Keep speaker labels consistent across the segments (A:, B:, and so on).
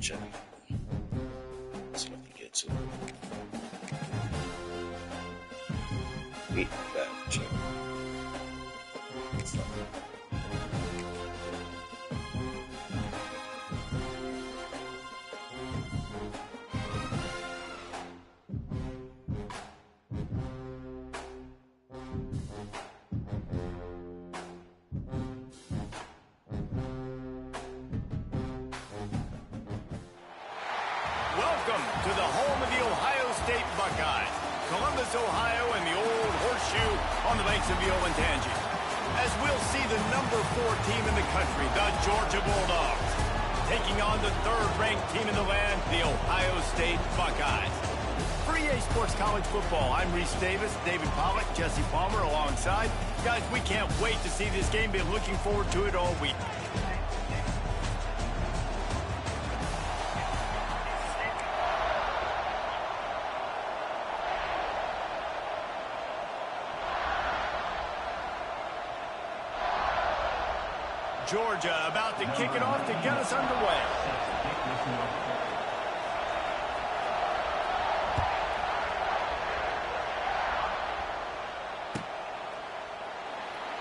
A: check. So let me get to it. Feedback check.
B: Welcome to the home of the Ohio State Buckeyes, Columbus, Ohio, and the old horseshoe on the banks of the Olentangy. As we'll see the number 4 team in the country, the Georgia Bulldogs, taking on the 3rd-ranked team in the land, the Ohio State Buckeyes. For EA Sports College Football, I'm Reese Davis, David Pollack, Jesse Palmer alongside. Guys, we can't wait to see this game. Been looking forward to it all week. Georgia about to kick it off to get us underway.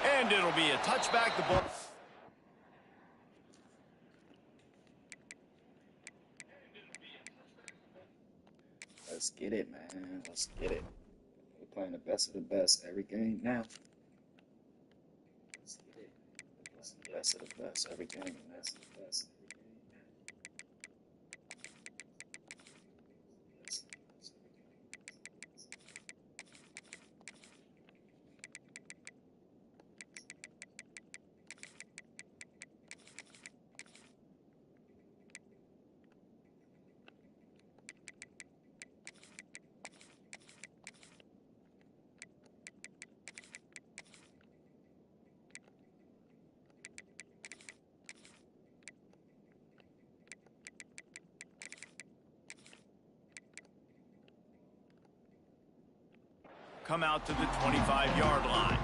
B: And it'll be a touchback. The ball.
A: Let's get it, man. Let's get it. We're playing the best of the best every game now. Let's get it. That's the best of the best every game. That's the best.
B: Come out to the 25-yard line.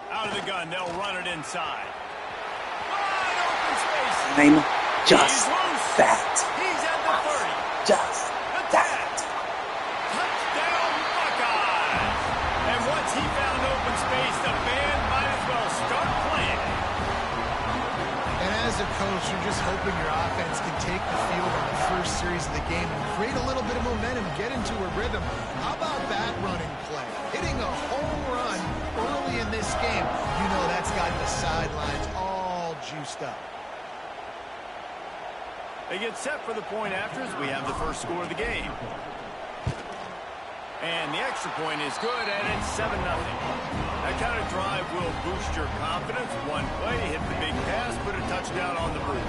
B: Out of the gun, they'll run it inside. Wide open space.
A: I'm just that.
B: He's at the 30.
A: Just that.
B: Touchdown, Buckeyes. And once he found open space, the band might as well start playing.
C: And as a coach, you're just hoping your offense can take the field on the first series of the game and create a little bit of momentum, get into a rhythm. How about that running play? Hitting a home run early in this game. You know that's got the sidelines all juiced up.
B: They get set for the point after as we have the first score of the game. And the extra point is good, and it's 7-0. That kind of drive will boost your confidence. One play, hit the big pass, put a touchdown on the board.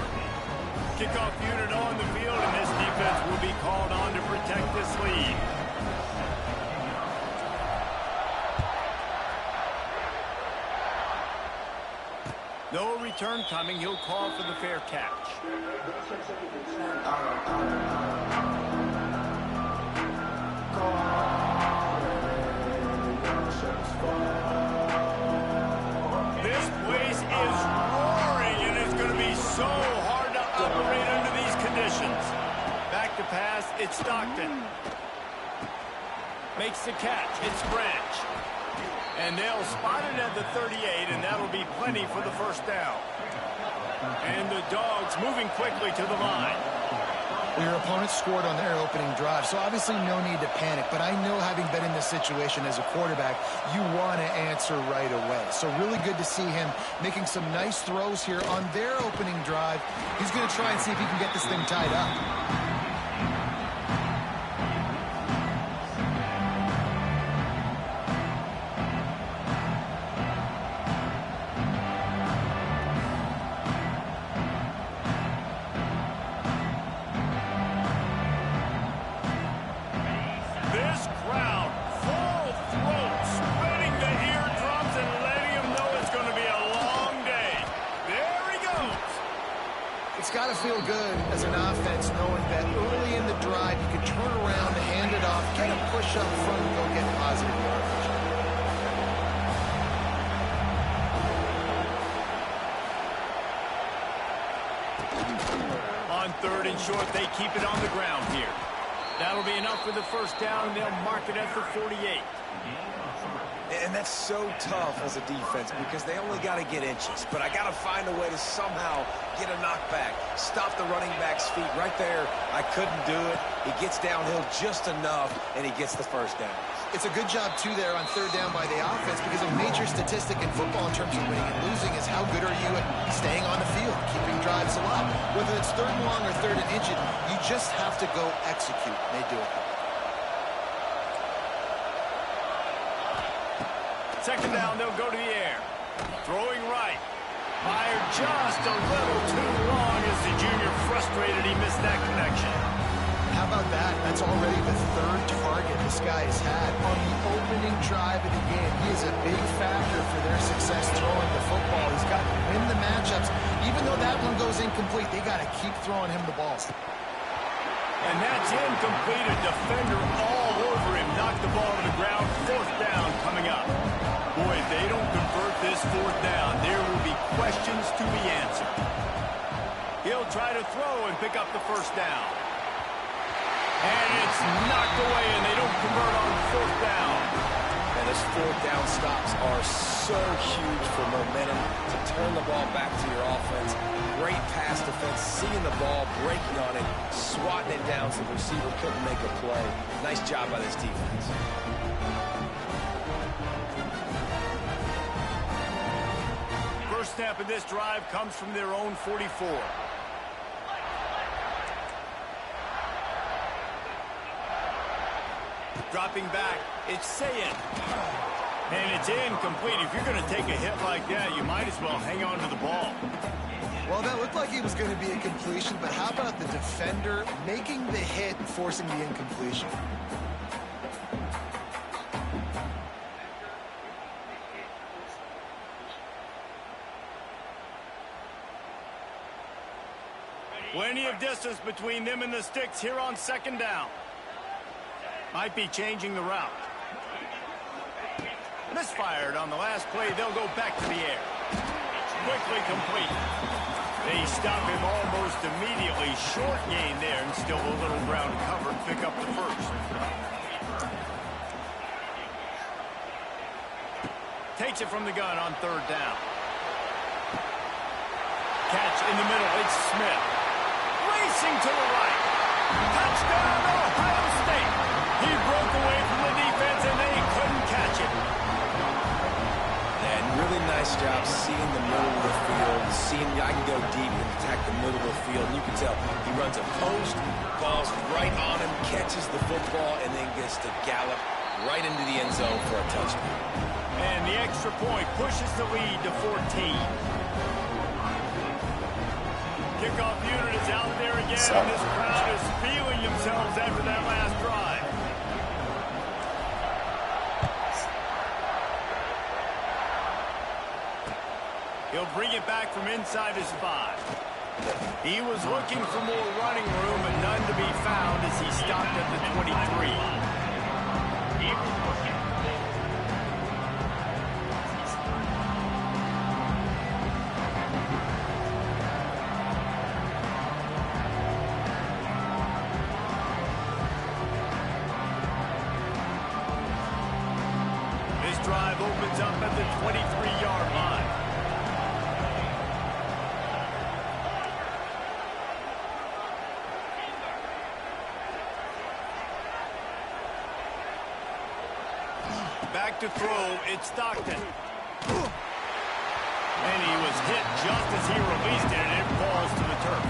B: Kickoff unit on the field, and this defense will be called on to protect this lead. No return coming. He'll call for the fair catch. This place is roaring, and it's going to be so hard to operate under these conditions. Back to pass. It's Stockton. Makes the catch. It's Branch. And they'll spot it at the 38, and that'll be plenty for the first down. And the Dogs moving quickly to the line.
C: Well, your opponent scored on their opening drive, so obviously no need to panic. But I know, having been in this situation as a quarterback, you want to answer right away. So really good to see him making some nice throws here on their opening drive. He's going to try and see if he can get this thing tied up. got to feel good as an offense knowing that early in the drive you can turn around, hand it off, get a push up front, and go get positive yardage.
B: On 3rd and short, they keep it on the ground here. That'll be enough for the first down, and they'll mark it at the 48.
D: And that's so tough as a defense because they only got to get inches. But I got to find a way to somehow get a knockback, stop the running back's feet. Right there, I couldn't do it. He gets downhill just enough, and he gets the first down.
C: It's a good job, too, there on 3rd down by the offense because a major statistic in football in terms of winning and losing is how good are you at staying on the field, keeping drives alive. Whether it's 3rd and long or 3rd and inches, you just have to go execute. They do it.
B: Second down, they'll go to the air. Throwing right. Fired just a little too long as the junior frustrated he missed that connection.
C: How about that? That's already the 3rd target this guy has had on the opening drive of the game. He is a big factor for their success throwing the football. He's got to win the matchups. Even though that one goes incomplete, they got to keep throwing him the ball.
B: And that's incomplete. A defender all over him. Knocked the ball to the ground. 4th down coming up. Boy, if they don't convert this 4th down, there will be questions to be answered. He'll try to throw and pick up the first down. And it's knocked away, and they don't convert on 4th down.
D: And those 4th down stops are so huge for momentum to turn the ball back to your offense. Great pass defense, seeing the ball, breaking on it, swatting it down so the receiver couldn't make a play. Nice job by this defense.
B: First snap of this drive comes from their own 44. Dropping back, it's Sayin. And it's incomplete. If you're going to take a hit like that, you might as well hang on to the ball.
C: Well, that looked like it was going to be a completion, but how about the defender making the hit and forcing the incompletion?
B: Plenty of distance between them and the sticks here on 2nd down. Might be changing the route. Misfired on the last play. They'll go back to the air. Quickly complete. They stop him almost immediately. Short gain there, and still a little ground to cover and pick up the first. Takes it from the gun on 3rd down. Catch in the middle. It's Smith. Racing to the right. Touchdown, Ohio State. He broke away from the defense, and they couldn't catch it.
D: And really nice job seeing the middle of the field, seeing I can go deep and attack the middle of the field. And you can tell he runs a post, falls right on him, catches the football, and then gets to gallop right into the end zone for a touchdown.
B: And the extra point pushes the lead to 14. Kickoff unit is out there again, and this crowd is feeling themselves after that last drive. He'll bring it back from inside his 5. He was looking for more running room, but none to be found as he stopped at the 23. This drive opens up at the 23-yard line. Back to throw, it's Stockton. And he was hit just as he released it, and it falls to the turf.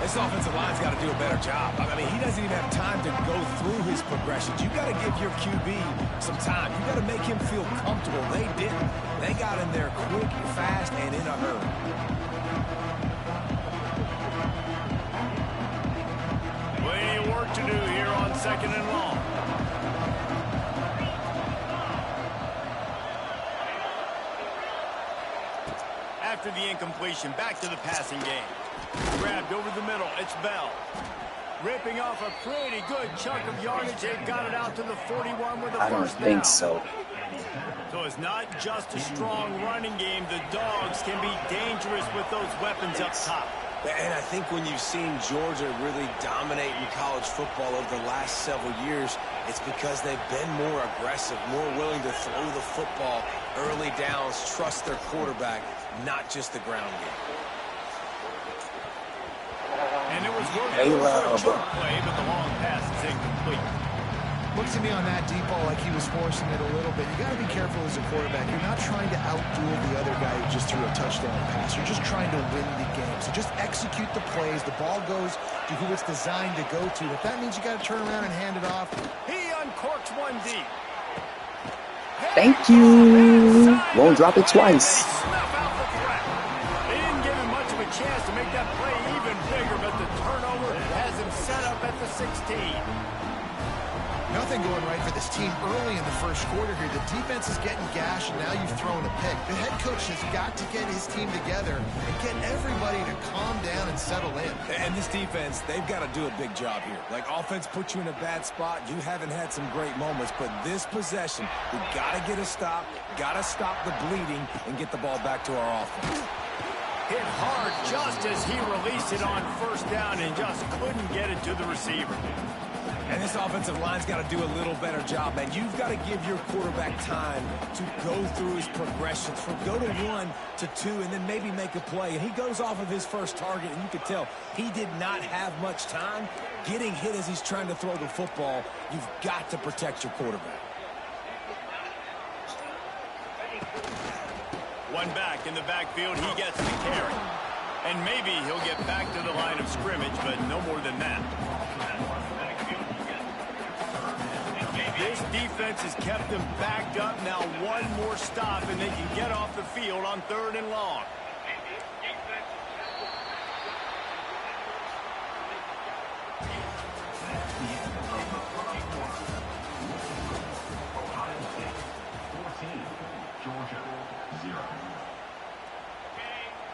D: This offensive line's got to do a better job. I mean, he doesn't even have time to go through his progressions. You got to give your QB some time. You got to make him feel comfortable. They didn't. They got in there quick, fast, and in a hurry.
B: Plenty of work to do here on 2nd and long. After the incompletion, back to the passing game. Grabbed over the middle. It's Bell. Ripping off a pretty good chunk of yardage. They've got it out to the 41 with a
A: I don't
B: first
A: think
B: down.
A: so.
B: So it's not just a strong running game. The Dogs can be dangerous with those weapons up top.
D: And I think when you've seen Georgia really dominate in college football over the last several years, it's because they've been more aggressive, more willing to throw the football early downs, trust their quarterback, not just the ground game.
B: And it was working for a short play, but the long pass is incomplete.
C: Looks to me on that deep ball like he was forcing it a little bit. You got to be careful as a quarterback. You're not trying to outduel the other guy who just threw a touchdown pass. You're just trying to win the game. So just execute the plays. The ball goes to who it's designed to go to. If that means you got to turn around and hand it off.
B: He uncorks one deep.
A: Thank you. Won't drop it twice.
B: Snuff out the threat. They didn't give him much of a chance to make that play even bigger, but the turnover has him set up at the 16.
C: Nothing going right for this team early in the first quarter here. The defense is getting gashed, and now you've thrown a pick. The head coach has got to get his team together and get everybody to calm down and settle in.
D: And this defense, they've got to do a big job here. Like, offense put you in a bad spot. You haven't had some great moments, but this possession, we got to get a stop, got to stop the bleeding, and get the ball back to our offense.
B: Hit hard just as he released it on first down and just couldn't get it to the receiver.
D: And this offensive line's got to do a little better job, man. You've got to give your quarterback time to go through his progressions, from go to 1 to 2, and then maybe make a play. And he goes off of his first target, and you could tell he did not have much time getting hit as he's trying to throw the football. You've got to protect your quarterback.
B: One back in the backfield, he gets the carry. And maybe he'll get back to the line of scrimmage, but no more than that. This defense has kept them backed up. Now one more stop, and they can get off the field on 3rd and long.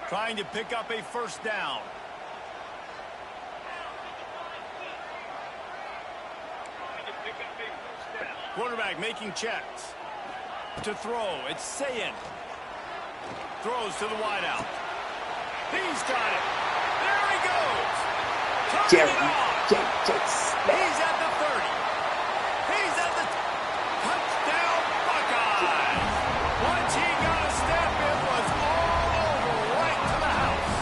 B: Trying to pick up a first down. Quarterback making checks. To throw, it's Sayin. Throws to the wideout. He's got it. There he goes.
A: Jerry.
B: He's at the 30. He's at the touchdown Buckeyes. Once he got a step, it was all over right to the house.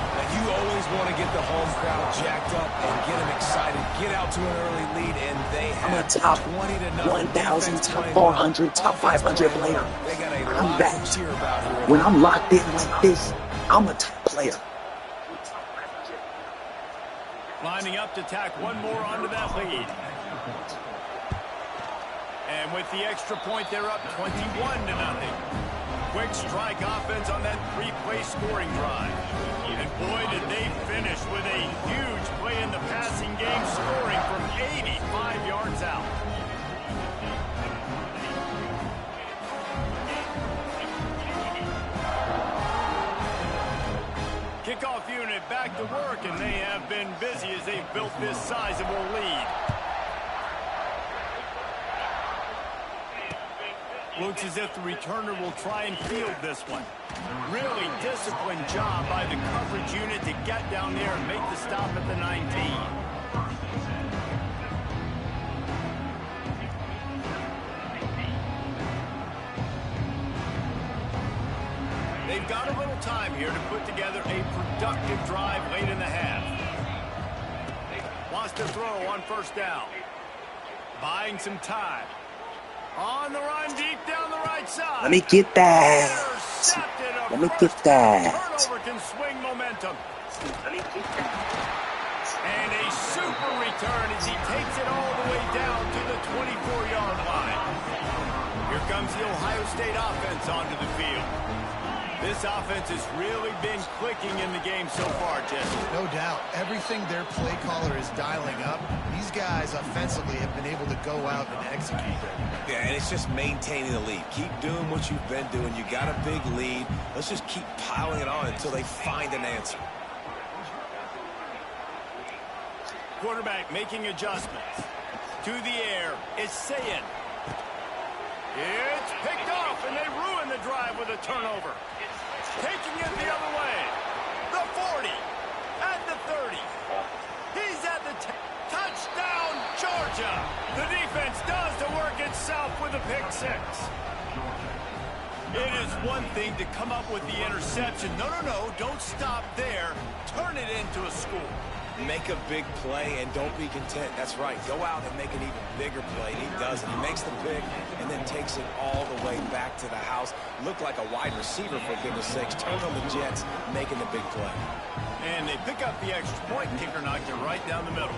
D: And you always want to get the home crowd jacked up and get them excited. Get out to an early lead, and they have
A: I'm a top 1,000, top 400, top 500 player. I'm that. When I'm locked in like this, I'm a top player.
B: Lining up to tack one more onto that lead. And with the extra point, they're up 21-0. Quick strike offense on that 3-play scoring drive. And boy, did they finish with a huge play in the passing game, scoring from 85 yards out. Kickoff unit back to work, and they have been busy as they've built this sizable lead. Looks as if the returner will try and field this one. Really disciplined job by the coverage unit to get down there and make the stop at the 19. They've got a little time here to put together a productive drive late in the half. Wants to throw on first down. Buying some time. On the run, deep down the right side.
A: Let me get that. Let me get that.
B: Turnover can swing momentum. And a super return as he takes it all the way down to the 24-yard line. Here comes the Ohio State offense onto the field. This offense has really been clicking in the game so far, Jesse.
C: No doubt. Everything their play caller is dialing up, these guys offensively have been able to go out and execute.
D: Yeah, and it's just maintaining the lead. Keep doing what you've been doing. You got a big lead. Let's just keep piling it on until they find an answer.
B: Quarterback making adjustments. To the air, it's Sayin. It's picked off, and they ruin the drive with a turnover. Taking it the other way. The 40. At the 30. He's at the 10. Touchdown, Georgia. The defense does the work itself with a pick six. It is one thing to come up with the interception. No, don't stop there. Turn it into a score.
D: Make a big play and don't be content. That's right. Go out and make an even bigger play. And he does it. He makes the pick and then takes it all the way back to the house. Looked like a wide receiver, for goodness sakes. Turned on the Jets, making the big play.
B: And they pick up the extra point. Kicker knocked it right down the middle.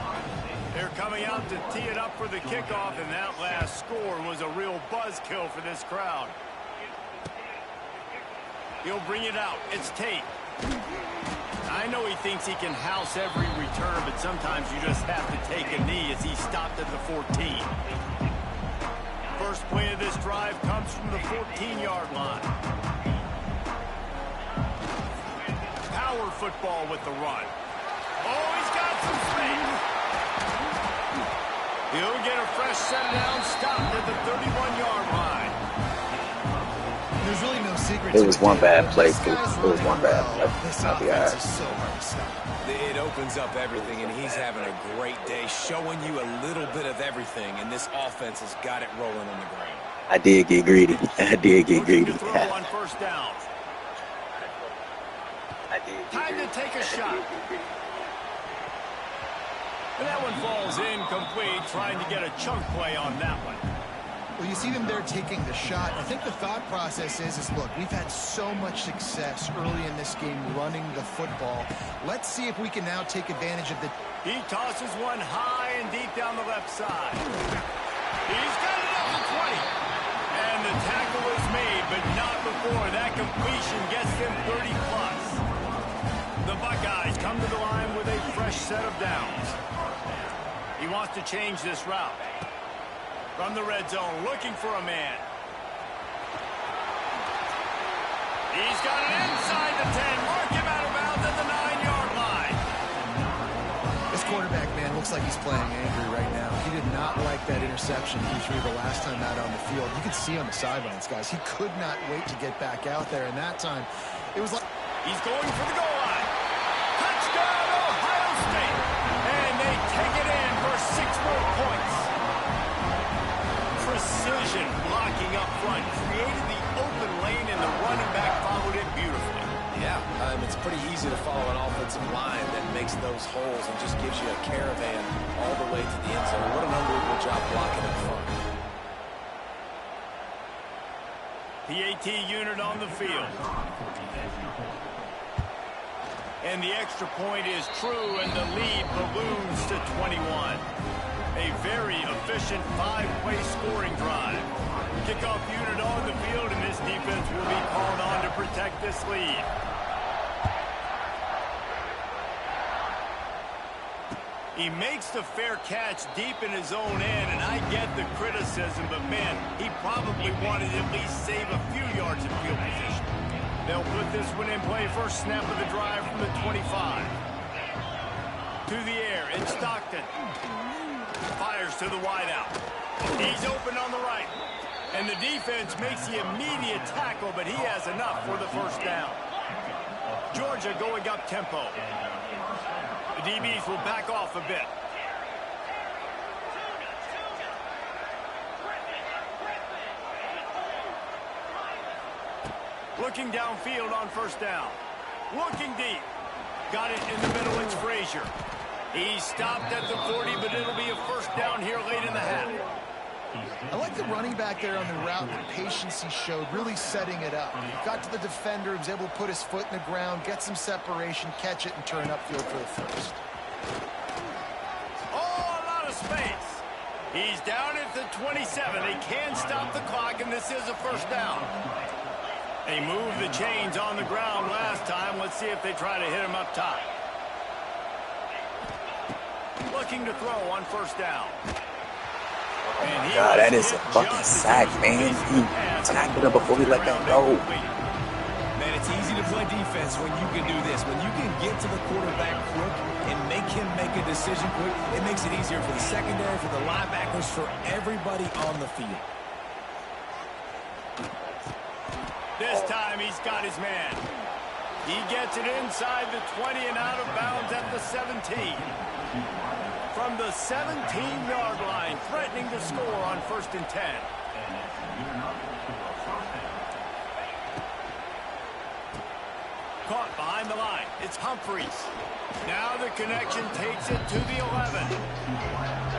B: They're coming out to tee it up for the kickoff, and that last score was a real buzzkill for this crowd. He'll bring it out. It's Tate. I know he thinks he can house every return, but sometimes you just have to take a knee as he stopped at the 14. First play of this drive comes from the 14-yard line. Power football with the run. Oh, he's got some space. He'll get a fresh set down, stopped at the 31-yard line.
C: There's really no secret.
A: It was one bad play. It was one bad play.
C: This
A: I'll be all
C: offense
A: right.
C: is so hard to stop.
D: It opens up everything, and he's having a great day, showing you a little bit of everything, and this offense has got it rolling on the ground.
A: I did get greedy. I did get greedy.
B: To throw on first down. Time to take a shot. And that one falls incomplete, trying to get a chunk play on that one.
C: Well, you see them there taking the shot. I think the thought process is look, we've had so much success early in this game running the football. Let's see if we can now take advantage of the...
B: He tosses one high and deep down the left side. He's got it up to 20. And the tackle is made, but not before that completion gets them 30+. The Buckeyes come to the line with a fresh set of downs. He wants to change this route. From the red zone, looking for a man. He's got it inside the 10. Mark him out of bounds at the 9-yard line.
C: This quarterback, man, looks like he's playing angry right now. He did not like that interception he threw the last time out on the field. You could see on the sidelines, guys. He could not wait to get back out there, and that time, it was like...
B: He's going for the goal line. Touchdown, Ohio State. And they take it in for 6 more points. Precision blocking up front, created the open lane, and the running back followed it beautifully.
D: Yeah, it's pretty easy to follow an offensive line that makes those holes and just gives you a caravan all the way to the end zone. What an unbelievable job blocking in front.
B: PAT unit on the field. And the extra point is true, and the lead balloons to 21. A very efficient 5-play scoring drive. Kickoff unit on the field, and this defense will be called on to protect this lead. He makes the fair catch deep in his own end, and I get the criticism, but man, he probably wanted to at least save a few yards of field position. They'll put this one in play first snap of the drive from the 25. To the air, it's Stockton. Fires to the wideout. He's open on the right. And the defense makes the immediate tackle, but he has enough for the first down. Georgia going up tempo. The DBs will back off a bit. Looking downfield on first down. Looking deep. Got it in the middle, it's Frazier. He stopped at the 40, but it'll be a first down here late in the half.
C: I like the running back there on the route, the patience he showed, really setting it up. He got to the defender, was able to put his foot in the ground, get some separation, catch it, and turn upfield for the first.
B: Oh, a lot of space. He's down at the 27. They can stop the clock, and this is a first down. They moved the chains on the ground last time. Let's see if they try to hit him up top. Looking to throw on first down.
A: God, that is a fucking sack, man. He tackled him before he let that go.
D: Man, it's easy to play defense when you can do this. When you can get to the quarterback quick and make him make a decision quick, it makes it easier for the secondary, for the linebackers, for everybody on the field.
B: This time he's got his man. He gets it inside the 20 and out of bounds at the 17. From the 17-yard line, threatening to score on 1st and 10. Caught behind the line. It's Humphreys. Now the connection takes it to the 11.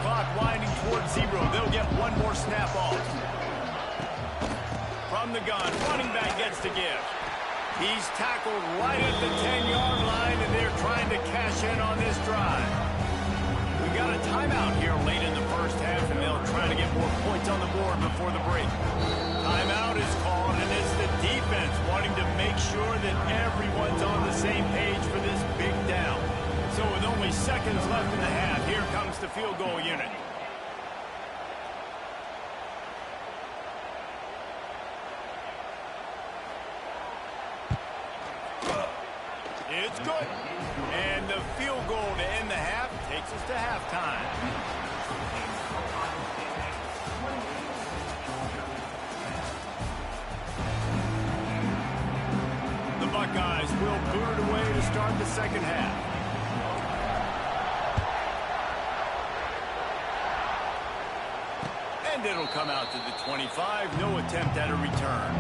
B: Clock winding towards 0. They'll get one more snap off. From the gun, running back gets to give. He's tackled right at the 10-yard line, and they're trying to cash in on this drive. We got a timeout here late in the first half, and they'll try to get more points on the board before the break. Timeout is called, and it's the defense wanting to make sure that everyone's on the same page for this big down. So with only seconds left in the half, here comes the field goal unit. It's good. And the field goal to end the half takes us to halftime. The Buckeyes will boot it away to start the second half. And it'll come out to the 25. No attempt at a return.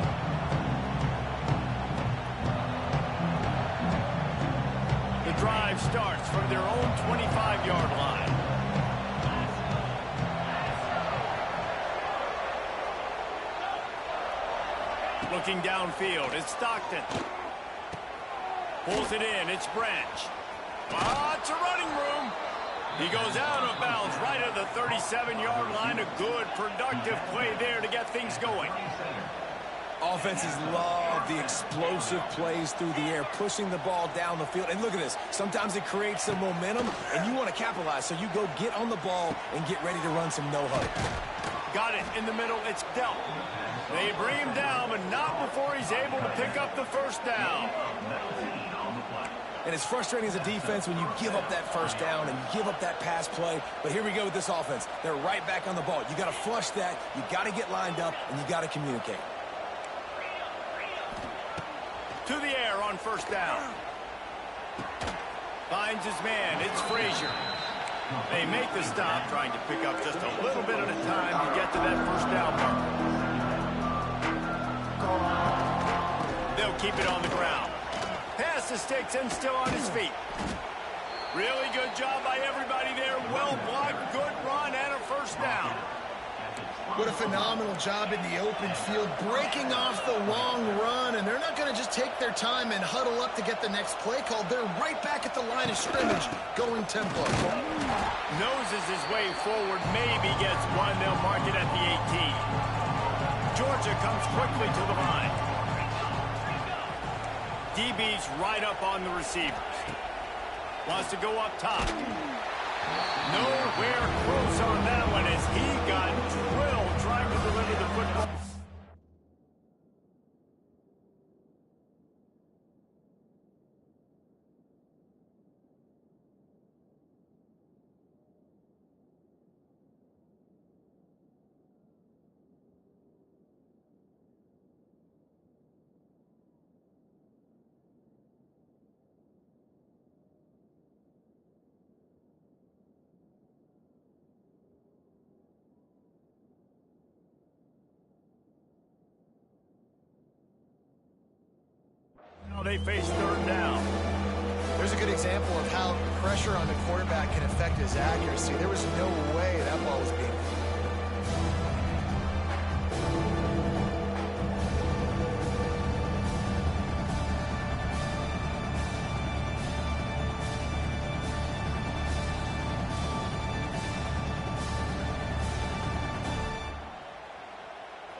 B: The drive starts from their own 25-yard line. Looking downfield, it's Stockton. Pulls it in, it's Branch. Lots of running room. He goes out of bounds right at the 37-yard line. A good, productive play there to get things going.
D: Offenses love the explosive plays through the air, pushing the ball down the field. And look at this. Sometimes it creates some momentum, and you want to capitalize. So you go get on the ball and get ready to run some no-huddle.
B: Got it in the middle. It's dealt. They bring him down, but not before he's able to pick up the first down.
D: And it's frustrating as a defense when you give up that first down and you give up that pass play. But here we go with this offense. They're right back on the ball. You got to flush that. You got to get lined up, and you got to communicate.
B: To the air on first down. Finds his man. It's Frazier. They make the stop, trying to pick up just a little bit at a time to get to that first down marker. They'll keep it on the ground. Pass the sticks and still on his feet. Really good job by everybody there. Well blocked, good run, and a first down.
C: What a phenomenal job in the open field, breaking off the long run, and they're not going to just take their time and huddle up to get the next play called. They're right back at the line of scrimmage, going tempo.
B: Noses his way forward, maybe gets one. They'll mark it at the 18. Georgia comes quickly to the line. DB's right up on the receivers. Wants to go up top. Nowhere close on that one as he got drilled trying to deliver the football. They face third down.
C: There's a good example of how pressure on the quarterback can affect his accuracy. There was no way that ball was being.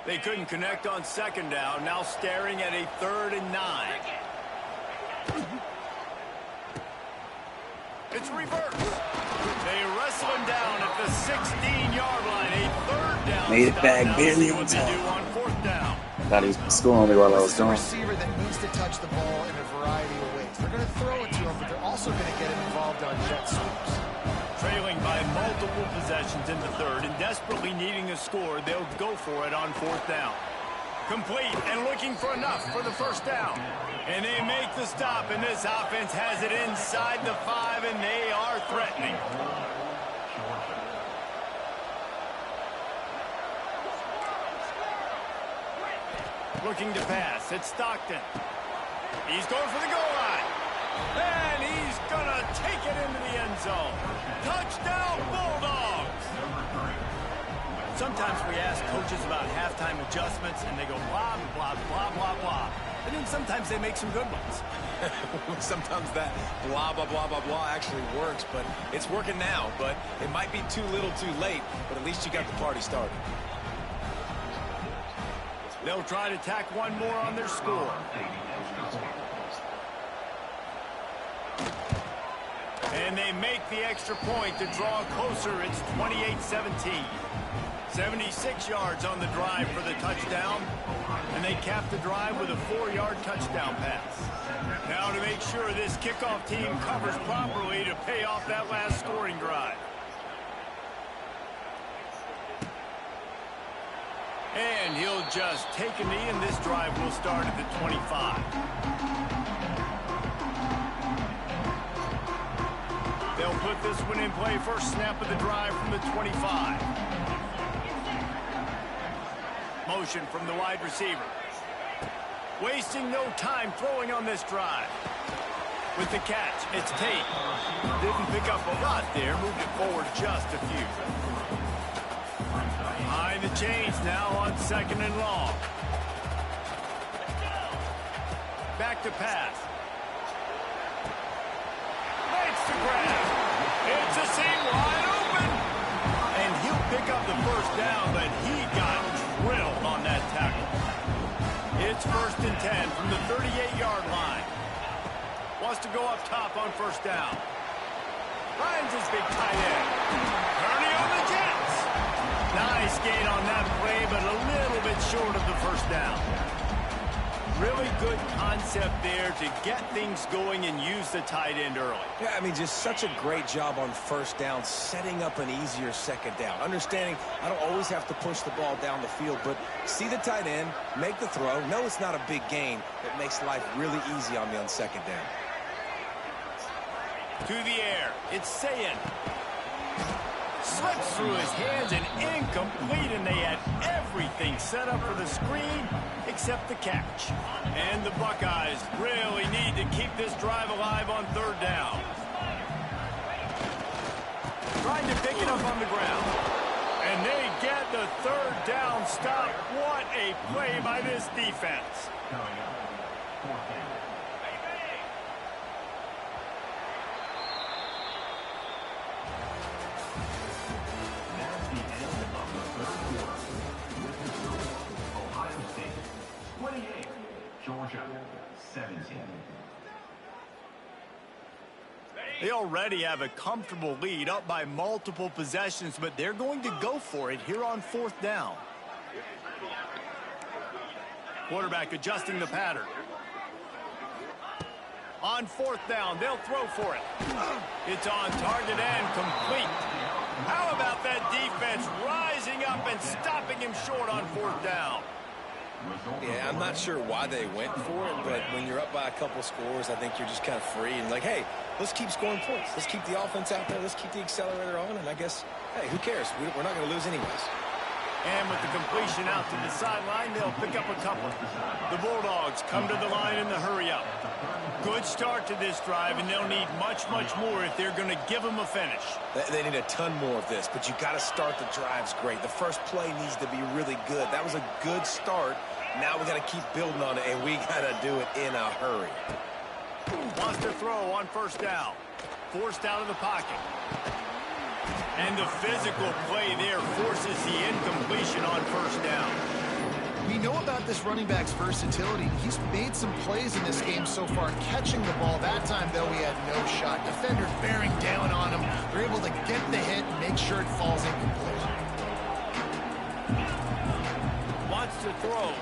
B: They couldn't connect on second down. Now staring at a 3rd and 9. It's reversed. They wrestle him down at the 16-yard line. A 3rd down
A: Made it
B: stop.
A: back
B: Now
A: barely
B: see
A: on
B: what they do
A: time.
B: on fourth down.
A: Thought he was schooling me while I was
C: This is a
A: gone.
C: receiver that needs to touch the ball in a variety of ways. They're going to throw it to him, but they're also going to get him involved on jet sweeps.
B: Trailing by multiple possessions in the third and desperately needing a score, they'll go for it on fourth down. Complete and looking for enough for the first down. And they make the stop, and this offense has it inside the 5, and they are threatening. Looking to pass. It's Stockton. He's going for the goal line. And he's going to take it into the end zone. Touchdown, Bulldogs! Sometimes we ask coaches about halftime adjustments, and they go blah, blah, blah, blah, blah. And then sometimes they make some good ones.
D: Sometimes that blah, blah, blah, blah, blah actually works, but it's working now. But it might be too little too late, but at least you got the party started.
B: They'll try to tack one more on their score. And they make the extra point to draw closer. It's 28-17. 76 yards on the drive for the touchdown. And they cap the drive with a 4-yard touchdown pass. Now to make sure this kickoff team covers properly to pay off that last scoring drive. And he'll just take a knee, and this drive will start at the 25. They'll put this one in play. First snap of the drive from the 25. Motion from the wide receiver. Wasting no time throwing on this drive. With the catch, it's Tate. Didn't pick up a lot there. Moved it forward just a few. Behind the chains now on second and long. Back to pass. Makes the grab. It's a seam wide open. And he'll pick up the first down, but he got drilled on that tackle. It's 1st and 10 from the 38-yard line. Wants to go up top on first down. Finds his big tight end. Kearney on the Jets. Nice gain on that play, but a little bit short of the first down. Really good concept there to get things going and use the tight end early.
D: Yeah, I mean, just such a great job on first down, setting up an easier second down. Understanding I don't always have to push the ball down the field, but see the tight end, make the throw. No, it's not a big gain. It makes life really easy on me on second down.
B: To the air, it's Sayin. Slips through his hands and incomplete, and they had everything set up for the screen except the catch. And the Buckeyes really need to keep this drive alive on third down. Trying to pick it up on the ground. And they get the third down stop. What a play by this defense.
E: Georgia, 17.
B: They already have a comfortable lead, up by multiple possessions, but they're going to go for it here on fourth down. Quarterback adjusting the pattern. On fourth down, they'll throw for it. It's on target and complete. How about that defense rising up and stopping him short on fourth down?
D: Yeah, I'm not sure why they went for it, but when you're up by a couple scores, I think you're just kind of free and like, hey, let's keep scoring points. Let's keep the offense out there. Let's keep the accelerator on, and I guess, hey, who cares? We're not going to lose anyways.
B: And with the completion out to the sideline, they'll pick up a couple. The Bulldogs come to the line in the hurry-up. Good start to this drive, and they'll need much, much more if they're going to give them a finish.
D: They need a ton more of this, but you got to start the drives great. The first play needs to be really good. That was a good start. Now we got to keep building on it, and we got to do it in a hurry.
B: Wants to throw on first down. Forced out of the pocket. And the physical play there forces the incompletion on first down.
C: We know about this running back's versatility. He's made some plays in this game so far, catching the ball. That time, though, he had no shot. Defender bearing down on him. They're able to get the hit and make sure it falls incomplete.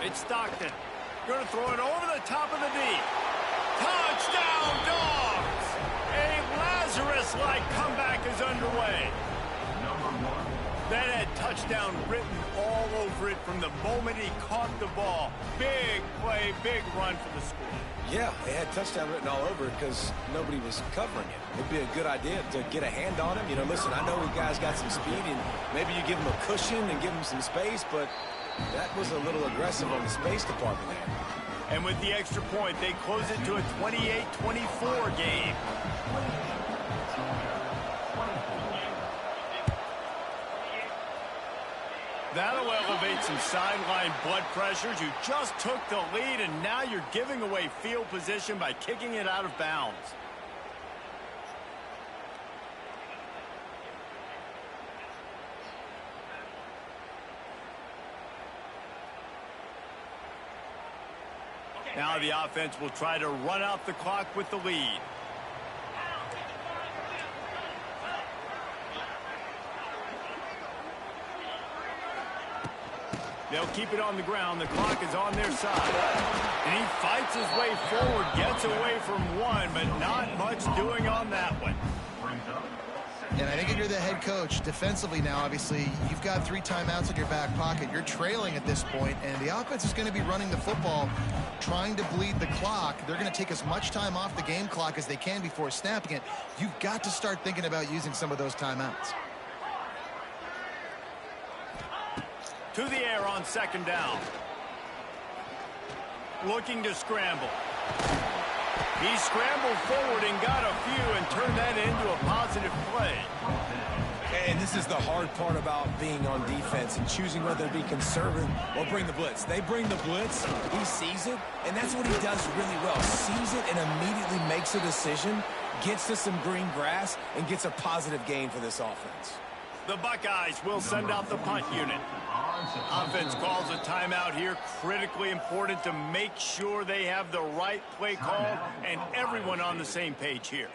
B: It's Stockton. Going to throw it over the top of the knee. Touchdown, Dogs! A Lazarus-like comeback is underway. That had touchdown written all over it from the moment he caught the ball. Big play, big run for the score.
D: Yeah, they had touchdown written all over it because nobody was covering it. It'd be a good idea to get a hand on him. You know, listen, I know the guy's got some speed, and maybe you give him a cushion and give him some space, but that was a little aggressive on the space department there.
B: And with the extra point, they close it to a 28-24 game. That'll elevate some sideline blood pressures. You just took the lead, and now you're giving away field position by kicking it out of bounds. Now the offense will try to run out the clock with the lead. They'll keep it on the ground. The clock is on their side. And he fights his way forward, gets away from one, but not much doing on that one.
C: And I think if you're the head coach, defensively now, obviously, you've got 3 timeouts in your back pocket. You're trailing at this point, and the offense is going to be running the football, trying to bleed the clock. They're going to take as much time off the game clock as they can before snapping it. You've got to start thinking about using some of those timeouts.
B: To the air on second down. Looking to scramble. He scrambled forward and got a few and turned that into a positive play.
D: And this is the hard part about being on defense and choosing whether to be conservative or bring the blitz. They bring the blitz, he sees it, and that's what he does really well. Sees it and immediately makes a decision, gets to some green grass, and gets a positive gain for this offense.
B: The Buckeyes will send out the punt unit. Offense calls a timeout here. Critically important to make sure they have the right play call and everyone on the same page here.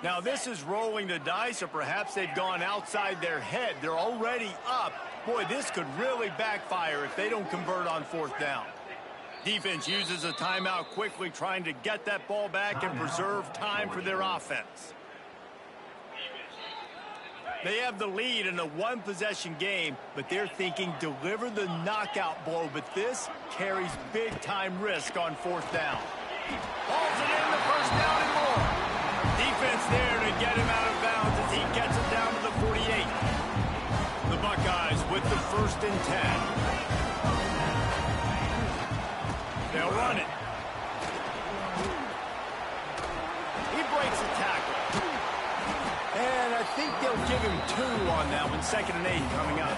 B: Now this is rolling the dice, or perhaps they've gone outside their head. They're already up. Boy, this could really backfire if they don't convert on 4th down. Defense uses a timeout quickly, trying to get that ball back and preserve time for their offense. They have the lead in a 1-possession game, but they're thinking deliver the knockout blow, but this carries big-time risk on 4th down. Hauls it in, the 1st down and more. Defense there to get him out of bounds as he gets it down to the 48. The Buckeyes with the 1st and 10. They'll run it. He breaks a tackle. And I think they'll give him 2 on that one. 2nd and 8 coming up.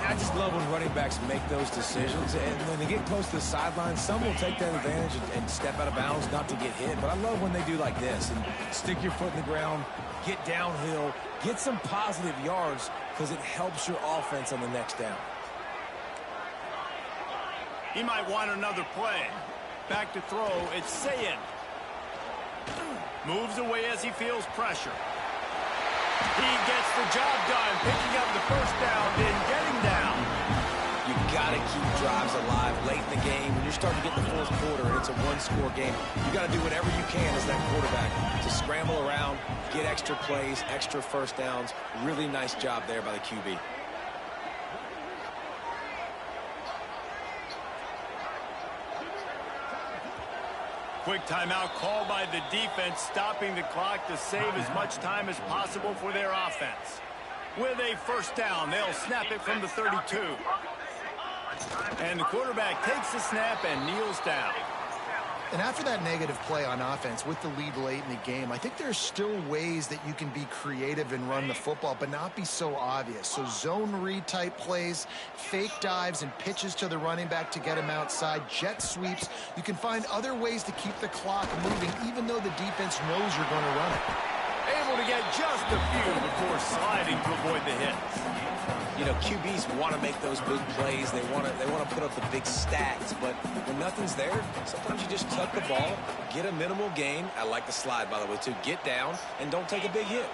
D: I just love when running backs make those decisions, and when they get close to the sideline, some will take that advantage and step out of bounds not to get hit. But I love when they do like this and stick your foot in the ground, get downhill, get some positive yards, because it helps your offense on the next down.
B: He might want another play. Back to throw, it's Sayin. Moves away as he feels pressure. He gets the job done, picking up the 1st down, then getting down.
D: You got to keep drives alive late in the game. When you're starting to get in the 4th quarter and it's a 1-score game, you got to do whatever you can as that quarterback to scramble around, get extra plays, extra 1st downs. Really nice job there by the QB.
B: Quick timeout called by the defense, stopping the clock to save as much time as possible for their offense. With a 1st down, they'll snap it from the 32. And the quarterback takes the snap and kneels down.
C: And after that negative play on offense with the lead late in the game, I think there's still ways that you can be creative and run the football, but not be so obvious. So zone read type plays, fake dives and pitches to the running back to get him outside, jet sweeps. You can find other ways to keep the clock moving, even though the defense knows you're going to run it.
B: Able to get just a few before sliding to avoid the hits.
D: You know, QBs want to make those big plays. They want to put up the big stats. But when nothing's there, sometimes you just tuck the ball, get a minimal gain. I like the slide, by the way, too. Get down and don't take a big hit.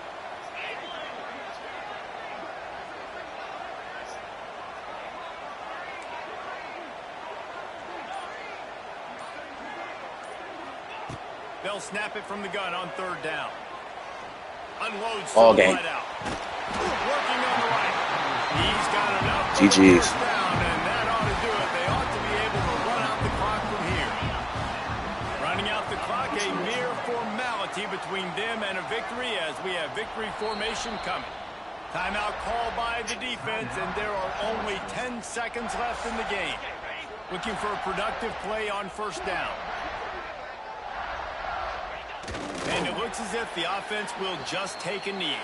B: They'll snap it from the gun on 3rd down. Unloads to
A: All
B: the
A: game.
B: right out. Working on the right. He's got enough for the
A: GG's.
B: 1st down, and that ought to do it. They ought to be able to run out the clock from here. Running out the clock, a mere formality between them and a victory as we have victory formation coming. Timeout called by the defense, and there are only 10 seconds left in the game. Looking for a productive play on 1st down. And it looks as if the offense will just take a knee.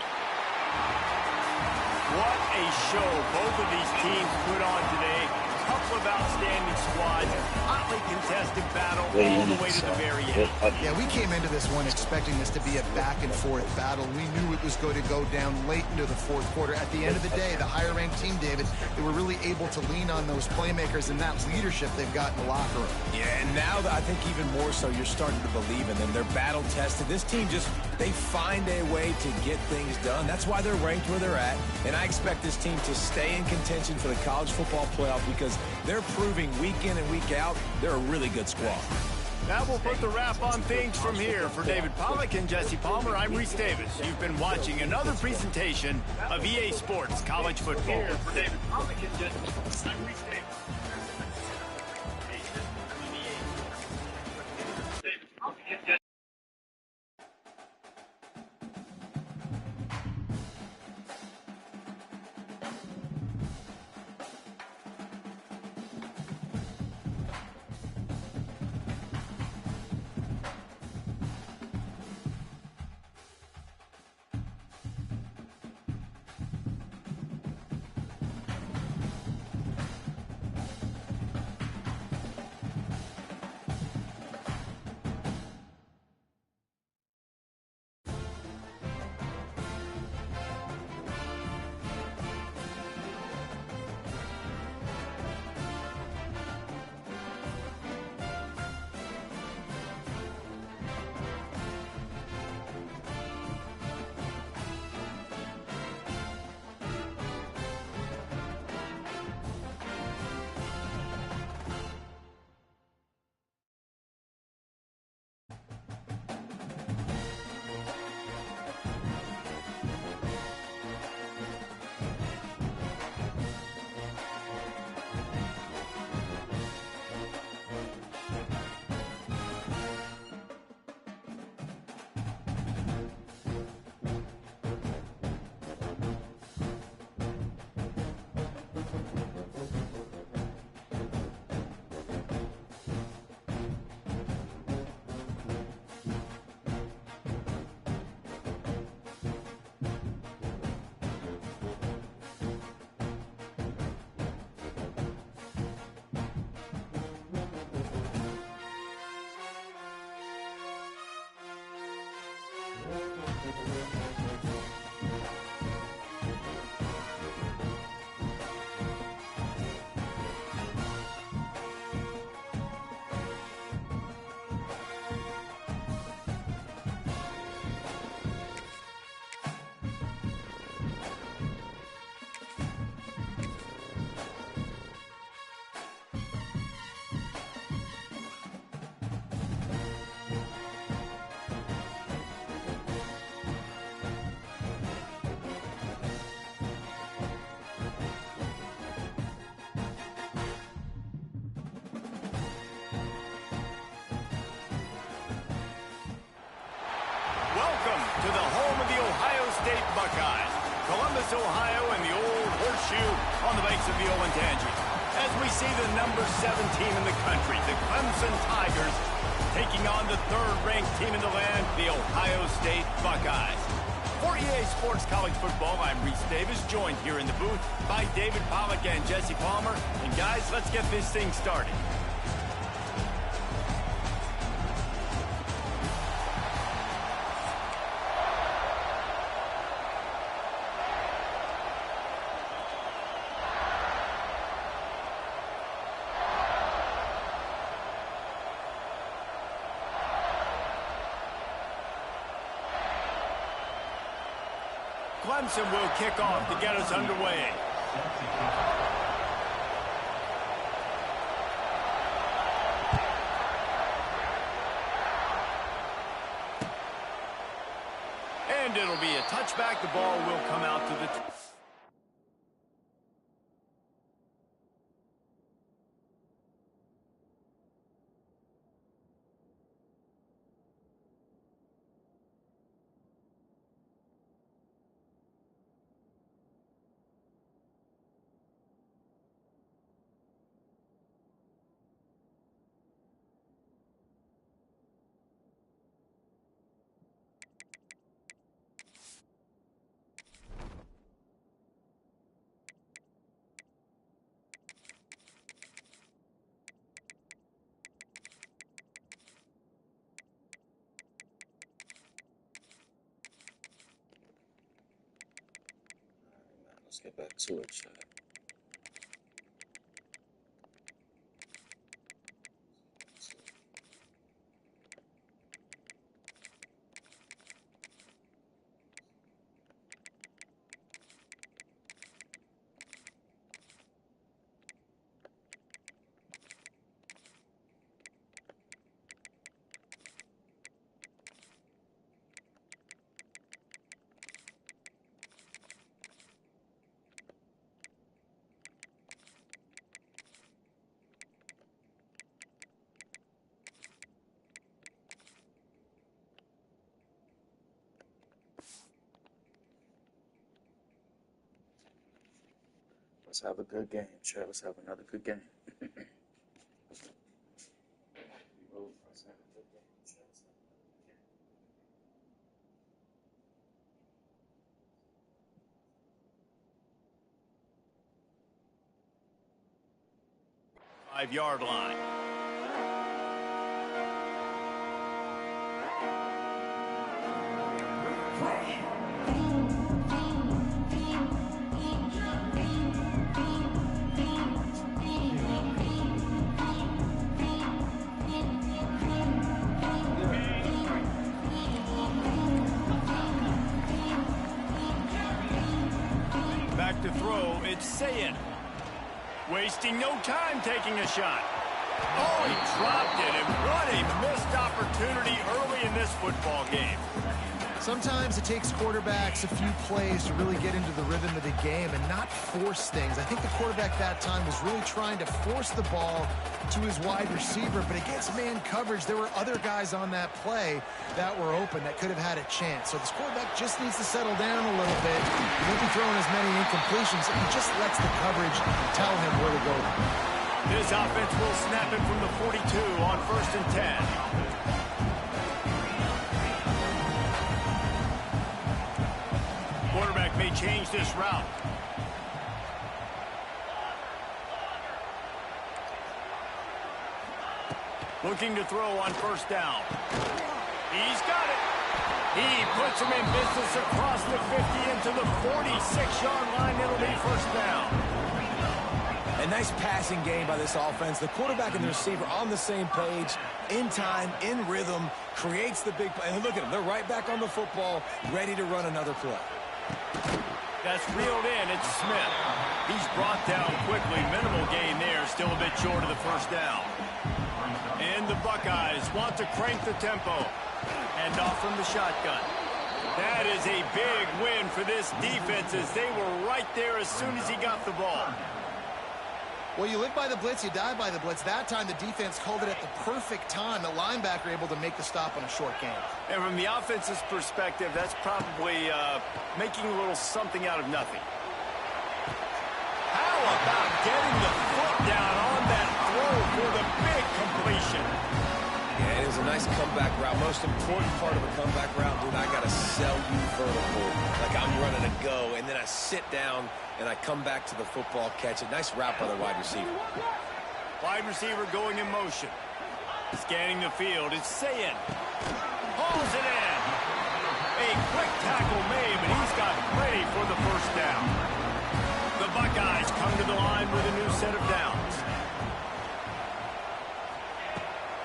B: What a show both of these teams put on today. Couple of outstanding squads. Hotly contested battle all the way to the very end.
C: Yeah, we came into this one expecting this to be a back-and-forth battle. We knew it was going to go down late into the 4th quarter. At the end of the day, the higher-ranked team, David, they were really able to lean on those playmakers and that leadership they've got in the locker room.
D: Yeah, and now I think even more so, you're starting to believe in them. They're battle-tested. This team they find a way to get things done. That's why they're ranked where they're at. And I expect this team to stay in contention for the college football playoff because they're proving week in and week out they're a really good squad.
B: That will put the wrap on things from here. For David Pollack and Jesse Palmer, I'm Reese Davis. You've been watching another presentation of EA Sports College Football. For David Pollack and Jesse Palmer, I'm Reese Davis. Welcome to the home of the Ohio State Buckeyes, Columbus, Ohio, and the old horseshoe on the banks of the Olentangy. As we see the number 7 team in the country, the Clemson Tigers, taking on the 3rd-ranked team in the land, the Ohio State Buckeyes. For EA Sports College Football, I'm Reese Davis, joined here in the booth by David Pollack and Jesse Palmer. And guys, let's get this thing started. Clemson will kick off to get us underway. it'll be a touchback. The ball will come out to the...
A: Let's get back to it, chat. Let's have a good game, chat. Let's have another good game. Let's have a good game, chat. Let's have another good game.
B: 5-yard line. Back to throw, it's Sayed. Wasting no time taking a shot. Oh, he dropped it, and what a missed opportunity early in this football game.
C: Sometimes it takes quarterbacks a few plays to really get into the rhythm of the game and not force things. I think the quarterback that time was really trying to force the ball to his wide receiver, but against man coverage, there were other guys on that play that were open that could have had a chance. So this quarterback just needs to settle down a little bit. He won't be throwing as many incompletions. He just lets the coverage tell him where to go.
B: This offense will snap it from the 42 on 1st and 10. Quarterback may change this route. Looking to throw on 1st down. He's got it. He puts him in business across the 50 into the 46-yard line. It'll be 1st down.
D: A nice passing game by this offense. The quarterback and the receiver on the same page, in time, in rhythm, creates the big play. And look at them. They're right back on the football, ready to run another play.
B: That's reeled in. It's Smith. He's brought down quickly. Minimal gain there. Still a bit short of the 1st down. And the Buckeyes want to crank the tempo. And off from the shotgun. That is a big win for this defense as they were right there as soon as he got the ball.
C: Well, you live by the blitz, you die by the blitz. That time the defense called it at the perfect time. The linebacker able to make the stop on a short game.
B: And from the offense's perspective, that's probably making a little something out of nothing. How about getting the foot down on that throw for the big completion?
D: Yeah, it was a nice comeback route. Most important part of a comeback route, dude, I got to sell you vertical. Like I'm running a go, and then I sit down, and I come back to the football, catch it. Nice route by the wide receiver.
B: Wide receiver going in motion. Scanning the field, it's Sayin. Hauls it in. A quick tackle made, but he's got plenty for the 1st down. The Buckeyes come to the line with a new set of downs.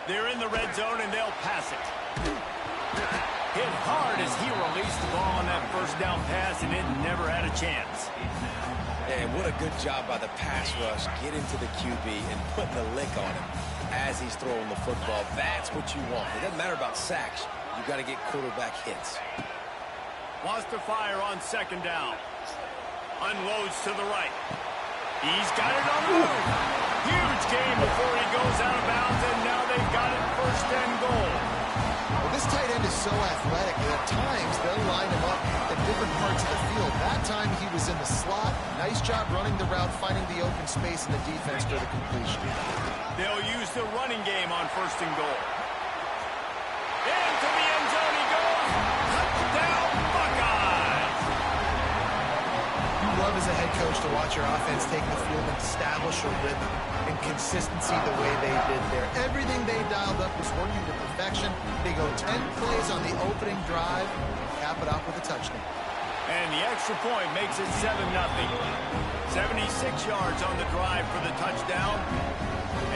B: They're in the red zone, and they'll pass it. Hit hard as he released the ball on that 1st down pass, and it never had a chance.
D: And what a good job by the pass rush, getting to the QB and putting a lick on him as he's throwing the football. That's what you want. It doesn't matter about sacks. You got to get quarterback hits.
B: Wants to fire on second down. Unloads to the right. He's got it on the move. Huge game before he goes out of bounds, and now they've got it first and goal.
C: Well, this tight end is so athletic that at times they'll line him up at different parts of the field. That time he was in the slot. Nice job running the route, finding the open space in the defense for the completion.
B: They'll use the running game on first and goal. Into the end zone he goes. Touchdown, Buckeyes!
C: You love as a head coach to watch your offense take the field and establish a rhythm and consistency the way they did there. Everything they dialed up was working to perfection. They go 10 plays on the opening drive, cap it off with a touchdown.
B: And the extra point makes it 7-0. 76 yards on the drive for the touchdown.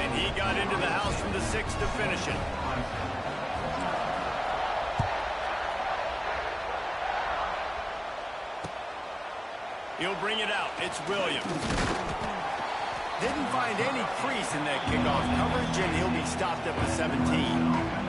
B: And he got into the house from the 6 to finish it. He'll bring it out. It's Williams. Didn't find any crease in that kickoff coverage, and he'll be stopped at the 17.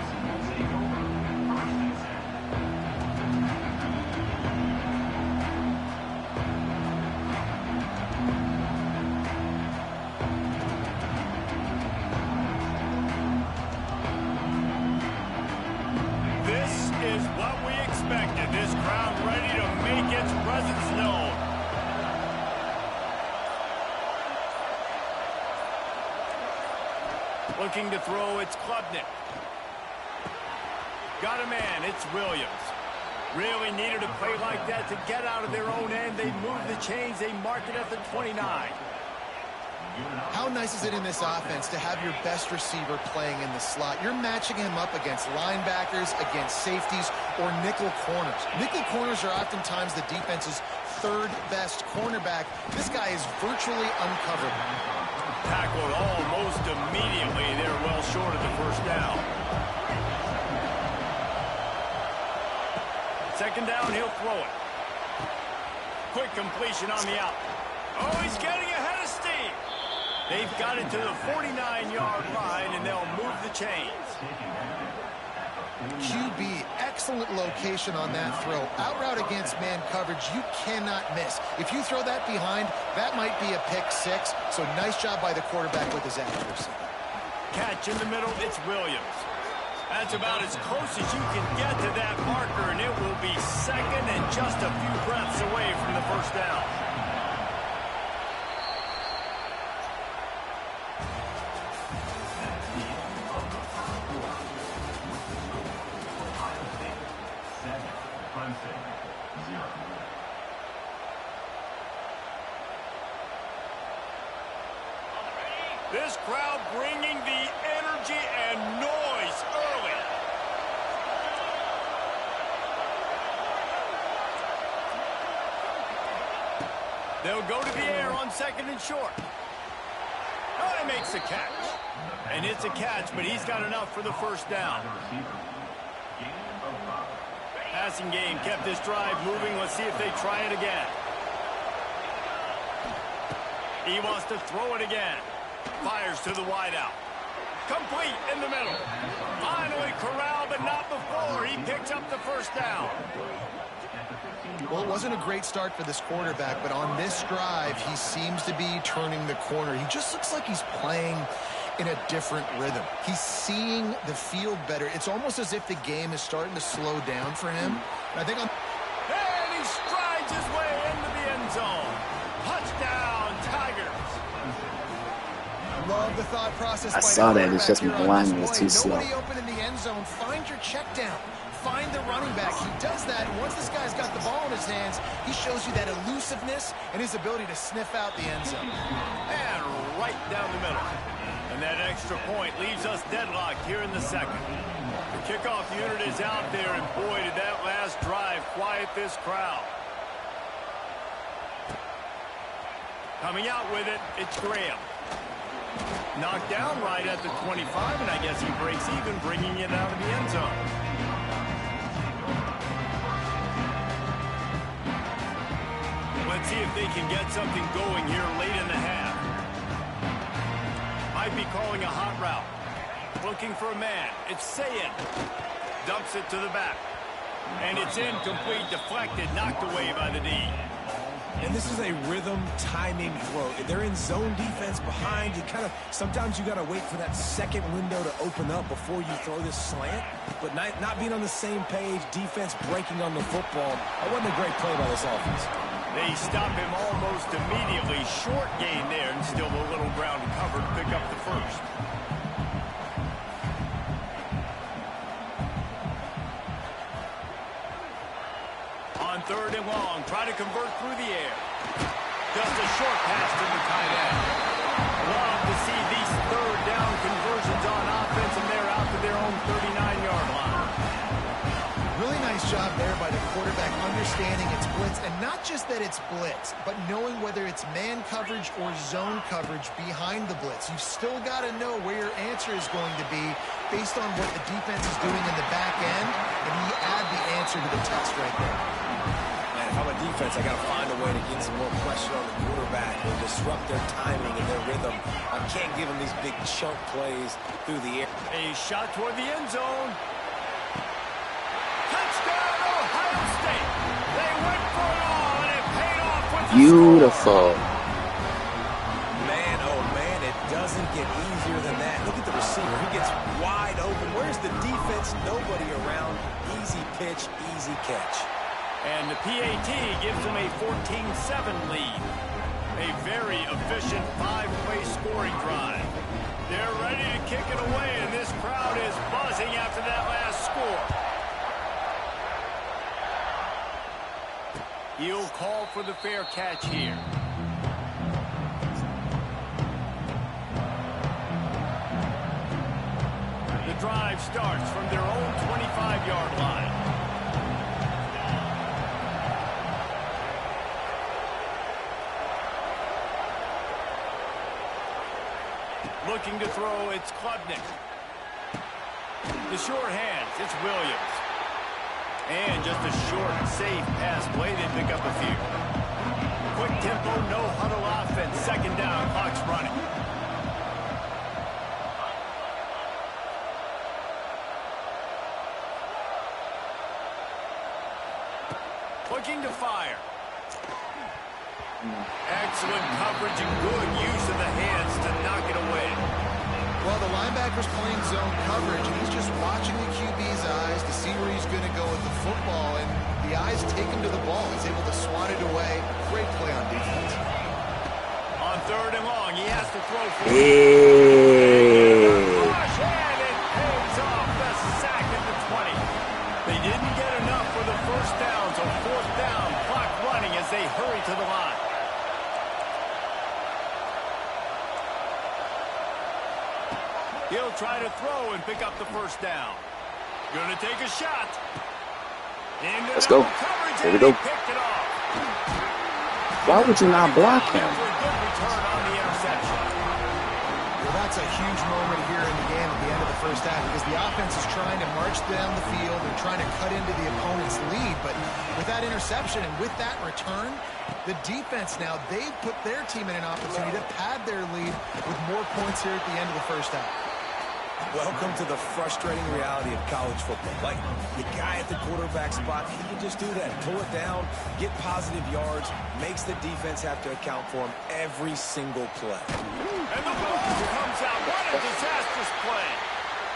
B: This crowd ready to make its presence known. Looking to throw, it's Klubnik. Got a man, it's Williams. Really needed a play like that to get out of their own end. They move the chains, they mark it at the 29.
C: How nice is it in this offense to have your best receiver playing in the slot? You're matching him up against linebackers, against safeties, or nickel corners. Nickel corners are oftentimes the defense's third best cornerback. This guy is virtually uncovered.
B: Tackled almost immediately. They're well short of the first down. Second down, he'll throw it. Quick completion on the out. Oh, he's getting ahead of steam. They've got it to the 49-yard line, and they'll move the chains.
C: QB, excellent location on that throw. Out route against man coverage, you cannot miss. If you throw that behind, that might be a pick six. So nice job by the quarterback with his accuracy.
B: Catch in the middle, it's Williams. That's about as close as you can get to that marker, and it will be second and just a few breaths away from the first down. This crowd bringing the energy and noise early. They'll go to the air on second and short. Oh, he makes the catch. And it's a catch, but he's got enough for the first down. Passing game kept this drive moving. Let's see if they try it again. He wants to throw it again. Fires to the wideout. Complete in the middle. Finally corralled, but not before. He picks up the first down.
C: Well, it wasn't a great start for this quarterback, but on this drive, he seems to be turning the corner. He just looks like he's playing in a different rhythm. He's seeing the field better. It's almost as if the game is starting to slow down for him. And I think
B: And he strides his way into the end zone. Touchdown, Tigers.
C: Love the thought process.
A: I saw that. It's just my line was too slow.
C: Nobody open in the end zone. Find your check down. Find the running back. He does that. And once this guy's got the ball in his hands, he shows you that elusiveness and his ability to sniff out the end zone.
B: And right down the middle. And that extra point leaves us deadlocked here in the second. The kickoff unit is out there, and boy, did that last drive quiet this crowd. Coming out with it, it's Graham. Knocked down right at the 25, and I guess he breaks even, bringing it out of the end zone. Let's see if they can get something going here late in the half. Might be calling a hot route. Looking for a man. It's Sayin. Dumps it to the back. And it's incomplete, deflected, knocked away by the D.
D: And this is a rhythm timing throw. They're in zone defense behind. Sometimes you got to wait for that second window to open up before you throw this slant. But not being on the same page, defense breaking on the football. That wasn't a great play by this offense.
B: They stop him almost immediately. Short gain there, and still a little ground covered to pick up the first. On 3rd and long, try to convert through the air. Just a short pass to the tight end. Love to see these 3rd down conversions on offense, and they're out to their own 39-yard line.
C: Really nice job there by the quarterback understanding it's blitz, and not just that it's blitz, but knowing whether it's man coverage or zone coverage behind the blitz. You've still got to know where your answer is going to be based on what the defense is doing in the back end, and you add the answer to the test right there.
D: If I'm a defense, I got to find a way to get some more pressure on the quarterback and disrupt their timing and their rhythm. I can't give them these big chunk plays through the air.
B: A shot toward the end zone. Touchdown, Ohio State. They went for it all, and it paid off with the
A: Beautiful.
D: Man, oh man, it doesn't get easier than that. Look at the receiver. He gets wide open. Where's the defense? Nobody around. Easy pitch, easy catch.
B: And the PAT gives them a 14-7 lead. A very efficient 5-play scoring drive. They're ready to kick it away, and this crowd is buzzing after that last score. He'll call for the fair catch here. The drive starts from their own 25-yard line. Looking to throw, it's Klubnik. The short hands, it's Williams. And just a short, safe pass play, they pick up a few. Quick tempo, no huddle offense. 2nd down, clock's running. Looking to fire. Excellent coverage and good use of the hands to knock it away.
C: Well, the linebacker's playing zone coverage, and he's just watching the QB's eyes to see where he's going to go with the football, and the eyes take him to the ball. He's able to swat it away. Great play on defense.
B: On 3rd and long, he has to throw for
A: Hey.
B: and it pays off the sack at the 20. They didn't get enough for the 1st down, so 4th down, clock running as they hurry to the line. He'll try to throw and pick up the 1st down. Gonna take a shot.
A: Let's go. Here we go.
B: Picked it off.
A: Why would you not block him?
B: For a good return on the interception.
C: Well, that's a huge moment here in the game at the end of the 1st half because the offense is trying to march down the field and trying to cut into the opponent's lead. But with that interception and with that return, the defense now, they've put their team in an opportunity to pad their lead with more points here at the end of the 1st half.
D: Welcome to the frustrating reality of college football. Like, the guy at the quarterback spot, he can just do that. Pull it down, get positive yards, makes the defense have to account for him every single play.
B: And the ball comes out. What a disastrous play.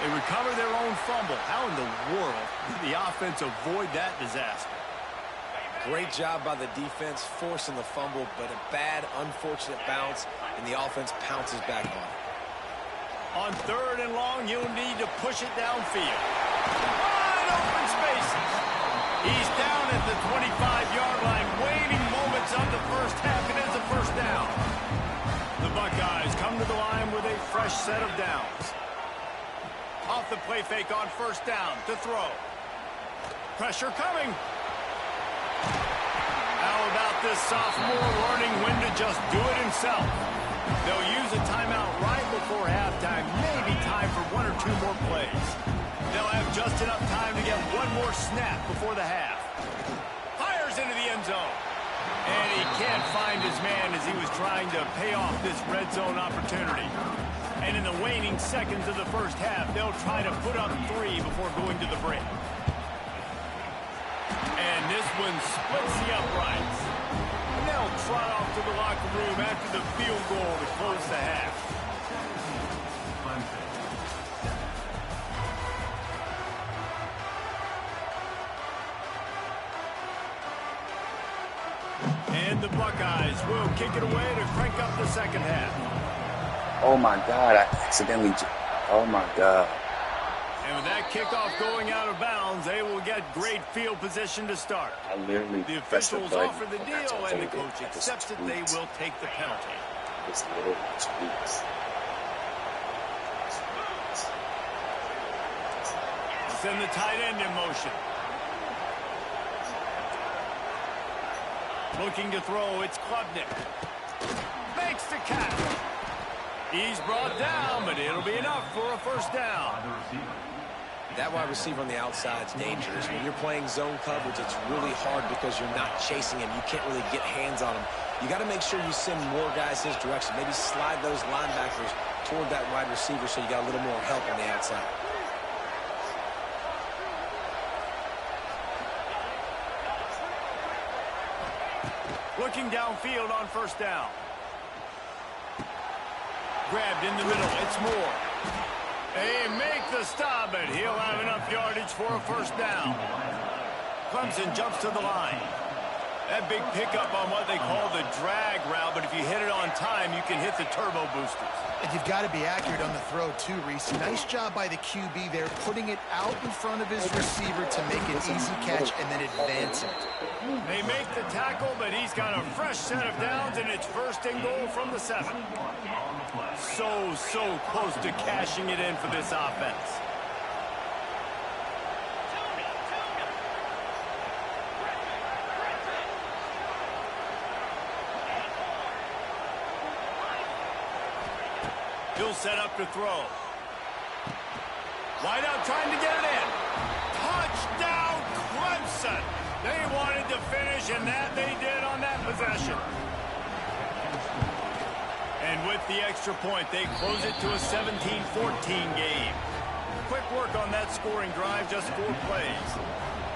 B: They recover their own fumble. How in the world did the offense avoid that disaster?
D: Great job by the defense forcing the fumble, but a bad, unfortunate bounce, and the offense pounces back on it.
B: On 3rd and long, you'll need to push it downfield. Wide open spaces. He's down at the 25-yard line, waiting moments of the 1st half, and it's a 1st down. The Buckeyes come to the line with a fresh set of downs. Off the play fake on 1st down to throw. Pressure coming. How about this sophomore learning when to just do it himself? They'll use a timeout right before halftime, maybe time for 1 or 2 more plays. They'll have just enough time to get 1 more snap before the half. Fires into the end zone. And he can't find his man as he was trying to pay off this red zone opportunity. And in the waning seconds of the 1st half, they'll try to put up 3 before going to the break. one splits the uprights. And they'll trot off to the locker room after the field goal to close the half. And the Buckeyes will kick it away to crank up the second half.
A: Oh my God, I accidentally, oh my God.
B: And with that kickoff going out of bounds, they will get great field position to start.
A: I literally
B: The officials offer the deal, and the coach accepts that they will take the penalty.
A: It's literally tweaks.
B: Send the tight end in motion. Looking to throw, it's Klubnik. Makes the catch. He's brought down, but it'll be enough for a first down.
D: That wide receiver on the outside is dangerous. When you're playing zone coverage, it's really hard because you're not chasing him. You can't really get hands on him. You got to make sure you send more guys his direction. Maybe slide those linebackers toward that wide receiver so you got a little more help on the outside.
B: Looking downfield on first down. Grabbed in the middle. It's Moore. They make the stop, but he'll have enough yardage for a first down. Clemson jumps to the line. That big pickup on what they call the drag route, but if you hit it on time, you can hit the turbo boosters.
C: And you've got to be accurate on the throw, too, Reese. Nice job by the QB there, putting it out in front of his receiver to make an easy catch and then advance it.
B: They make the tackle, but he's got a fresh set of downs, and it's first and goal from the 7. So close to cashing it in for this offense. He'll set up to throw. Wide out trying to get it in. Touchdown, Clemson. They wanted to finish, and that they did on that possession. And with the extra point, they close it to a 17-14 game. Quick work on that scoring drive, just 4 plays.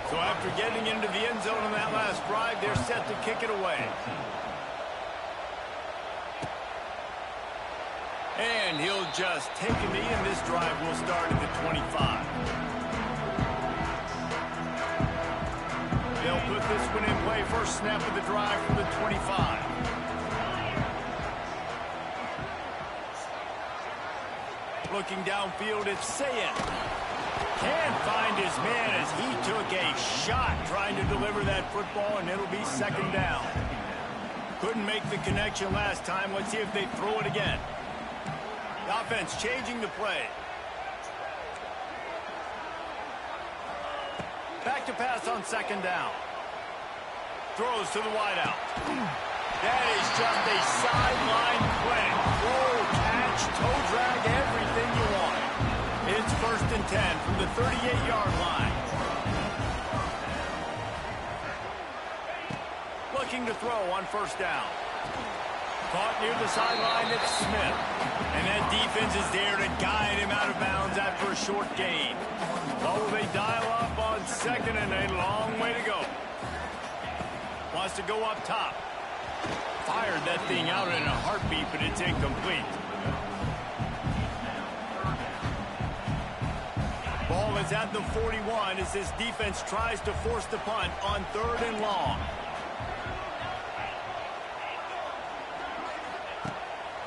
B: So after getting into the end zone on that last drive, they're set to kick it away. And he'll just take a knee, and this drive will start at the 25. They'll put this one in play. First snap of the drive from the 25. Looking downfield, it's Sayin. Can't find his man as he took a shot trying to deliver that football, and it'll be second down. Couldn't make the connection last time. Let's see if they throw it again. The offense changing the play. Back to pass on second down. Throws to the wideout. That is just a sideline play. Throw, catch, toe drag, everything you want. It's first and 10 from the 38-yard line. Looking to throw on first down. Caught near the sideline, it's Smith. And that defense is there to guide him out of bounds after a short gain. Oh, they dial up on second, and a long way to go. Wants to go up top. Fired that thing out in a heartbeat, but it's incomplete. Ball is at the 41 as this defense tries to force the punt on 3rd and long.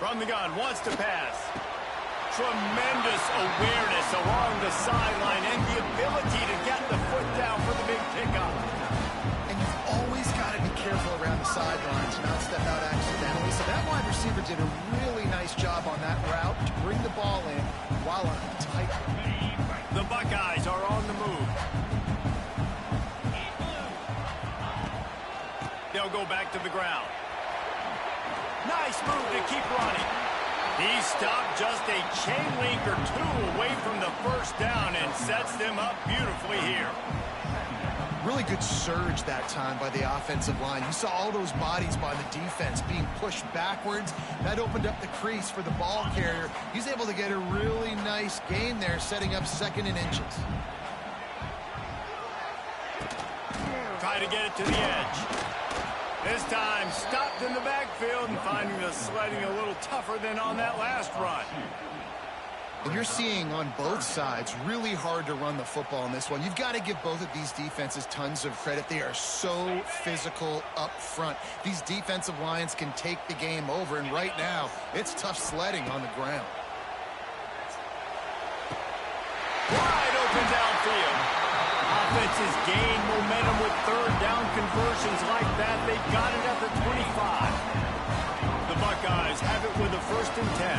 B: From the gun, wants to pass. Tremendous awareness along the sideline and the ability to get the foot down for the big pickup.
C: And you've always got to be careful around the sidelines, not step out accidentally. So that wide receiver did a really nice job on that route to bring the ball in while on a tight.
B: The Buckeyes are on the move. They'll go back to the ground. Nice move to keep running. He stopped just a chain link or 2 away from the first down and sets them up beautifully here.
C: Really good surge that time by the offensive line. You saw all those bodies by the defense being pushed backwards. That opened up the crease for the ball carrier. He's able to get a really nice gain there, setting up 2nd and inches.
B: try to get it to the edge. This time, stopped in the backfield and finding the sledding a little tougher than on that last run.
C: And you're seeing on both sides really hard to run the football in this one. You've got to give both of these defenses tons of credit. They are so physical up front. These defensive lines can take the game over, and right now, it's tough sledding on the ground.
B: Wide open downfield. Offenses gain momentum with third down conversions like that. They've got it at the 25. The Buckeyes have it with a 1st and 10.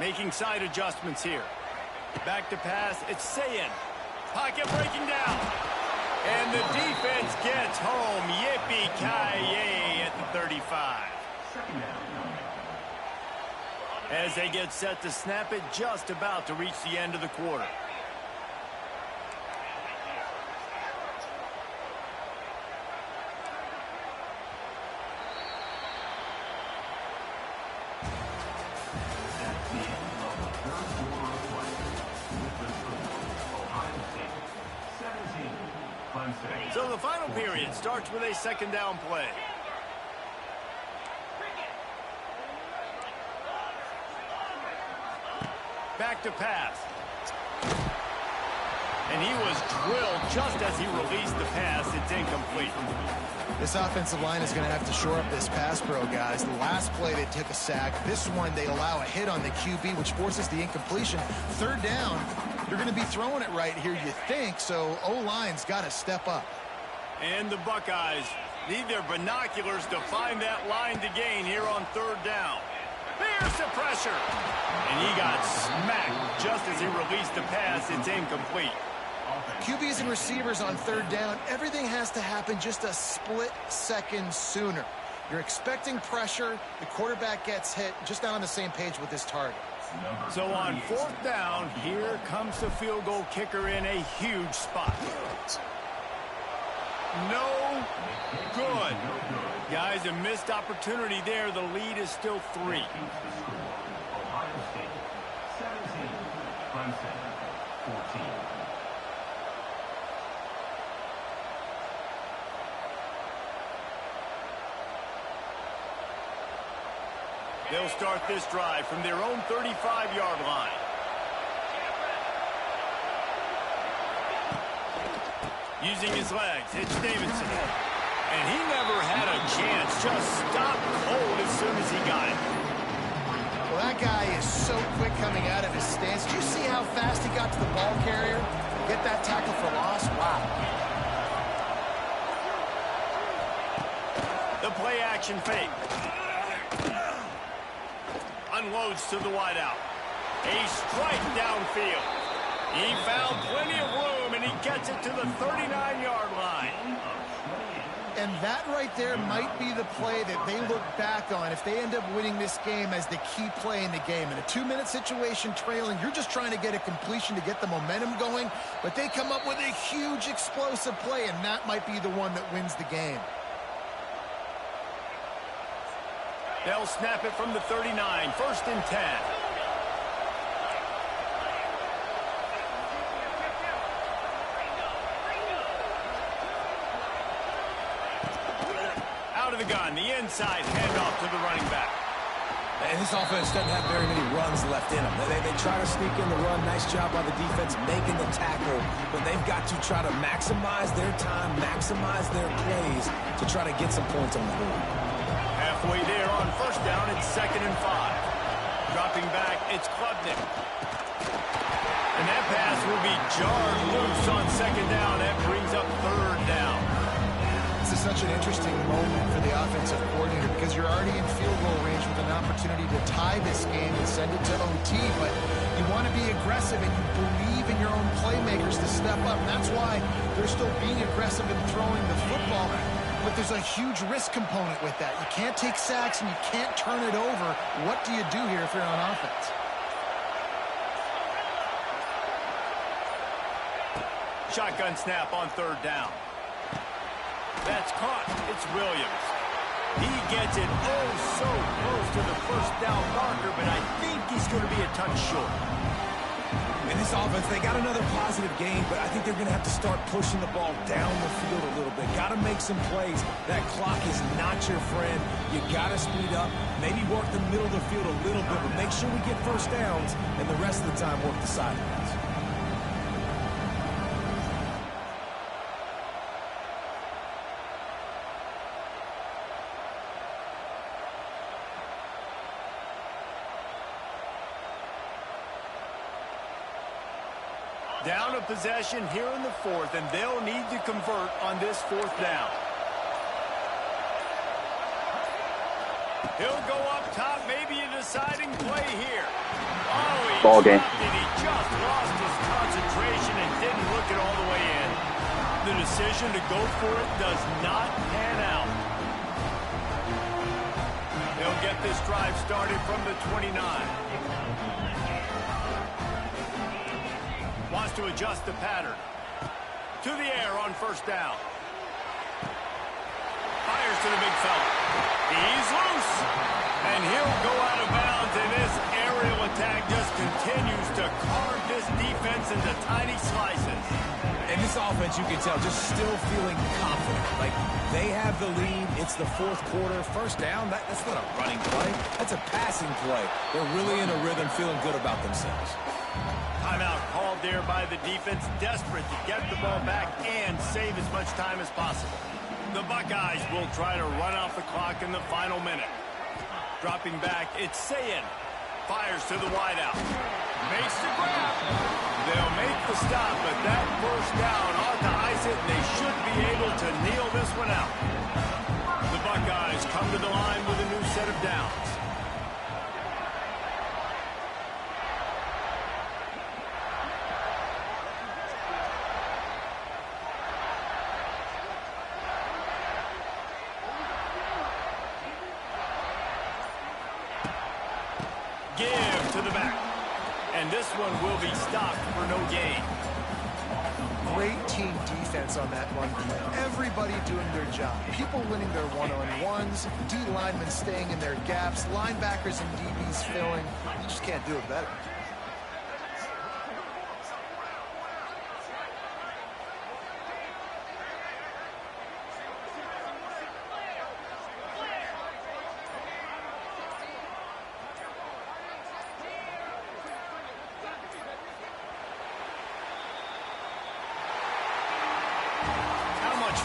B: Making side adjustments here. Back to pass, it's Sayin. Pocket breaking down. And the defense gets home. Yippee-ki-yay at the 35. As they get set to snap it, just about to reach the end of the quarter. So the final period starts with a 2nd down play. Back to pass. And he was drilled just as he released the pass. It's incomplete.
C: This offensive line is going to have to shore up this pass pro, guys. The last play they took a sack. This one they allow a hit on the QB, which forces the incompletion. 3rd down, you're going to be throwing it right here, you think, so O-line's got to step up.
B: And the Buckeyes need their binoculars to find that line to gain here on 3rd down. There's the pressure. And he got smacked just as he released the pass. It's incomplete.
C: QBs and receivers on 3rd down, everything has to happen just a split second sooner. You're expecting pressure, the quarterback gets hit, just not on the same page with his target.
B: So on 4th down, here comes the field goal kicker in a huge spot. No good. Guys, a missed opportunity there. The lead is still 3.
E: Ohio State, 17. Clemson, 14.
B: They'll start this drive from their own 35-yard line. Using his legs, it's Davidson. And he never had a chance. Just stopped cold as soon as he got it.
C: Well, that guy is so quick coming out of his stance. Did you see how fast he got to the ball carrier? Get that tackle for loss? Wow.
B: The play action fake. Unloads to the wideout. A strike downfield. He found plenty of room, and he gets it to the 39-yard line.
C: And that right there might be the play that they look back on if they end up winning this game as the key play in the game. In a 2-minute situation trailing, you're just trying to get a completion to get the momentum going, but they come up with a huge explosive play, and that might be the one that wins the game.
B: They'll snap it from the 39, 1st and 10. Out of the gun, the inside handoff to the running back.
D: And this offense doesn't have very many runs left in them. They try to sneak in the run. Nice job by the defense making the tackle. But they've got to try to maximize their time, maximize their plays to try to get some points on the board.
B: Halfway there on 1st down, it's 2nd and 5. Dropping back, it's Klubnik. And that pass will be jarred loose on 2nd down. That brings up 3rd down.
C: This is such an interesting moment for the offensive coordinator because you're already in field goal range with an opportunity to tie this game and send it to OT, but you want to be aggressive and you believe in your own playmakers to step up. And that's why they're still being aggressive in throwing the football. But there's a huge risk component with that. You can't take sacks and you can't turn it over. What do you do here if you're on offense?
B: Shotgun snap on 3rd down. That's caught. It's Williams. He gets it oh so close to the first down marker, but I think he's going to be a touch short.
D: In this offense, they got another positive game, but I think they're going to have to start pushing the ball down the field a little bit. Got to make some plays. That clock is not your friend. You got to speed up, maybe work the middle of the field a little bit, but make sure we get first downs, and the rest of the time work the sidelines.
B: Down a possession here in the fourth, and they'll need to convert on this fourth down. He'll go up top, maybe a deciding play here. Oh, he
A: Ball game.
B: dropped it. He just lost his concentration and didn't look it all the way in. The decision to go for it does not pan out. They'll get this drive started from the 29. Wants to adjust the pattern. To the air on first down. Fires to the big fella. He's loose. And he'll go out of bounds, and this aerial attack just continues to carve this defense into tiny slices.
D: In this offense, you can tell, just still feeling confident. Like, they have the lead. It's the fourth quarter. First down, that's not a running play. That's a passing play. They're really in a rhythm, feeling good about themselves.
B: Timeout called there by the defense, desperate to get the ball back and save as much time as possible. The Buckeyes will try to run off the clock in the final minute. Dropping back, it's Sayin. Fires to the wideout. Makes the grab. They'll make the stop, but that first down ought to ice it, and they should be able to kneel this one out. The Buckeyes come to the line with a new set of downs. Give to the back. And this one will be stopped for no gain.
C: Great team defense on that run. Everybody doing their job. People winning their one-on-ones, D linemen staying in their gaps, linebackers and DBs filling. You just can't do it better.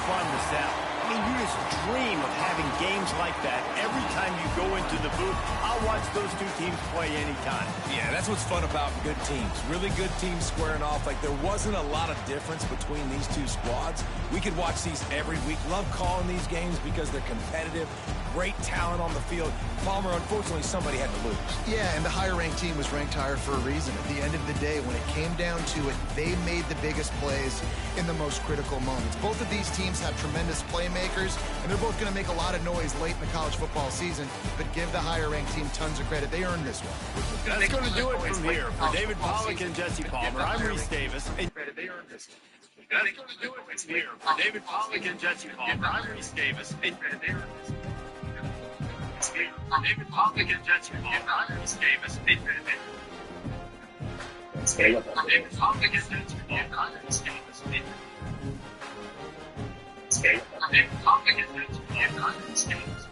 B: Fun was that? I mean, you just dream of having games like that every time you go into the booth. I'll watch those two teams play anytime.
D: Yeah, that's what's fun about good teams. Really good teams squaring off. Like, there wasn't a lot of difference between these two squads. We could watch these every week. Love calling these games because they're competitive. Great talent on the field. Palmer, unfortunately, somebody had to lose.
C: Yeah, and the higher-ranked team was ranked higher for a reason. At the end of the day, when it came down to it, they made the biggest plays in the most critical moments. Both of these teams have tremendous playmakers, and they're both going to make a lot of noise late in the college football season, but give the higher-ranked team tons of credit. They earned this one.
B: That's going to do it from here. For David Pollack and Jesse Palmer, I'm Reese Davis. That's going to do it from here. For David Pollack and Jesse Palmer, I'm Reese Davis. David Pollack and Jesse Palmer, I'm Reese Davis. David Pollack and Jesse Palmer, I'm Reese Davis. David Pollack and Jesse Palmer, I'm Reese Davis.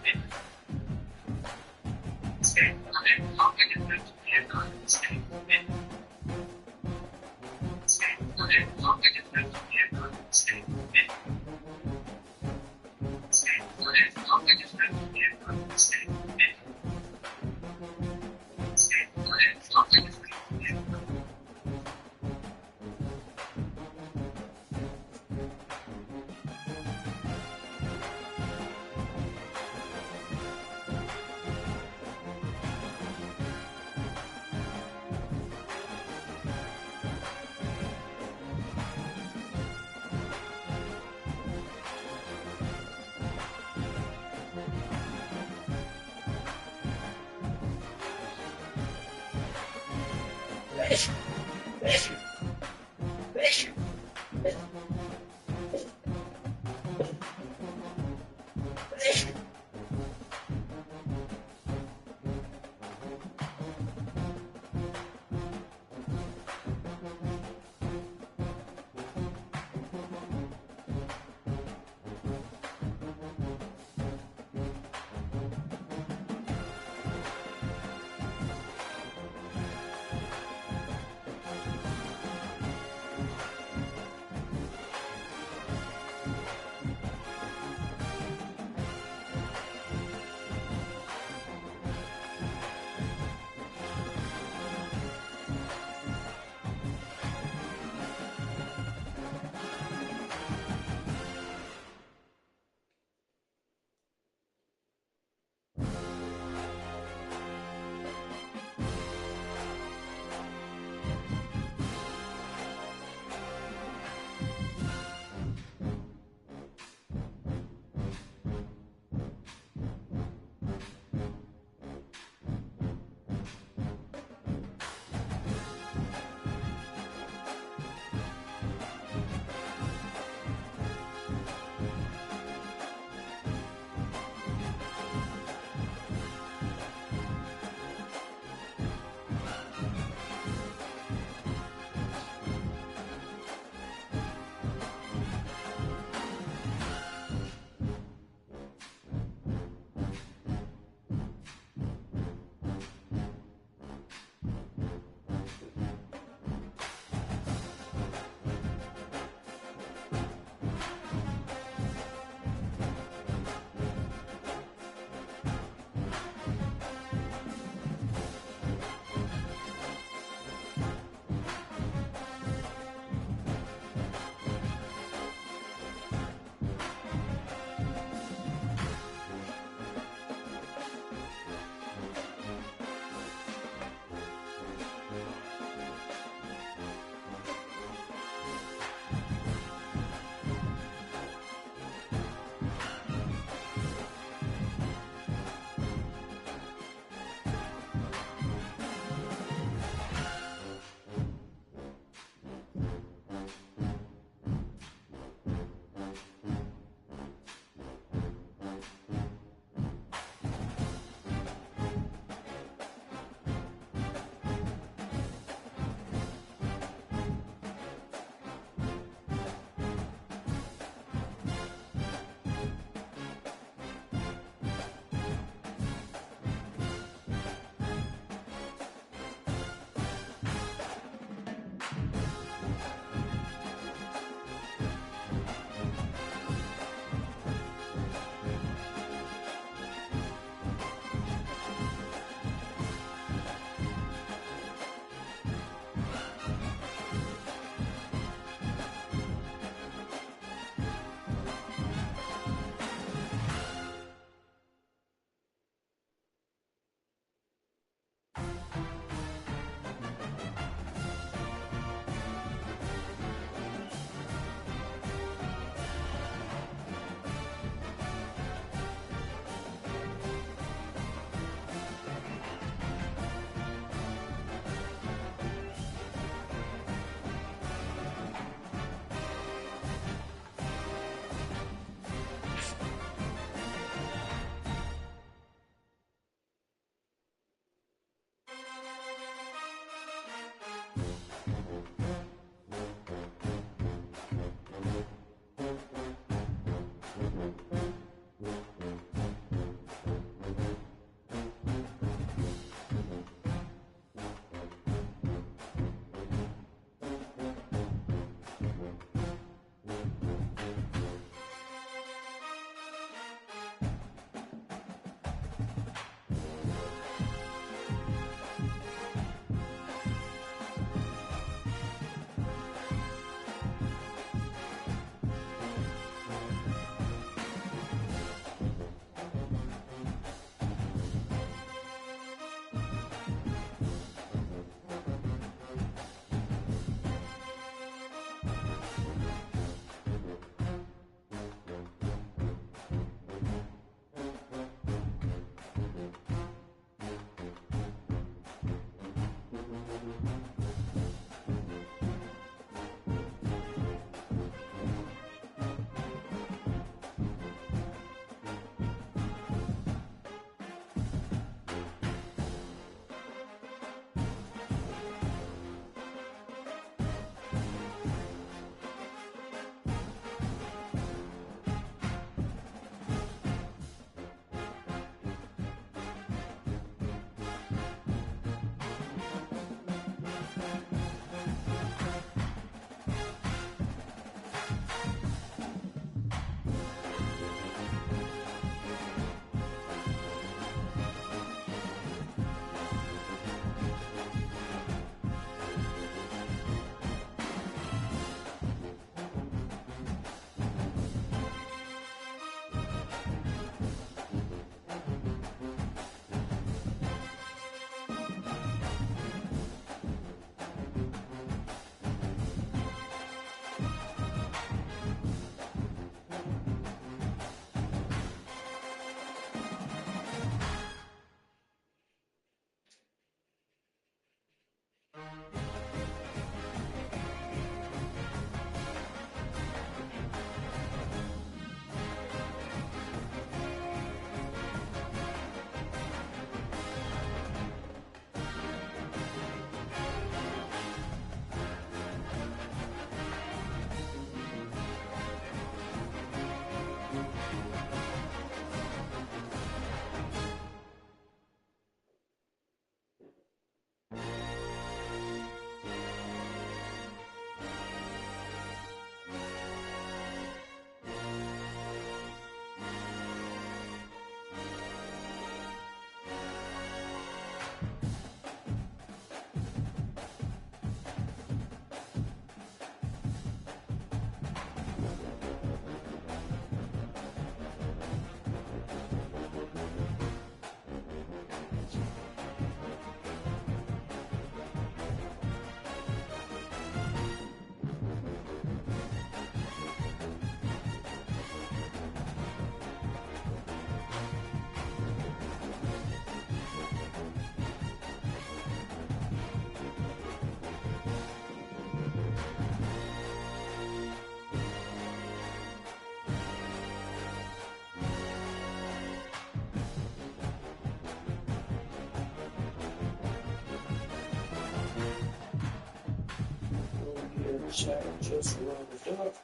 A: chat just rolled up.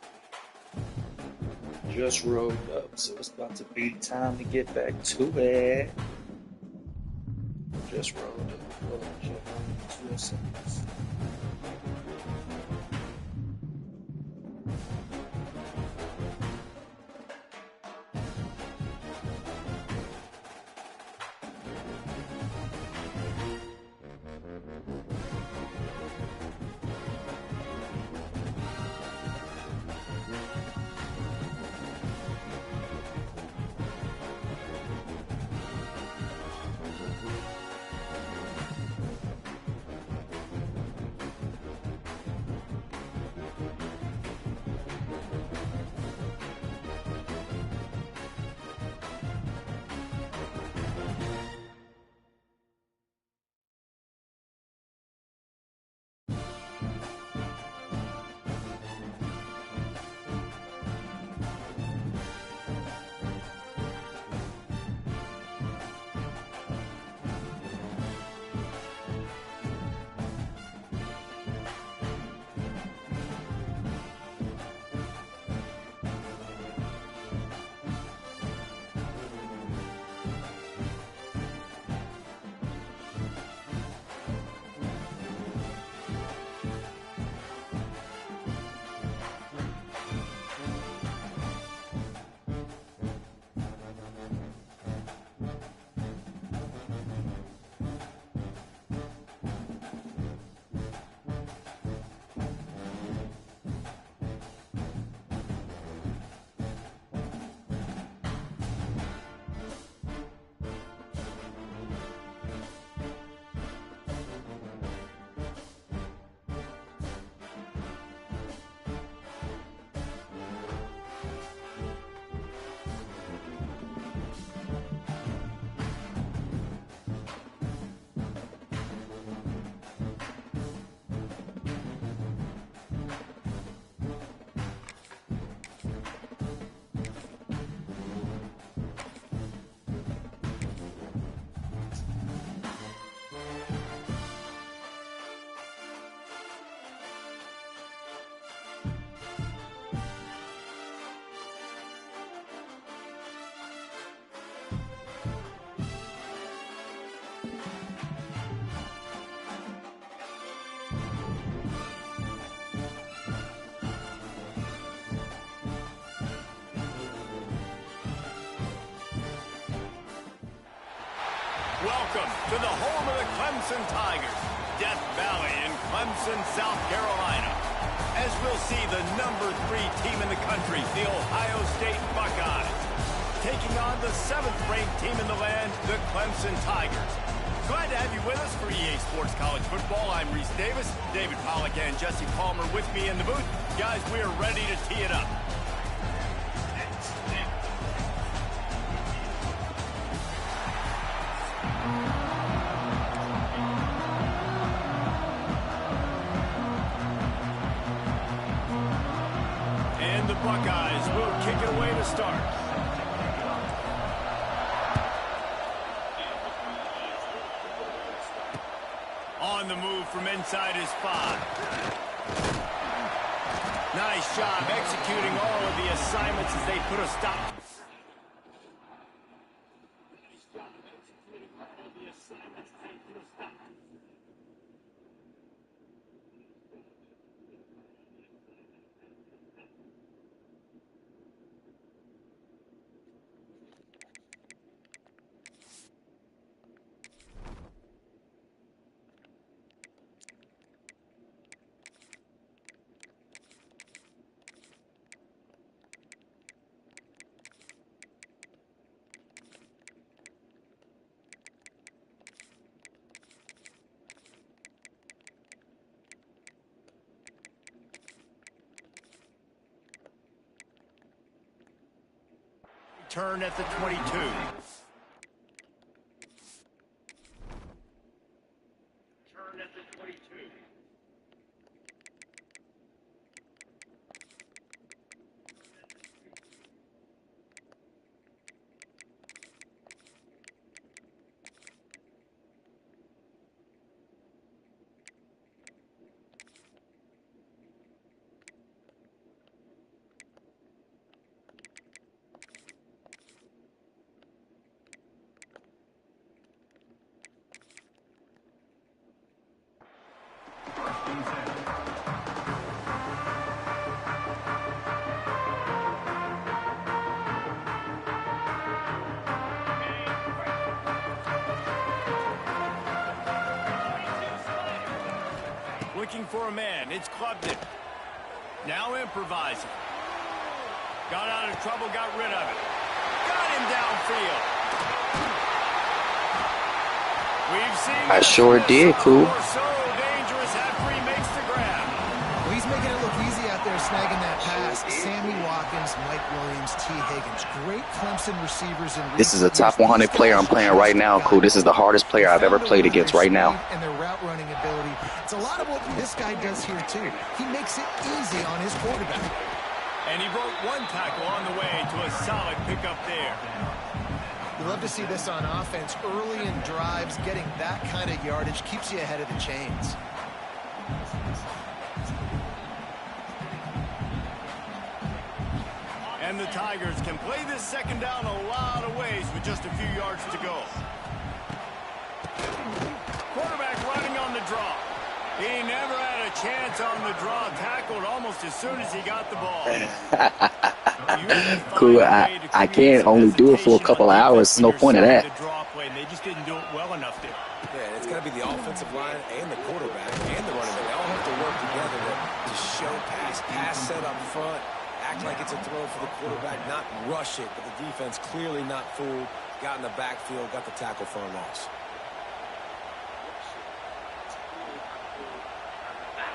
A: Just rolled up, so it's about to be time to get back to it. Just rolled up. Hold on, check. 2 seconds.
B: Welcome to the home of the Clemson Tigers, Death Valley in Clemson, South Carolina. As we'll see the number 3 team in the country, the Ohio State Buckeyes, taking on the 7th-ranked team in the land, the Clemson Tigers. Glad to have you with us for EA Sports College Football. I'm Reese Davis, David Pollack and Jesse Palmer with me in the booth. Guys, we are ready to tee it up. And the Buckeyes will kick it away to start. On the move from inside his 5. Nice job executing all of the assignments as they put a stop. Turn at the 22. Turn at the 22. looking for a man. It's Clubden. Now improvising. Got out of trouble, got rid of it. Got him downfield. We've seen
A: I sure did, cool.
B: So dangerous after he makes the grab.
C: Well, he's making it look easy out there snagging that pass. Sammy Watkins, Mike Williams, T. Higgins. Great Clemson receivers.
A: This is a top 100 player I'm playing right now, cool. This is the hardest player I've ever played against right now.
C: And their route running ability. It's a lot of what this guy does here, too. He makes it easy on his quarterback.
B: And he broke one tackle on the way to a solid pickup there.
C: You love to see this on offense. Early in drives, getting that kind of yardage keeps you ahead of the chains.
B: And the Tigers can play this second down a lot of ways with just a few yards to go. Quarterback running on the draw. He never had a chance on the draw. Tackled almost as soon as he got the ball.
A: Cool. I can't only do it for a couple of hours. There's no point of that.
B: They just didn't do it well enough there.
D: Yeah, it's got to be the offensive line and the quarterback and the running back. They all have to work together to show pass set up front, act like it's a throw for the quarterback, not rush it. But the defense clearly not fooled. Got in the backfield, got the tackle for a loss.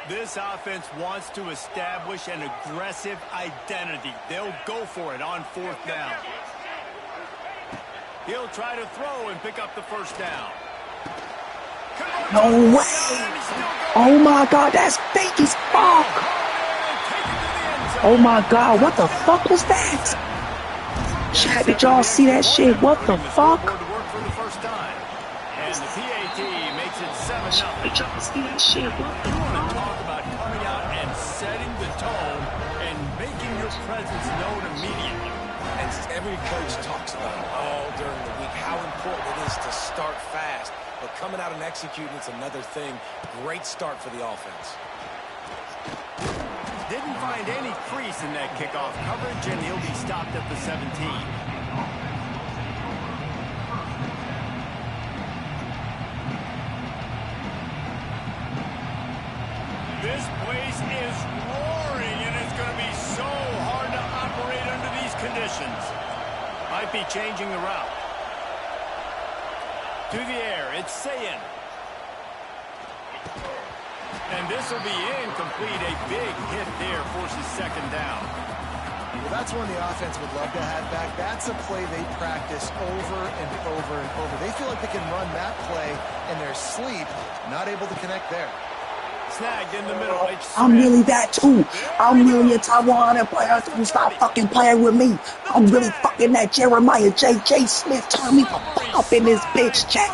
B: This offense wants to establish an aggressive identity. They'll go for it on fourth down. He'll try to throw and pick up the first down.
A: No way! Oh my God, that's fake as fuck! Oh my God, what the fuck was that? Chat, did y'all see that shit? What the fuck?
B: And the PAT makes it 7-0.
A: Did y'all see that shit? What the fuck?
B: Talk about coming out and setting the tone and making your presence known immediately.
D: And every coach talks about it all during the week, how important it is to start fast. But coming out and executing, it's another thing. Great start for the offense.
B: Didn't find any crease in that kickoff coverage, and he'll be stopped at the 17. This place is roaring, and it's going to be so hard to operate under these conditions. Might be changing the route. To the air, it's Sayin. And this will be incomplete. A big hit there forces second down.
C: Well, that's one the offense would love to have back. That's a play they practice over and over and over. They feel like they can run that play in their sleep, not able to connect there.
B: Snagged in the middle.
A: I'm really that too. I'm really a top 100 player. Don't stop fucking playing with me. I'm really fucking that Jeremiah J.J. Smith. Turn me the fuck up in this bitch, chat.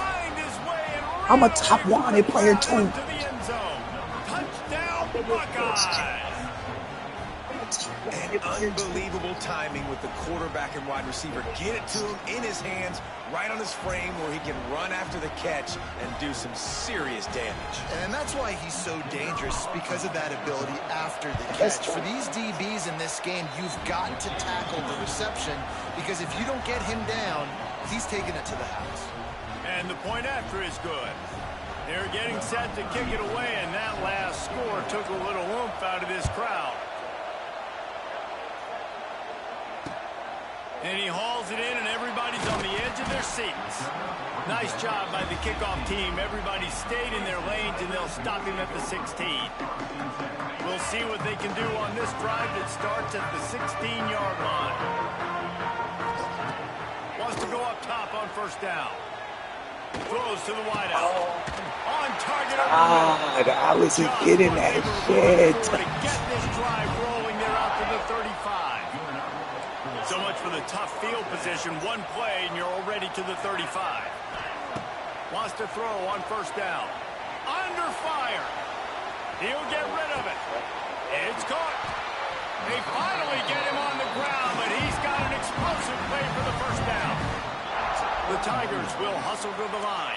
A: I'm a top 100 player too.
B: Touchdown, Buckeyes.
D: And unbelievable timing with the quarterback and wide receiver. Get it to him in his hands, right on his frame where he can run after the catch and do some serious damage.
C: And that's why he's so dangerous, because of that ability after the catch. For these DBs in this game, you've got to tackle the reception, because if you don't get him down, he's taking it to the house.
B: And the point after is good. They're getting set to kick it away, and that last score took a little oomph out of this crowd. And he hauls it in, and everybody's on the edge of their seats. Nice job by the kickoff team. Everybody stayed in their lanes, and they'll stop him at the 16. We'll see what they can do on this drive that starts at the 16-yard line. Wants to go up top on first down. Throws to the wideout. On target.
A: God, I was getting that shit.
B: To get this drive rolling, they're out to the 35. So much for the tough field position. One play, and you're already to the 35. Wants to throw on first down. Under fire. He'll get rid of it. It's caught. They finally get him on the ground, but he's got an explosive play for the first down. The Tigers will hustle to the line.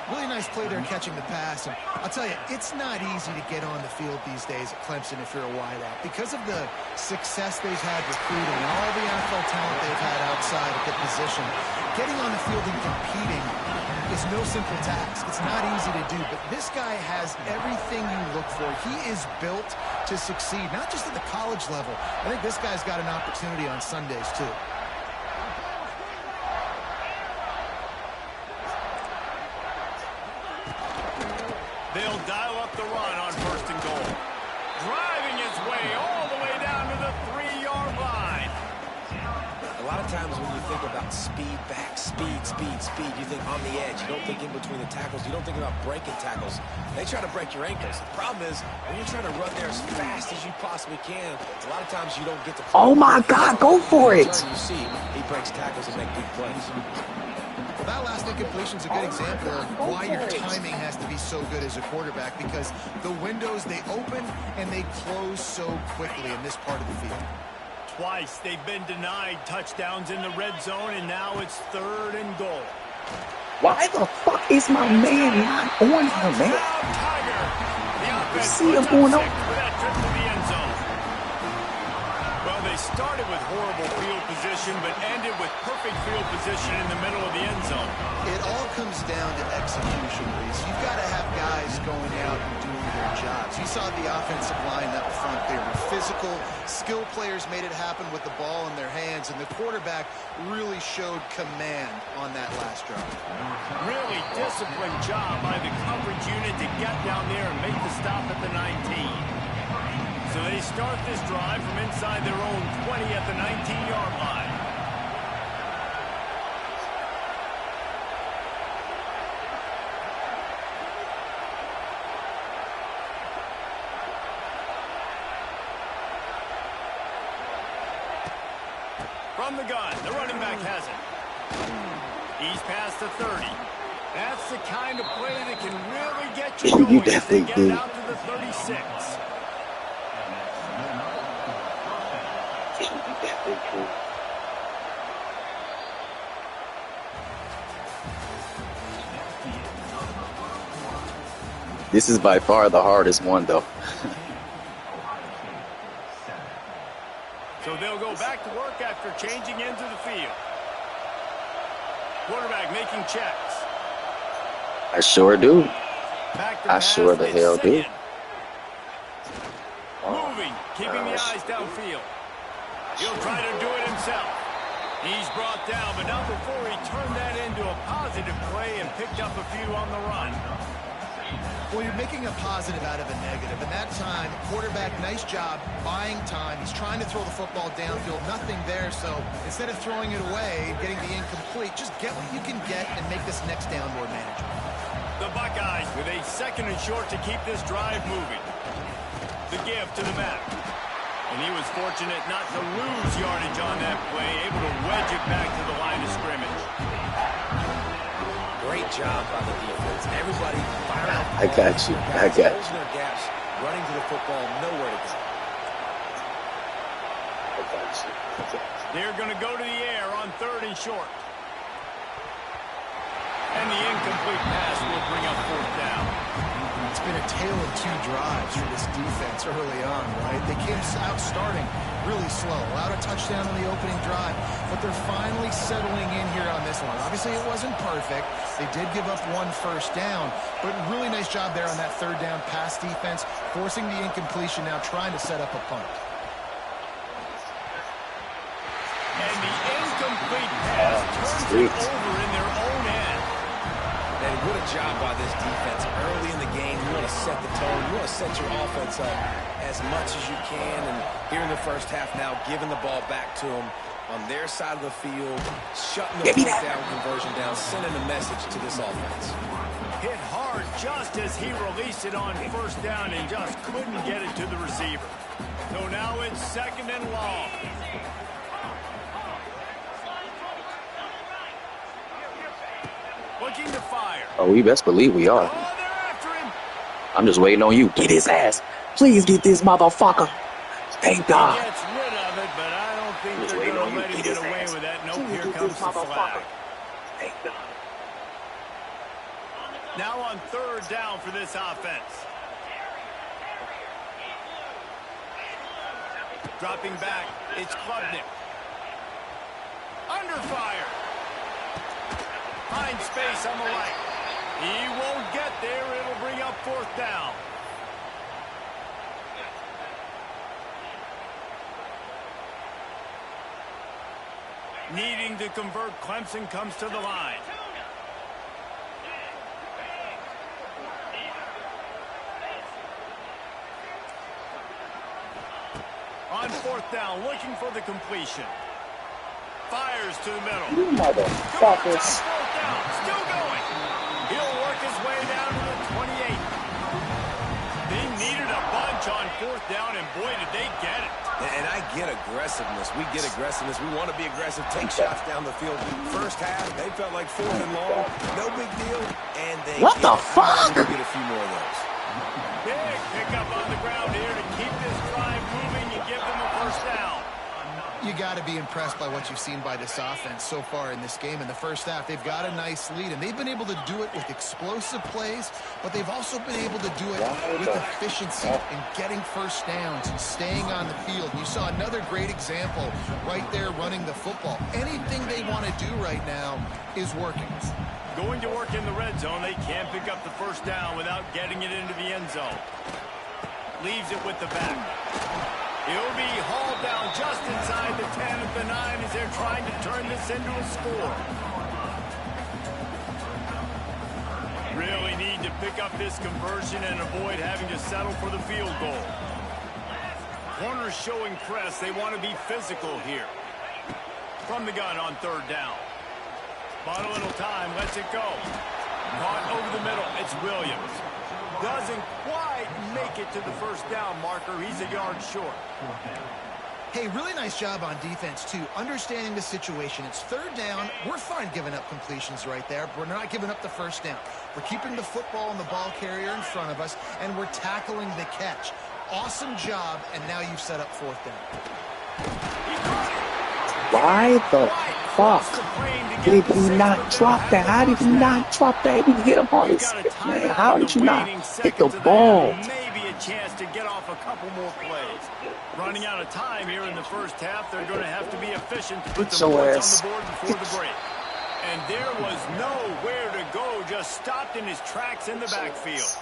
C: Really nice play there catching the pass. And I'll tell you, it's not easy to get on the field these days at Clemson if you're a wideout. Because of the success they've had recruiting and all the NFL talent they've had outside of the position, getting on the field and competing is no simple task. It's not easy to do, but this guy has everything you look for. He is built to succeed, not just at the college level. I think this guy's got an opportunity on Sundays, too.
B: They'll dial up the run on 1st and goal. Driving his way all the way down to the 3-yard line.
D: A lot of times when you think about speed back, speed, you think on the edge. You don't think in between the tackles. You don't think about breaking tackles. They try to break your ankles. The problem is when you're trying to run there as fast as you possibly can, a lot of times you don't get to.
A: Oh my God, go for it.
D: You see, he breaks tackles and make big plays.
C: Well, that last incompletion is a good example of why your timing has to be so good as a quarterback, because the windows, they open and they close so quickly in this part of the field.
B: Twice they've been denied touchdowns in the red zone, and now it's 3rd and goal.
A: Why the fuck is my man not on her, man?
B: Tiger. The offense
A: See him
B: puts
A: going
B: up
A: on.
B: 6 for that trip to the end zone. Well, they started with horrible field position, but ended with perfect field position in the middle of the end zone.
C: It all comes down to execution, Reese. You've got to have guys going out and doing their jobs. You saw the offensive line up front. They were physical. Skill players made it happen with the ball in their hands, and the quarterback really showed command on that last drive.
B: Really disciplined job by the coverage unit to get down there and make the stop at the 19. So they start this drive from inside their own 20 at the 19-yard line. From the gun, the running back has it. He's past the 30. That's the kind of play that can really get you going.
A: You definitely
B: get
A: did.
B: it out to the 36.
A: This is by far the hardest one, though.
B: So they'll go back to work after changing into the field. Quarterback making checks.
A: I sure do.
B: Back to
A: I
B: pass,
A: sure the
B: it's
A: hell do.
B: Sigan. Moving, keeping the eyes downfield. He'll try to do it himself. He's brought down, but not before he turned that into a positive play and picked up a few on the run.
C: Well, you're making a positive out of a negative. And that time, quarterback, nice job buying time. He's trying to throw the football downfield. Nothing there, so instead of throwing it away and getting the incomplete, just get what you can get and make this next down more manageable.
B: The Buckeyes with a 2nd and short to keep this drive moving. The give to the back. And he was fortunate not to lose yardage on that play, able to wedge it back to the line of scrimmage.
D: Great job by the defense. Everybody firing up.
A: I got you. I got you.
D: Their gaps, running to the football, nowhere to go.
A: I got you.
B: They're going to go to the air on 3rd and short. And the incomplete pass will bring up 4th down.
C: It's been a tale of 2 drives for this defense early on, right? They came out starting really slow, allowed a touchdown on the opening drive, but they're finally settling in here on this one. Obviously, it wasn't perfect. They did give up 1 first down, but really nice job there on that 3rd down pass defense, forcing the incompletion, now trying to set up a punt.
B: And the incomplete pass turns it over in their own end.
D: And what a job by this defense. Early in the game, you want to set the tone. You want to set your offense up as much as you can. And here in the first half now, giving the ball back to them on their side of the field, shutting the fourth down conversion down, sending a message to this offense.
B: Hit hard just as he released it on 1st down and just couldn't get it to the receiver. So now it's 2nd and long. Looking to fire.
A: Oh, we best believe we are.
B: Oh, they're after him.
A: I'm just waiting on you. Get his ass. Please get this motherfucker. Thank
B: He
A: God.
B: gets rid of it, but I don't think
A: Just
B: they're
A: waiting
B: going
A: on
B: to
A: you.
B: let him
A: Get
B: get
A: his
B: away
A: ass.
B: with that. Nope,
A: Please
B: here
A: get
B: comes
A: this
B: the flag.
A: motherfucker. Thank God.
B: Now on 3rd down for this offense. Dropping back, it's Klubnik. Under fire. Finds space on the right. He won't get there. It'll bring up 4th down. Needing to convert, Clemson comes to the line. On 4th down, looking for the completion. Fires to the middle.
A: You motherfuckers.
B: 4th down, still going. He'll work his way down to the 28. They needed a bunch on 4th down, and boy, did they get it.
D: And I get aggressiveness. We get aggressiveness. We want to be aggressive, take shots down the field. First half, they felt like 4th and long. No big deal. And they
A: What the fuck?
D: We'll get a few more of those.
B: Big pickup on the ground here to keep this drive moving and give them a 1st down.
C: You got to be impressed by what you've seen by this offense so far in this game. In the first half, they've got a nice lead, and they've been able to do it with explosive plays, but they've also been able to do it with efficiency and getting 1st downs and staying on the field. You saw another great example right there running the football. Anything they want to do right now is working.
B: Going to work in the red zone. They can't pick up the 1st down without getting it into the end zone. Leaves it with the back. He'll be hauled down just inside the 10 at the 9 as they're trying to turn this into a score. Really need to pick up this conversion and avoid having to settle for the field goal. Corners showing press. They want to be physical here. From the gun on 3rd down. Bought a little time. Lets it go. Caught over the middle. It's Williams. Doesn't quite make it to the 1st down marker. He's a yard short.
C: Hey, really nice job on defense, too. Understanding the situation. It's 3rd down. We're fine giving up completions right there. But we're not giving up the 1st down. We're keeping the football and the ball carrier in front of us, and we're tackling the catch. Awesome job, and now you've set up 4th down.
A: Why the fuck did he not drop that? How did he not drop that? He hit him on his hip, man. How did you not hit the ball?
B: Maybe a chance to get off a couple more plays. Running out of time here in the first half. They're going to have to be efficient to put some points on the board before the break. And there was nowhere to go. Just stopped in his tracks in the backfield.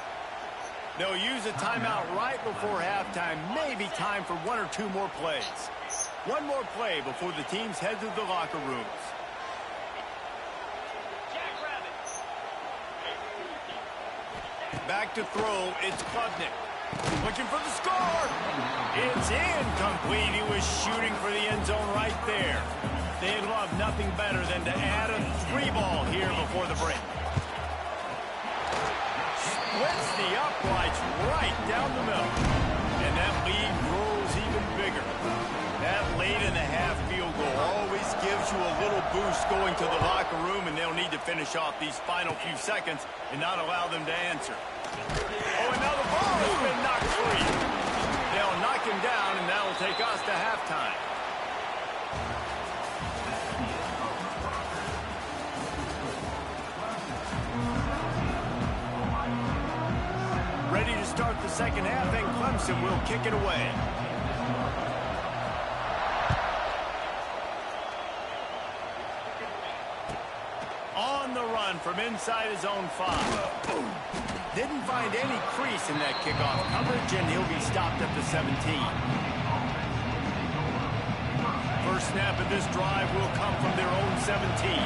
B: They'll use a timeout right before halftime. Maybe time for 1 or 2 more plays. One more play before the teams head to the locker rooms. Back to throw. It's Klubnik. Looking for the score. It's incomplete. He was shooting for the end zone right there. They'd love nothing better than to add a 3-ball here before the break. Splits the uprights right down the middle. And that lead grows even bigger. That late in the half field goal always gives you a little boost going to the locker room, and they'll need to finish off these final few seconds and not allow them to answer. Oh, and now the ball has been knocked free. They'll knock him down, and that'll take us to halftime. Ready to start the second half, and Clemson will kick it away. On the run from inside his own 5. Didn't find any crease in that kickoff coverage, and he'll be stopped at the 17. First snap of this drive will come from their own 17.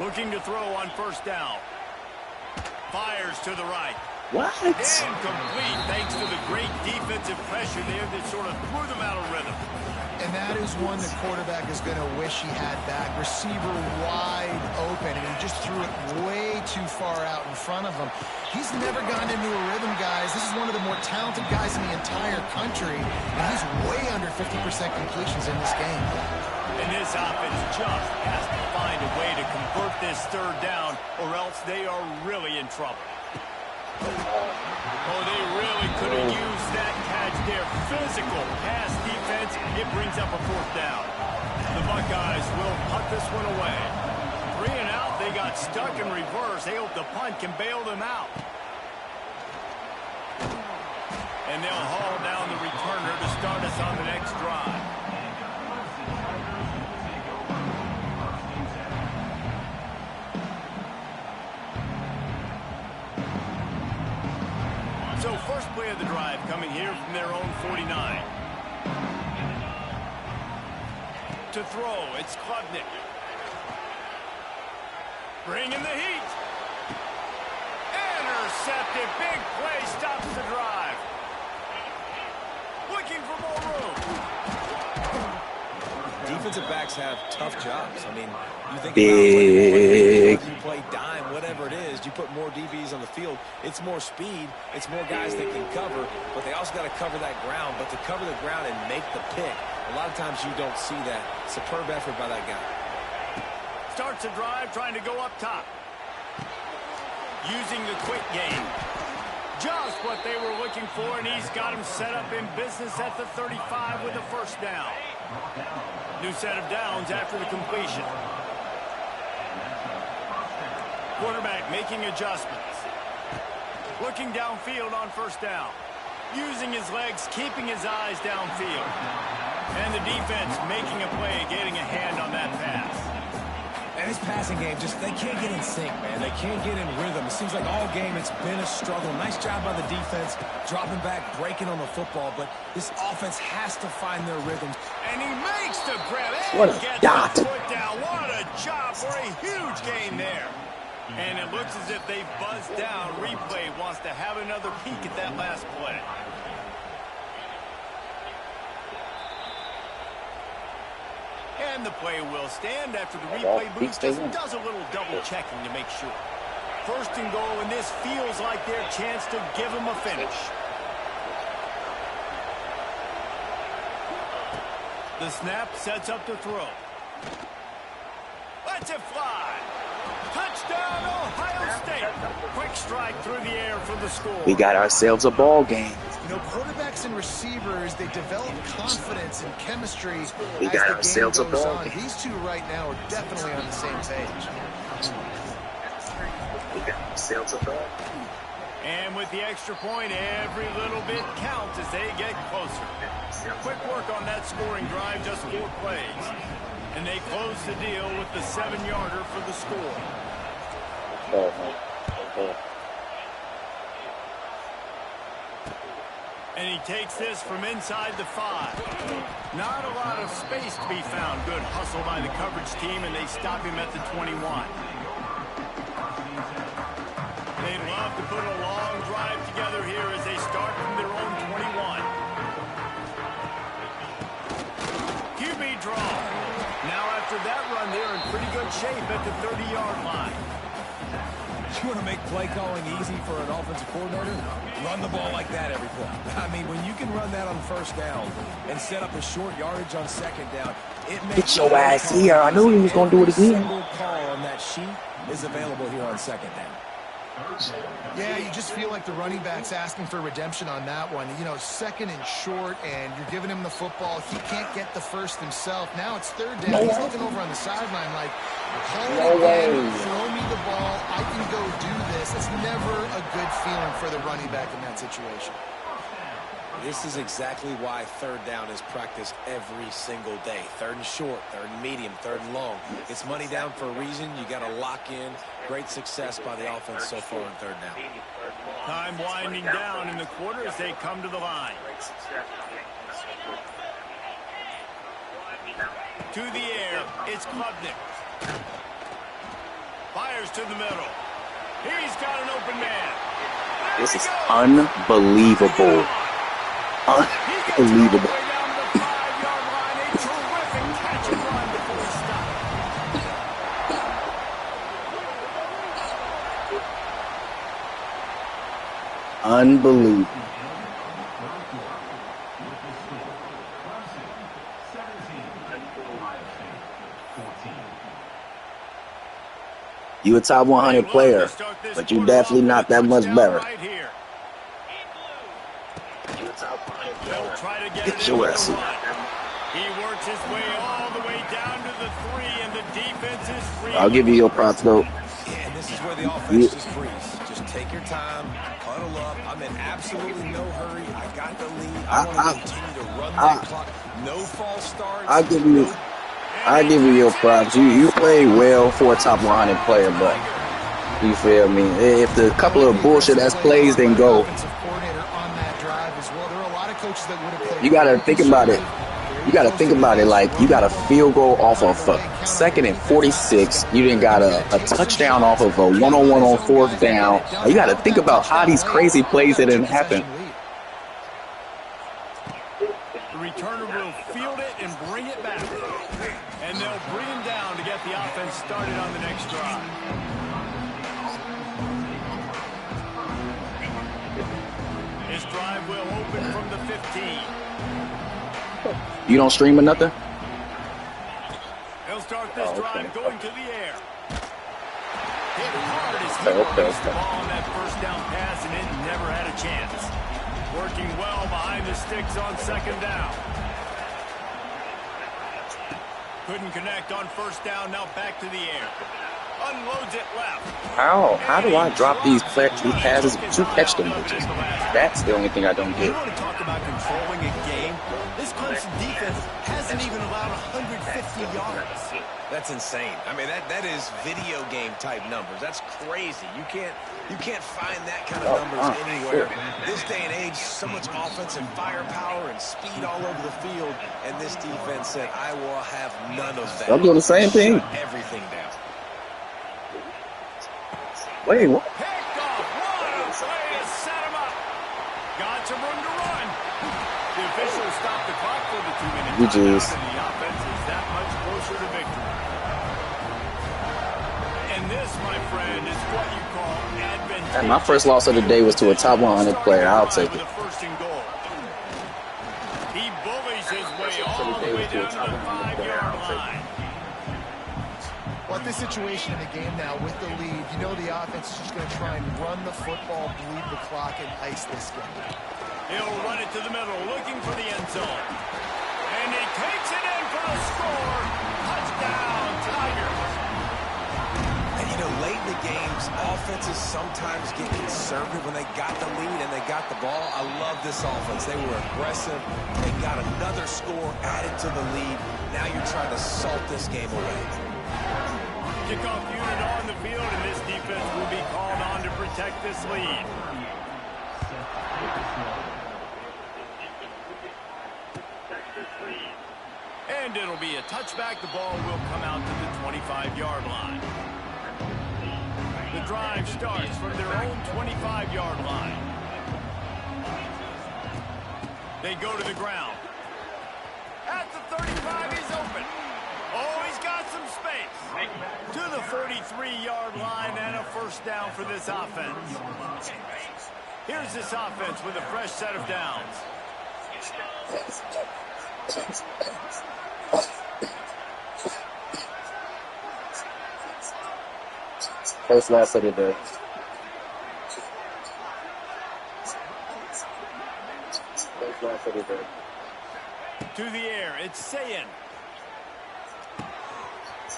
B: Looking to throw on 1st down. Fires to the right.
A: What?
B: Incomplete thanks to the great defensive pressure there that sort of threw them out of rhythm.
C: And that is one the quarterback is going to wish he had back. Receiver wide open, and he just threw it way too far out in front of him. He's never gotten into a rhythm, guys. This is one of the more talented guys in the entire country, and he's way under 50% completions in this game.
B: And this offense just has to find a way to convert this 3rd down, or else they are really in trouble. Oh, they really could have used that catch there. Physical pass defense. It brings up a 4th down. The Buckeyes will punt this one away. 3 and out. They got stuck in reverse. They hope the punt can bail them out. And they'll haul down the returner to start us on the next drive. play of the drive coming here from their own 49. To throw, it's Klubnik. Bringing the heat. Intercepted. Big play stops the drive. Looking for more room.
D: Defensive backs have tough jobs. I mean, you think
A: big.
D: about you play dime, whatever it is, you put more DBs on the field. It's more speed. It's more guys that can cover, but they also got to cover that ground. But to cover the ground and make the pick, a lot of times you don't see that. Superb effort by that guy.
B: Starts a drive trying to go up top. Using the quick game. Just what they were looking for, and he's got him set up in business at the 35 with a first down. New set of downs after the completion. Quarterback making adjustments. Looking downfield on first down. Using his legs, keeping his eyes downfield. And the defense making a play, getting a hand on that pass.
D: And this passing game, they can't get in sync, man. They can't get in rhythm. It seems like all game it's been a struggle. Nice job by the defense, dropping back, breaking on the football, but this offense has to find their rhythms.
B: And he makes the grab.
A: What a
B: Gets
A: dot.
B: the foot down. What a job for a huge gain there. And it looks as if they've buzzed down. Replay wants to have another peek at that last play. And the play will stand after the replay booth just does a little double checking to make sure. First and goal, and this feels like their chance to give them a finish. The snap sets up the throw. Lets it fly. Touchdown, Ohio State. Quick strike through the air for the score.
A: We got ourselves a ball game.
C: You know, quarterbacks and receivers, they develop confidence and chemistry
A: We
C: as
A: got
C: the
A: ourselves a
C: game goes
A: ball
C: on.
A: game.
C: These two right now are definitely on the same page.
A: We got ourselves a ball game.
B: And with the extra point, every little bit counts as they get closer. Quick work on that scoring drive, just 4 plays. And they close the deal with the 7-yarder for the score. And he takes this from inside the 5. Not a lot of space to be found. Good hustle by the coverage team, and they stop him at the 21. They'd love to put a long drive together here as they start from their own 21. QB draw. Now after that run, they're in pretty good shape at the 30-yard line.
D: You want to make play calling easy for an offensive coordinator? Run the ball like that every play. I mean, when you can run that on first down and set up a short yardage on second down, it makes
A: Get your ass here. I knew he was going to do it
D: every
A: again.
D: single call on that sheet is available here on second down.
C: Yeah, you just feel like the running back's asking for redemption on that one. You know, second and short, and you're giving him the football. He can't get the first himself. Now it's third down. He's looking over on the sideline like, call it again, throw me the ball. I can go do this. It's never a good feeling for the running back in that situation.
D: This is exactly why third down is practiced every single day. Third and short, third and medium, third and long. It's money down for a reason. You got to lock in. Great success by the offense so far on third down.
B: Time winding down in the quarter as they come to the line. To the air, it's Klubnik. Fires to the middle. He's got an open man. There
A: This
B: he
A: is
B: goes.
A: unbelievable. Unbelievable.
B: Way down to the 5-yard line. A terrific catch and run before he stopped.
A: Unbelievable. You a top 100 player, but you definitely not that much better.
B: Right here. They'll try to
A: Get
B: it
A: your
B: in
A: ass
B: with
A: in.
B: the run. He works his way all the way down to the 3, and the defense is free.
A: I'll give you your props though.
D: Yeah, and this is where the offense just frees. Just take your time, huddle up. I'm in absolutely no hurry. I got the lead. I want to continue to run that clock. No false starts.
A: I'll give you your props. You played well for a top 100 player, but you feel me? If the couple of bullshit ass plays didn't go,
C: Offensive coordinator on that there are a lot of coaches that would have played.
A: You got to think about it. You got to think about it like you got a field goal off of a 2nd and 46. You didn't got a touchdown off of a one-on-one on 4th down. You got to think about how these crazy plays that didn't happen.
B: The returner will field it and bring it back. And they'll bring him down to get the offense started on the next drive. This drive will open from the 15.
A: You don't stream or nothing?
B: They'll start this drive going to the air. Hit hard as he released the ball on that first down pass, and it never had a chance. Working well behind the sticks on 2nd down. Couldn't connect on 1st down, now back to the air. Unloads it left.
A: How do I drop these passes to catch them bitches? That's the only thing I don't get.
B: You want to talk about controlling a game? This Clemson defense hasn't even allowed 150 yards.
D: That's insane. I mean, that is video game type numbers. That's crazy. You can't find that kind of numbers anywhere. This day and age, so much offensive firepower and speed all over the field, and this defense said, I will have none of that.
A: I'm doing the same thing.
D: Shut everything down.
A: Wait, what?
B: Picked off. What a way to set him up. Got some room to run. The officials stopped the clock for the 2-minute timeout, and the offense is that much closer to victory. And this, my friend, is what you call advantage.
A: And my first loss of the day was to a top 100 player. I'll take it.
B: First and goal. He bullies his way all the way down to the 5-yard line.
C: Well, at this situation in the game now with the lead, you know the offense is just going to try and run the football, bleed the clock, and ice this game.
B: He'll run it to the middle, looking for the end zone. And he takes it in for the score. Touchdown, Tigers.
D: And, you know, late in the games, offenses sometimes get conservative when they got the lead and they got the ball. I love this offense. They were aggressive. They got another score added to the lead. Now you're trying to salt this game away.
B: Kickoff unit on the field, and this defense will be called on to protect this lead. And it'll be a touchback. The ball will come out to the 25-yard line. The drive starts from their own 25-yard line. They go to the ground. At the 35, he's open. Oh, he's got some space. To the 43-yard line and a first down for this offense. Here's this offense with a fresh set of downs.
A: First last of the day. First last of the day.
B: To the air, it's Sayin.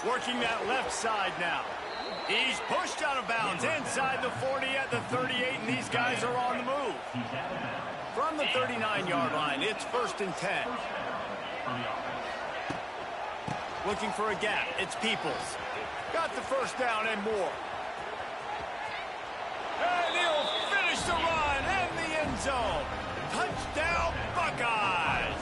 B: Working that left side now. He's pushed out of bounds inside the 40 at the 38, and these guys are on the move. From the 39-yard line, it's 1st and 10. Looking for a gap, it's Peoples. Got the first down and more. And he'll finish the run and the end zone. Touchdown, Buckeyes.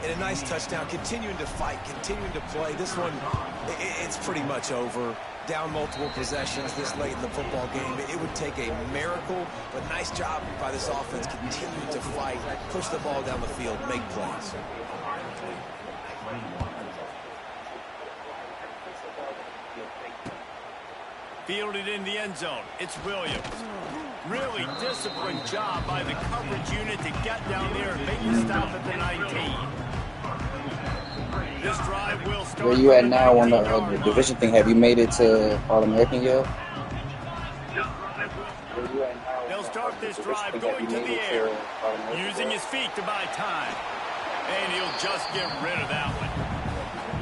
D: And a nice touchdown, continuing to fight, continuing to play. This one, it's pretty much over. Down multiple possessions this late in the football game. It would take a miracle, but nice job by this offense continuing to fight, push the ball down the field, make plays.
B: Fielded in the end zone. It's Williams. Really disciplined job by the coverage unit to get down there and make a stop at the 19. This drive will start.
A: Where you at now on the division thing? Have you made it to All-American yet?
B: They'll start this drive going to the air, using his feet to buy time. And he'll just get rid of that one.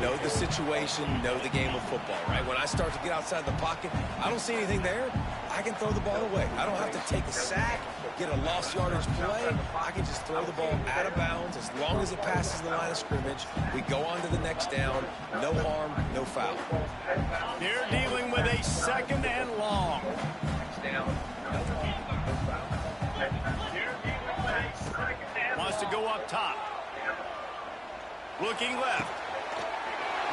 D: Know the situation, know the game of football, right? When I start to get outside the pocket, I don't see anything there, I can throw the ball away. I don't have to take a sack, get a lost yardage play. I can just throw the ball out of bounds as long as it passes the line of scrimmage. We go on to the next down. No harm, no foul.
B: They're dealing with a 2nd and long. go up top. Looking left.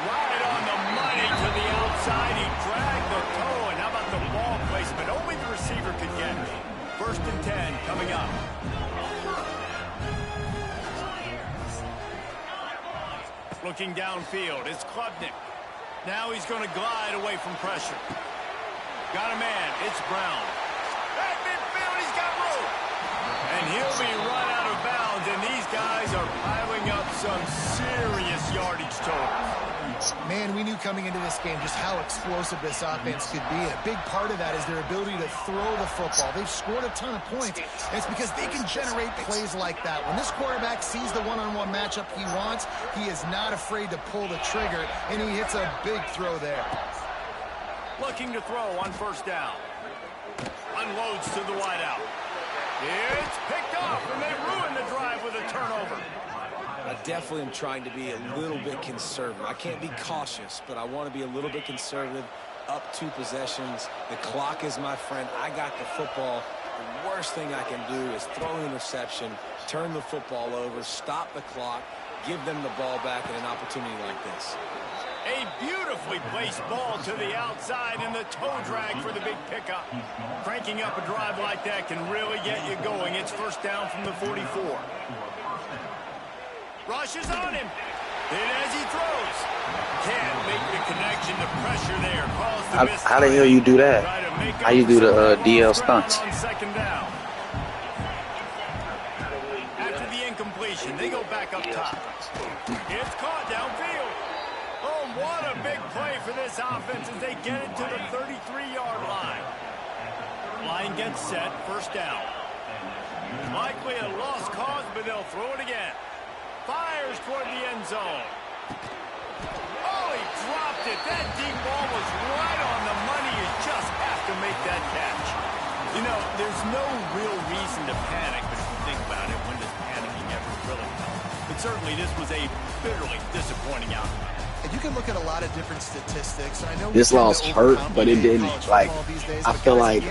B: Right on the money to the outside. He dragged the toe. And how about the ball placement? Only the receiver could get it. 1st and 10 coming up. Looking downfield. It's Klubnik. Now he's going to glide away from pressure. Got a man. It's Brown. At midfield, he's got room. And he'll be run out of bounds. And these guys are piling up some serious yardage totals.
C: Man, we knew coming into this game just how explosive this offense could be. And a big part of that is their ability to throw the football. They've scored a ton of points, and it's because they can generate plays like that. When this quarterback sees the one-on-one matchup he wants, he is not afraid to pull the trigger, and he hits a big throw there.
B: Looking to throw on 1st down. Unloads to the wideout. It's picked off, and they ruin the drive with a turnover.
D: I definitely am trying to be a little bit conservative. I can't be cautious, but I want to be a little bit conservative. Up 2 possessions. The clock is my friend. I got the football. The worst thing I can do is throw an interception, turn the football over, stop the clock, give them the ball back in an opportunity like this.
B: A beautifully placed ball to the outside and the toe drag for the big pickup. Cranking up a drive like that can really get you going. It's 1st down from the 44. Rushes on him. And as he throws, can't make the connection. The pressure there caused the miss.
A: How the hell you do that? How you do the DL stunts?
B: On 2nd down. After the incompletion, they go back up top. It's caught downfield. Oh, what a big play for this offense as they get it to the 33-yard line. Line gets set, 1st down. Likely a lost cause, but they'll throw it again. Fires toward the end zone. Oh, he dropped it. That deep ball was right on the money. You just have to make that catch. You know, there's no real reason to panic, but if you think about it, when does panicking ever really help? But certainly this was a bitterly disappointing outcome.
C: And you can look at a lot of different statistics. And I know
A: This loss hurt, but it didn't. Like, I feel like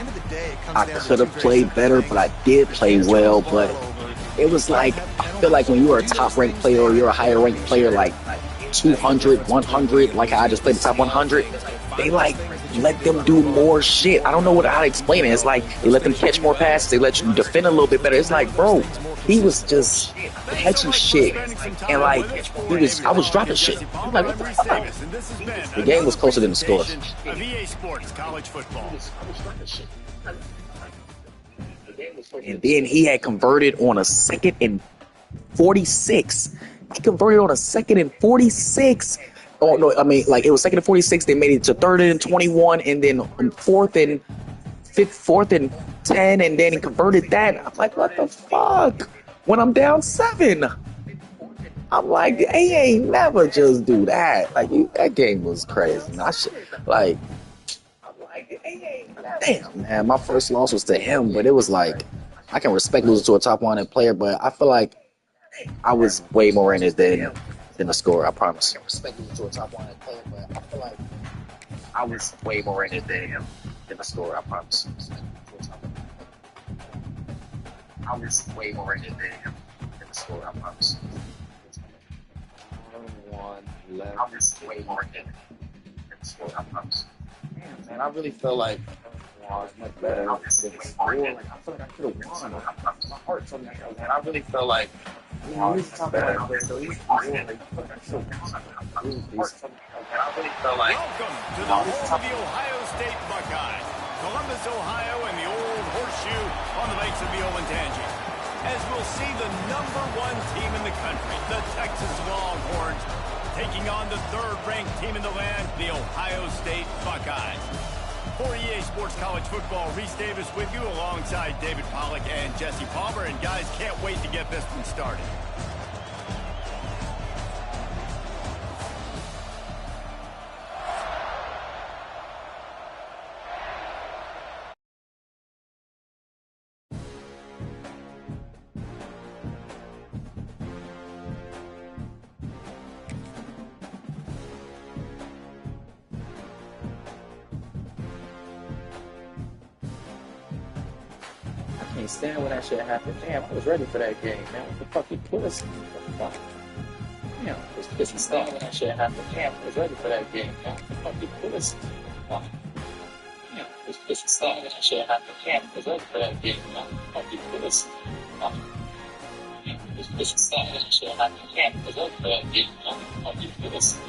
A: I could have played better, but I did play well. But it was like, I feel like when you are a top-ranked player or you're a higher-ranked player, like 200, 100, like I just played the top 100, they like let them do more shit. I don't know how to explain it. It's like they let them catch more passes. They let you defend a little bit better. It's like, bro, he was just catching shit, and like I was dropping shit. I'm like, what the fuck? The game was closer than the score.
B: Of EA Sports College Football.
A: And then he had converted on a 2nd and 46. He converted on a 2nd and 46. Oh no, I mean, like, it was 2nd and 46. They made it to 3rd and 21, and then 4th and 10, and then he converted that. I'm like, what the fuck? When I'm down 7, I'm like, he ain't never just do that. Like, that game was crazy. Damn, man, my first loss was to him, but it was like, I can respect losing to a top 100 player, but I feel like I was way more in it than the score, I promise. I respect losing to a top 100 player, but I feel like I was way more in it than the score, I promise. I was way more in it than the score, I promise. I was way more in it than the score, I promise. Damn, man, I really feel like was much better than the score. Like, I feel like I could have won. My heart told me, man, I really feel like he's top better. So he's like, I feel like I really feel like
B: welcome to the home of the Ohio State Buckeyes, Columbus, Ohio, and the old horseshoe on the banks of the Olentangy. As we'll see the #1 team in the country, the Texas Longhorns, taking on the 3rd-ranked team in the land, the Ohio State Buckeyes. For EA Sports College Football, Reese Davis with you alongside David Pollack and Jesse Palmer. And guys, can't wait to get this one started.
F: can't stand when that shit happened. Damn, I was ready for that game, man. What the fuck you put us in? What the fuck? Damn, I can't stand when that shit happened. Damn, I was ready for that game, man. What the fuck you put us in? Damn, I can't stand when that shit happened. Damn, I was ready for that game, man. What the fuck you put us in? Damn, I can't stand when that shit happened. Damn, I was ready for that game, man. What the fuck you put us in?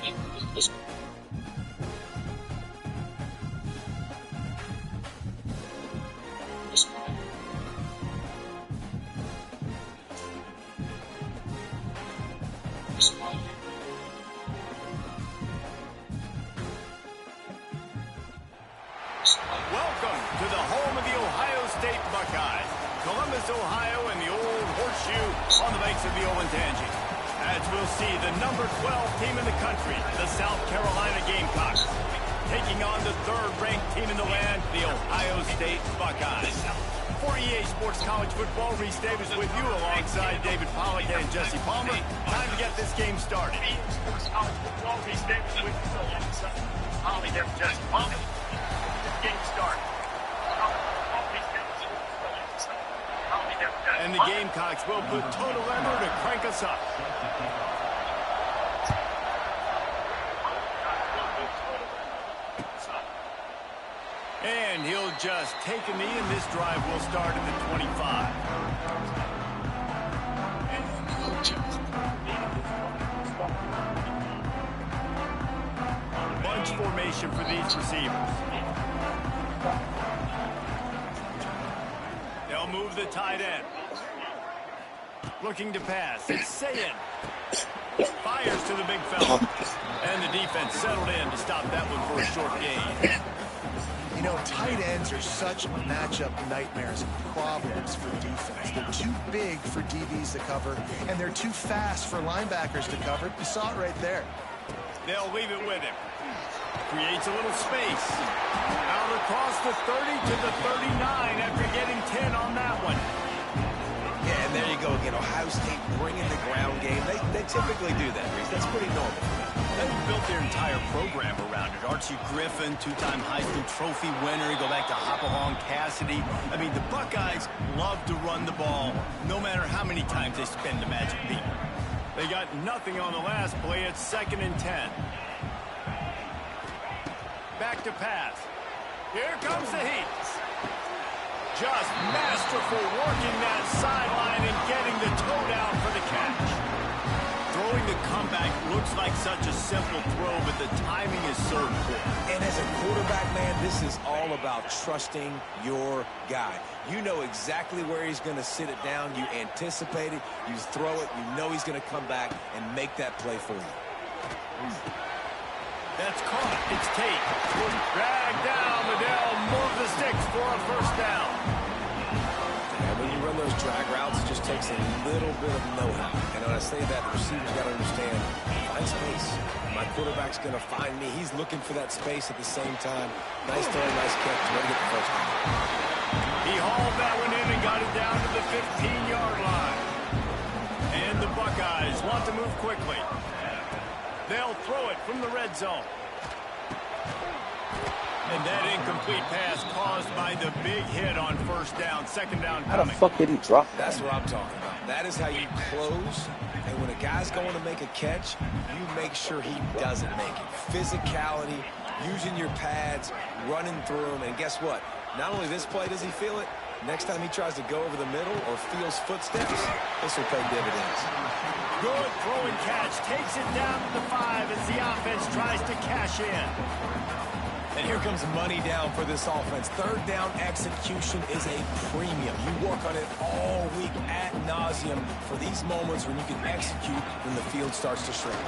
F: Damn,
B: Welcome to the home of the Ohio State Buckeyes, Columbus, Ohio, and the old horseshoe on the banks of the Olentangy. As we'll see, the number 12 team in the country, the South Carolina Gamecocks, taking on the third-ranked team in the land, the Ohio State Buckeyes. For EA Sports College Football, Reese Davis with you alongside David Pollack and Jesse Palmer. Time to get this game started. EA Sports College Football, Reese Davis with you alongside Pollack and Jesse Palmer. Game start. And the Gamecocks will put total Lemmer to crank us up. And he'll just take a knee, and this drive will start at the 25. Bunch formation for these receivers. They'll move the tight end. Looking to pass. It's Sayin. Fires to the big fella. And the defense settled in to stop that one for a short gain.
C: You know, tight ends are such matchup nightmares and problems for defense. They're too big for DBs to cover, and they're too fast for linebackers to cover. You saw it right there.
B: They'll leave it with him. Creates a little space. Out across the 30 to the 39 after getting 10 on that one.
D: Yeah, and there you go again. Ohio State bringing the ground game. They typically do that, Reese. That's pretty normal.
B: They've built their entire program around it. Archie Griffin, two-time Heisman Trophy winner. You go back to Hopalong Cassidy. I mean, the Buckeyes love to run the ball, no matter how many times they spend the magic beat. They got nothing on the last play. It's 2nd and 10. Back to pass. Here comes the heat. Just masterful working that sideline and getting the toe down for the catch. Throwing the comeback looks like such a simple throw, but the timing is so important.
D: And as a quarterback, man, this is all about trusting your guy. You know exactly where he's going to sit it down. You anticipate it. You throw it. You know he's going to come back and make that play for you.
B: That's caught. It's Tate. Drag down. Liddell move the sticks for a first down.
D: And when you run those drag routes, it just takes a little bit of know-how. And when I say that, the receiver's got to understand, find space. My quarterback's going to find me. He's looking for that space at the same time. Nice throw, nice catch. Ready to get the first down.
B: He hauled that one in and got it down to the 15-yard line. And the Buckeyes want to move quickly. They'll throw it from the red zone. And that incomplete pass caused by the big hit on first down. 2nd down coming.
A: How the fuck did he drop that?
D: That's what I'm talking about. That is how you close. And when a guy's going to make a catch, you make sure he doesn't make it. Physicality, using your pads, running through him. And guess what? Not only this play does he feel it, next time he tries to go over the middle or feels footsteps, this will pay dividends.
B: Good throw and catch. Takes it down to the 5 as the offense tries to cash in.
D: And here comes money down for this offense. 3rd down execution is a premium. You work on it all week ad nauseum for these moments when you can execute when the field starts to shrink.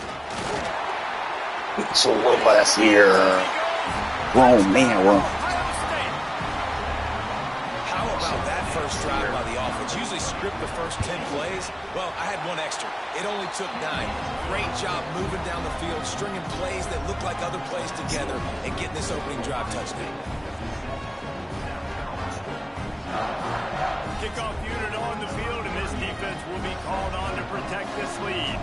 A: It's a little last year. Grown man run.
D: How about that first drive by the offense? Usually script the first 10 plays. Well, I had one extra. It only took 9. Great job moving down the field, stringing plays that look like other plays together, and getting this opening drive touchdown.
B: Kickoff unit on the field, and this defense will be called on to protect this lead.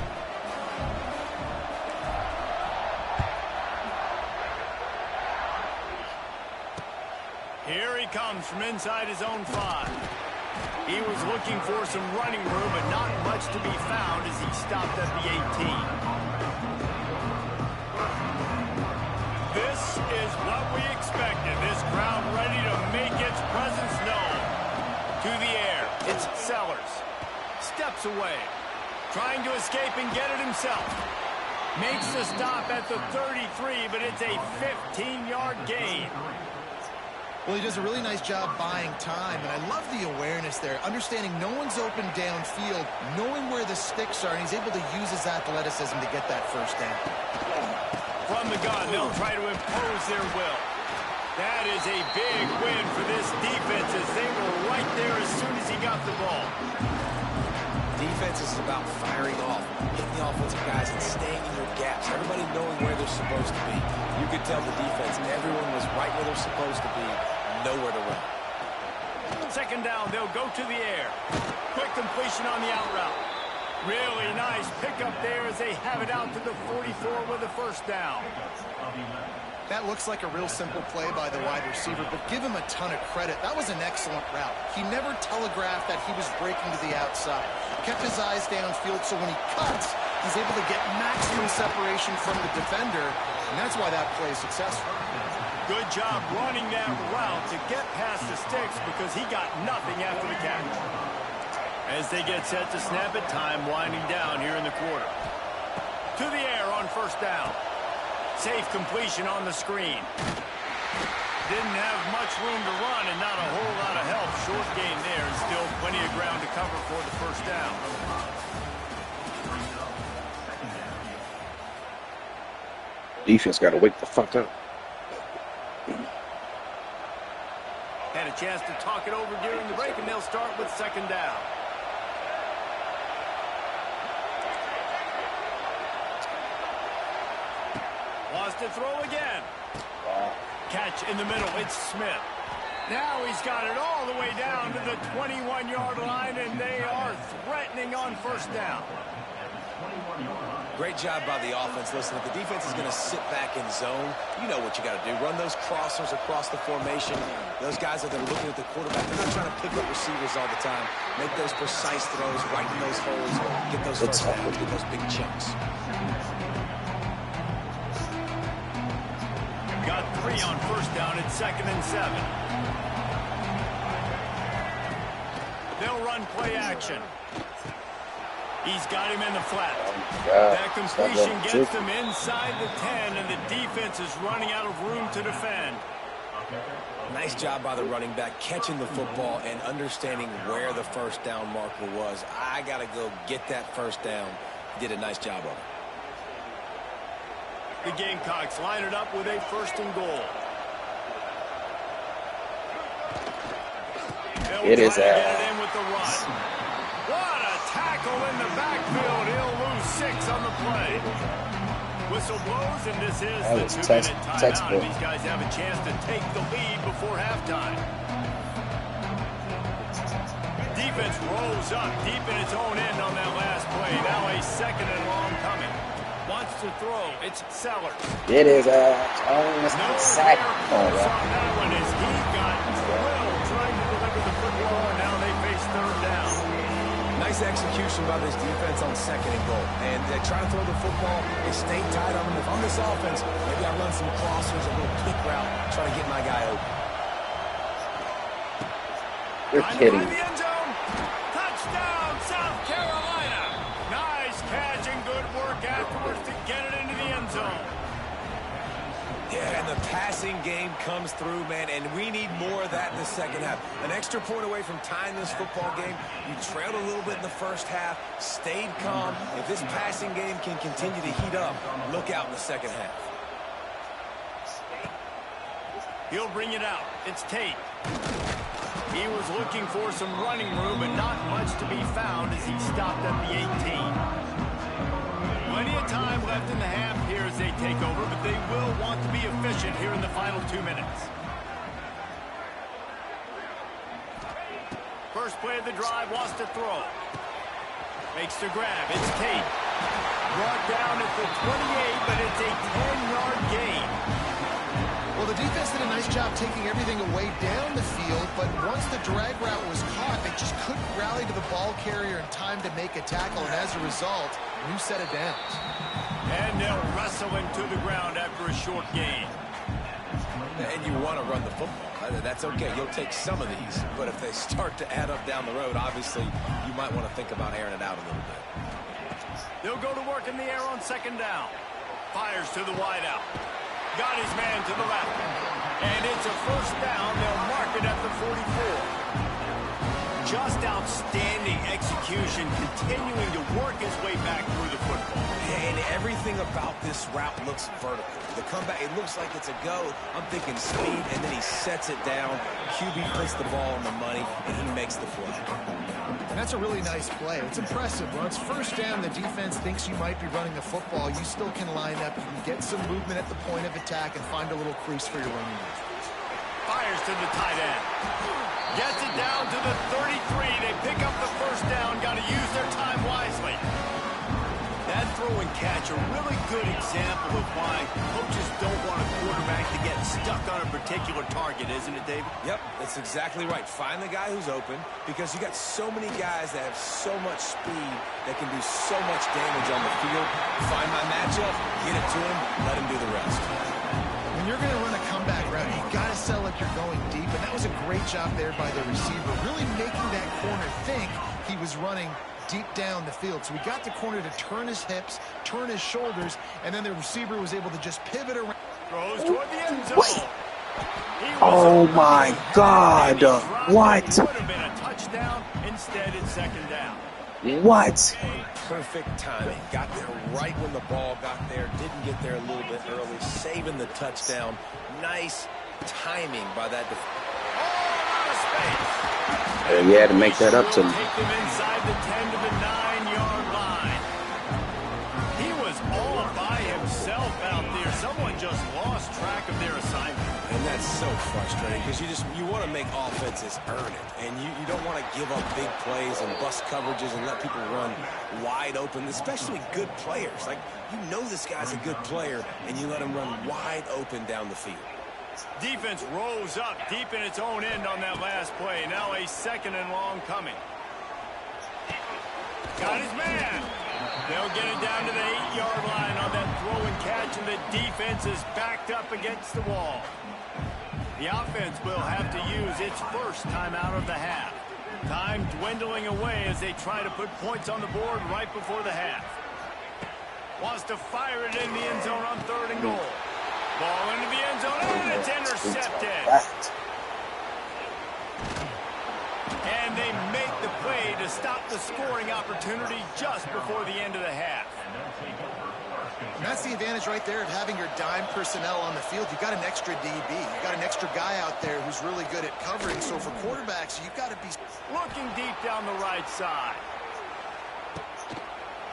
B: Here he comes from inside his own 5. He was looking for some running room, but not much to be found as he stopped at the 18. This is what we expected. This crowd ready to make its presence known. To the air, it's Sellers. Steps away. Trying to escape and get it himself. Makes the stop at the 33, but it's a 15-yard gain.
C: Well, he does a really nice job buying time, and I love the awareness there, understanding no one's open downfield, knowing where the sticks are, and he's able to use his athleticism to get that first down.
B: From the gun, they'll try to impose their will. That is a big win for this defense as they were right there as soon as he got the ball.
D: Defense is about firing off, hitting the offensive guys and staying in your gaps. Everybody knowing where they're supposed to be. You could tell the defense, everyone was right where they're supposed to be, nowhere to run.
B: Second down, they'll go to the air. Quick completion on the out route. Really nice pickup there as they have it out to the 44 with a first down.
C: That looks like a real simple play by the wide receiver, but give him a ton of credit. That was an excellent route. He never telegraphed that he was breaking to the outside. Kept his eyes downfield, so when he cuts, he's able to get maximum separation from the defender, and that's why that play is successful.
B: Good job running that route to get past the sticks because he got nothing after the catch. As they get set to snap it, time winding down here in the quarter. To the air on first down. Safe completion on the screen. Didn't have much room to run and not a whole lot of help. Short gain there and still plenty of ground to cover for the first down.
A: Defense got to wake the fuck up.
B: Had a chance to talk it over during the break, and they'll start with second down. Wants to throw again. Catch in the middle. It's Smith. Now he's got it all the way down to the 21-yard line, and they are threatening on first down.
D: Great job by the offense. Listen, if the defense is going to sit back in zone, you know what you got to do. Run those crossers across the formation. Those guys that are looking at the quarterback, they're not trying to pick up receivers all the time. Make those precise throws right in those holes. Get those first downs, get those big chunks.
B: Got 3 on first down at 2nd and 7. They'll run play action. He's got him in the flat. That completion gets them inside the 10, and the defense is running out of room to defend.
D: Nice job by the running back, catching the football and understanding where the first down marker was. I got to go get that first down. He did a nice job of it.
B: The Gamecocks line it up with a 1st and goal.
A: It is
B: get it in with the run. What a tackle in the backfield. He'll lose 6 on the play. Whistle blows, and this is the 2-minute timeout. And these guys have a chance to take the lead before halftime. Defense rolls up deep in its own end on that last play. Now a 2nd and long coming. Wants to throw. It's Sellers.
A: It is almost
B: No
A: sack.
B: on that one as he got drilled trying to deliver the football, and now they face 3rd down.
D: Nice execution by this defense on 2nd and goal. And they try to throw the football. They stay tight on them. If I'm this offense, maybe I run some crossers, a little kick route, try to get my guy open.
A: You're kidding.
B: The end zone. Touchdown, South Carolina. Nice catch and good work afterwards to get it into the end zone.
D: Yeah, and the passing game comes through, man, and we need more of that in the second half. An extra point away from tying this football game. You trailed a little bit in the first half, stayed calm. If this passing game can continue to heat up, look out in the second half.
B: He'll bring it out. It's Tate. He was looking for some running room, but not much to be found as he stopped at the 18. Plenty of time left in the half here as they take over, but they will want to be efficient here in the final 2 minutes. First play of the drive, wants to throw. Makes the grab. It's Tate. Brought down at the 28, but it's a 10-yard gain.
C: Well, Well, the defense did a nice job taking everything away down the field, but once the drag route was caught, they just couldn't rally to the ball carrier in time to make a tackle, and as a result, new set of downs.
B: And they'll wrestle him to the ground after a short gain.
D: And you want to run the football. That's okay. You'll take some of these. But if they start to add up down the road, obviously, you might want to think about airing it out a little bit.
B: They'll go to work in the air on second down. Fires to the wideout. Got his man to the left. And it's a first down. They'll mark it at the 44. Just outstanding execution, continuing to work his way back through the football.
D: And everything about this route looks vertical. The comeback, it looks like it's a go. I'm thinking speed, and then he sets it down. QB puts the ball on the money, and he makes the play.
C: And that's a really nice play. It's impressive. When it's first down, the defense thinks you might be running the football. You still can line up. You can get some movement at the point of attack and find a little crease for your running game.
B: Fires to the tight end. Gets it down to the 33. They pick up the first down. Got to use their time wisely. That throw and catch, a really good example of why coaches don't want a quarterback to get stuck on a particular target, isn't it, David?
D: Yep, that's exactly right. Find the guy who's open, because you got so many guys that have so much speed that can do so much damage on the field. Find my matchup, get it to him, let him do the rest.
C: When you're going to run a comeback route, you got to sell like you're going deep, and that was a great job there by the receiver, really making that corner think he was running deep down the field. So we got the corner to turn his hips, turn his shoulders, and then the receiver was able to just pivot around.
B: Throws toward the end zone.
A: Wait. Oh my God. What?
B: Would have been a touchdown. Instead, it's second down.
A: What?
D: Perfect timing. Got there right when the ball got there. Didn't get there a little bit early. Saving the touchdown. Nice timing by that defense.
B: All out of space.
A: You had to make that up to me.
B: Take them inside the 10 to the 9-yard line. He was all by himself out there. Someone just lost track of their assignment.
D: And that's so frustrating, because you want to make offenses earn it. And you don't want to give up big plays and bust coverages and let people run wide open, especially good players. Like, you know this guy's a good player, and you let him run wide open down the field.
B: Defense rose up deep in its own end on that last play. Now a second and long coming. Got his man. They'll get it down to the 8-yard line on that throw and catch, and the defense is backed up against the wall. The offense will have to use its first timeout of the half. Time dwindling away as they try to put points on the board right before the half. Wants to fire it in the end zone on 3rd and goal. Ball into the end zone, and it's intercepted. And they make the play to stop the scoring opportunity just before the end of the half.
C: And that's the advantage right there of having your dime personnel on the field. You've got an extra DB. You've got an extra guy out there who's really good at covering. So for quarterbacks, you've got to be
B: looking deep down the right side.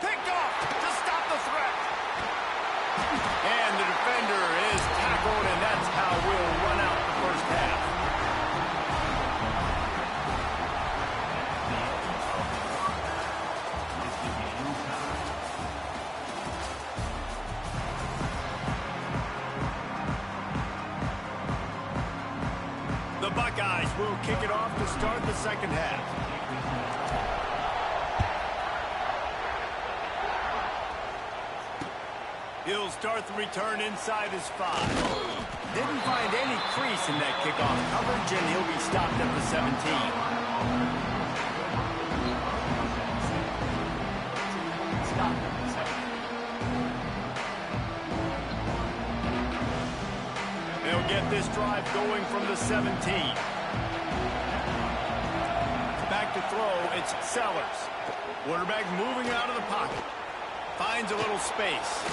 B: Picked off to stop the threat. And the defender is tackled, and that's how we'll run out the first half. The Buckeyes will kick it off to start the second half. He'll start the return inside his 5. Didn't find any crease in that kickoff coverage, and he'll be stopped at the 17. They'll get this drive going from the 17. Back to throw, it's Sellers. Quarterback moving out of the pocket. Finds a little space.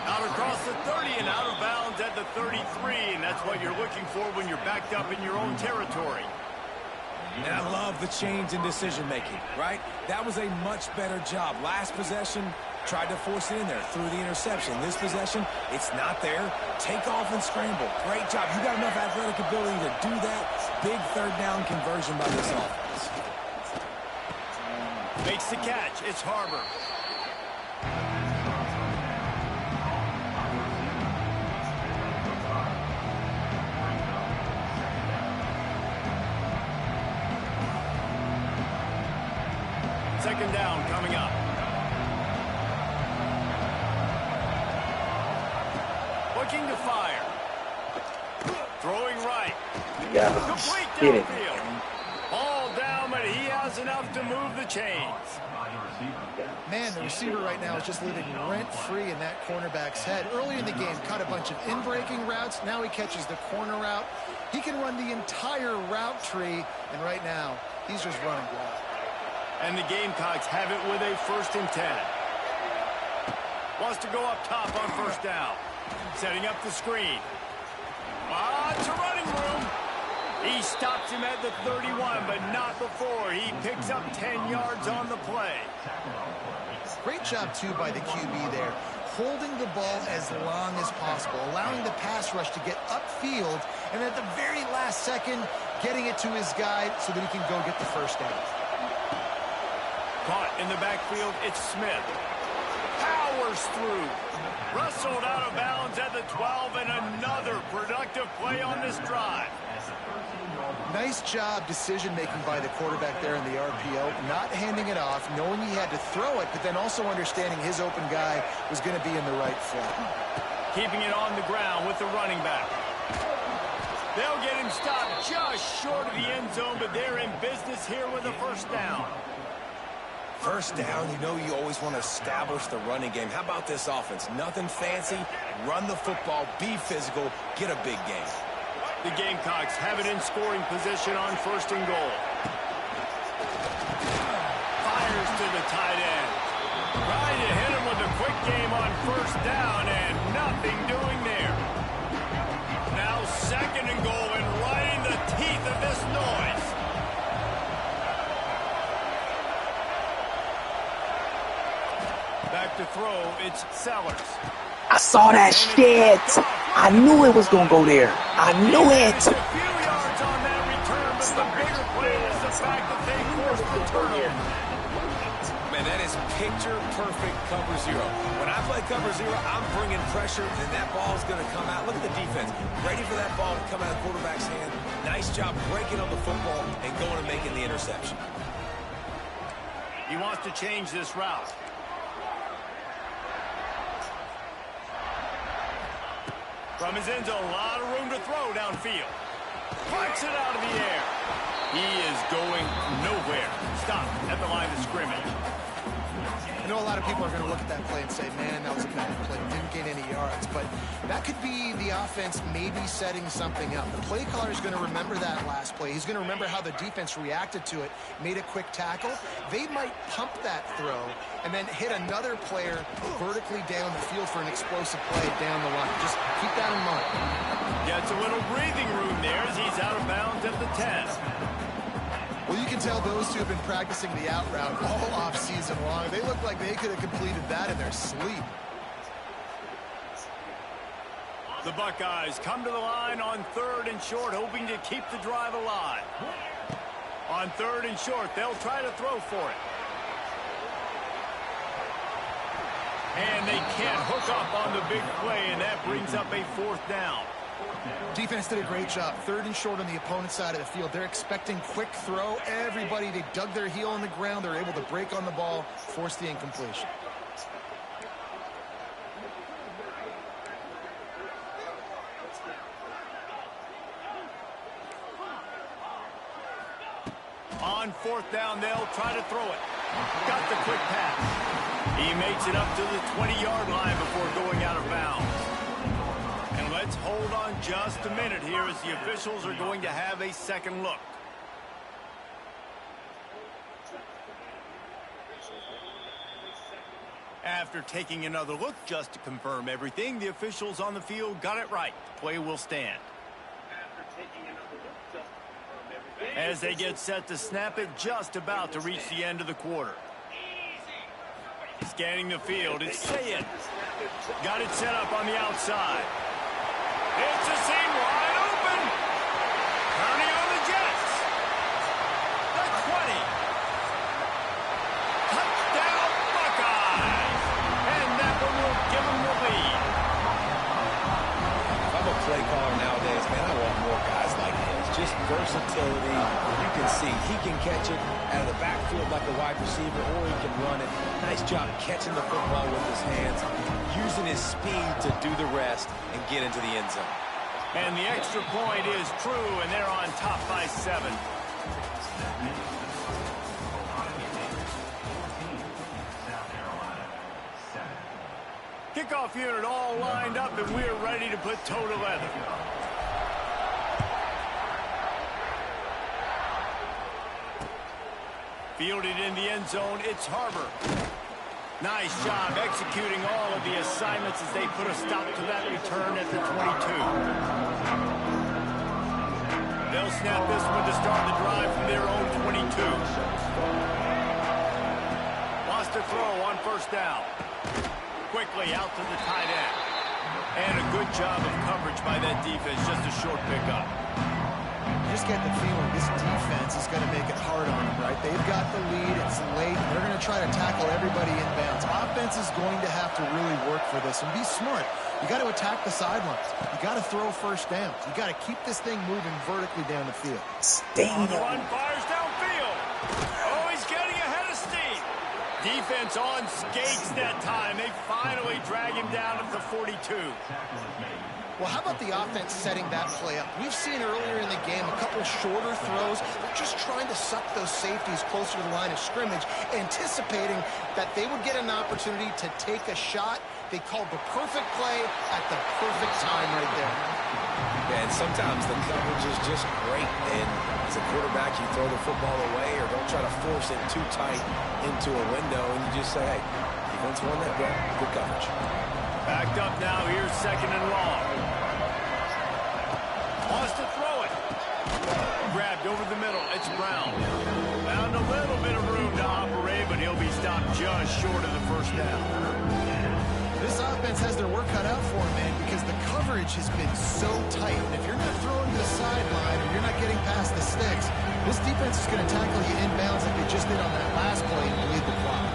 B: Out across the 30 and out of bounds at the 33, and that's what you're looking for when you're backed up in your own territory.
D: And I love the change in decision-making, right? That was a much better job. Last possession, tried to force it in there, threw the interception. This possession, it's not there. Take off and scramble. Great job. You got enough athletic ability to do that. Big third down conversion by this offense.
B: Makes the catch. It's Harbor. second down coming up. Looking to fire. Throwing right.
F: Yeah,
B: Complete
F: get it.
B: downfield. Ball down, but he has enough to move the chains.
C: Man, the receiver right now is just living rent-free in that cornerback's head. Early in the game, caught a bunch of in-breaking routes. Now he catches the corner route. He can run the entire route tree, and right now, he's just running wild.
B: And the Gamecocks have it with a 1st and 10. Wants to go up top on 1st down. Setting up the screen. It's a running room. He stops him at the 31, but not before. He picks up 10 yards on the play.
C: Great job, too, by the QB there. Holding the ball as long as possible, allowing the pass rush to get upfield, and at the very last second, getting it to his guy so that he can go get the 1st down.
B: Caught in the backfield, it's Smith. Powers through. Wrestled out of bounds at the 12, and another productive play on this drive.
C: Nice job decision-making by the quarterback there in the RPO, not handing it off, knowing he had to throw it, but then also understanding his open guy was going to be in the right flat.
B: Keeping it on the ground with the running back. They'll get him stopped just short of the end zone, but they're in business here with a 1st down.
D: 1st down, you know you always want to establish the running game. How about this offense? Nothing fancy. Run the football, be physical, get a big game.
B: The Gamecocks have it in scoring position on 1st and goal. Fires to the tight end. Trying to hit him with a quick game on 1st down, and nothing doing there. Now 2nd and goal, and right in the teeth of this noise. Back to throw, it's Sellers.
A: I saw that shit. I knew it was going to go there. I knew it.
B: It's a few yards on that return, but the bigger play is the fact that they forced the turnover.
D: Man, that is picture-perfect cover zero. When I play cover zero, I'm bringing pressure, and that ball's going to come out. Look at the defense. Ready for that ball to come out of the quarterback's hand. Nice job breaking on the football and going and making the interception.
B: He wants to change this route. From his end zone, a lot of room to throw downfield. Flicks it out of the air. He is going nowhere. Stop at the line of scrimmage.
C: I know a lot of people are going to look at that play and say, man, that was a bad play. Didn't gain any yards. But that could be the offense maybe setting something up. The play caller is going to remember that last play. He's going to remember how the defense reacted to it, made a quick tackle. They might pump that throw and then hit another player vertically down the field for an explosive play down the line. Just keep that in mind.
B: Gets a little breathing room there as he's out of bounds at the 10.
C: Well, you can tell those two have been practicing the out route all off-season long. They look like they could have completed that in their sleep.
B: The Buckeyes come to the line on 3rd and short, hoping to keep the drive alive. On 3rd and short, they'll try to throw for it. And they can't hook up on the big play, and that brings up a 4th down.
C: Defense did a great job. 3rd and short on the opponent's side of the field. They're expecting quick throw. Everybody, they dug their heel on the ground. They're able to break on the ball, force the incompletion.
B: On 4th down, they'll try to throw it. Got the quick pass. He makes it up to the 20-yard line before going out of bounds. And let's hold on just a minute here as the officials are going to have a second look. After taking another look just to confirm everything, the officials on the field got it right. The play will stand. As they get set to snap it, just about to reach the end of the quarter. Scanning the field, it's Sayed. Got it set up on the outside. It's a seam wide open. Turning on the Jets. The 20. Touchdown Buckeyes. And that one will give them the lead.
D: If I'm a play caller nowadays, man, I want more guys like this. Just versatility. You can see he can catch it out of the backfield. field like a wide receiver, or he can run it. Nice job catching the football with his hands, using his speed to do the rest and get into the end zone.
B: And the extra point is true, and they're on top by 7. Kickoff unit all lined up, and we're ready to put toe to leather. Fielded in the end zone, it's Harbor. Nice job executing all of the assignments as they put a stop to that return at the 22. They'll snap this one to start the drive from their own 22. Lost a throw on first down. Quickly out to the tight end. And a good job of coverage by that defense, just a short pickup.
C: Just get the feeling this defense is going to make it hard on them, right? They've got the lead. It's late. They're going to try to tackle everybody inbounds. Offense is going to have to really work for this and be smart. You got to attack the sidelines. You got to throw first downs. You got to keep this thing moving vertically down the field.
B: On the run, fires downfield. Oh, he's getting ahead of steam. Defense on skates that time. They finally drag him down at the 42.
C: Well, how about the offense setting that play up? We've seen earlier in the game a couple shorter throws. They're just trying to suck those safeties closer to the line of scrimmage, anticipating that they would get an opportunity to take a shot. They called the perfect play at the perfect time right there.
D: Yeah, and sometimes the coverage is just great. And as a quarterback, you throw the football away or don't try to force it too tight into a window, and you just say, hey, defense won that game. Good coverage.
B: Backed up now, here's second and long. Wants to throw it. Grabbed over the middle, it's Brown. Found a little bit of room to operate, but he'll be stopped just short of the first down.
C: This offense has their work cut out for them, man, because the coverage has been so tight. And if you're not throwing to the sideline or you're not getting past the sticks, this defense is going to tackle you inbounds like they just did on that last play and bleed the clock.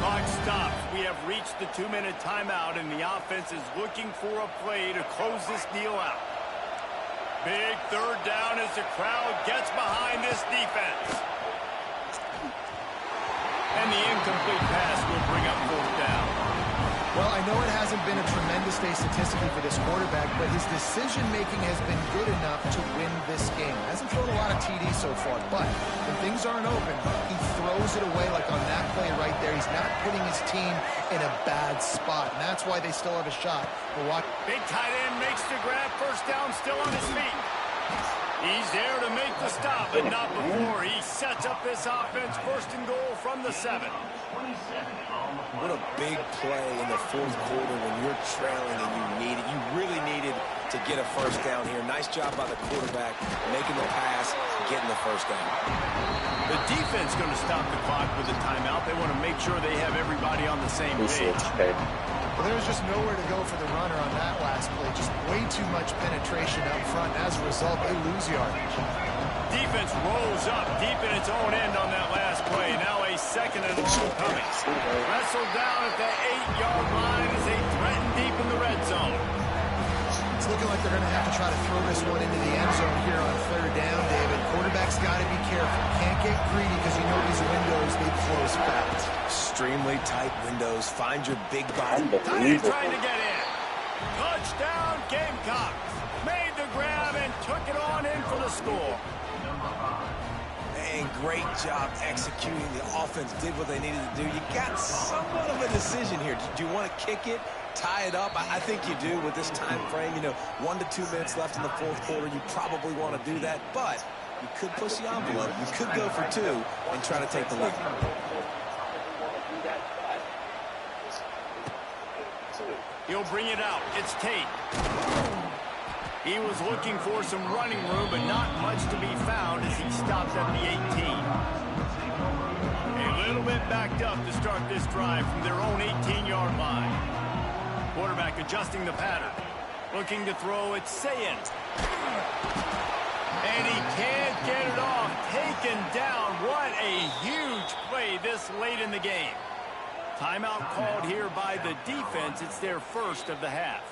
B: Clock stops. We have reached the 2-minute timeout, and the offense is looking for a play to close this deal out. Big third down as the crowd gets behind this defense. And the incomplete pass will bring up fourth down.
C: Well, I know it hasn't been a tremendous day statistically for this quarterback, but his decision-making has been good enough to win this game. Hasn't thrown a lot of TDs so far, but when things aren't open, he throws it away like on that play right there. He's not putting his team in a bad spot, and that's why they still have a shot.
B: Big tight end makes the grab, first down, still on his feet. He's there to make the stop, but not before he sets up this offense. First and goal from the 7.
D: What a big play in the fourth quarter when you're trailing and you really needed to get a first down here. Nice job by the quarterback, making the pass, getting the first down.
B: The defense going to stop the clock with a timeout. They want to make sure they have everybody on the same page.
C: Well, there was just nowhere to go for the runner on that last play. Just way too much penetration up front. As a result, they lose yardage.
B: Defense rolls up deep in its own end on that last play. Now a second and long coming. Wrestled down at the 8-yard line as they threaten deep in the red zone.
C: It's looking like they're going to have to try to throw this one into the end zone here on third down, David. Quarterback's got to be careful. Can't get greedy because you know these windows, they close fast.
D: Extremely tight windows. Find your big body.
B: Trying to get in. Touchdown, Gamecocks. Made the grab and took it on in for the score.
D: Man, great job executing. The offense did what they needed to do. You got somewhat of a decision here. Do you want to kick it, tie it up? I think you do with this time frame. 1 to 2 minutes left in the fourth quarter. You probably want to do that, but you could push the envelope. You could go for 2 and try to take the lead.
B: He'll bring it out. It's Tate. He was looking for some running room, but not much to be found as he stopped at the 18. A little bit backed up to start this drive from their own 18-yard line. Quarterback adjusting the pattern. Looking to throw, it's Sayin. And he can't get it off. Taken down. What a huge play this late in the game. Timeout called here by the defense. It's their first of the half.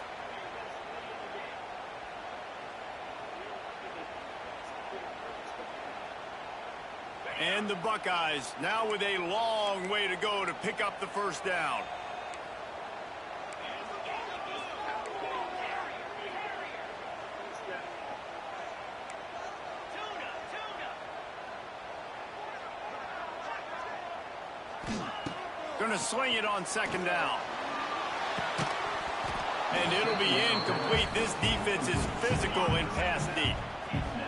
B: And the Buckeyes now with a long way to go to pick up the first down. Going to swing it on second down. And it'll be incomplete. This defense is physical in pass deep.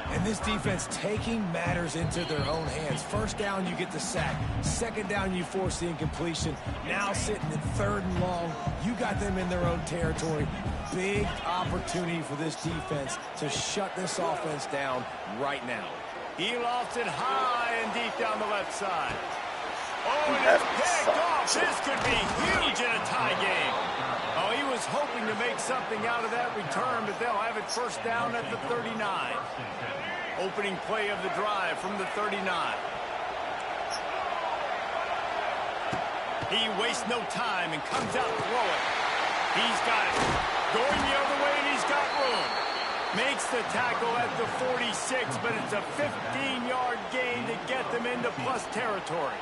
D: And this defense taking matters into their own hands. First down, you get the sack. Second down, you force the incompletion. Now sitting at third and long, you got them in their own territory. Big opportunity for this defense to shut this offense down right now.
B: He lofts it high and deep down the left side. Oh, and it's picked off. This could be huge in a tie game. Oh, he was hoping to make something out of that return, but they'll have it first down at the 39. Opening play of the drive from the 39. He wastes no time and comes out to throw it. He's got it. Going the other way, and he's got room. Makes the tackle at the 46, but it's a 15-yard gain to get them into plus territory.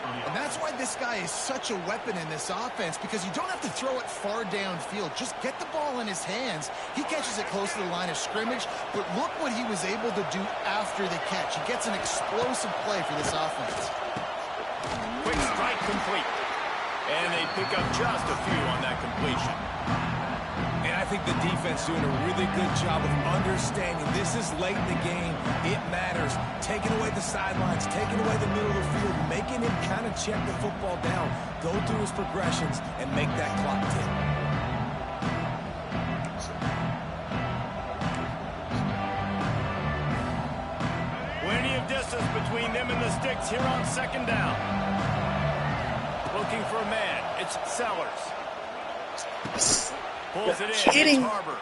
C: And that's why this guy is such a weapon in this offense, because you don't have to throw it far downfield. Just get the ball in his hands. He catches it close to the line of scrimmage, but look what he was able to do after the catch. He gets an explosive play for this offense.
B: Quick strike complete. And they pick up just a few on that completion.
D: And I think the defense doing a really good job of understanding this is late in the game. It matters. Taking away the sidelines, taking away the middle of the field, making him kind of check the football down, go through his progressions, and make that clock tick.
B: Plenty of distance between them and the sticks here on second down. Looking for a man. It's Sellers. Pulls it in.
A: Kidding.
B: It's Harbor.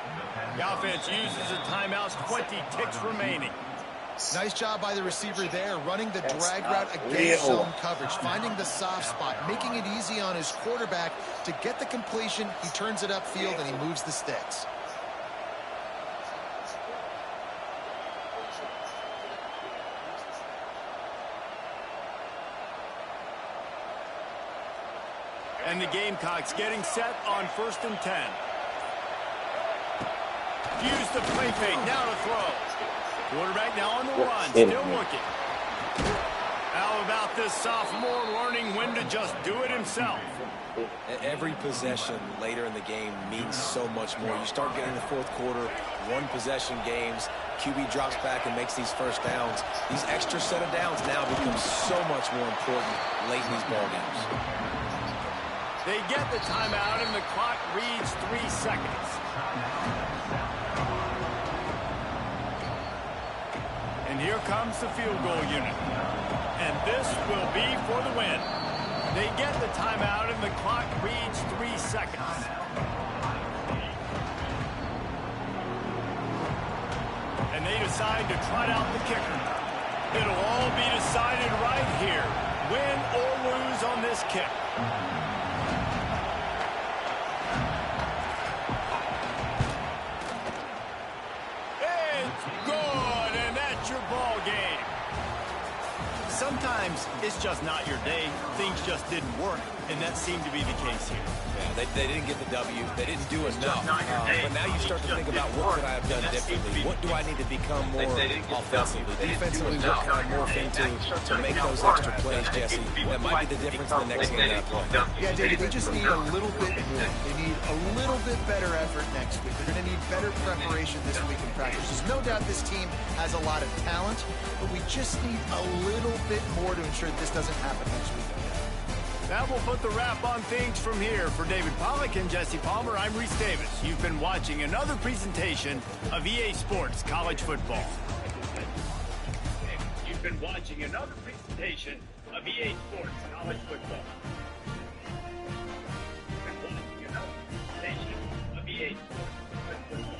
B: The offense uses a timeout. 20 ticks remaining.
C: Nice job by the receiver there, running the drag route against zone coverage, finding the soft spot, making it easy on his quarterback to get the completion. He turns it upfield, and he moves the sticks.
B: And the Gamecocks getting set on 1st and 10. Use the play fake. Now to throw. Quarterback now on the run. Still looking. How about this sophomore learning when to just do it himself?
D: Every possession later in the game means so much more. You start getting the fourth quarter, one-possession games. QB drops back and makes these first downs. These extra set of downs now become so much more important late in these ball games.
B: They get the timeout, and the clock reads 3 seconds. And here comes the field goal unit. And this will be for the win. They get the timeout, and the clock reads 3 seconds. And they decide to trot out the kicker. It'll all be decided right here. Win or lose on this kick. Sometimes it's just not your day. Things just didn't work, and that seemed to be the case here.
D: Yeah, they didn't get the W. They didn't do enough. But now you start to think about what could I have done differently? What do I need to become more offensively? Defensively, what can I morph into to make those extra plays, Jesse? That might be the difference in the next game that play.
C: Yeah, David, they just need a little bit more. They need a little bit better effort next week. They're going to need better preparation this week in practice. There's no doubt this team has a lot of talent, but we just need a little bit more to ensure this doesn't happen next week.
B: That will put the wrap on things from here. For David Pollack and Jesse Palmer, I'm Reese Davis. You've been watching another presentation of EA Sports College Football. You've been watching another presentation of EA Sports College Football. You've been watching another presentation of EA Sports College Football.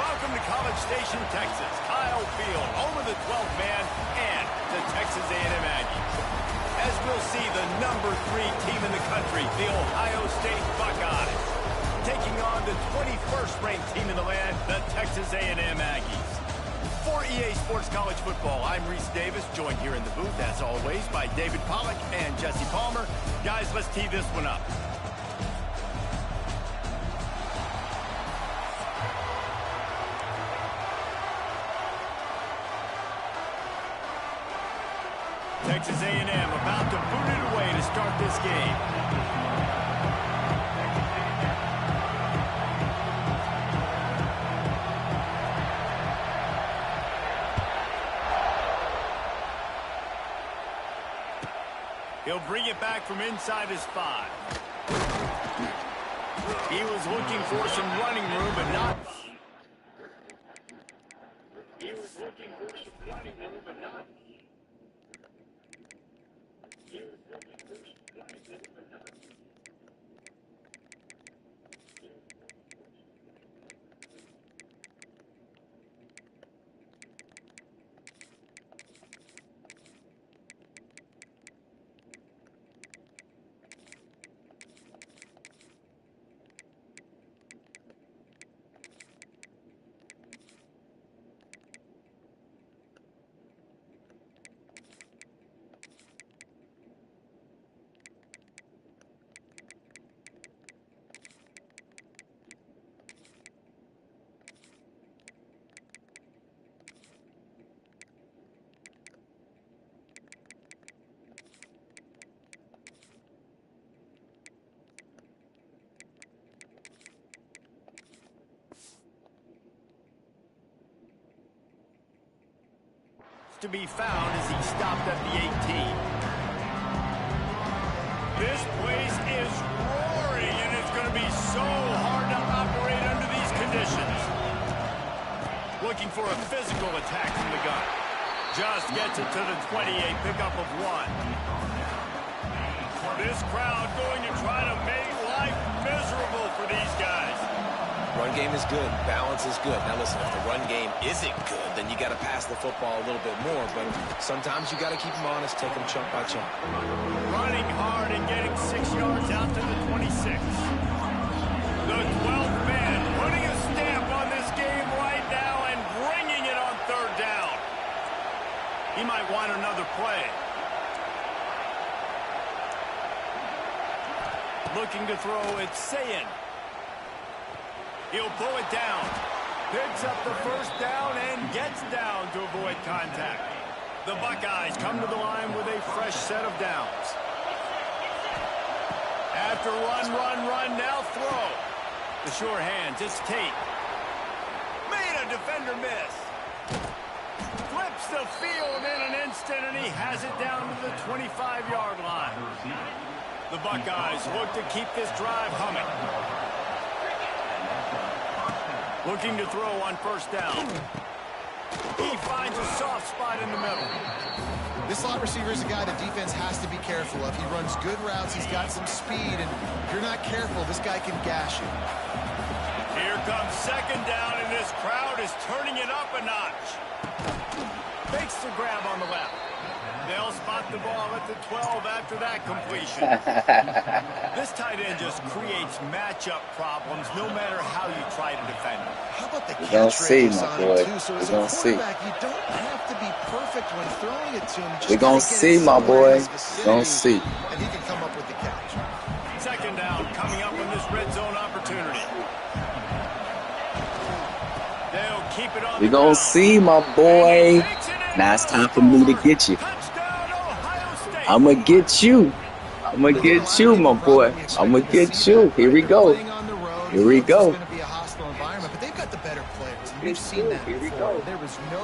B: Welcome to College Station, Texas. Kyle Field, home of the 12th man and the Texas A&M Aggies. As we'll see, the number 3 team in the country, the Ohio State Buckeyes, taking on the 21st ranked team in the land, the Texas A&M Aggies. For EA Sports College Football, I'm Reese Davis, joined here in the booth, as always, by David Pollack and Jesse Palmer. Guys, let's tee this one up. Texas A&M about to boot it away to start this game. He'll bring it back from inside his 5. He was looking for some running room, but not. He was looking for some running room, but not. To be found as he stopped at the 18. This place is roaring, and it's going to be so hard to operate under these conditions. Looking for a physical attack from the gun. Just gets it to the 28, pickup of 1. This crowd going to try to make life miserable for these guys.
D: Run game is good. Balance is good. Now listen, if the run game isn't good, then you got to pass the football a little bit more. But sometimes you got to keep them honest, take them chunk by chunk.
B: Running hard and getting 6 yards out to the 26. The 12th man putting a stamp on this game right now and bringing it on 3rd down. He might want another play. Looking to throw, it's Sayin. He'll pull it down. Picks up the 1st down and gets down to avoid contact. The Buckeyes come to the line with a fresh set of downs. After run, now throw. The sure hands, it's Tate. Made a defender miss. Flips the field in an instant, and he has it down to the 25-yard line. The Buckeyes look to keep this drive humming. Looking to throw on 1st down. He finds a soft spot in the middle.
C: This slot receiver is a guy the defense has to be careful of. He runs good routes. He's got some speed, and if you're not careful, this guy can gash you.
B: Here comes 2nd down, and this crowd is turning it up a notch. Fakes the grab on the left. They'll spot the ball at the 12 after that completion. This tight end just creates matchup problems no matter how you try to defend him.
C: How about the
A: catch radius on him,
C: too? So
A: we
C: as a
A: gonna see.
C: quarterback, you don't have to be perfect when throwing it to him.
A: We gonna see, my boy. Gonna see.
C: And he can come up with the catch.
B: 2nd down coming up on this red zone opportunity. They'll keep it on.
A: We gonna see, my boy. Now it's time for me to get you. I'ma get you. I'ma get you, my boy. I'ma get you. Here we go. Here we go.
C: It's going to be a hostile environment, but they've got the better players. And we've seen that before. There was no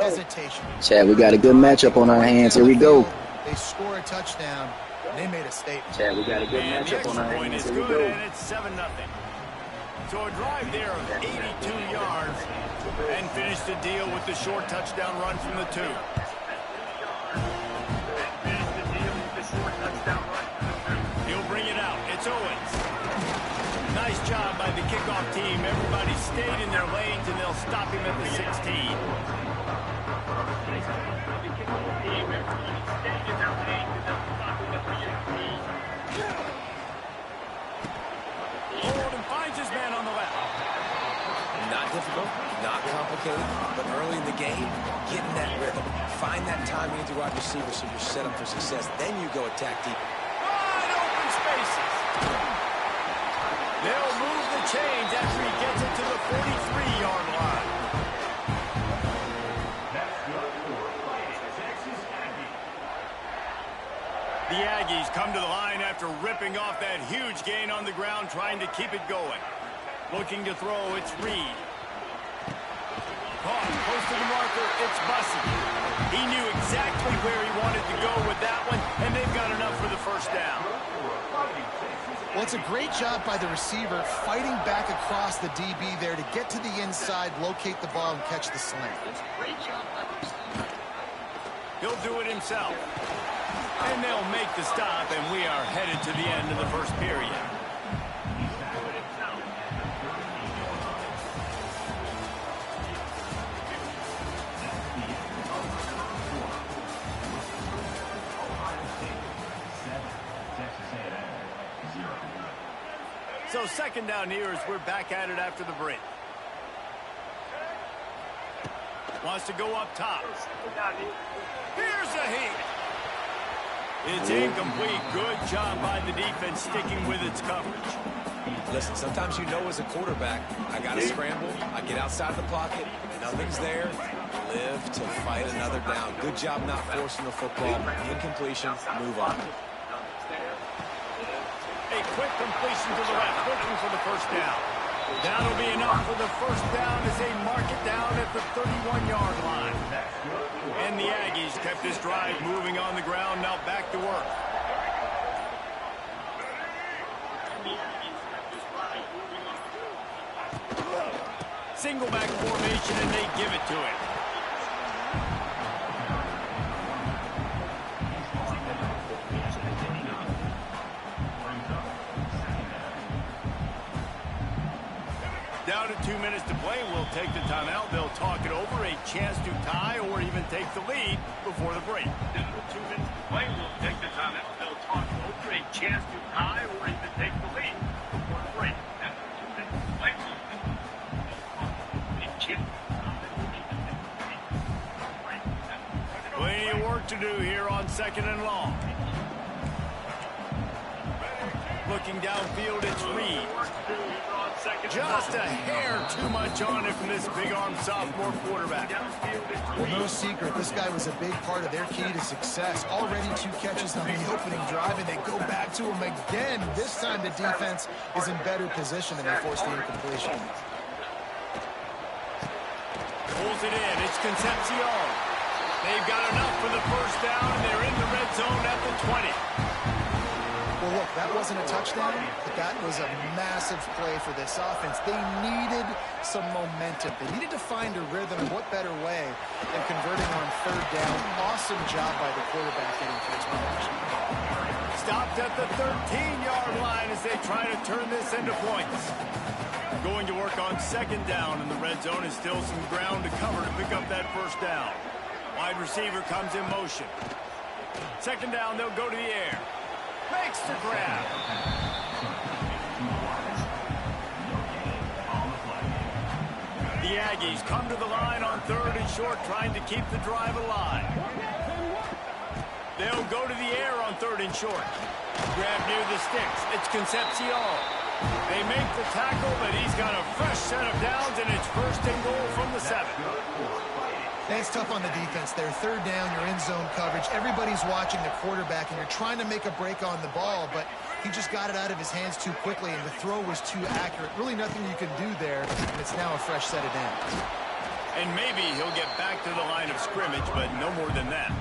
C: hesitation.
A: Chad, we got a good matchup on our hands. Here we go.
C: They score a touchdown, and they made a statement.
A: Chad, we got a good
B: And the
A: matchup on
B: extra
A: our
B: point
A: hands.
B: is
A: Here we
B: good,
A: go.
B: and it's 7-0. So a drive there of 82 yards, and finish the deal with the short touchdown run from the 2. He'll bring it out. It's Owens. Nice job by the kickoff team. Everybody stayed in their lanes, and they'll stop him at the 16. Hold and finds his man on the left.
D: Not difficult, not complicated, but early in the game, get in that rhythm. Find that timing into wide receiver so you're set up for success. Then you go attack deep.
B: Wide open spaces. They'll move the chains after he gets it to the 43-yard line. The Aggies come to the line after ripping off that huge gain on the ground, trying to keep it going. Looking to throw, it's Reed. Caught, close to the marker, it's Bussey. He knew exactly where he wanted to go with that one, and they've got enough for the first down.
C: Well, it's a great job by the receiver fighting back across the DB there to get to the inside, locate the ball, and catch the slant.
B: He'll do it himself. And they'll make the stop, and we are headed to the end of the first period. So second down here as we're back at it after the break. Wants to go up top. Here's a hit. It's incomplete. Good job by the defense sticking with its coverage.
D: Listen, sometimes you know as a quarterback, I got to scramble, I get outside the pocket, nothing's there, live to fight another down. Good job not forcing the football. Incompletion, move on.
B: A quick completion to the left, looking for the first down. That'll be enough for the first down as they mark it down at the 31-yard line. And the Aggies kept this drive moving on the ground, now back to work. Single back formation, and they give it to him. Down to 2 minutes to play. We'll take the timeout. They'll talk it over. A chance to tie or even take the lead before the break. Down to 2 minutes to play. We'll take the timeout. They'll talk it over. A chance to tie or even take the lead before the break. Down to 2 minutes to play. Plenty of work to do here on second and long. Looking downfield, it's Reed. Just a hair too much on it from this big-armed sophomore quarterback.
C: Well, no secret, this guy was a big part of their key to success. Already 2 catches on the opening drive, and they go back to him again. This time the defense is in better position, and they force the incompletion.
B: Pulls it in. It's Concepcion. They've got enough for the first down, and they're in the red zone at the 20.
C: Well, look, that wasn't a touchdown, but that was a massive play for this offense. They needed some momentum. They needed to find a rhythm, and what better way than converting on third down. Awesome job by the quarterback getting first possession.
B: Stopped at the 13-yard line as they try to turn this into points. Going to work on second down, and the red zone is still some ground to cover to pick up that first down. Wide receiver comes in motion. Second down, they'll go to the air. Makes the grab. The Aggies come to the line on third and short, trying to keep the drive alive. They'll go to the air on third and short. Grab near the sticks. It's Concepcion. They make the tackle, but he's got a fresh set of downs, and it's first and goal from the 7.
C: It's tough on the defense there. Third down, you're in zone coverage. Everybody's watching the quarterback, and you're trying to make a break on the ball, but he just got it out of his hands too quickly, and the throw was too accurate. Really nothing you can do there, and it's now a fresh set of downs.
B: And maybe he'll get back to the line of scrimmage, but no more than that.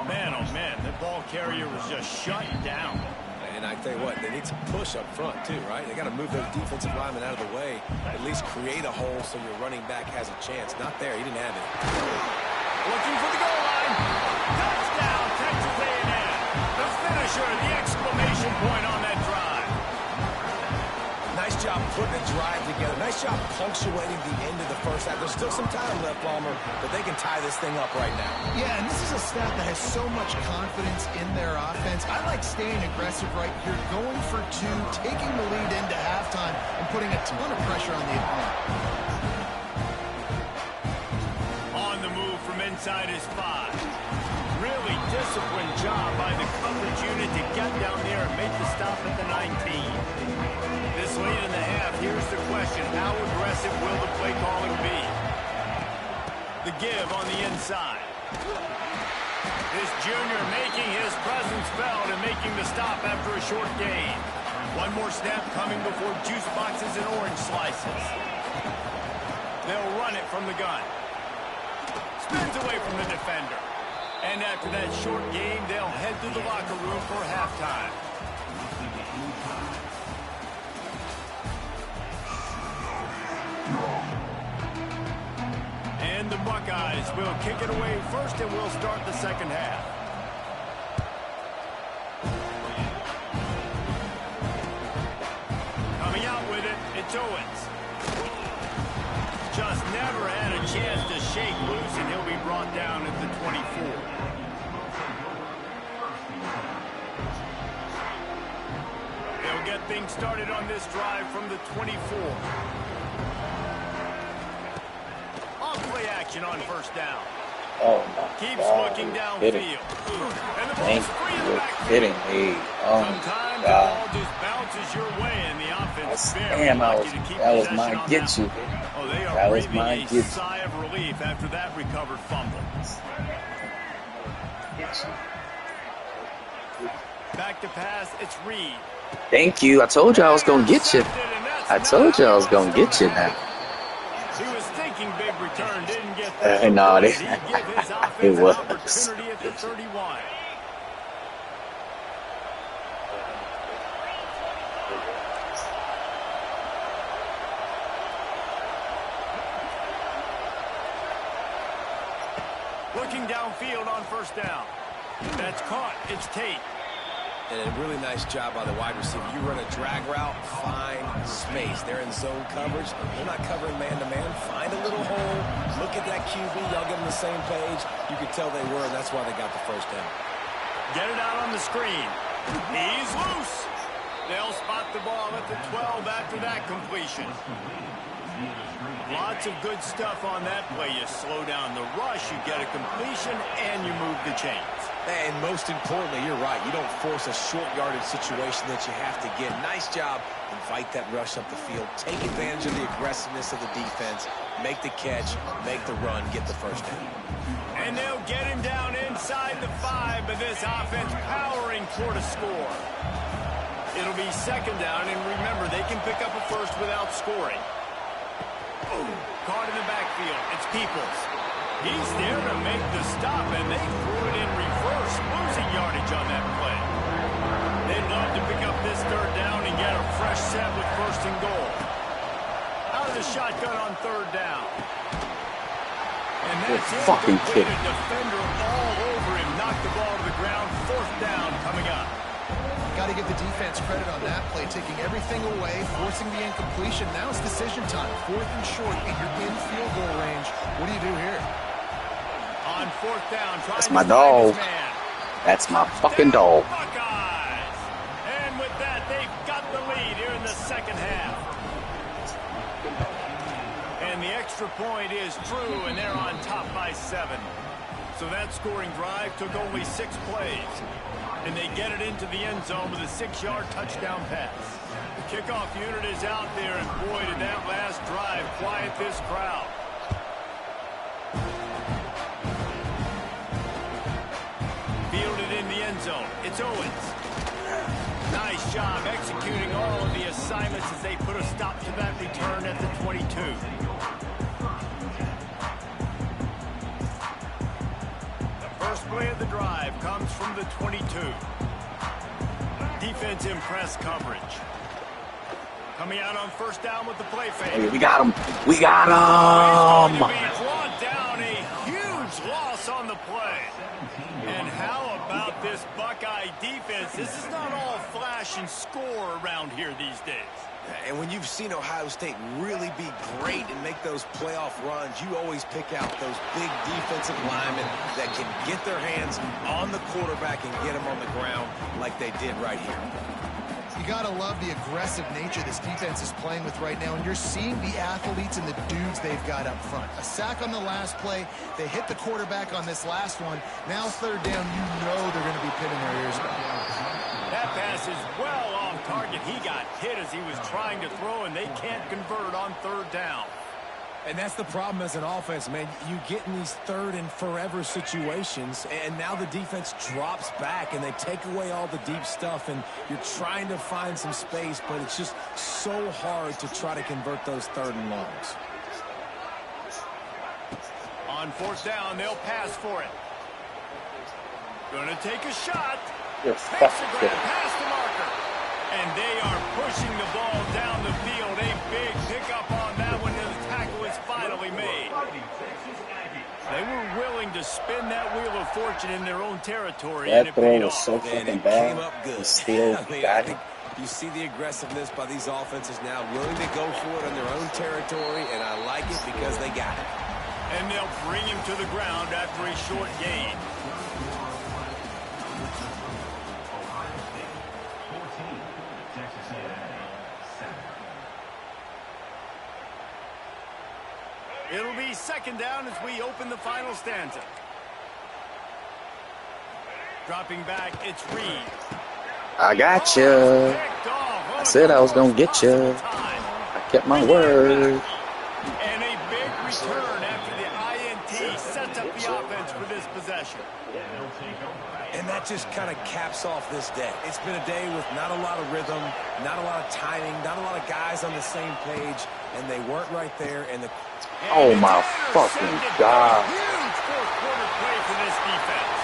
B: Man, oh man, the ball carrier was just shut down.
D: And I tell you what, they need to push up front too, right? They got to move those defensive linemen out of the way, at least create a hole so your running back has a chance. Not there, he didn't have it.
B: Looking for the goal line. Touchdown, Texas A&M. The finisher, the exclamation point on that drive.
D: drive together. Nice job punctuating the end of the first half. There's still some time left, Palmer, but they can tie this thing up right now.
C: Yeah, and this is a staff that has so much confidence in their offense. I like staying aggressive right here, going for two, taking the lead into halftime, and putting a ton of pressure on the opponent.
B: On the move from inside his 5. Really disciplined job by the coverage unit to get down there and make the stop at the 19. This late in the half, here's the question. How aggressive will the play calling be? The give on the inside. This junior making his presence felt and making the stop after a short gain. One more snap coming before juice boxes and orange slices. They'll run it from the gun. Spins away from the defender. And after that short game, they'll head to the locker room for halftime. And the Buckeyes will kick it away first, and we'll start the second half. Coming out with it, it's Owens. Just never had a chance to shake loose, and he'll be brought down at the 24. They'll get things started on this drive from the 24. On-play action on first down.
F: Oh my
B: Keeps
F: God.
B: looking
F: Kidding.
B: downfield. And the
F: Thank
B: ball's free in
F: you.
B: the
F: You're
B: backfield.
F: kidding me. Oh
B: Sometimes
F: my
B: the
F: God.
B: ball just bounces your way, and the offense very
F: Damn,
B: lucky to keep
F: that was
B: possession
F: my
B: on
F: get
B: that
F: you.
B: one. Oh, they are
F: That was
B: breathing
F: my
B: a
F: get you.
B: sigh of relief after that recovered fumble. Back to pass, it's Reed.
F: Thank you. I told you I was gonna get you. I told you I was gonna get you now.
B: He was thinking big return, didn't get that.
F: No,
B: He'd give his offense
F: it
B: an
F: was.
B: opportunity at the 31. Looking downfield on first down. That's caught. It's Tate.
D: And a really nice job by the wide receiver. You run a drag route, find space. They're in zone coverage. They're not covering man-to-man. Find a little hole. Look at that QB. Y'all get on the same page. You could tell they were, and that's why they got the first down.
B: Get it out on the screen. He's loose. They'll spot the ball at the 12 after that completion. Lots of good stuff on that play. You slow down the rush, you get a completion, and you move the chains.
D: And most importantly, you're right. You don't force a short yardage situation that you have to get. Nice job. Invite that rush up the field. Take advantage of the aggressiveness of the defense. Make the catch, make the run, get the first down.
B: And they'll get him down inside the 5, but this offense powering toward a score. It'll be second down, and remember, they can pick up a first without scoring. Boom. Caught in the backfield. It's Peoples. He's there to make the stop, and they threw it in reverse, losing yardage on that play. They'd love to pick up this third down and get a fresh set with first and goal. Out of the shotgun on third down. And that's it.
F: Fucking
B: Complete
F: kidding.
B: a defender all over him. Knocked the ball to the ground. Fourth down coming up.
C: Got to give the defense credit on that play, taking everything away, forcing the incompletion. Now it's decision time. Fourth and short, and you're in field goal range. What do you do here?
B: On fourth down,
F: That's my dog. That's my fucking dog.
B: Buckeyes. And with that, they've got the lead here in the second half. And the extra point is true, and they're on top by 7. So that scoring drive took only 6 plays. And they get it into the end zone with a 6-yard touchdown pass. The kickoff unit is out there, and boy, did that last drive quiet this crowd. Fielded in the end zone. It's Owens. Nice job executing all of the assignments as they put a stop to that return at the 22. First play of the drive comes from the 22. Defense in press coverage. Coming out on first down with the play fake.
F: Hey, we got him. We got
B: He's
F: him.
B: going to be brought down a huge huge loss on the play. And how about this Buckeye defense? This is not all flash and score around here these days.
D: And when you've seen Ohio State really be great and make those playoff runs, you always pick out those big defensive linemen that can get their hands on the quarterback and get him on the ground like they did right here.
C: You got to love the aggressive nature this defense is playing with right now, and you're seeing the athletes and the dudes they've got up front. A sack on the last play. They hit the quarterback on this last one. Now third down, you know they're going to be pinning their ears back.
B: That pass is well off target. He got hit as he was trying to throw, and they can't convert on third down.
D: And that's the problem as an offense, man. You get in these third and forever situations, and now the defense drops back, and they take away all the deep stuff, and you're trying to find some space, but it's just so hard to try to convert those third and longs.
B: On fourth down, they'll pass for it. Gonna take a shot. Makes a grab past the marker. And they are pushing the ball down the field. A big pickup on that one, and the tackle is finally made. They were willing to spin that wheel of fortune in their own territory, and
A: That
B: it
A: throw
B: paid
A: was
B: off.
A: so fucking bad. He still got it.
D: You see the aggressiveness by these offenses now, willing to go for it in their own territory, and I like it because they got it.
B: And they'll bring him to the ground after a short gain. It'll be second down as we open the final stanza. Dropping back, it's Reed.
A: I got you. I said I was going to get you. I kept my word.
B: And a big return after the INT sets up the offense for this possession.
D: And that just kind of caps off this day. It's been a day with not a lot of rhythm, not a lot of timing, not a lot of guys on the same page, and they weren't right there. And
A: Oh my fucking God.
B: Huge fourth quarter play for this defense.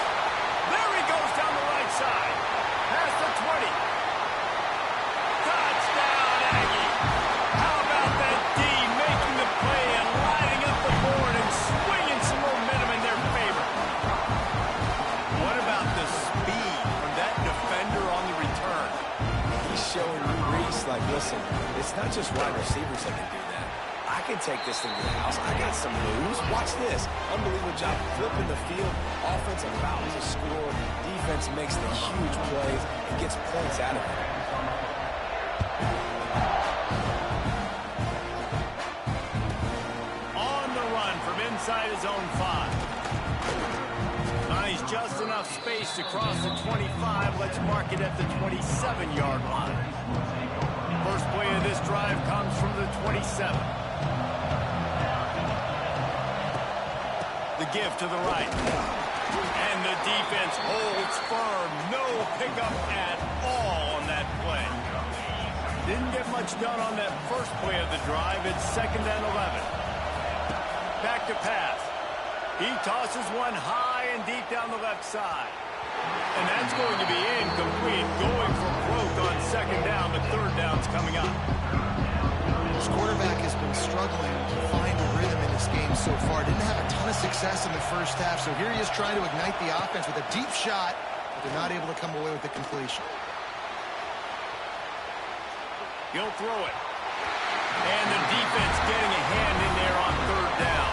B: There he goes down the right side. Past the 20. Touchdown, Aggie. How about that D making the play and lining up the board and swinging some momentum in their favor? What about the speed from that defender on the return?
D: he's showing you, Reese, like, listen, it's not just wide receivers that can do that. I can take this thing to the house. I got some moves. Watch this. Unbelievable job flipping the field. Offense about to score. Defense makes the huge plays and gets points out of it.
B: On the run from inside his own 5. He's just enough space to cross the 25. Let's mark it at the 27-yard line. First play of this drive comes from the 27. The give to the right. And the defense holds firm. No pickup at all on that play. Didn't get much done on that first play of the drive. It's second and 11. Back to pass. He tosses one high and deep down the left side. And that's going to be incomplete. Going for broke on second down. The third down's coming up.
C: This quarterback has been struggling to find a rhythm in this game so far. Didn't have a ton of success in the first half, so here he is trying to ignite the offense with a deep shot, but they're not able to come away with the completion.
B: He'll throw it. And the defense getting a hand in there on third down.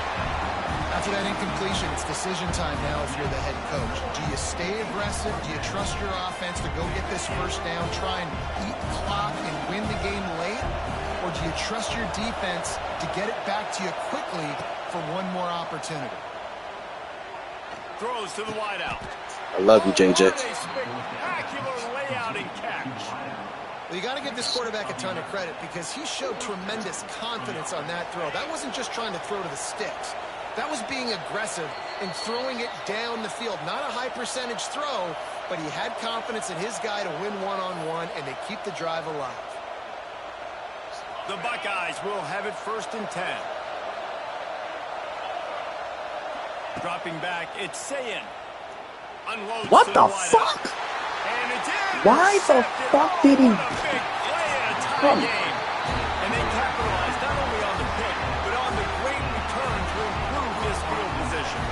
C: After that incompletion, it's decision time now if you're the head coach. Do you stay aggressive? Do you trust your offense to go get this first down, try and eat clock and win the game late? Or do you trust your defense to get it back to you quickly for one more opportunity?
B: Throws to the wideout.
A: I love you, JJ.
B: What a spectacular layout and catch.
C: Well, you got to give this quarterback a ton of credit because he showed tremendous confidence on that throw. That wasn't just trying to throw to the sticks. That was being aggressive and throwing it down the field. Not a high percentage throw, but he had confidence in his guy to win one-on-one, and they keep the drive alive.
B: The Buckeyes will have it first and 10. Dropping back, it's Sayin. Unloads
A: What
B: to
A: the
B: wideout.
A: fuck?
B: And it's
A: Why the fuck did he
B: What a big play in a tie
A: come?
B: game. And they capitalized not only on the pick, but on the great return to improve this field position.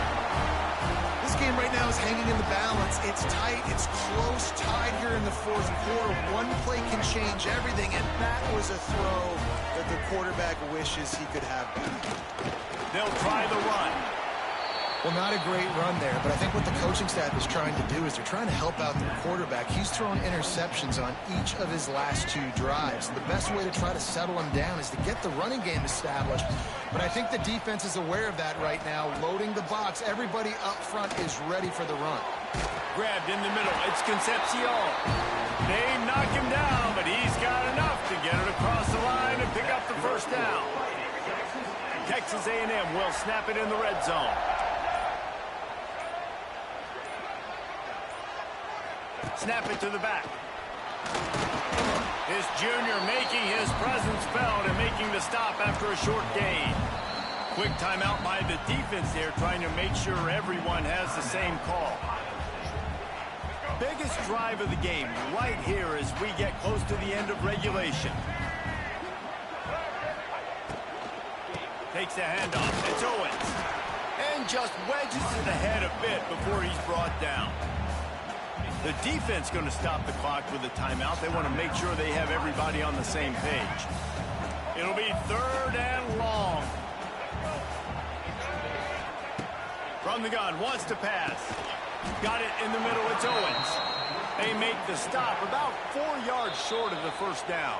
C: hanging in the balance. It's tight. It's close, tied here in the fourth quarter. One play can change everything, and that was a throw that the quarterback wishes he could have back.
B: They'll try the run.
C: Well, not a great run there, but I think what the coaching staff is trying to do is they're trying to help out their quarterback. He's thrown interceptions on each of his last 2 drives. The best way to try to settle him down is to get the running game established. But I think the defense is aware of that right now, loading the box. Everybody up front is ready for the run.
B: Grabbed in the middle. It's Concepcion. They knock him down, but he's got enough to get it across the line and pick up the first down. Texas A&M will snap it in the red zone. Snap it to the back. This junior making his presence felt and making the stop after a short gain. Quick timeout by the defense there, trying to make sure everyone has the same call. Biggest drive of the game right here as we get close to the end of regulation. Takes the handoff. It's Owens. And just wedges it ahead a bit before he's brought down. The defense going to stop the clock with a timeout. They want to make sure they have everybody on the same page. It'll be 3rd and long. From the gun, wants to pass. Got it in the middle, it's Owens. They make the stop about 4 yards short of the first down.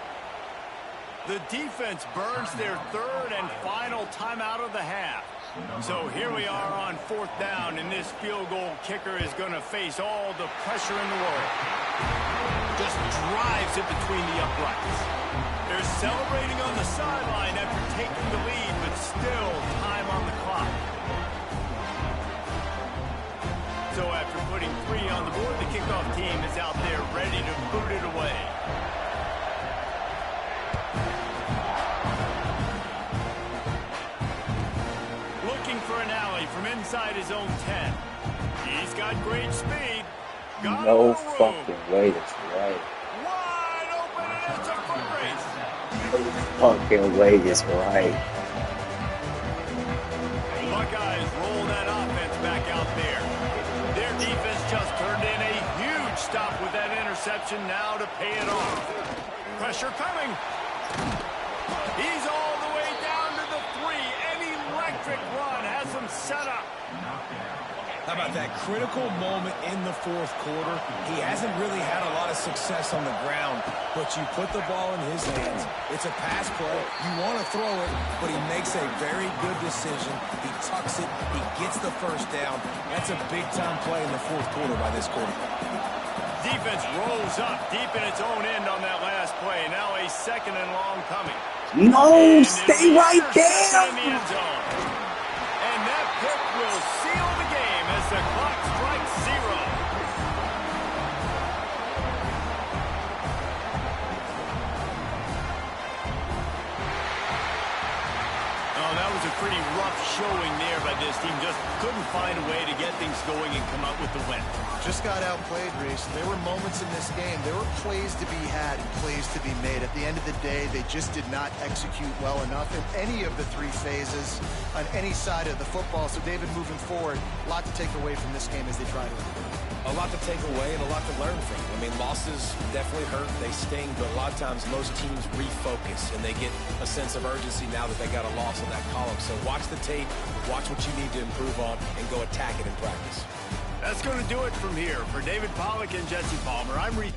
B: The defense burns their 3rd and final timeout of the half. So here we are on 4th down, and this field goal kicker is going to face all the pressure in the world. Just drives it between the uprights. They're celebrating on the sideline after taking the lead, but still time on the clock. So after putting 3 on the board, the kickoff team is out there ready to boot it away. For an alley from inside his own 10. He's got great speed. Got
F: No fucking way that's right.
B: Wide open, and it's a foot race.
F: No fucking way that's right.
B: Buckeyes roll that offense back out there. Their defense just turned in a huge stop with that interception now to pay it off. Pressure coming. He's all the way down to the 3. An electric run has him set up.
D: How about that critical moment in the fourth quarter? He hasn't really had a lot of success on the ground, but you put the ball in his hands. It's a pass play. You want to throw it, but he makes a very good decision. He tucks it. He gets the first down. That's a big-time play in the fourth quarter by this quarterback.
B: Defense rolls up deep in its own end on that last play. Now a 2nd and long coming.
A: No, stay right there.
B: In the end zone. And that pick will seal the game as the clock strikes 0. Oh, that was a pretty rough showing there by this team. Just couldn't find a way to get things going and come up with the win.
C: Just got outplayed, Reese. There were moments in this game. There were plays to be had and plays to be made. At the end of the day, they just did not execute well enough in any of the 3 phases on any side of the football. So, David, moving forward, a lot to take away from this game as they try to improve.
D: A lot to take away and a lot to learn from. I mean, losses definitely hurt. They sting, but a lot of times most teams refocus and they get a sense of urgency now that they got a loss in that column. So watch the tape, watch what you need to improve on, and go attack it in practice.
B: That's going to do it from here. For David Pollack and Jesse Palmer, I'm Reese.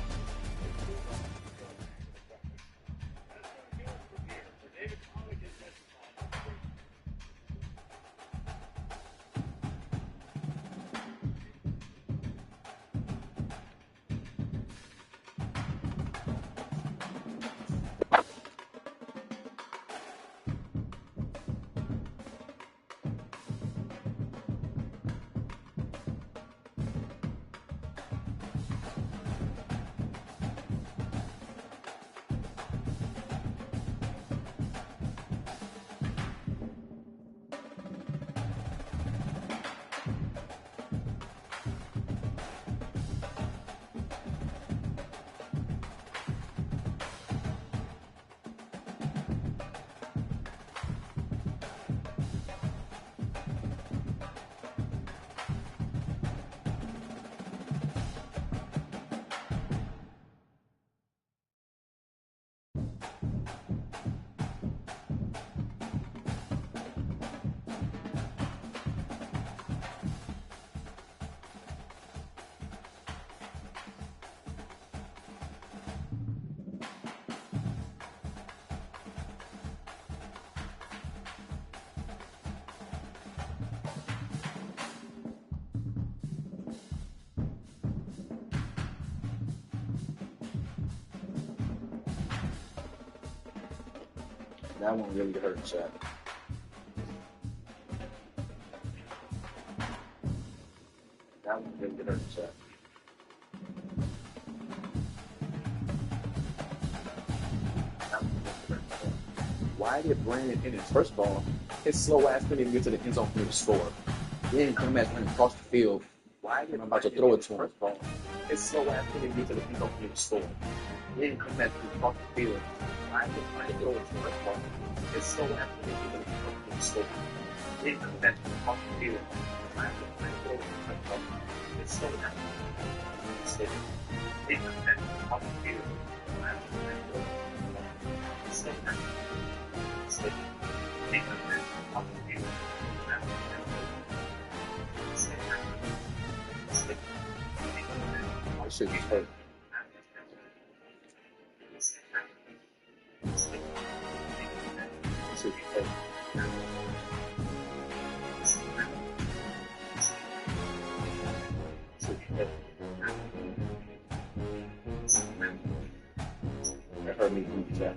F: That one really hurt, Chad. That one really hurt, Chad. Why did Brandon Innes, first of all, his slow ass couldn't even get to the end zone for me to score. Then come back running across the field. Why did I'm about to throw it to him? First of all, his slow ass couldn't even get to the end zone for me to score. Then come back across the field. Why did Brandon throw it to him? First of all, his slow ass couldn't get to the end zone for me to score. Then come back across the field. Why did Brandon throw it to him? First of all, his slow ass couldn't get to the end zone. Then come back across the field. Why did Brandon throw it to him? His slow ass. I should be hurt. I should be hurt. That hurt me deep, Jack.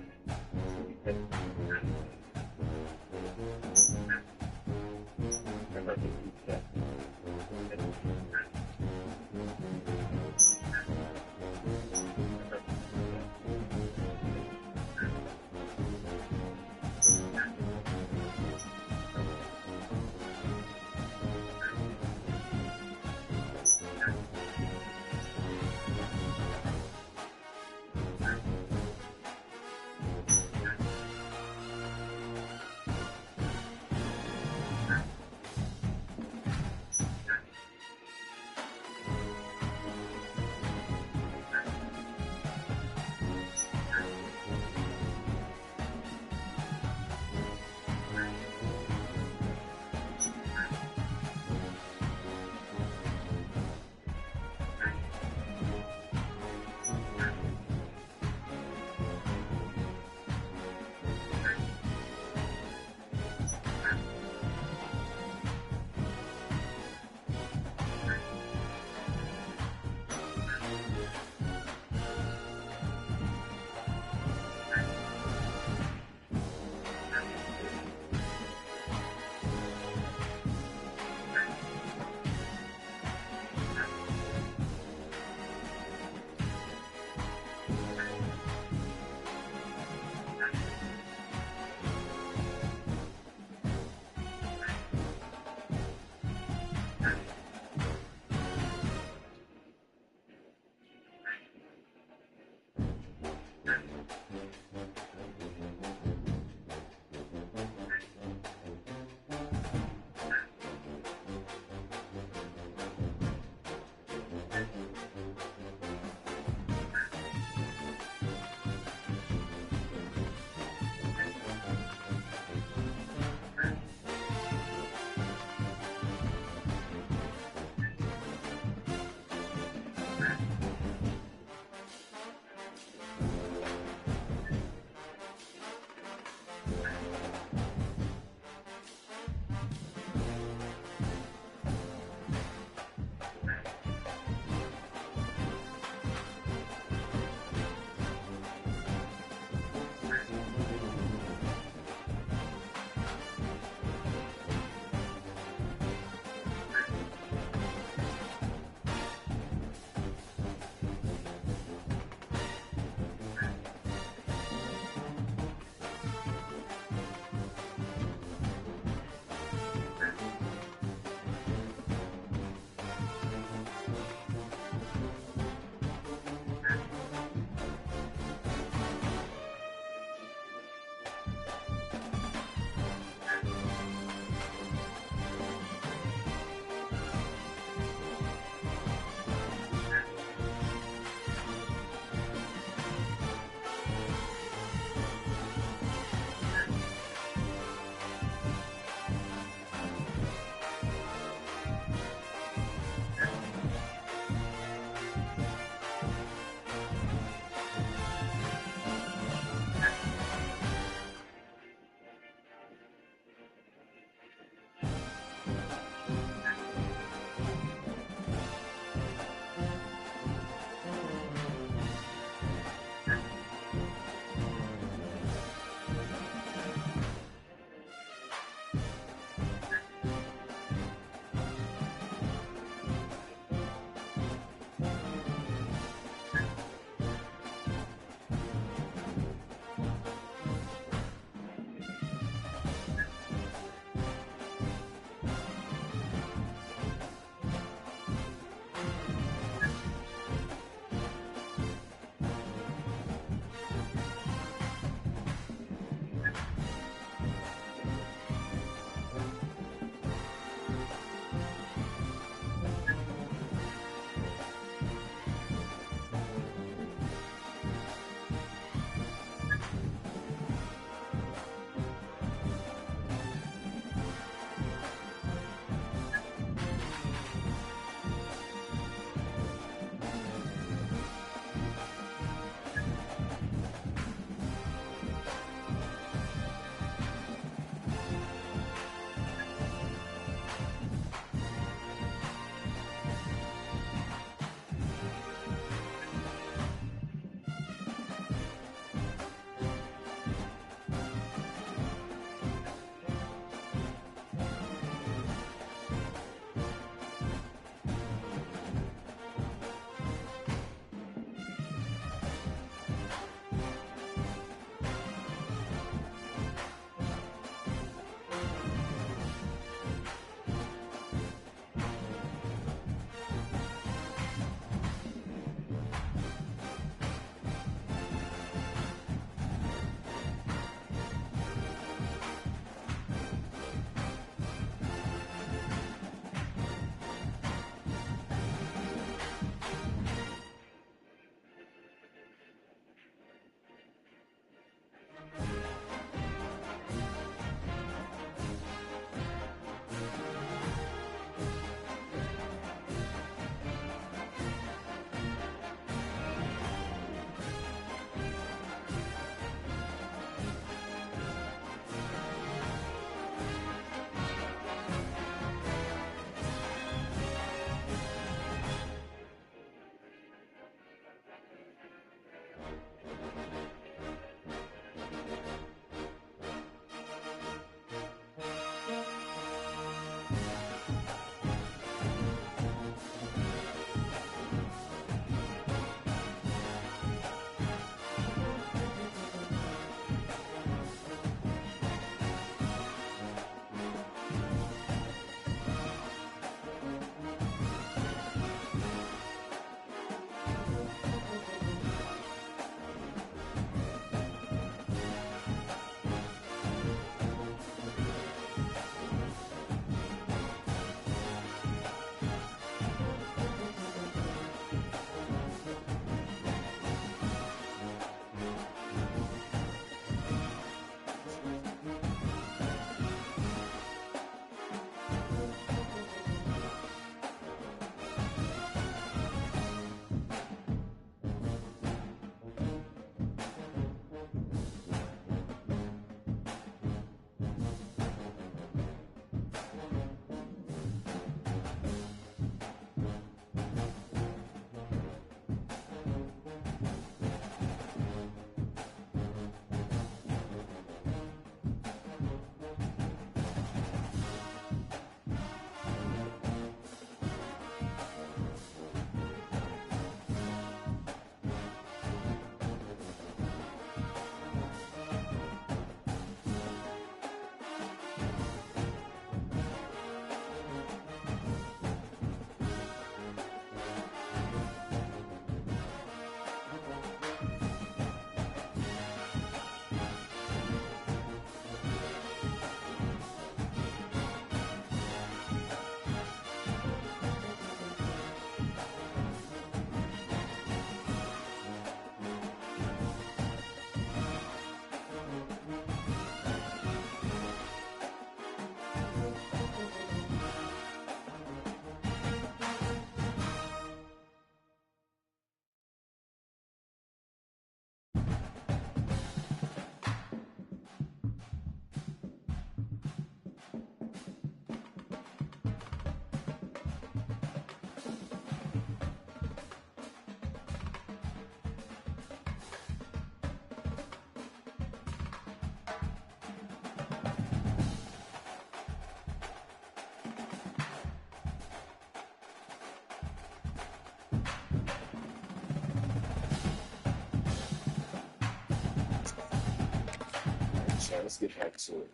F: So let's get back to it.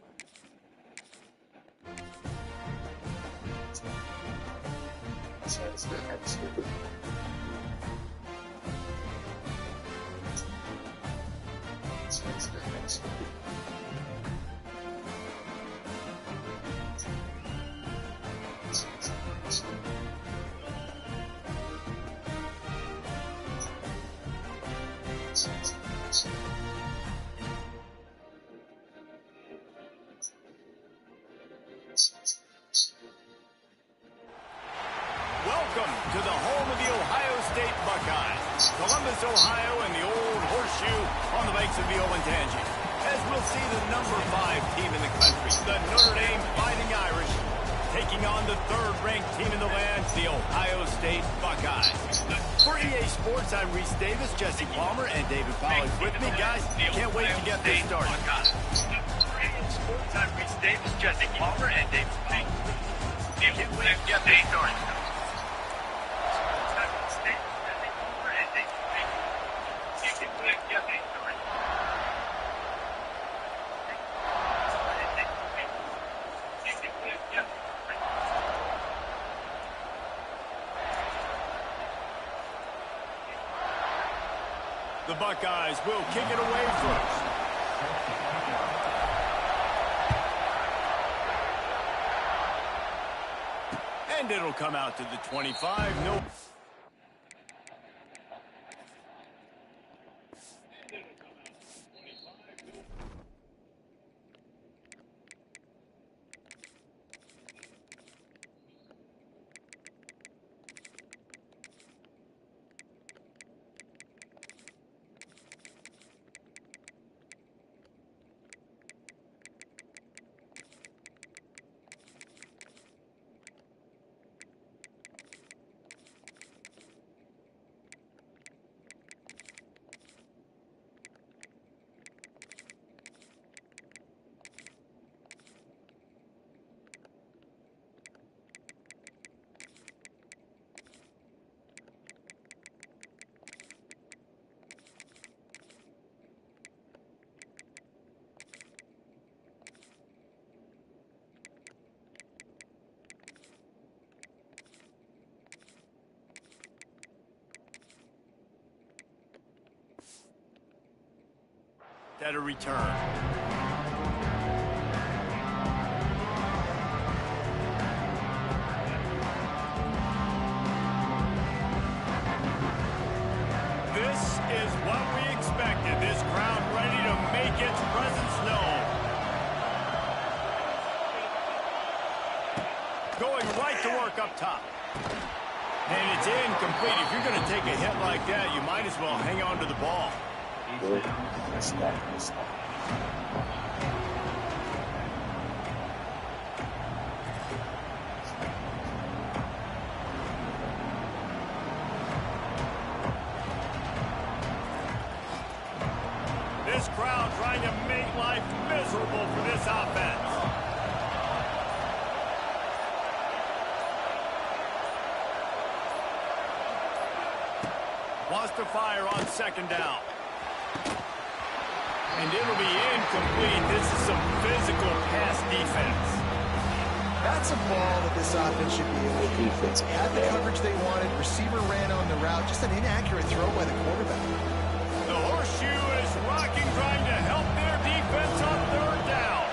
F: So let's get back to it. So let's get back to it.
B: Welcome to the home of the Ohio State Buckeyes, Columbus, Ohio, and the old horseshoe on the banks of the Olentangy. As we'll see the number 5 team in the country, the Notre Dame Fighting Irish, taking on the 3rd-ranked team in the land, the Ohio State Buckeyes. For EA Sports, I'm Reese Davis, Jesse Palmer, and David Pollack with me. Guys, can't wait to get this started. For EA Sports, I'm Reese Davis, Jesse Palmer, and David Pollack. Can't wait to get this started. The Buckeyes will kick it away first. And it'll come out to the 25. No. At a return. This is what we expected. This crowd ready to make its presence known. Going right to work up top. And it's incomplete. If you're going to take a hit like that, you might as well hang on to the ball. This crowd trying to make life miserable for this offense. Wants to fire on 2nd down. And it'll be incomplete. This is some physical pass defense.
C: That's a ball that this offense should be able to defense. Had the coverage they wanted. Receiver ran on the route. Just an inaccurate throw by the quarterback.
B: The horseshoe is rocking, trying to help their defense on 3rd down.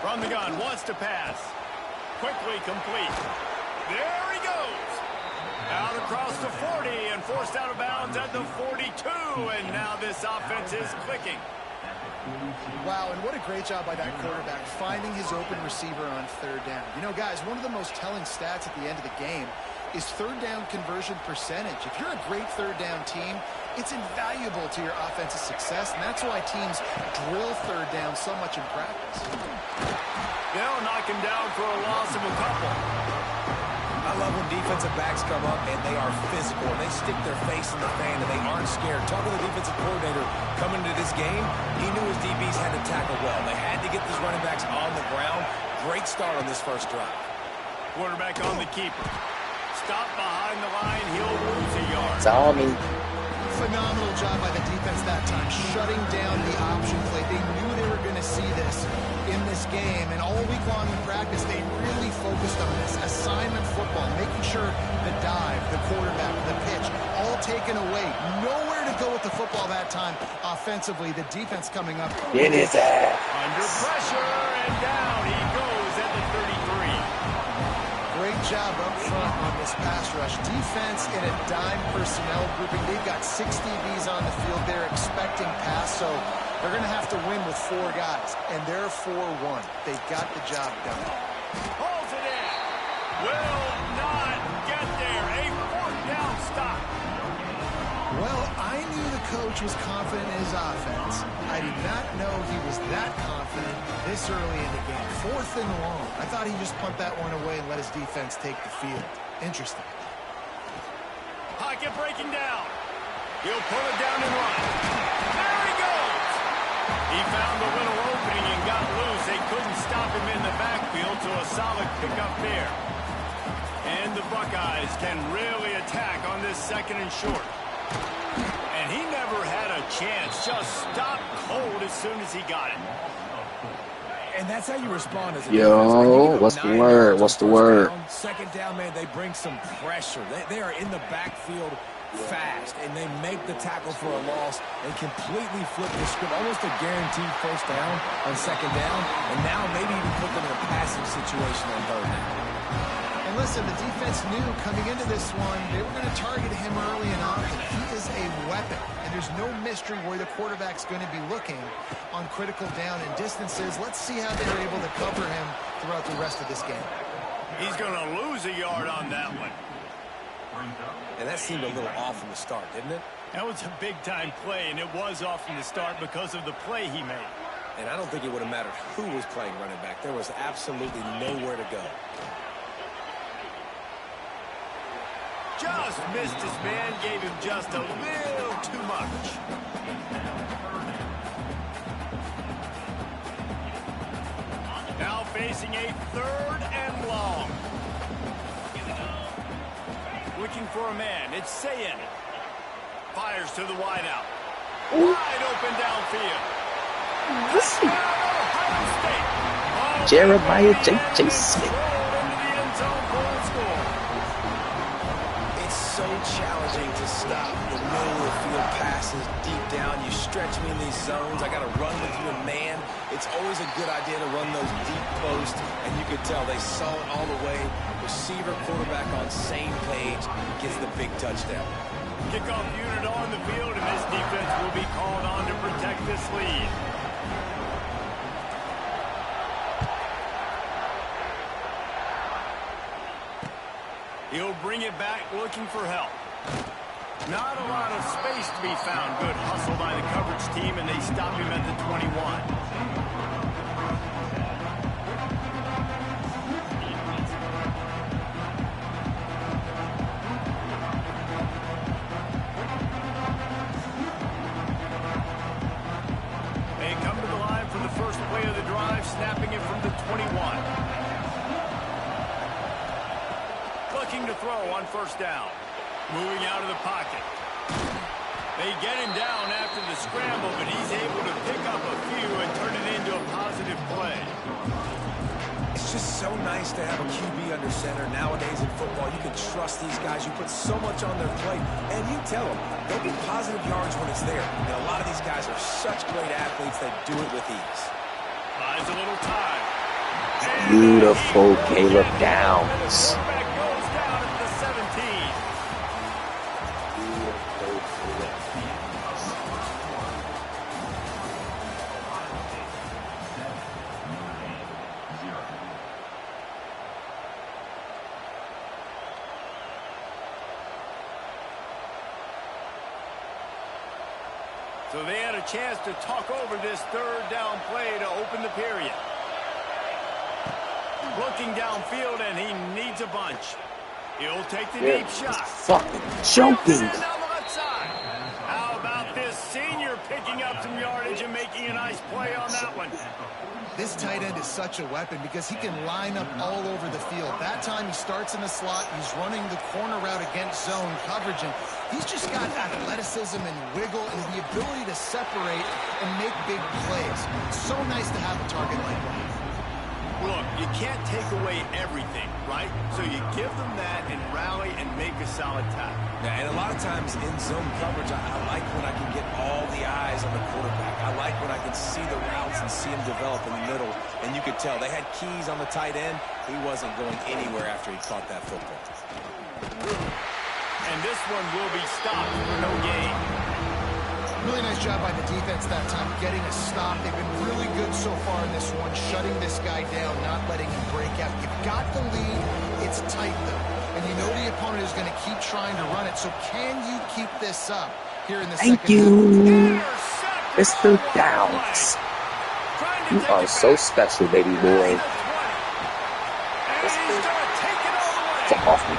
B: From the gun, wants to pass. Quickly complete. There he goes. Out across the 40 and forced out of bounds at the 42. And now this offense is clicking.
C: Wow, and what a great job by that quarterback finding his open receiver on 3rd down. You know, guys, one of the most telling stats at the end of the game is 3rd down conversion percentage. If you're a great 3rd down team, it's invaluable to your offensive success, and that's why teams drill 3rd down so much in practice.
B: They'll knock him down for a loss of a couple.
D: I love when defensive backs come up and they are physical. They stick their face in the fan and they aren't scared. Talking to the defensive coordinator coming into this game, he knew his DBs had to tackle well. They had to get these running backs on the ground. Great start on this first drive.
B: Quarterback on the keeper. Stop behind the line, he'll lose a yard.
F: Tommy.
C: Phenomenal job by the defense that time, shutting down the option play. They knew they were going to see this in this game, and all week long in practice, they really focused on this assignment football, making sure the dive, the quarterback, the pitch, all taken away. Nowhere to go with the football that time offensively. The defense coming up.
F: Get his ass.
B: Under pressure, and down he goes at the 33.
C: Great job up front on this pass rush. Defense in a dime personnel grouping. They've got 6 DBs on the field. They're expecting pass, so they're going to have to win with 4 guys, and they're 4-1. They got the job done.
B: Holds it in. Will not get there. A 4th down stop.
C: Well, I knew the coach was confident in his offense. I did not know he was that confident this early in the game. 4th and long. I thought he'd just punt that one away and let his defense take the field. Interesting.
B: Pocket breaking down. He'll pull it down and run. There he goes. He found a little opening and got loose. They couldn't stop him in the backfield, so a solid pickup there. And the Buckeyes can really attack on this 2nd and short. And he never had a chance. Just stopped cold as soon as he got it.
D: And that's how you respond as a
F: Yo, what's the word? What's the word?
D: 2nd down, man, they bring some pressure. They are in the backfield fast, and they make the tackle for a loss and completely flip the script. Almost a guaranteed 1st down on 2nd down, and now maybe even put them in a passing situation on 3rd down.
C: And listen, the defense knew coming into this one, they were going to target him early and often. He is a weapon, and there's no mystery where the quarterback's going to be looking on critical down and distances. Let's see how they're able to cover him throughout the rest of this game.
B: He's going to lose a yard on that one.
D: And that seemed a little off from the start, didn't it?
B: That was a big-time play, and it was off from the start because of the play he made.
D: And I don't think it would have mattered who was playing running back. There was absolutely nowhere to go.
B: Just missed his man, gave him just a little too much. Now facing a 3rd and long. Looking for a man. It's Sayin. Fires to the wideout. Wide open downfield. Ohio State.
F: Jeremiah J.J. Smith.
D: So challenging to stop the middle of the field passes deep down. You stretch me in these zones. I got to run with you in man. It's always a good idea to run those deep posts, and you could tell they saw it all the way. Receiver, quarterback on same page, gets the big touchdown.
B: Kickoff unit on the field, and this defense will be called on to protect this lead. He'll bring it back looking for help. Not a lot of space to be found. Good hustle by the coverage team, and they stop him at the 21. They come to the line for the first play of the drive, snapping it from the 21. Looking to throw on 1st down. Moving out of the pocket. They get him down after the scramble, but he's able to pick up a few and turn it into a positive play.
D: It's just so nice to have a QB under center. Nowadays in football, you can trust these guys. You put so much on their plate, and you tell them they'll get positive yards when it's there. And a lot of these guys are such great athletes, they do it with ease.
B: Buys a little time.
F: Beautiful Caleb Downs.
B: So they had a chance to talk over this 3rd down play to open the period. Looking downfield, and he needs a bunch. He'll take the deep shot.
F: Fucking joking.
B: How about this senior picking up some yardage and making a nice play on that one.
C: This tight end is such a weapon because he can line up all over the field. That time he starts in the slot. He's running the corner route against zone coverage. And he's just got athleticism and wiggle and the ability to separate and make big plays. It's so nice to have a target like that.
B: Look, you can't take away everything, right? So you give them that and rally and make a solid tackle.
D: Yeah, and a lot of times in zone coverage, I like when I can get all the eyes on the quarterback. I like when I can see the routes and see him develop in the middle. And you could tell they had keys on the tight end. He wasn't going anywhere after he caught that football.
B: And this one will be stopped for no gain.
C: Really nice job by the defense that time, getting a stop. They've been really good so far in this one, shutting this guy down, not letting him break out. You've got the lead. It's tight, though. And you know the opponent is going to keep trying to run it. So can you keep this up here in the second half?
A: Thank you, Mr. Downs. You are so special, baby boy. It's awesome.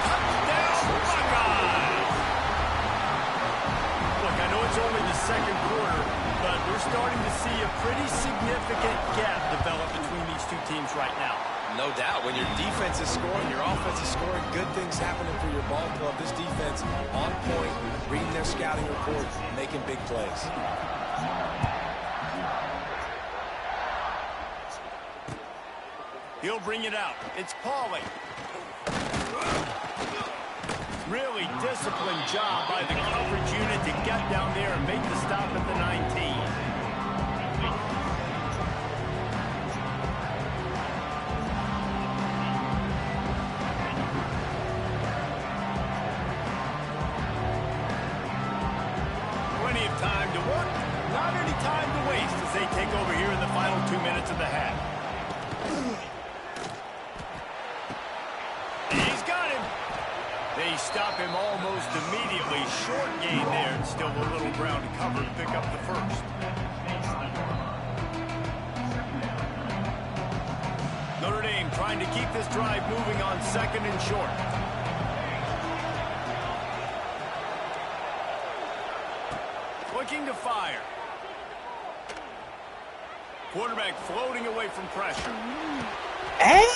B: Second quarter, but we're starting to see a pretty significant gap develop between these two teams right now.
D: No doubt. When your defense is scoring, your offense is scoring, good things happening for your ball club. This defense on point, reading their scouting report, making big plays.
B: He'll bring it out. It's Pauly. Really disciplined job by the coverage unit to get down there and make the stop at the 19. Plenty of time to work, not any time to waste as they take over here in the final 2 minutes of the half. They stop him almost immediately. Short gain there, and still a little ground to cover to pick up the first. Notre Dame trying to keep this drive moving on second and short. Looking to fire. Quarterback floating away from pressure.
A: Hey!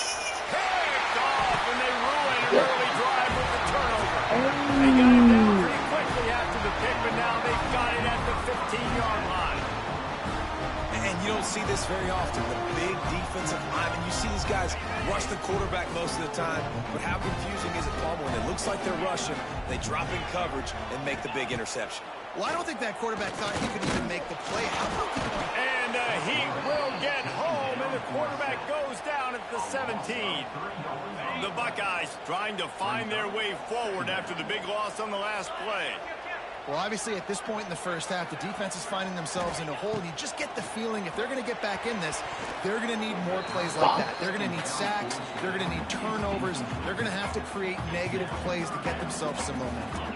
B: Picked off, and they ruin an early drive with the turnover. They got it down pretty quickly after the pick, but now they've got it at the 15-yard line.
D: And you don't see this very often. The big defensive linemen, you see these guys rush the quarterback most of the time, but how confusing is it, Palmer, when it looks like they're rushing, they drop in coverage and make the big interception?
C: Well, I don't think that quarterback thought he could even make the play.
B: And he will get home, and the quarterback goes down at the 17. The Buckeyes trying to find their way forward after the big loss on the last play.
C: Well, obviously, at this point in the first half, the defense is finding themselves in a hole, and you just get the feeling if they're going to get back in this, they're going to need more plays like that. They're going to need sacks. They're going to need turnovers. They're going to have to create negative plays to get themselves some momentum.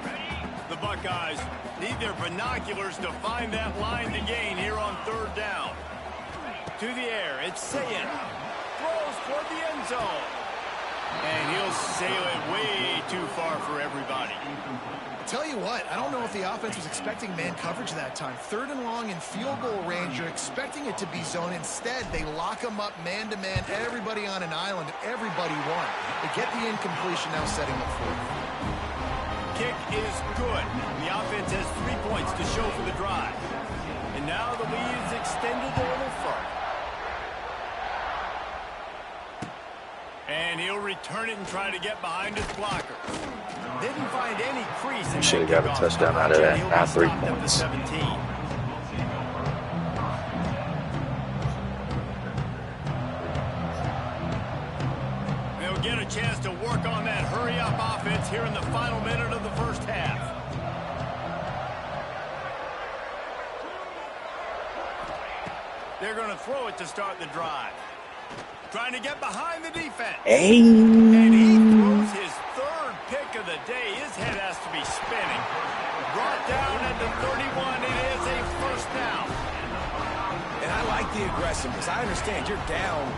B: The Buckeyes need their binoculars to find that line to gain here on third down. To the air, it's Sayin. Throws toward the end zone. And he'll sail it way too far for everybody.
C: Tell you what, I don't know if the offense was expecting man coverage that time. Third and long in field goal range, you're expecting it to be zone. Instead, they lock them up man-to-man, everybody on an island, everybody won. They get the incompletion now setting up for it.
B: Kick is good. The offense has 3 points to show for the drive. And now the lead is extended a little further. And he'll return it and try to get behind his blocker. Didn't find any crease in
A: should have got a touchdown out of that. Not 3 points.
B: 17. They'll get a chance to work on that hurry-up offense here in the final minute of the first half. They're going to throw it to start the drive. Trying to get behind the defense.
A: Hey.
B: And he throws his third pick of the day. His head has to be spinning. Brought down at the 31. It is a first down.
D: And I like the aggressiveness. I understand you're down,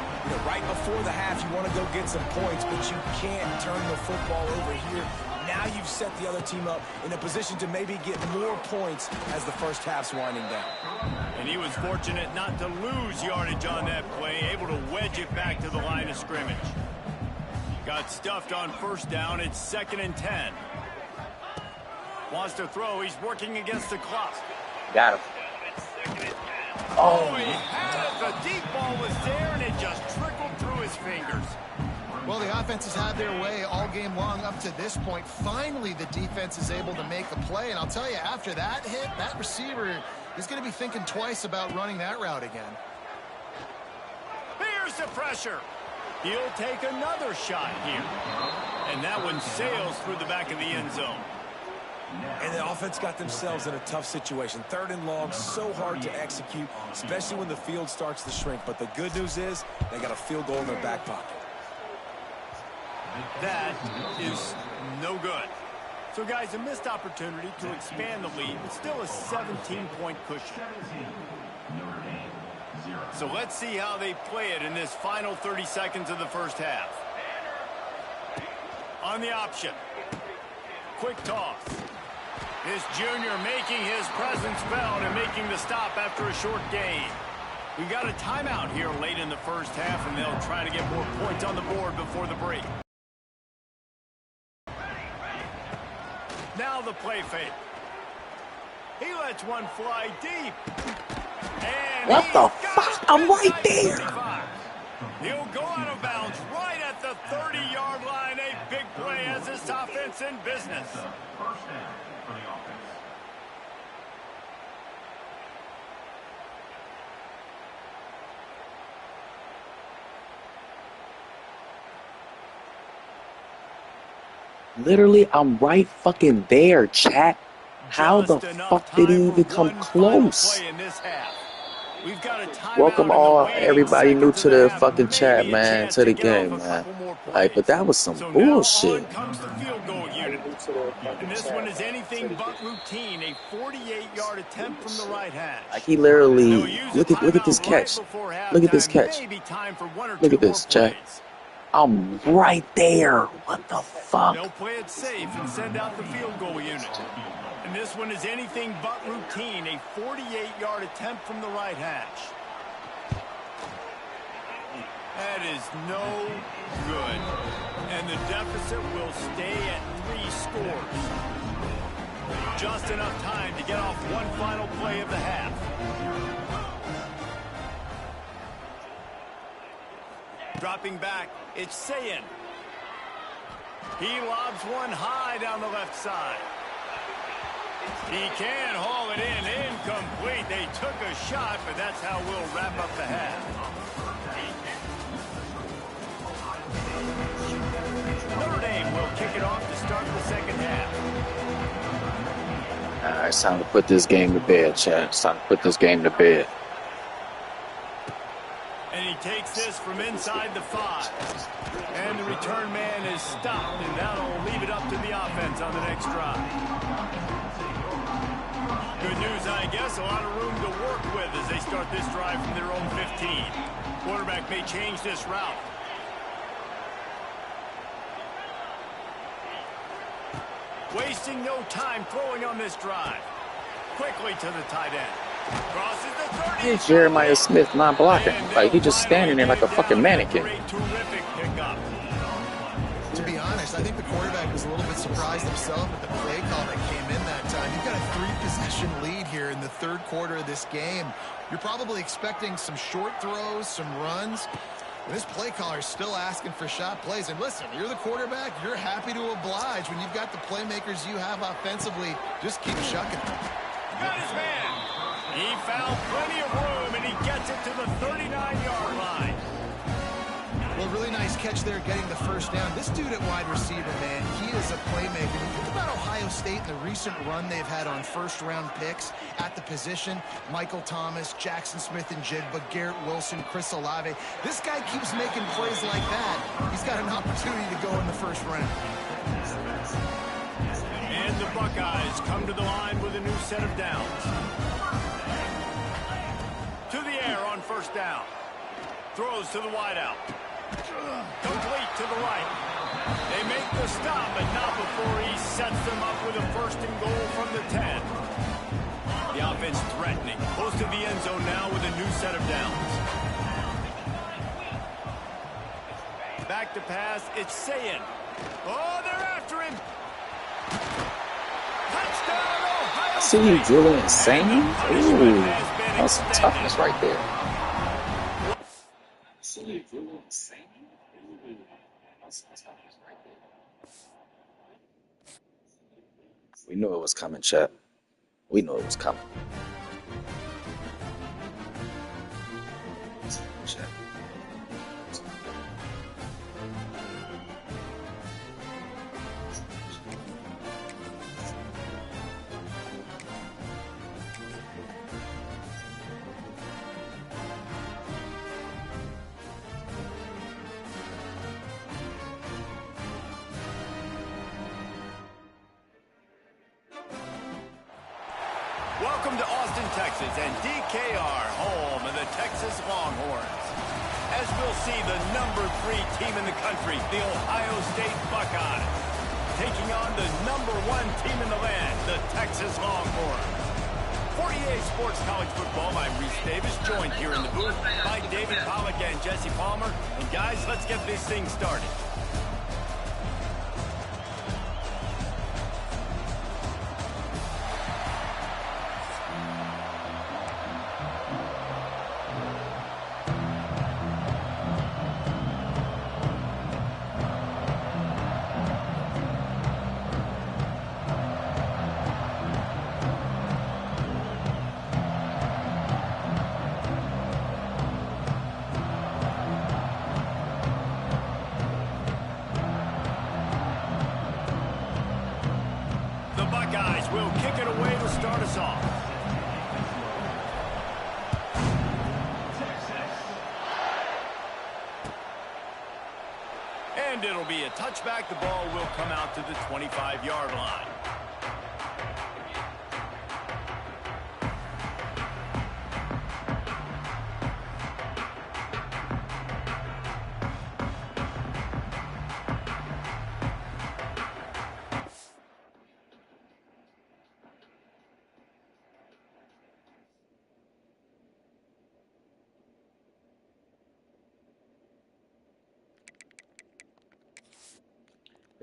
D: right before the half. You want to go get some points, but you can't turn the football over here. Now you've set the other team up in a position to maybe get more points as the first half's winding down.
B: And he was fortunate not to lose yardage on that play, able to wedge it back to the line of scrimmage. Got stuffed on first down. It's 2nd and 10. Wants to throw. He's working against the clock.
F: Got him.
B: Oh, he had it. The deep ball was there, and it just trickled through his fingers.
C: Well, the offense has had their way all game long up to this point. Finally, the defense is able to make a play. And I'll tell you, after that hit, that receiver is going to be thinking twice about running that route again.
B: Here's the pressure. He'll take another shot here. And that one sails through the back of the end zone.
D: And the offense got themselves in a tough situation. 3rd and long, so hard to execute, especially when the field starts to shrink. But the good news is they got a field goal in their back pocket.
B: That is no good. So, guys, a missed opportunity to expand the lead, but still a 17-point cushion. So let's see how they play it in this final 30 seconds of the first half. On the option. Quick toss. This junior making his presence felt and making the stop after a short gain. We got a timeout here late in the first half, and they'll try to get more points on the board before the break. Now the play fake. He lets one fly deep. And
A: What the fuck? I'm right there.
B: He'll go out of bounds right at the 30-yard line. A big play as this offense in business.
E: First down for the offense.
A: Literally, I'm right fucking there, chat. How the fuck did he even come close? Welcome all, everybody new to the fucking chat, man, to the game, man. Like, but that was some bullshit.
B: And this one is anything but routine. A 48-yard attempt from the right hash.
A: Like, he literally, look at this catch. Look at this catch. Look at this, chat. I'm right there. What the fuck?
B: They'll play it safe and send out the field goal unit. And this one is anything but routine. A 48-yard attempt from the right hash. That is no good. And the deficit will stay at 3 scores. Just enough time to get off one final play of the half. Dropping back, it's Sayin. He lobs one high down the left side. He can haul it in, incomplete. They took a shot, but that's how we'll wrap up the half. Notre Dame will kick it off to start the second half.
F: It's time to put this game to bed, chat. It's time to put this game to bed.
B: And he takes this from inside the 5. And the return man is stopped, and that'll leave it up to the offense on the next drive. Good news, I guess, a lot of room to work with as they start this drive from their own 15. Quarterback may change this route. Wasting no time throwing on this drive. Quickly to the tight end. Crosses the 30.
F: Hey, Jeremiah Smith not blocking. Like, he just standing there like a fucking mannequin.
B: Terrific pickup.
C: To be honest, I think the quarterback was a little bit surprised himself at the play call that came in that time. You've got a 3-possession lead here in the third quarter of this game. You're probably expecting some short throws, some runs. And this play caller is still asking for shot plays. And listen, you're the quarterback. You're happy to oblige when you've got the playmakers you have offensively. Just keep shucking.
B: Got his man. He found plenty of room, and he gets it to the 39-yard line.
C: Well, really nice catch there getting the first down. This dude at wide receiver, man, he is a playmaker. You think about Ohio State and the recent run they've had on first-round picks at the position. Michael Thomas, Jackson Smith and Jigba, Garrett Wilson, Chris Olave. This guy keeps making plays like that. He's got an opportunity to go in the first round.
B: And the Buckeyes come to the line with a new set of downs. To the air on on first down. Throws to the wideout. Complete to the right. They make the stop, but not before he sets them up with a 1st and goal from the 10. The offense threatening. Close to the end zone now with a new set of downs. Back to pass. It's Sayin. Oh, they're after him. Touchdown, Ohio
F: I see you
B: State.
F: drilling insane. Ooh, that's some toughness right there. See you drilling insane. Ooh, that's some toughness right there. We knew it was coming, Chet. We knew it was coming. Chet.
B: Welcome to Austin, Texas, and DKR, home of the Texas Longhorns. As we'll see, the number 3 team in the country, the Ohio State Buckeyes, taking on the number 1 team in the land, the Texas Longhorns. For EA Sports College Football, I'm Reese Davis, joined here in the booth by David Pollack and Jesse Palmer. And guys, let's get this thing started. Buckeyes will kick it away to start us off. And it'll be a touchback. The ball will come out to the 25-yard line.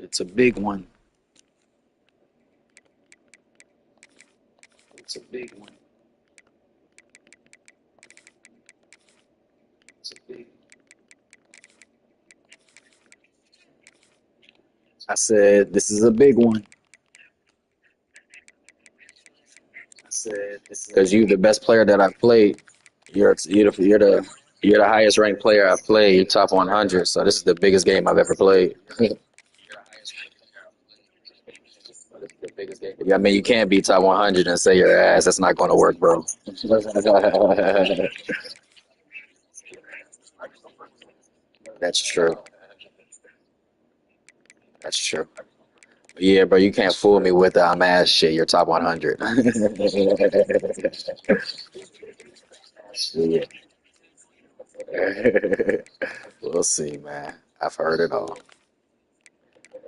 F: It's a big one. It's a big one. It's a big one. I said, this is a big one. I said, because you're the best player that I've played. You're the highest ranked player I've played. You're top 100. So this is the biggest game I've ever played. Yeah, I mean, you can't be top 100 and say your ass. That's not going to work, bro. That's true. That's true. Yeah, bro, you can't fool me with I'm ass shit. You're top 100. Yeah. We'll see, man. I've heard it all.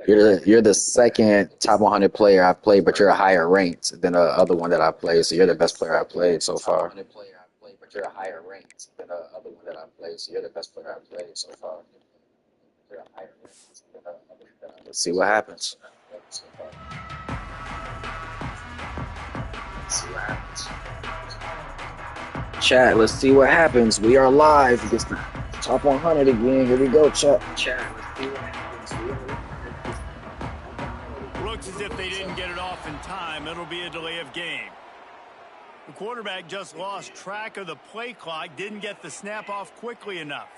F: You're the second top 100 player I've played, but you're higher ranked than the other one that I played. So you're the best player I've played so far. But you're higher ranked than the other one that I've played. So you're the best player I've played so far. Let's see what happens. Let's see what happens. Chat, let's see what happens. We are live against the top 100 again. Here we go, chat. Let's see what happens.
B: Looks as if they didn't get it off in time. It'll be a delay of game. The quarterback just lost track of the play clock, didn't get the snap off quickly enough.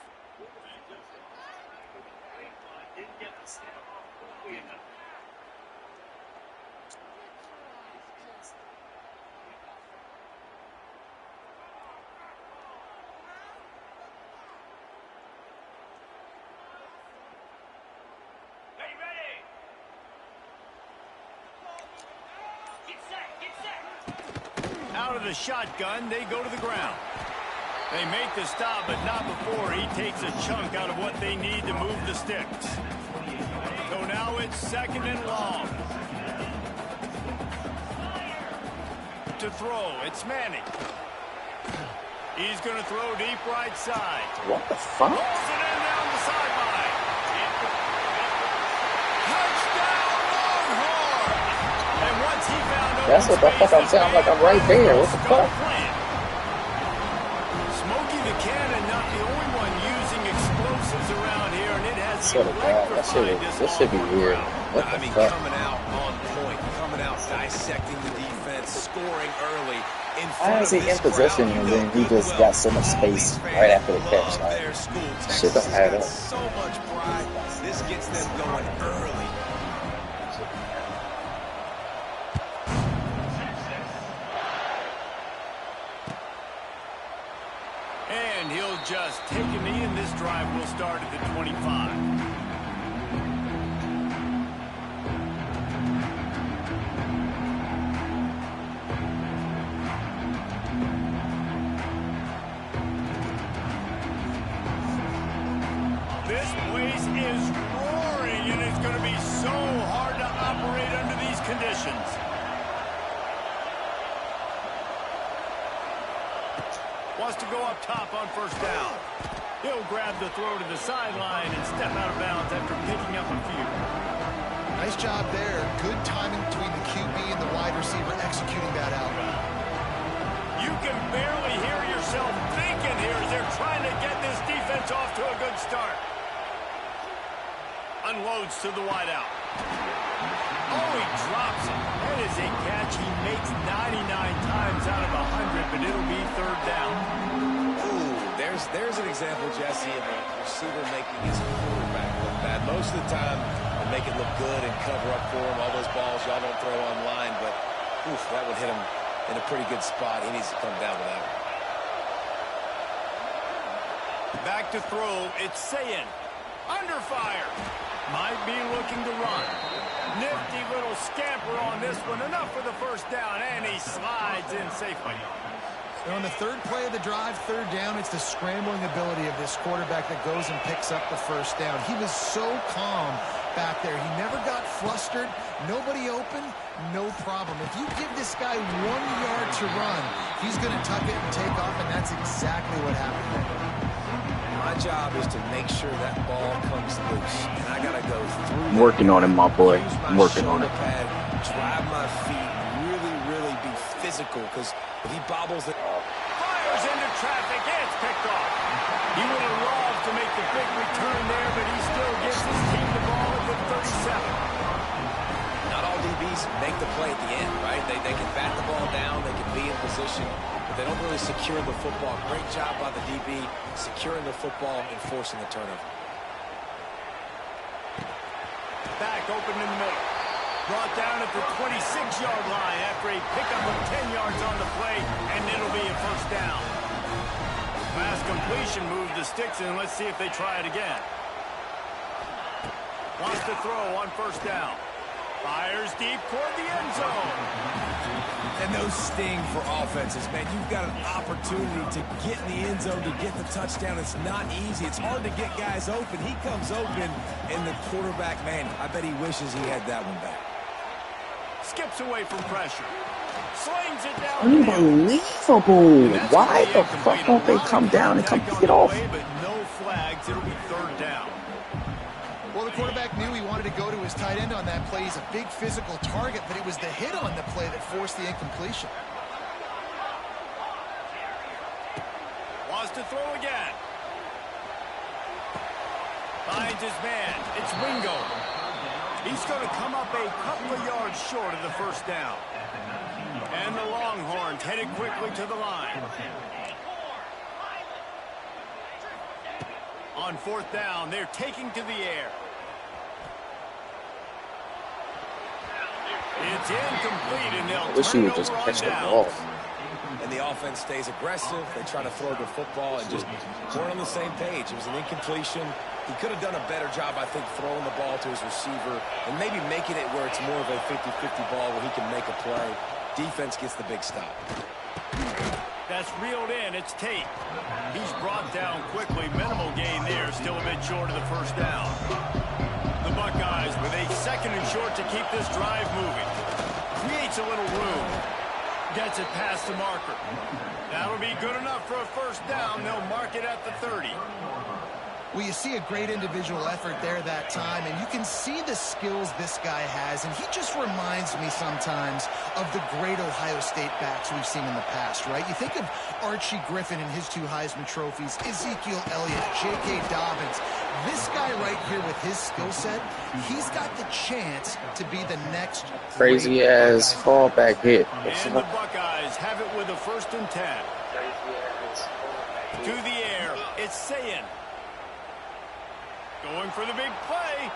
B: Out of the shotgun, they go to the ground. They make the stop, but not before he takes a chunk out of what they need to move the sticks. So now it's 2nd and long. To throw, it's Manning. He's going to throw deep right side.
F: What the fuck?
B: Pulls it in down the sideline. Touchdown, Longhorn! And once he found
F: That's what the fuck I'm saying. I'm like, I'm right there. What the fuck?
B: Smokey the Cannon, not the only one using explosives around here, and it has
F: Sort of bad. This should be weird. What the fuck?
D: Coming out on point, coming out dissecting the defense, scoring early.
F: Why is he in position and then he just got so much space right after the catch? Like, shit don't add up.
D: So much pride. This gets them going early.
B: And he'll just take a knee, and this drive will start at the 25. This place is roaring, and it's going to be so hard to operate under these conditions. Wants to go up top on 1st down. He'll grab the throw to the sideline and step out of bounds after picking up a few.
C: Nice job there. Good timing between the QB and the wide receiver executing that out.
B: You can barely hear yourself thinking here as they're trying to get this defense off to a good start. Unloads to the wideout. Oh, he drops it. That is a catch he makes 99 times out of 100, but it'll be 3rd down.
D: Ooh, there's an example, Jesse, of a receiver making his quarterback look bad. Most of the time, they make it look good and cover up for him. All those balls y'all don't throw online, but oof, that would hit him in a pretty good spot. He needs to come down with that one.
B: Back to throw. It's Sayin. Under fire. Might be looking to run. Nifty little scamper on this one. Enough for the 1st down, and he slides in safely.
C: And on the 3rd play of the drive, 3rd down, it's the scrambling ability of this quarterback that goes and picks up the 1st down. He was so calm back there. He never got flustered. Nobody open, no problem. If you give this guy 1 yard to run, he's going to tuck it and take off, and that's exactly what happened there.
D: My job is to make sure that ball comes loose, and I got to go through.
A: I'm working on it, my boy. I'm working on it.
D: Pad, drive my feet, really be physical, because if he bobbles it.
B: Fires into traffic. It's picked off. He would have loved to make the big return there, but he still gives his team the ball at the 37.
D: Not all DBs make the play at the end, right? They can bat the ball down, they can be in position, but they don't really secure the football. Great job by the DB securing the football and forcing the turnover.
B: Back open in the middle. Brought down at the 26-yard line after a pickup of 10 yards on the play, and it'll be a 1st down. Pass completion moved the sticks in. Let's see if they try it again. Wants to throw on 1st down. Fires deep toward the end zone.
D: And those sting for offenses, man. You've got an opportunity to get in the end zone, to get the touchdown. It's not easy. It's hard to get guys open. He comes open, and the quarterback, man, I bet he wishes he had that one back.
B: Skips away from pressure. Slings it down.
A: Unbelievable. Why the fuck don't they come down and come get off?
B: But no flags. It'll be 3rd down.
C: Well, the quarterback knew he wanted to go to his tight end on that play. He's a big physical target, but it was the hit on the play that forced the incompletion.
B: Wants to throw again. Finds his man. It's Wingo. He's going to come up a couple of yards short of the 1st down. And the Longhorns headed quickly to the line. On 4th down, they're taking to the air. It's incomplete, and they'll
F: Wish he
B: turn
F: would
B: it
F: just
B: over
F: catch
B: on
F: the
B: down.
F: ball.
D: And the offense stays aggressive. They try to throw the football and just weren't on the same page. It was an incompletion. He could have done a better job, I think, throwing the ball to his receiver and maybe making it where it's more of a 50-50 ball where he can make a play. Defense gets the big stop.
B: That's reeled in. It's Tate. He's brought down quickly. Minimal gain there. Still a bit short of the first down. The Buckeyes with a 2nd and short to keep this drive moving. Creates a little room. Gets it past the marker. That'll be good enough for a first down. They'll mark it at the 30.
C: Well, you see a great individual effort there that time, and you can see the skills this guy has, and he just reminds me sometimes of the great Ohio State backs we've seen in the past, right? You think of Archie Griffin and his 2 Heisman trophies, Ezekiel Elliott, J.K. Dobbins. This guy right here with his skill set, he's got the chance to be the next
F: crazy-ass fallback hit.
B: And the Buckeyes have it with a 1st and 10. To the air, it's Sayin. Going for the big play.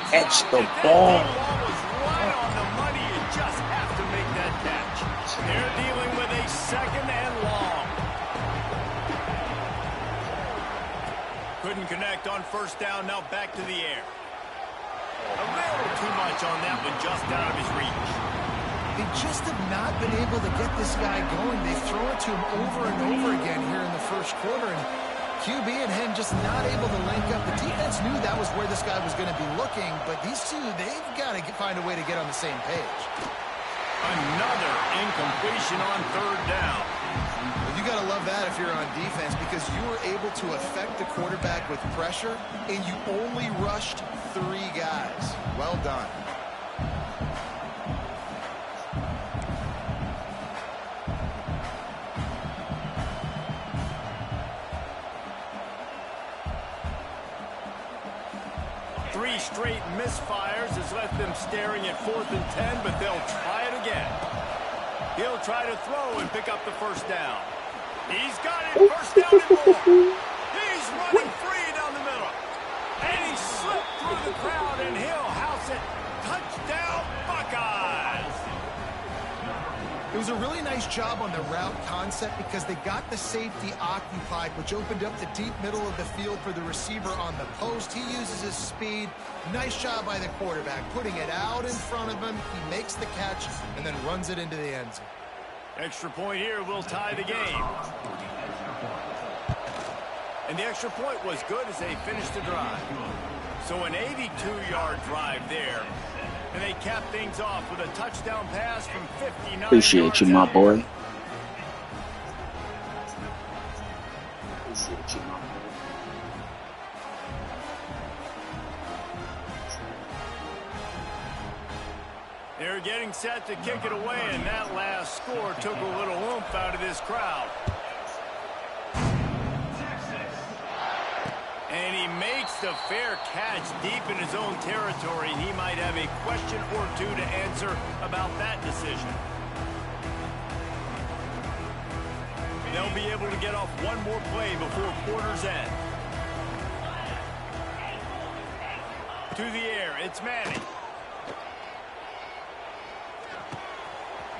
A: Catch the ball.
B: That ball was right on the money. You just have to make that catch. They're dealing with a 2nd and long. Couldn't connect on first down. Now back to the air. A little too much on that one, just out of his reach.
C: They just have not been able to get this guy going. They throw it to him over and over again here in the first quarter, and QB and him just not able to link up. The defense knew that was where this guy was going to be looking, but these two, they've got to find a way to get on the same page.
B: Another incompletion on 3rd down.
C: Well, you got to love that if you're on defense, because you were able to affect the quarterback with pressure, and you only rushed 3 guys. Well done.
B: Three straight misfires has left them staring at 4th and 10, but they'll try it again. He'll try to throw and pick up the first down. He's got it, first down and more. He's running free down the middle. And he slipped through the crowd, and he'll house it. Touchdown, Buckeyes.
C: It was a really nice job on the route concept because they got the safety occupied, which opened up the deep middle of the field for the receiver on the post. He uses his speed. Nice job by the quarterback, putting it out in front of him. He makes the catch and then runs it into the end zone.
B: Extra point here will tie the game. And the extra point was good as they finished the drive. So an 82-yard drive there. And they cap things off with a touchdown pass from 59
A: Appreciate you, my boy.
F: Appreciate you, my boy.
B: They're getting set to kick it away, and that last score took a little oomph out of this crowd. And he makes the fair catch deep in his own territory. He might have a question or two to answer about that decision. They'll be able to get off one more play before quarter's end. To the air, it's Manning.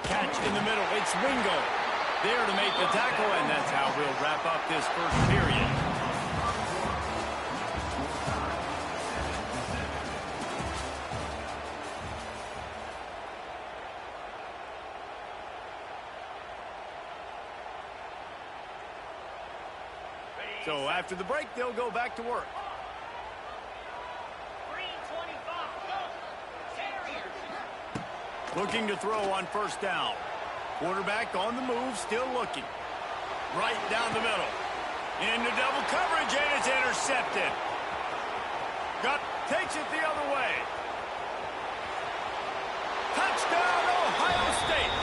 B: Catch in the middle, it's Wingo. There to make the tackle, and that's how we'll wrap up this first period. So after the break, they'll go back to work. Looking to throw on first down. Quarterback on the move, still looking. Right down the middle. Into double coverage, and it's intercepted. Takes it the other way. Touchdown, Ohio State.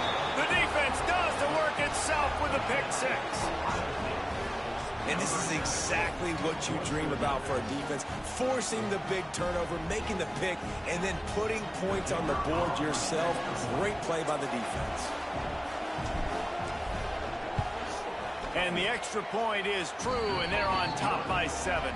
B: The defense does the work itself with a pick 6.
D: And this is exactly what you dream about for a defense. Forcing the big turnover, making the pick, and then putting points on the board yourself. Great play by the defense.
B: And the extra point is true, and they're on top by 7.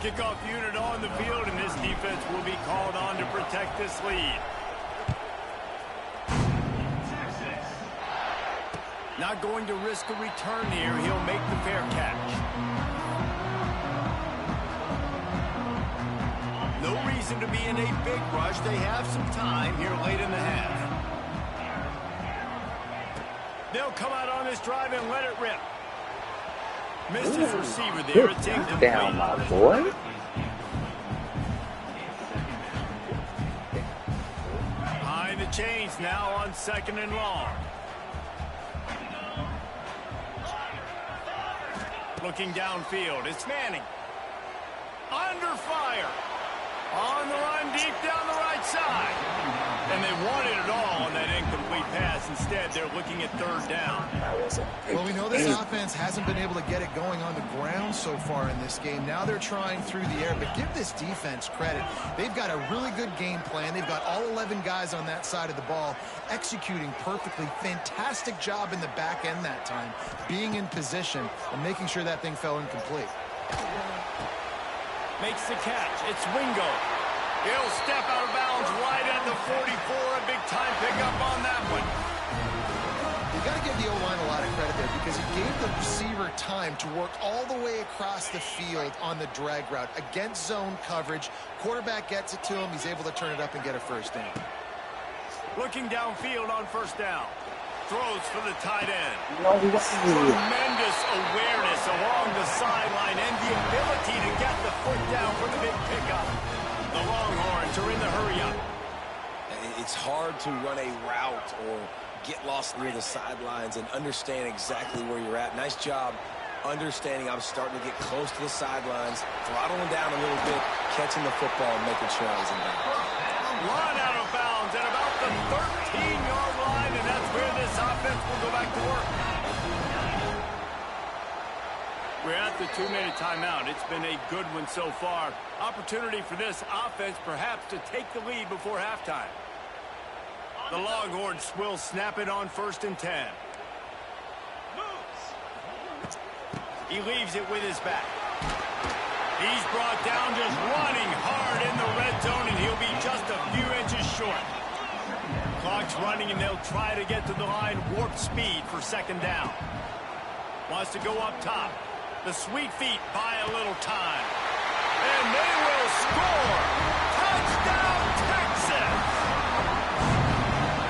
B: Kickoff unit on the field, and this defense will be called on to protect this lead. Not going to risk a return here. He'll make the fair catch. reason to be in a big rush. They have some time here late in the half. They'll come out on this drive and let it rip. Missed his receiver there. It's incomplete.
F: Down, my boy.
B: Behind the chains now on 2nd and long. Looking downfield, it's Manning. Under fire. On the run, deep down the right side. And they wanted it all on that incomplete pass. Instead, they're looking at 3rd down.
C: Well, we know this offense hasn't been able to get it going on the ground so far in this game. Now they're trying through the air, but give this defense credit. They've got a really good game plan. They've got all 11 guys on that side of the ball executing perfectly. Fantastic job in the back end that time, being in position and making sure that thing fell incomplete.
B: Makes the catch. It's Wingo. He'll step out of bounds right at the 44. A big-time pickup on that one.
C: You got to give the O-line a lot of credit there because he gave the receiver time to work all the way across the field on the drag route against zone coverage. Quarterback gets it to him. He's able to turn it up and get a 1st down.
B: Looking downfield on 1st down. Throws for the tight end.
A: No way.
B: Tremendous awareness along the sideline and the ability to get the foot down for the big pickup. The Longhorns are in the hurry-up.
D: It's hard to run a route or get lost near the sidelines and understand exactly where you're at. Nice job understanding I'm starting to get close to the sidelines, throttling down a little bit, catching the football and making sure I was in bounds.
B: Run out of bounds at about the 13-yard line, and that's where this offense will go back to work. We're at the 2-minute timeout. It's been a good one so far. Opportunity for this offense perhaps to take the lead before halftime. The Longhorns will snap it on 1st and 10. He leaves it with his back. He's brought down just running hard in the red zone, and he'll be just a few inches short. Clock's running, and they'll try to get to the line warp speed for 2nd down. Wants to go up top. The sweet feet buy a little time. And they will score! Touchdown, Texas!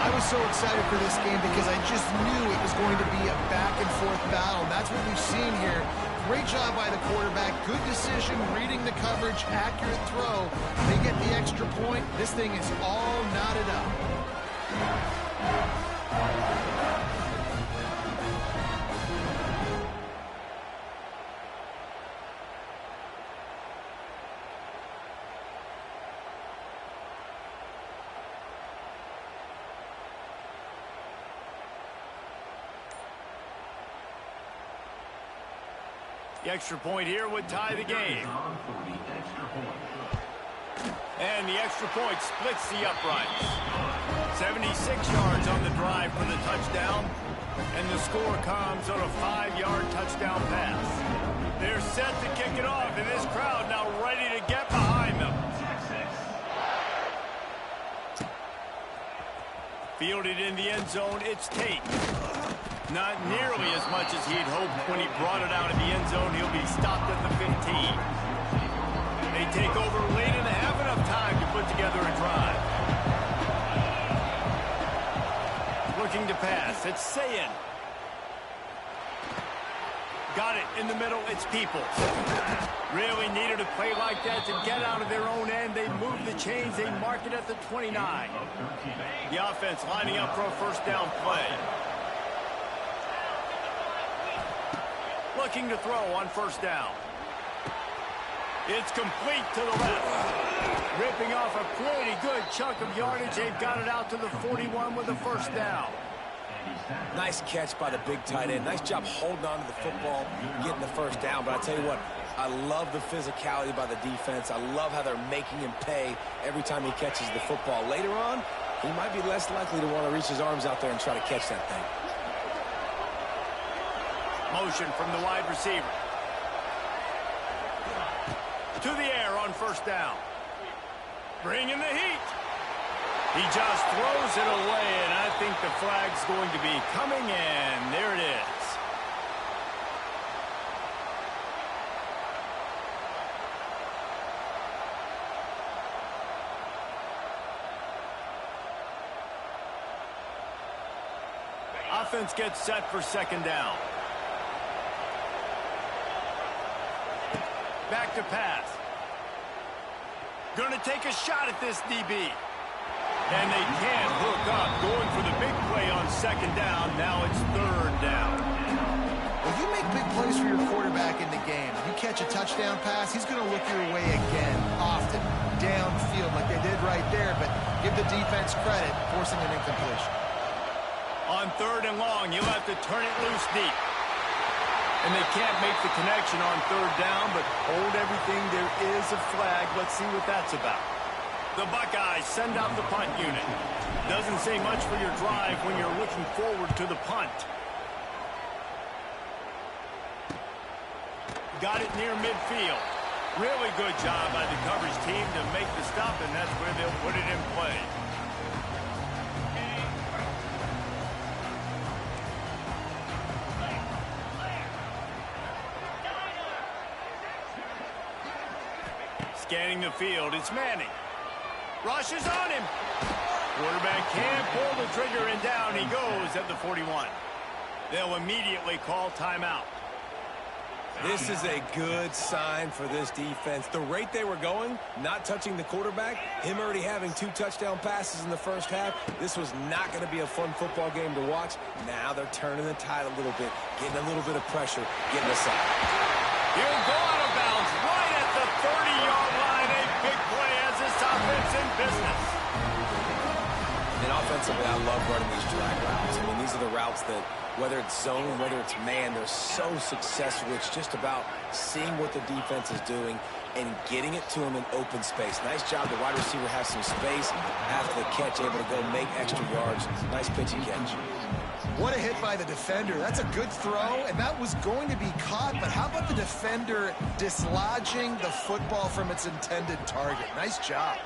C: I was so excited for this game because I just knew it was going to be a back-and-forth battle. And that's what we've seen here. Great job by the quarterback. Good decision, reading the coverage, accurate throw. They get the extra point. This thing is all knotted up.
B: The extra point here would tie the game. And the extra point splits the uprights. 76 yards on the drive for the touchdown. And the score comes on a 5-yard touchdown pass. They're set to kick it off, and this crowd now ready to get behind them. Fielded in the end zone, it's Tate. Not nearly as much as he'd hoped when he brought it out of the end zone. He'll be stopped at the 15. They take over late in the half, enough time to put together a drive. Looking to pass, it's Sayin. Got it in the middle, it's Peoples. Really needed a play like that to get out of their own end. They move the chains, they mark it at the 29. The offense lining up for a 1st down play. Looking to throw on 1st down. It's complete to the left. Ripping off a pretty good chunk of yardage. They've got it out to the 41 with a 1st down.
D: Nice catch by the big tight end. Nice job holding on to the football, getting the 1st down. But I tell you what, I love the physicality by the defense. I love how they're making him pay every time he catches the football. Later on, he might be less likely to want to reach his arms out there and try to catch that thing.
B: Motion from the wide receiver. To the air on 1st down. Bringing the heat. He just throws it away, and I think the flag's going to be coming in. There it is. offense gets set for second down. Back to pass. Gonna take a shot at this DB. And they can't hook up. Going for the big play on second down. Now it's third down.
C: When you make big plays for your quarterback in the game, you catch a touchdown pass, he's going to look your way again, often, downfield like they did right there, but give the defense credit, forcing an incompletion.
B: On third and long, you'll have to turn it loose deep. And they can't make the connection on third down, but hold everything. There is a flag. Let's see what that's about. The Buckeyes send out the punt unit. Doesn't say much for your drive when you're looking forward to the punt. Got it near midfield. Really good job by the coverage team to make the stop, and that's where they'll put it in play. Scanning the field, it's Manning. Rushes on him. Quarterback can't pull the trigger, and down he goes at the 41. They'll immediately call timeout.
D: This is a good sign for this defense. The rate they were going, not touching the quarterback, him already having 2 touchdown passes in the first half, this was not going to be a fun football game to watch. Now they're turning the tide a little bit, getting a little bit of pressure, getting us out.
B: He'll go out of bounds right at the 30-yard line. A big play as this offense in business.
D: And offensively, I love running these drag routes. I mean, these are the routes that, whether it's zone, whether it's man, they're so successful. It's just about seeing what the defense is doing and getting it to them in open space. Nice job. The wide receiver has some space after the catch, able to go make extra yards. Nice pitch and catch.
C: What a hit by the defender. That's a good throw, and that was going to be caught, but how about the defender dislodging the football from its intended target? Nice job.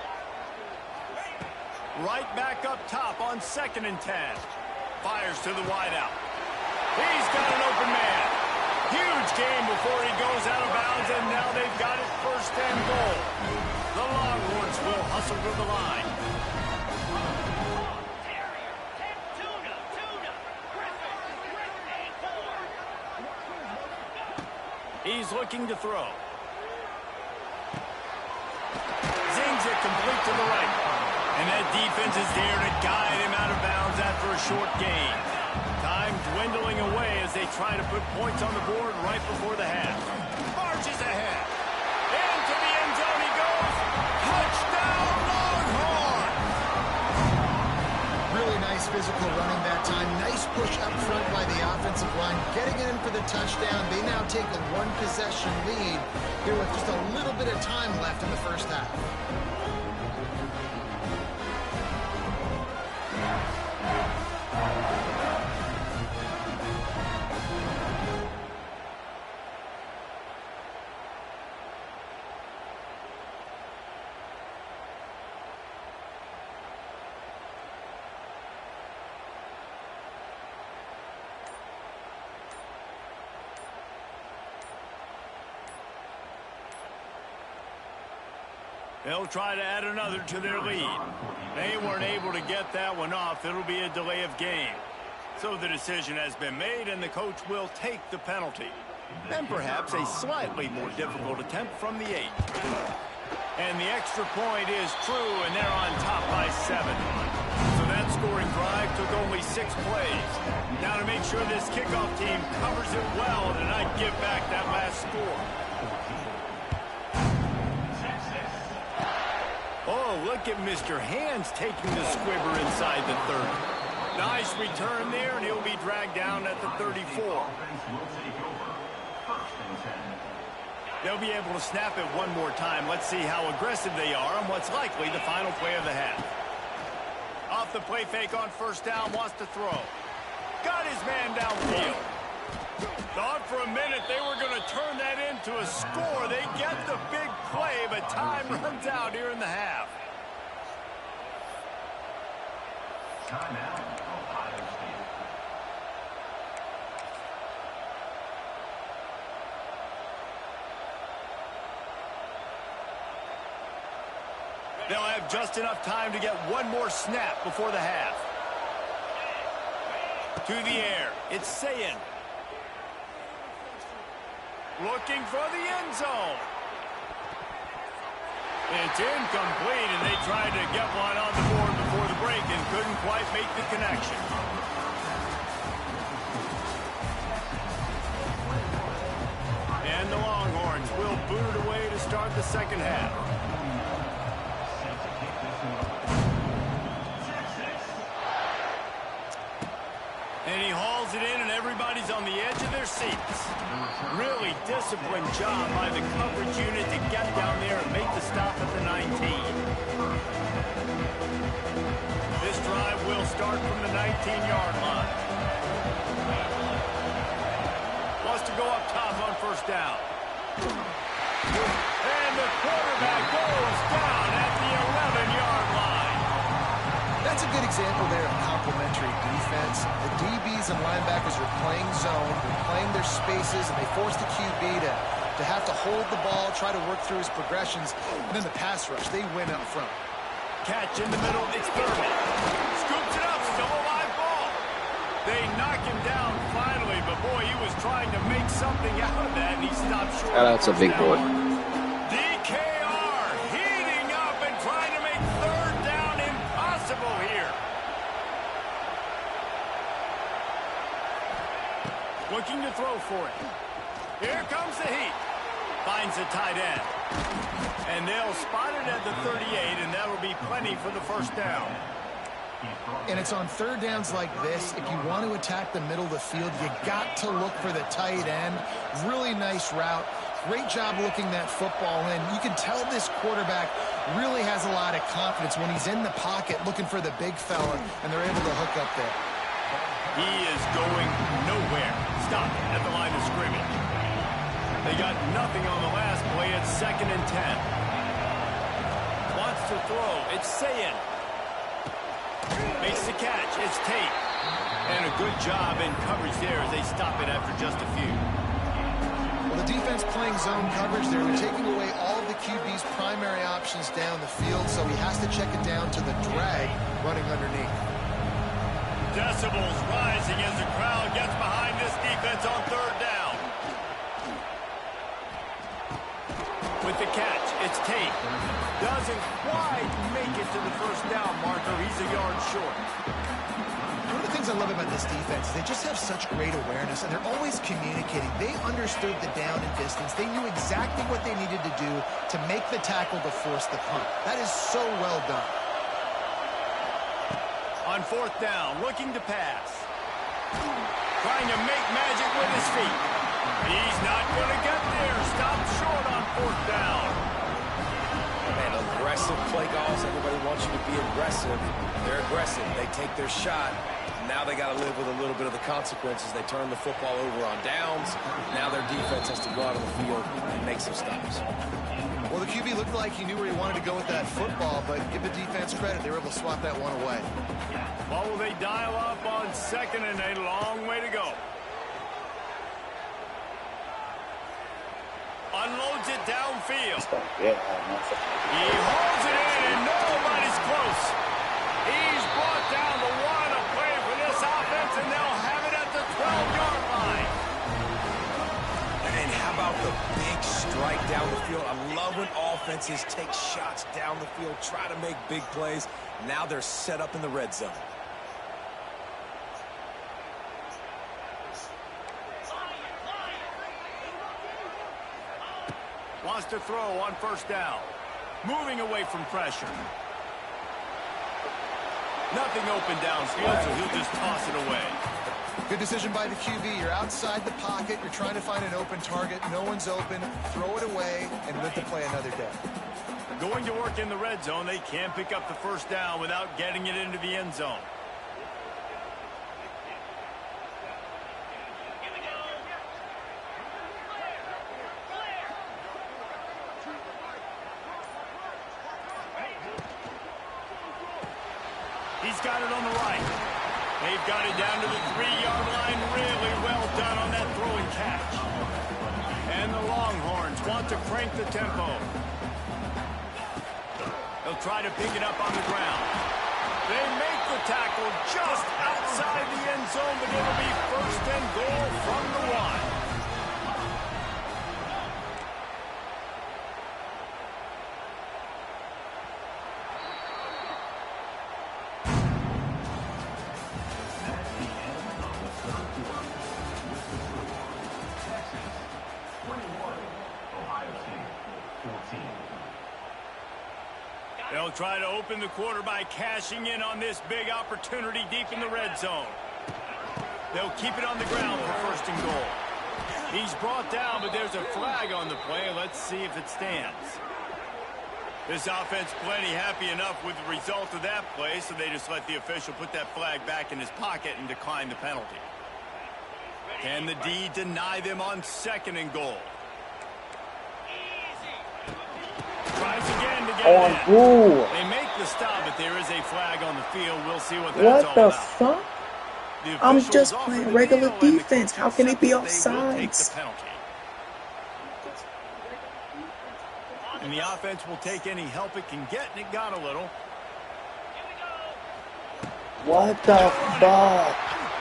B: Right back up top on 2nd and 10. Fires to the wideout. He's got an open man. Huge game before he goes out of bounds, and now they've got it 1st and goal. The Longhorns will hustle to the line. He's looking to throw. Zings it complete to the right. And that defense is there to guide him out of bounds after a short gain. Time dwindling away as they try to put points on the board right before the half. Marches ahead. Into the end zone he goes. Touchdown, Longhorn!
C: Really nice physical running that time. Nice push up front by the offensive line. Getting it in for the touchdown. They now take a 1-possession lead here with just a little bit of time left in the first half.
B: They'll try to add another to their lead. They weren't able to get that one off. It'll be a delay of game. So the decision has been made, and the coach will take the penalty. And perhaps a slightly more difficult attempt from the 8. And the extra point is true, and they're on top by 7. So that scoring drive took only 6 plays. Now to make sure this kickoff team covers it well and not give back that last score. Oh, look at Mr. Hands taking the squibber inside the 30. Nice return there, and he'll be dragged down at the 34. They'll be able to snap it one more time. Let's see how aggressive they are on what's likely the final play of the half. Off the play fake on 1st down, wants to throw. Got his man downfield. Thought for a minute they were going to turn that into a score. They get the big play, but time runs out here in the half.
E: Timeout, Ohio State.
B: They'll have just enough time to get one more snap before the half. To the air. It's Sayin. Looking for the end zone. It's incomplete, and they tried to get one on the board before the break and couldn't quite make the connection. And the Longhorns will boot it away to start the second half. And he hauls it in, and everybody's on the edge of their seats. Really disciplined job by the coverage unit to get down there and make the stop at the 19. This drive will start from the 19-yard line. Wants to go up top on first down. And the quarterback goes down at the 11-yard line.
C: That's a good example there of complementary defense. The DBs and linebackers are playing zone, they're playing their spaces, and they force the QB to have to hold the ball, try to work through his progressions, and then the pass rush, they win up front.
B: Catch in the middle, it's Thurman. Scoops it up, still a live ball. They knock him down finally, but boy, he was trying to make something out of that, and he stopped short.
F: That's a big boy.
B: DKR heating up and trying to make third down impossible here. Looking to throw for it. Here comes the heat. Finds the tight end. And they'll spot it at the 38, and that'll be plenty for the first down.
C: And it's on third downs like this, if you want to attack the middle of the field, you got to look for the tight end. Really nice route. Great job looking that football in. You can tell this quarterback really has a lot of confidence when he's in the pocket looking for the big fella, and they're able to hook up there.
B: He is going nowhere. Stop at the line of scrimmage. They got nothing on the last play. It's 2nd and 10. Wants to throw. It's Sayin. Makes the catch. It's Tate. And a good job in coverage there as they stop it after just a few.
C: Well, the defense playing zone coverage there. They're taking away all of the QB's primary options down the field, so he has to check it down to the drag running underneath.
B: Decibels rising as the crowd gets behind this defense on third down. With the catch, it's Tate. Doesn't quite make it to the first down marker. He's a yard short.
C: One of the things I love about this defense is they just have such great awareness, and they're always communicating. They understood the down and distance. They knew exactly what they needed to do to make the tackle to force the punt. That is so well done.
B: On fourth down, looking to pass. Trying to make magic with his feet. He's not going to get there. Stopped short on fourth down.
D: Man, aggressive play calls. Everybody wants you to be aggressive. They're aggressive. They take their shot. Now they got to live with a little bit of the consequences. They turn the football over on downs. Now their defense has to go out on the field and make some stops.
C: Well, the QB looked like he knew where he wanted to go with that football, but give the defense credit. They were able to swat that one away.
B: Well, will they dial up on 2nd and a long way to go? Unloads it downfield.
F: Yeah,
B: He holds it in, and nobody's close. He's brought down the one to play for this offense, and they'll have it at the 12-yard line.
D: And how about the big strike down the field? I love when offenses take shots down the field, try to make big plays. Now they're set up in the red zone.
B: Wants to throw on first down. Moving away from pressure. Nothing open downfield, so he'll just toss it away.
C: Good decision by the QB. You're outside the pocket. You're trying to find an open target. No one's open. Throw it away and live to play another day.
B: Going to work in the red zone. They can't pick up the first down without getting it into the end zone. He's got it on the right. They've got it down to the 3-yard line. Really well done on that throw and catch. And the Longhorns want to crank the tempo. They'll try to pick it up on the ground. They make the tackle just outside the end zone, but it'll be first and goal from the 1. They'll try to open the quarter by cashing in on this big opportunity deep in the red zone. They'll keep it on the ground for first and goal. He's brought down, but there's a flag on the play. Let's see if it stands. This offense plenty happy enough with the result of that play, so they just let the official put that flag back in his pocket and decline the penalty. Can the D deny them on second and goal? Tries again to get it in.
A: Ooh.
B: They make the stop, but there is a flag on the field. We'll see what that's all about.
A: Fuck? I'm just playing regular defense. How can it be offsides?
B: And the offense will take any help it can get, and it got a little.
A: What the fuck?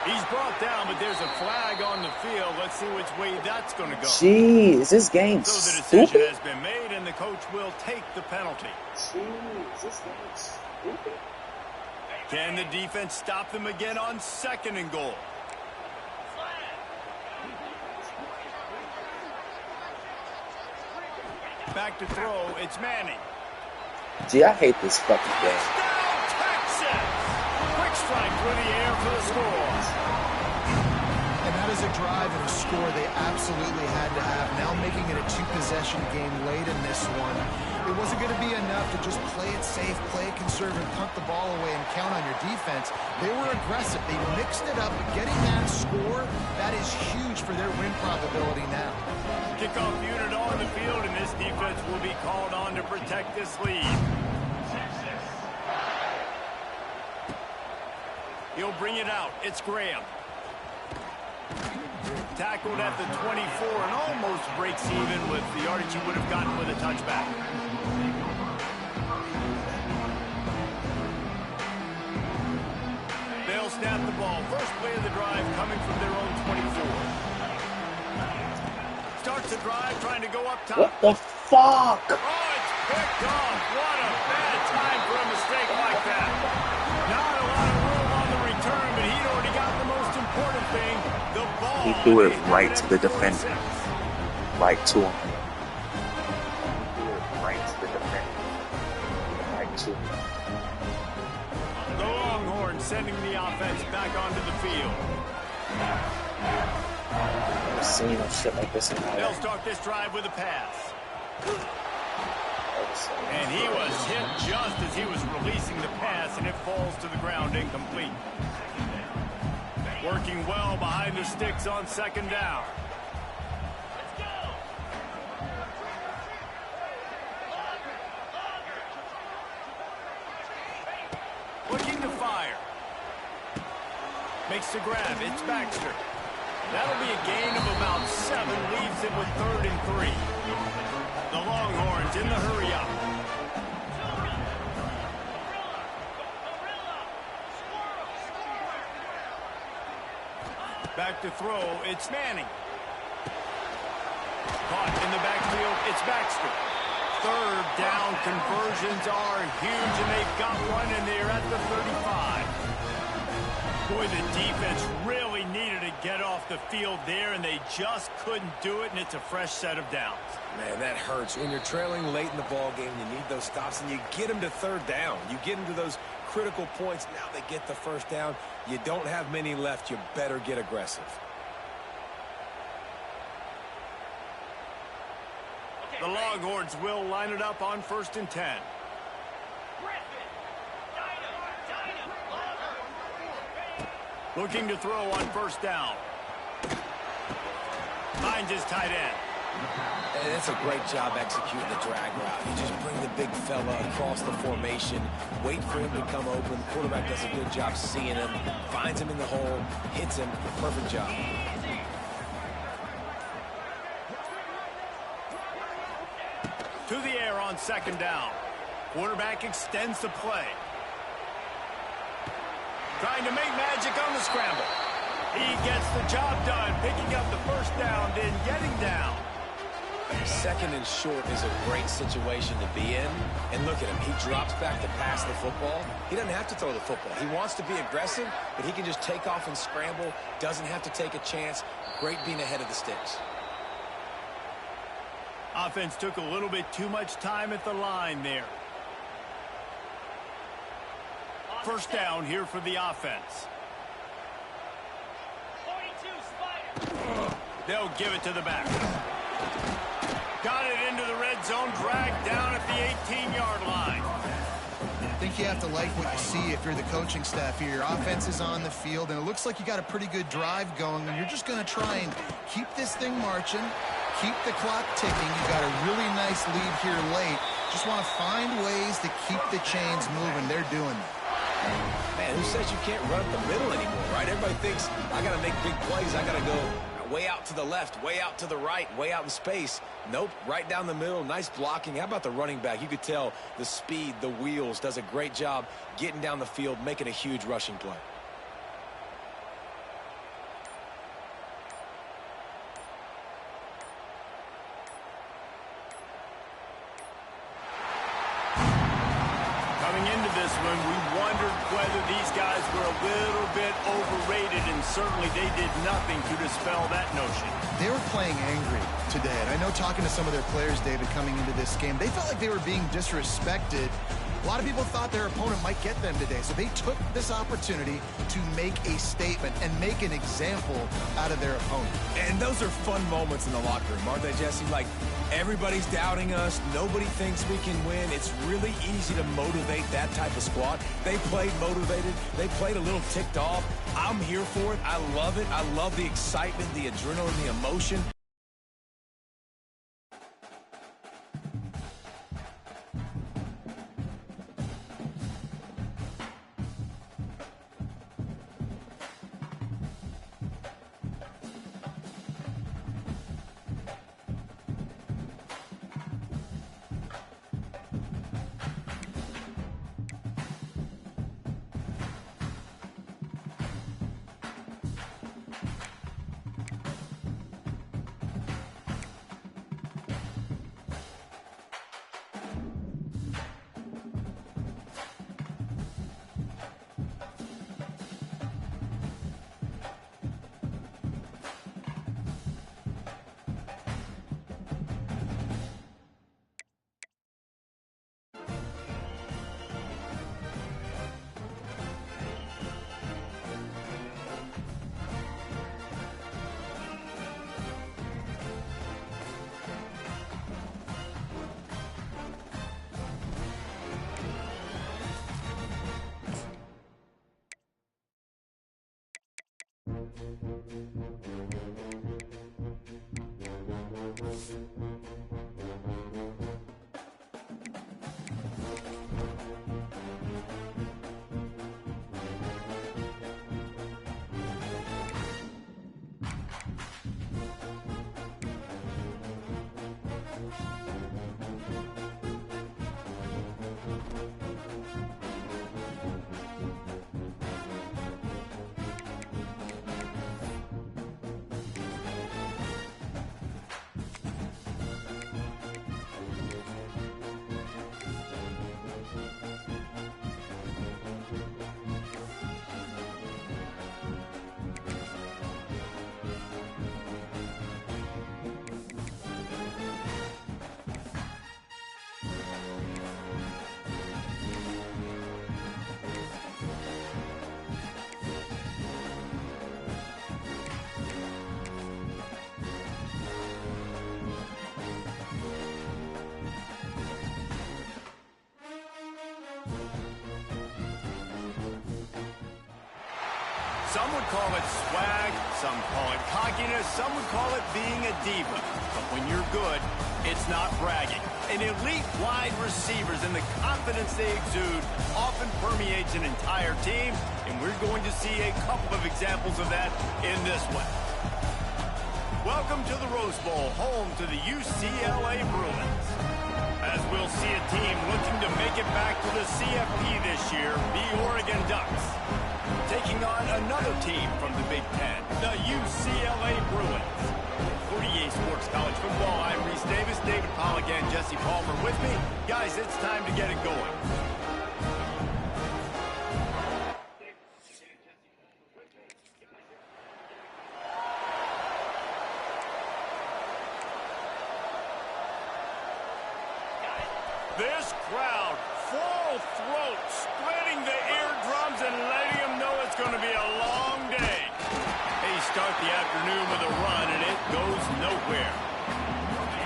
B: He's brought down, but there's a flag on the field. Let's see which way that's going to go.
A: Jeez, this game's
B: So the decision
A: stupid.
B: has been made, and the coach will take the penalty.
A: Jeez, this game's stupid.
B: Can the defense stop them again on second and goal? Back to throw, it's Manning.
A: Gee, I hate this fucking game.
B: Touchdown, Texas! Quick strike through the air for the score.
C: And that is a drive and a score they absolutely had to have. Now making it a two-possession game late in this one. It wasn't going to be enough to just play it safe, play it conservative, punt the ball away, and count on your defense. They were aggressive. They mixed it up. Getting that score, that is huge for their win probability now.
B: Kickoff unit on the field, and this defense will be called on to protect this lead. He'll bring it out. It's Graham. Tackled at the 24 and almost breaks even with the yardage he would have gotten with a touchback. They'll snap the ball. First play of the drive coming from their own 24. Starts the drive trying to go up top.
A: What the fuck?
B: Oh, it's picked off. What a bad time for a mistake like that. Not a lot of room on the return, but he'd already got the most important thing, the ball.
A: He threw it right to the defender. Right to him. Right to the defender. Right to him.
B: The Longhorns sending the offense back onto the field.
A: I've seen no shit like this in my
B: They'll
A: life.
B: start this drive with a pass. And he was hit just as he was releasing the pass, and it falls to the ground incomplete. Working well behind the sticks on second down. Looking to fire. Makes the grab. It's Baxter. That'll be a gain of about 7. Leaves it with 3rd and 3. The Longhorns in the hurry up. Back to throw, it's Manning. Caught in the backfield, it's Baxter. 3rd down conversions are huge, and they've got one, and they're at the 35. Boy, the defense really needed to get off the field there, and they just couldn't do it, and it's a fresh set of downs.
D: Man, that hurts. When you're trailing late in the ball game, you need those stops, and you get them to 3rd down. You get them to those critical points. Now they get the 1st down. You don't have many left. You better get aggressive.
B: The Longhorns will line it up on 1st and 10. Looking to throw on 1st down. Finds his tight end.
D: And it's a great job executing the drag route. You just bring the big fella across the formation, wait for him to come open. The quarterback does a good job seeing him, finds him in the hole, hits him. Perfect job.
B: To the air on 2nd down. Quarterback extends the play. Trying to make magic on the scramble. He gets the job done, picking up the first down, then getting down.
D: Second and short is a great situation to be in. And look at him. He drops back to pass the football. He doesn't have to throw the football. He wants to be aggressive, but he can just take off and scramble. Doesn't have to take a chance. Great being ahead of the sticks.
B: Offense took a little bit too much time at the line there. First down here for the offense.
G: 42 Spider.
B: They'll give it to the back. Got it into the red zone, dragged down at the 18-yard line.
C: I think you have to like what you see if you're the coaching staff here. Your offense is on the field, and it looks like you got a pretty good drive going, and you're just going to try and keep this thing marching, keep the clock ticking. You got a really nice lead here late. Just want to find ways to keep the chains moving. They're doing that.
D: Man, who says you can't run up the middle anymore, right? Everybody thinks, I got to make big plays. I got to go way out to the left, way out to the right, way out in space. Nope, right down the middle. Nice blocking. How about the running back? You could tell the speed, the wheels, does a great job getting down the field, making a huge rushing play.
B: Coming into this one, we wondered whether these guys were a little bit overrated, and certainly they did nothing to dispel that notion.
C: They were playing angry today, and I know talking to some of their players, David, coming into this game, they felt like they were being disrespected. A lot of people thought their opponent might get them today, so they took this opportunity to make a statement and make an example out of their opponent.
D: And those are fun moments in the locker room, aren't they, Jesse? Like, everybody's doubting us. Nobody thinks we can win. It's really easy to motivate that type of squad. They played motivated. They played a little ticked off. I'm here for it. I love it. I love the excitement, the adrenaline, the emotion.
B: Some would call it swag, some call it cockiness, some would call it being a diva. But when you're good, it's not bragging. An elite wide receivers and the confidence they exude often permeates an entire team, and we're going to see a couple of examples of that in this one. Welcome to the Rose Bowl, home to the UCLA Bruins. As we'll see a team looking to make it back to the CFB this year, the Oregon Ducks. taking on another team from the Big Ten, the UCLA Bruins. For EA Sports College Football, I'm Reese Davis, David Pollock, and Jesse Palmer with me. Guys, it's time to get it going. This crowd, full throat, spreading the eardrums and letting them know it's going to be a long day. They start the afternoon with a run, and it goes nowhere.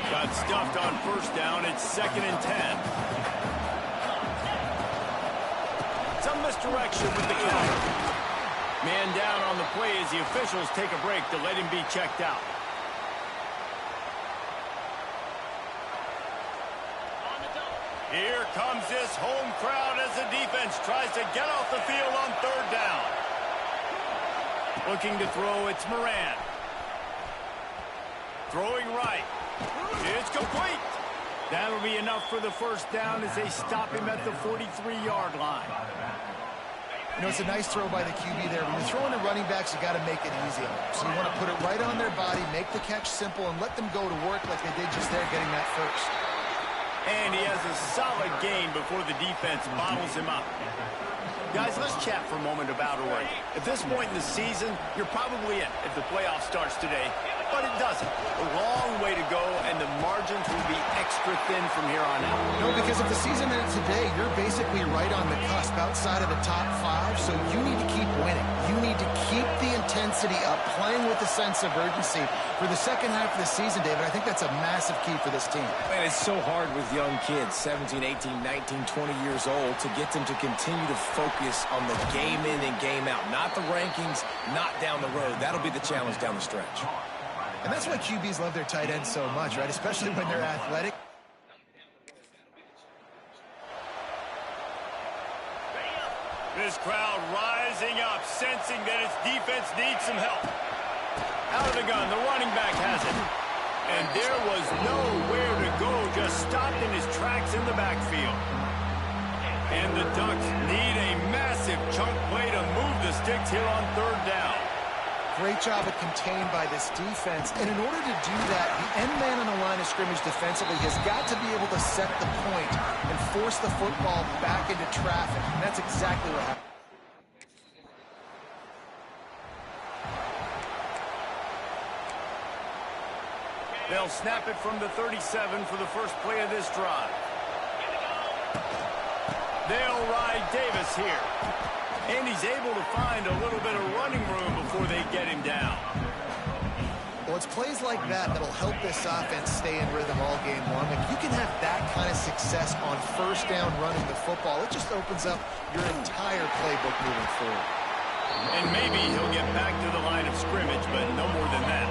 B: Got stuffed on first down. It's 2nd and 10. Some misdirection with the counter. Man down on the play as the officials take a break to let him be checked out. Here comes this home crowd as the defense tries to get off the field on 3rd down. Looking to throw, it's Moran. Throwing right. It's complete. That'll be enough for the first down as they stop him at the 43-yard line.
C: You know, it's a nice throw by the QB there. When you're throwing to running backs, you got to make it easy on them. So you want to put it right on their body, make the catch simple, and let them go to work like they did just there, getting that first.
B: And he has a solid gain before the defense bottles him up. Guys, let's chat for a moment about Oregon. At this point in the season, you're probably in if the playoff starts today, but it doesn't. A long way to go, and the margins will be extra thin from here on out.
C: No, because if the season ended today, you're basically right on the cusp outside of the top 5, so you need to keep winning. You need to keep the intensity up, playing with a sense of urgency. For the second half of the season, David, I think that's a massive key for this team.
D: Man, it's so hard with young kids, 17, 18, 19, 20 years old, to get them to continue to focus on the game in and game out. Not the rankings, not down the road. That'll be the challenge down the stretch.
C: And that's why QBs love their tight ends so much, right? Especially when they're athletic.
B: This crowd rising up, sensing that its defense needs some help. Out of the gun, the running back has it. And there was nowhere to go, just stopped in his tracks in the backfield. And the Ducks need a massive chunk play to move the sticks here on 3rd down.
C: Great job of contained by this defense. And in order to do that, the end man on the line of scrimmage defensively has got to be able to set the point and force the football back into traffic. And that's exactly what happened.
B: They'll snap it from the 37 for the first play of this drive. They'll ride Davis here. And he's able to find a little bit of running room before they get him down.
C: Well, it's plays like that that'll help this offense stay in rhythm all game long. If you can have that kind of success on first down running the football, it just opens up your entire playbook moving forward.
B: And maybe he'll get back to the line of scrimmage, but no more than that.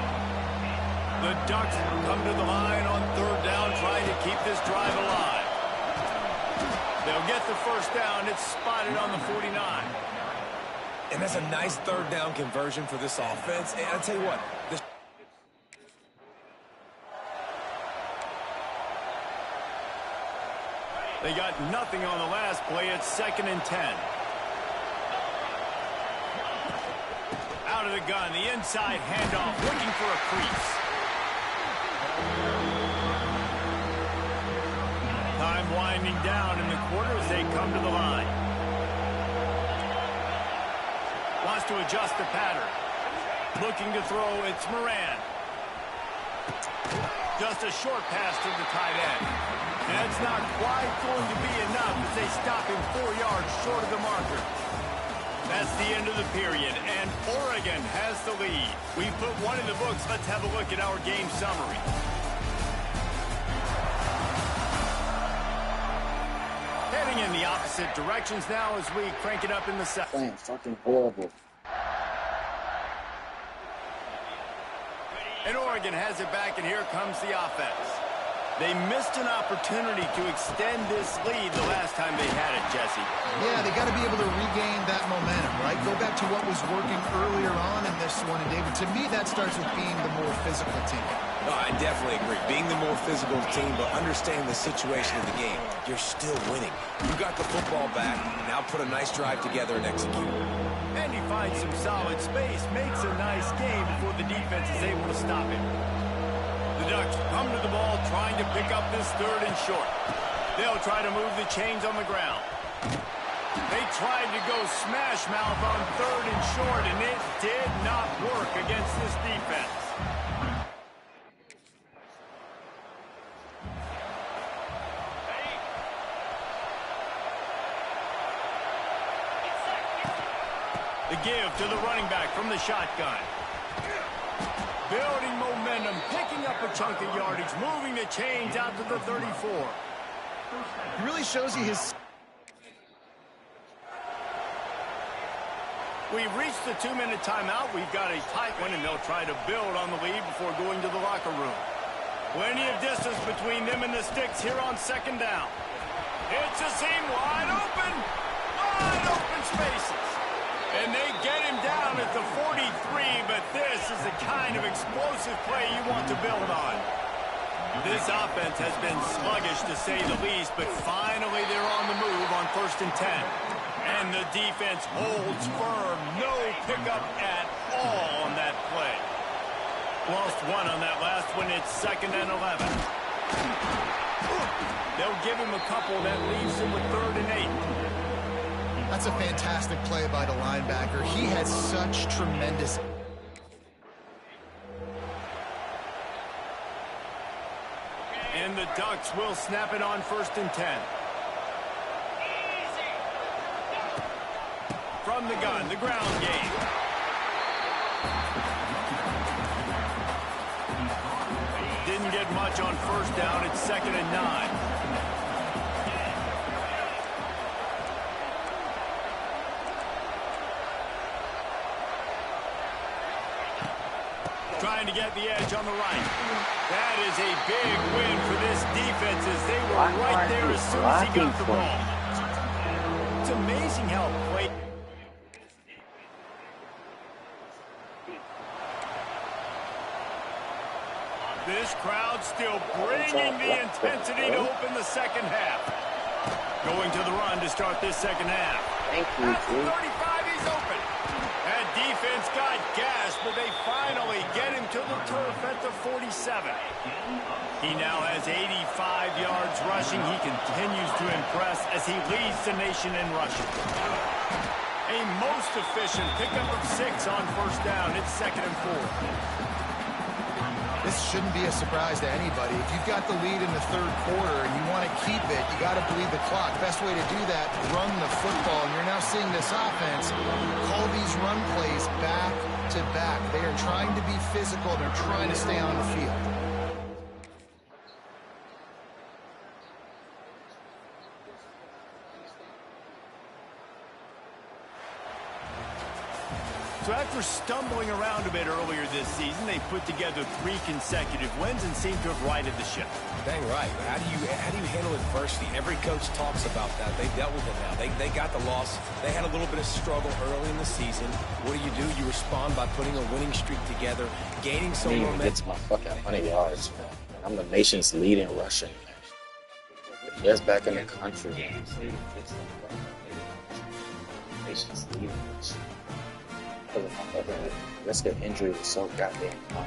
B: The Ducks come to the line on 3rd down, trying to keep this drive alive. They'll get the first down. It's spotted on the 49.
D: And that's a nice 3rd down conversion for this offense. And I'll tell you what,
B: they got nothing on the last play. It's 2nd and 10. Out of the gun, the inside handoff, looking for a crease. Time winding down in the quarter as they come to the line. Wants to adjust the pattern. Looking to throw, it's Moran. Just a short pass to the tight end. And it's not quite going to be enough as they stop him 4 yards short of the marker. That's the end of the period, and Oregon has the lead. We put one in the books. Let's have a look at our game summary. Heading in the opposite directions now as we crank it up in the second.
F: Playing fucking horrible.
B: And Oregon has it back, and here comes the offense. They missed an opportunity to extend this lead the last time they had it, Jesse.
C: Yeah, they got to be able to regain that momentum, right? Go back to what was working earlier on in this one. And, David, to me, that starts with being the more physical team.
D: no, I definitely agree. Being the more physical team, but understanding the situation of the game, you're still winning. You got the football back. Now put a nice drive together and execute.
B: And he finds some solid space, makes a nice game before the defense is able to stop him. The Ducks come to the ball trying to pick up this third and short. They'll try to move the chains on the ground. They tried to go smash mouth on third and short, and it did not work against this defense. The give to the running back from the shotgun. Building momentum, picking up a chunk of yardage, moving the chains out to the 34.
C: He really shows you his...
B: We've reached the 2-minute timeout. We've got a tight one, and they'll try to build on the lead before going to the locker room. Plenty of distance between them and the sticks here on second down. It's a seam wide open spaces. And they get him down at the 43, but this is the kind of explosive play you want to build on. This offense has been sluggish, to say the least, but finally they're on the move on 1st and 10. And the defense holds firm. No pickup at all on that play. Lost one on that last one. It's 2nd and 11. They'll give him a couple. That leaves him with 3rd and 8.
C: That's a fantastic play by the linebacker. He has such tremendous...
B: And the Ducks will snap it on 1st and 10. From the gun, the ground game. Didn't get much on 1st down. It's 2nd and 9. Trying to get the edge on the right. That is a big win for this defense, as they were right there as soon as he got the ball. It's amazing how play... This crowd still bringing the intensity to open the second half. Going to the run to start this second half.
F: Thank you,
B: At the 35, he's open. That defense got gas, but they finally get him to the turf at the 47. He now has 85 yards rushing. He continues to impress as he leads the nation in rushing. A most efficient pickup of 6 on 1st down. It's 2nd and 4.
C: This shouldn't be a surprise to anybody. If you've got the lead in the 3rd quarter and you want to keep it, you got to bleed the clock. Best way to do that, run the football. And you're now seeing this offense call these run plays back to back. They are trying to be physical. They're trying to stay on the field.
B: So after stumbling around a bit earlier this season, they put together 3 consecutive wins and seem to have righted the ship.
D: Dang right. How do you handle adversity? Every coach talks about that. They dealt with it now. They got the loss. They had a little bit of struggle early in the season. What do? You respond by putting a winning streak together, gaining some momentum.
F: It's my fucking 100 yards, man. I'm the nation's leading rushing. Just back in the country. Nation's leading rushing. Because of my fucking risk of injury was so goddamn high.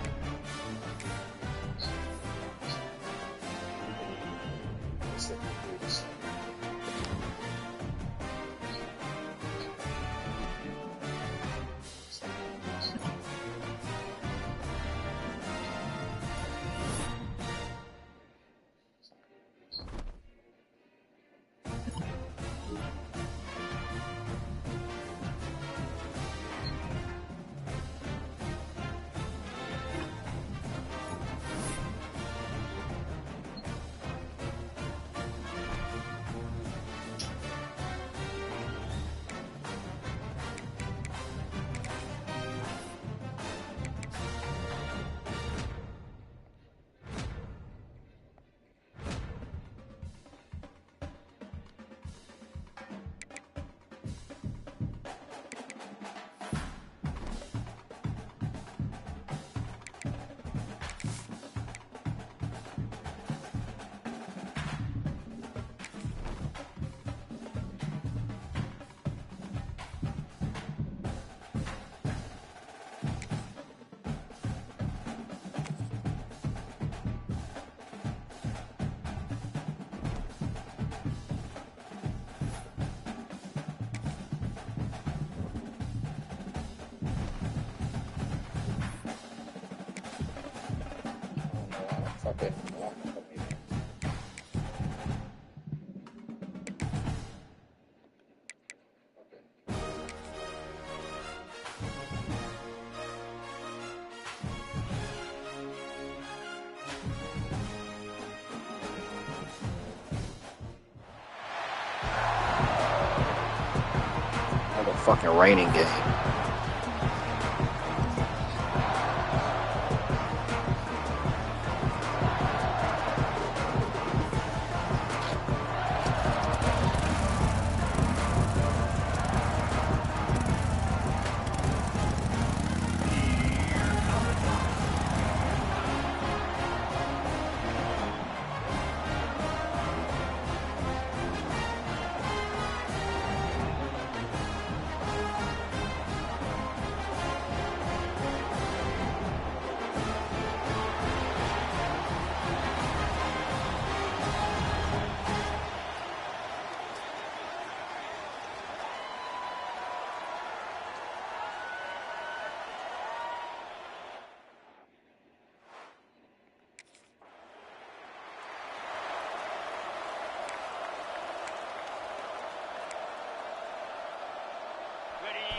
A: fucking raining game.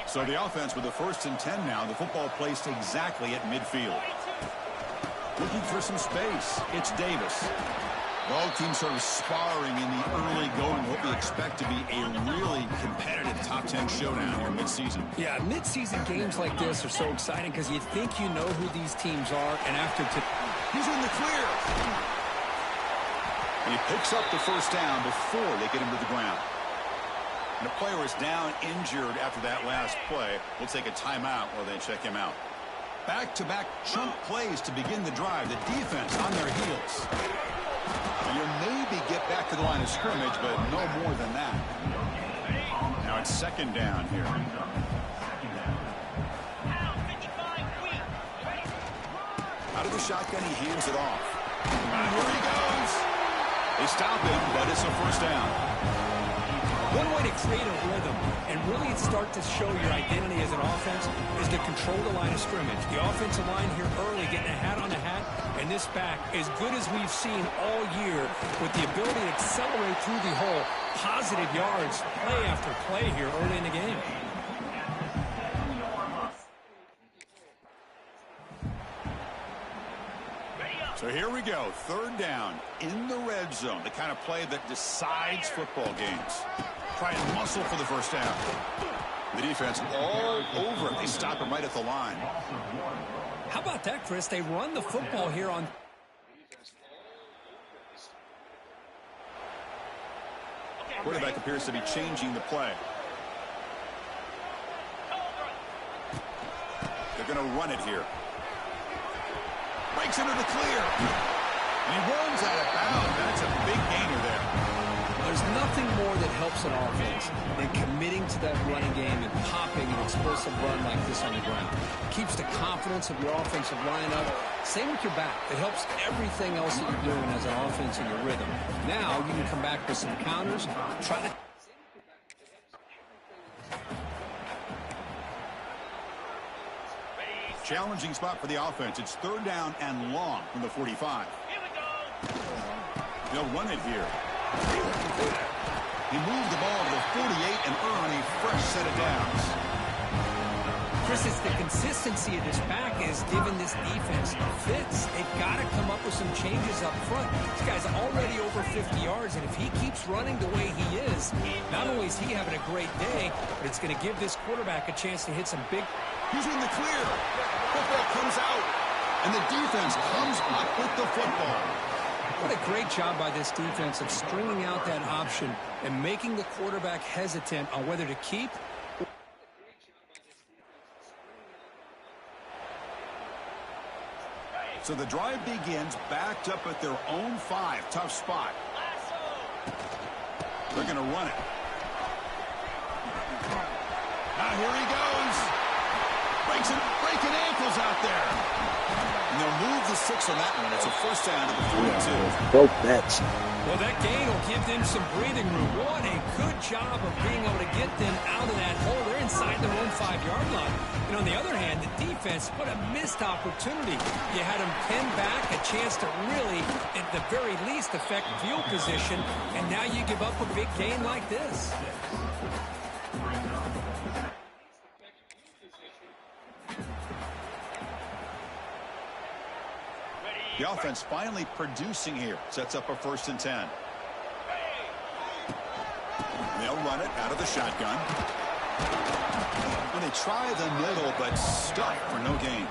H: So the offense with the 1st and 10 now. The football placed exactly at midfield. Looking for some space. It's Davis. Both teams sort of sparring in the early going. What we expect to be a really competitive top 10 showdown here mid-season.
I: Yeah, mid-season games like this are so exciting because you think you know who these teams are, and after
H: he's in the clear. And he picks up the 1st down before they get him to the ground. And the player is down injured after that last play. We'll take a timeout while they check him out. Back-to-back chunk plays to begin the drive. The defense on their heels. And you'll maybe get back to the line of scrimmage, but no more than that. Now it's 2nd down here. Out of the shotgun, he hands it off. And here he goes. They stop him, but it's a 1st down.
I: one way to create a rhythm and really start to show your identity as an offense is to control the line of scrimmage. The offensive line here early getting a hat on a hat, and this back as good as we've seen all year with the ability to accelerate through the hole. Positive yards, play after play here early in the game.
H: So here we go, 3rd down in the red zone, the kind of play that decides football games. Try and muscle for the 1st down. The defense all over it. They stop him right at the line.
I: How about that, Chris? They run the football here on...
H: Quarterback appears to be changing the play. They're going to run it here. Breaks into the clear. And he runs out of bounds. That's a big gainer there.
I: There's nothing more that helps an offense than committing to that running game and popping an explosive run like this on the ground. Keeps the confidence of your offensive line up. Same with your back. It helps everything else that you're doing as an offense in your rhythm. Now you can come back with some counters. Try to...
H: Challenging spot for the offense. It's 3rd down and long from the 45.
G: Here we go.
H: They'll run it here. He moved the ball to the 48 and earned a fresh set of downs.
I: Chris, it's the consistency of this back is giving this defense fits. They've got to come up with some changes up front. This guy's already over 50 yards, and if he keeps running the way he is, not only is he having a great day, but it's going to give this quarterback a chance to hit some big...
H: He's in the clear. Football comes out, and the defense comes up with the football.
I: What a great job by this defense of stringing out that option and making the quarterback hesitant on whether to keep.
H: So the drive begins backed up at their own 5. Tough spot. They're going to run it. Now here he goes. Breaking ankles out there. And they'll move the 6 on that one. It's a 1st down to the 42.
A: Broke that.
I: Well, that gain will give them some breathing room. What a good job of being able to get them out of that hole. They're inside their own 5-yard line. And on the other hand, the defense, what a missed opportunity. You had them pinned back, a chance to really, at the very least, affect field position. And now you give up a big gain like this.
H: The offense finally producing here. Sets up a 1st and 10. They'll run it out of the shotgun. When they try the middle, but stuck for no gain.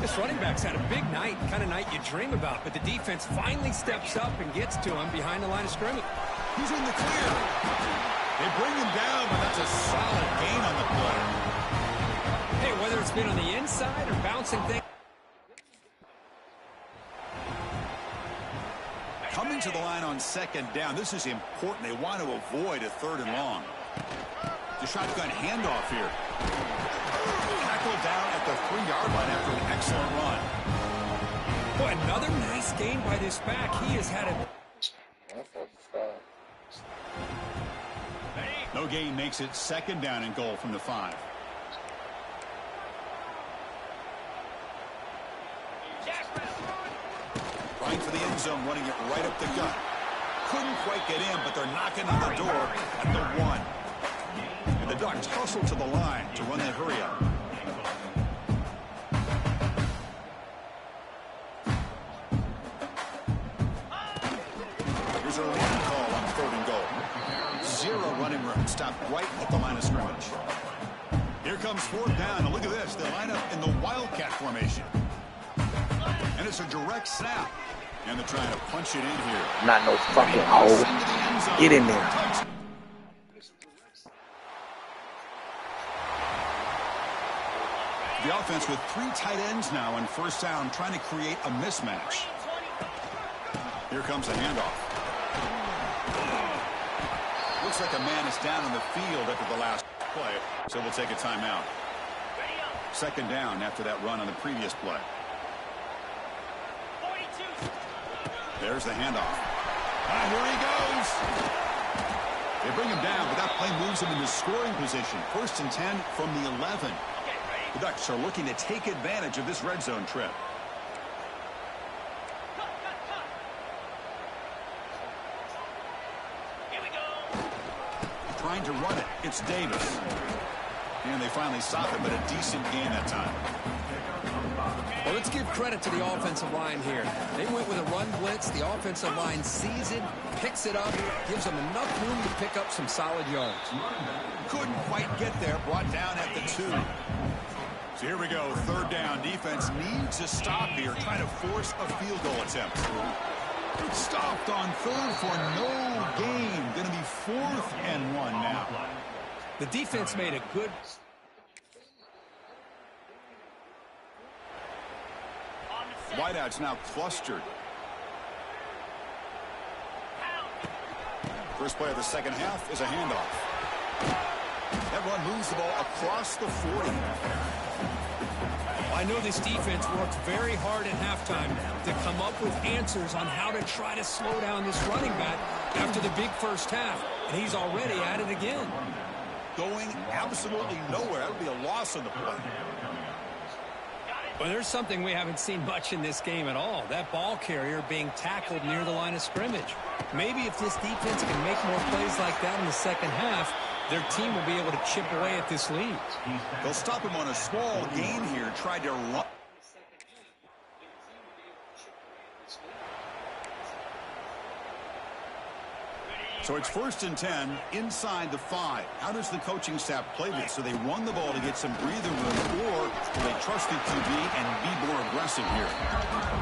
I: This running back's had a big night, kind of night you dream about, but the defense finally steps up and gets to him behind the line of scrimmage.
H: He's in the clear. They bring him down, but that's a solid gain on the play.
I: Hey, whether it's been on the inside or bouncing things.
H: Coming to the line on second down. This is important. They want to avoid a 3rd and long. The shotgun handoff here. Tackled down at the 3-yard line after an excellent run.
I: Boy, another nice gain by this back. He has had a...
H: No gain makes it 2nd down and goal from the 5. Trying for the end zone, running it right up the gut. Couldn't quite get in, but they're knocking on the door at the 1. And the Ducks hustle to the line to run that hurry up. Here's a run call on 3rd and goal. 0 running room. Stopped right at the line of scrimmage. Here comes 4th down. And look at this. They line up in the Wildcat formation. And it's a direct snap. And they're trying to punch it in here.
A: Not no fucking hole. Get in there.
H: The offense with 3 tight ends now on 1st down, trying to create a mismatch. Here comes a handoff. Looks like a man is down on the field after the last play, so we'll take a timeout. 2nd down after that run on the previous play. There's the handoff. Here he goes. They bring him down, but that play moves him into scoring position. 1st and 10 from the 11. The Ducks are looking to take advantage of this red zone trip. Trying to run it. It's Davis. And they finally stop it, but a decent gain that time.
I: Well, let's give credit to the offensive line here. They went with a run blitz. The offensive line sees it, picks it up, gives them enough room to pick up some solid yards.
H: Couldn't quite get there, brought down at the 2. So here we go, 3rd down. Defense needs a stop here, trying to force a field goal attempt. Stopped on 3rd for no gain. Going to be 4th and 1 now.
I: The defense made a good...
H: Wideouts now clustered. First play of the 2nd half is a handoff. That run moves the ball across the 40.
I: I know this defense worked very hard at halftime to come up with answers on how to try to slow down this running back after the big first half, and he's already at it again.
H: Going absolutely nowhere. That would be a loss on the play.
I: Well, there's something we haven't seen much in this game at all. That ball carrier being tackled near the line of scrimmage. Maybe if this defense can make more plays like that in the 2nd half, their team will be able to chip away at this lead.
H: They'll stop him on a small gain here. Tried to run. So it's 1st and 10 inside the 5. How does the coaching staff play this? So they run the ball to get some breathing room, or do they trust the QB and be more aggressive here?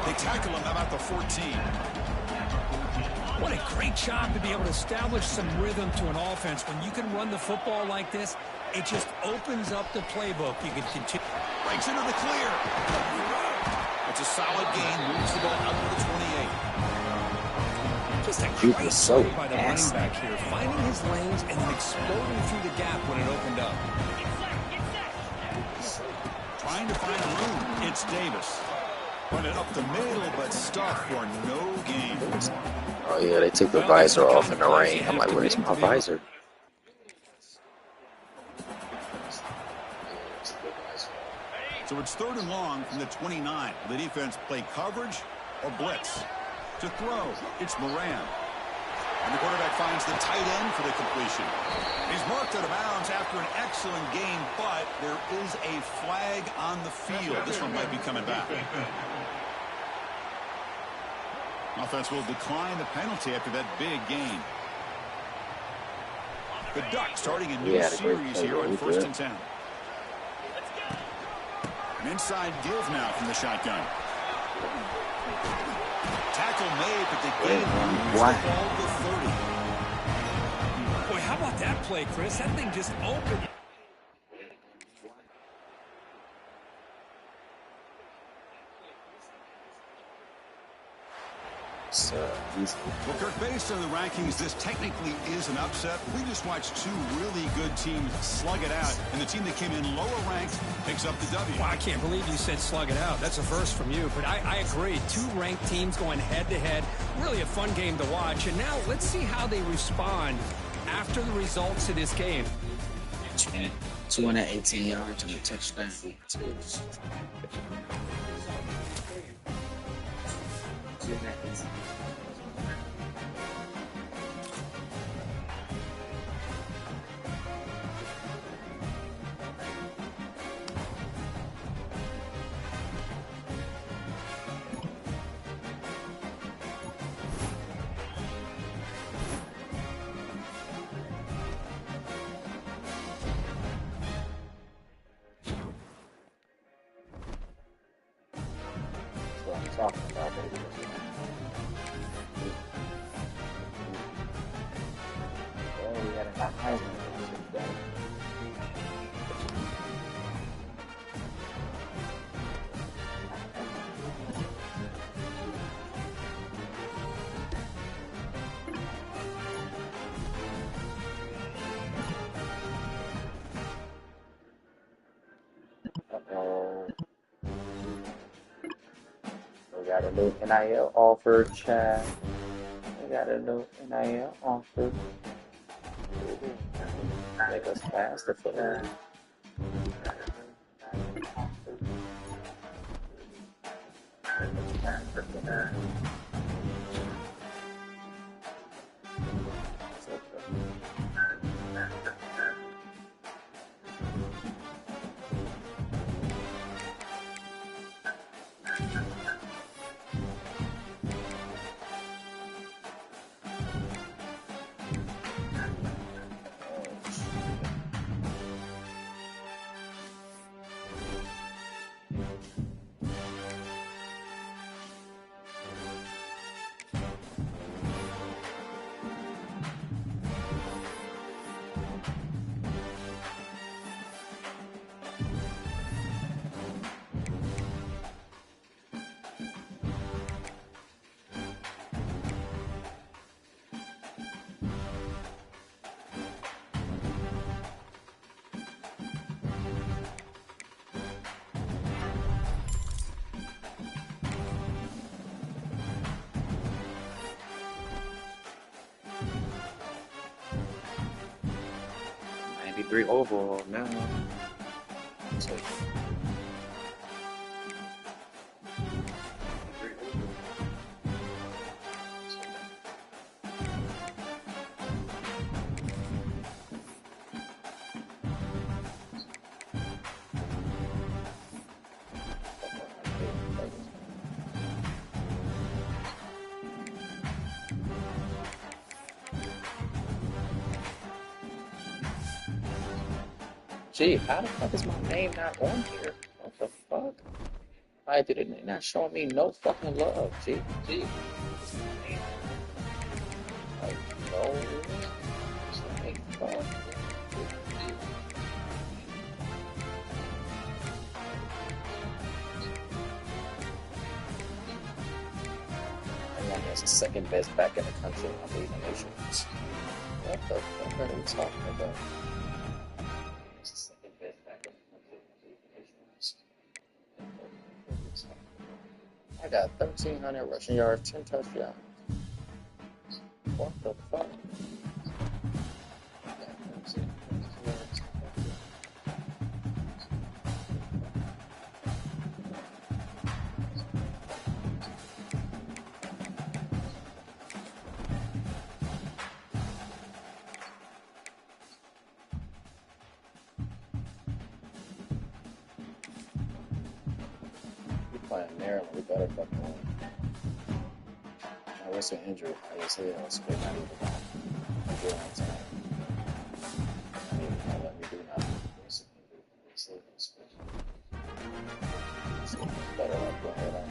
H: They tackle him about the 14.
I: What a great job to be able to establish some rhythm to an offense. When you can run the football like this, it just opens up the playbook. You can continue.
H: Breaks into the clear. It's a solid gain. Moves the ball out to the 28.
I: Just a
A: You
I: great
A: were so
I: play by the running back here, finding his lanes and then exploding through the gap when it opened up.
H: Trying to find room. It's Davis. Run it up the middle, but stuck for no gain.
A: Oh yeah, they took the visor off in the rain. I'm like, where's my visor?
H: So it's 3rd and long from the 29. The defense play coverage or blitz. To throw, it's Moran. And the quarterback finds the tight end for the completion. He's marked out of bounds after an excellent game, but there is a flag on the field. This one might be coming back. Offense will decline the penalty after that big gain. The Ducks starting a new
F: Yeah, the great
H: series
F: play.
H: here on
F: We
H: first
F: good.
H: and 10. An inside give now from the shotgun. Tackle made, but the game moves the ball to 30.
I: Boy, how about that play, Chris? That thing just opened.
H: Well, Kirk, based on the rankings, this technically is an upset. We just watched two really good teams slug it out, and the team that came in lower ranked picks up the W.
I: Well, I can't believe you said slug it out. That's a first from you, but I agree. Two ranked teams going head-to-head. Really a fun game to watch. And now let's see how they respond after the results of this game.
F: 218 yards and a touchdown. What I'm talking about, baby. Oh, we had a Heisman. Uh-oh. We got a new NIL offer, Chad. We got a new NIL offer. Make us faster for that. Three overall now. So, gee, how the fuck is my name not on here? What the fuck? Why did it not show me no fucking love? Gee. Like, no. Like, fuck. As the second best back in the country on League of Nations. What the fuck are they talking about? As the second best back in the country on League of Nations. I got 1,300 rushing yards, 10 touchdowns. What the fuck? Playing Maryland, we better fucking win. Now, what's the injury? I just said, so they're not even on time. Better up the head.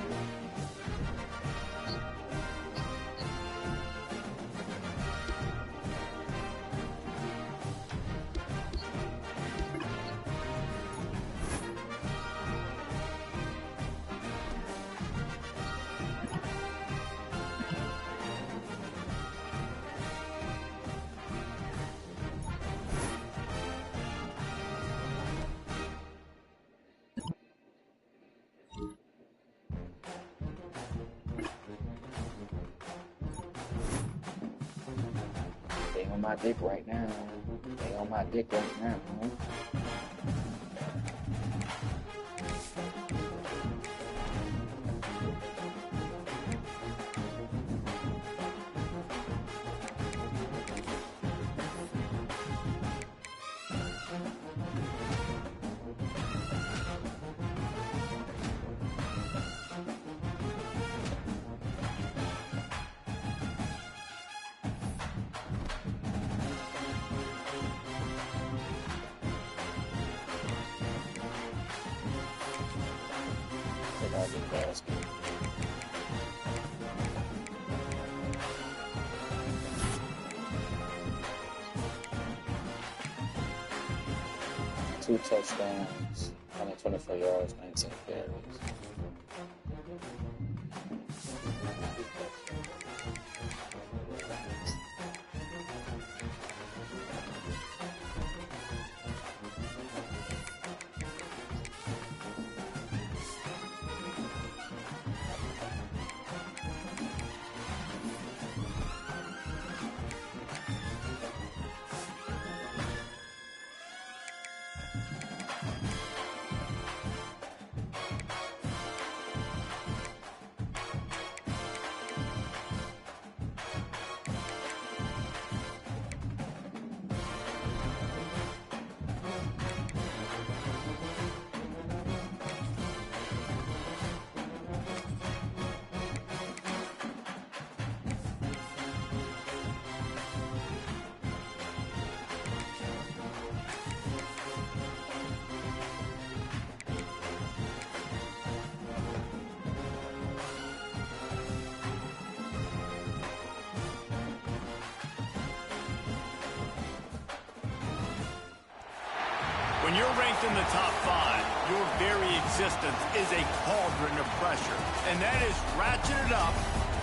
F: They on my dick right now. They on my dick right now. Huh? Basket. Two touchdowns, 124 yards, 19 carries.
B: When you're ranked in the top 5, your very existence is a cauldron of pressure. And that is ratcheted up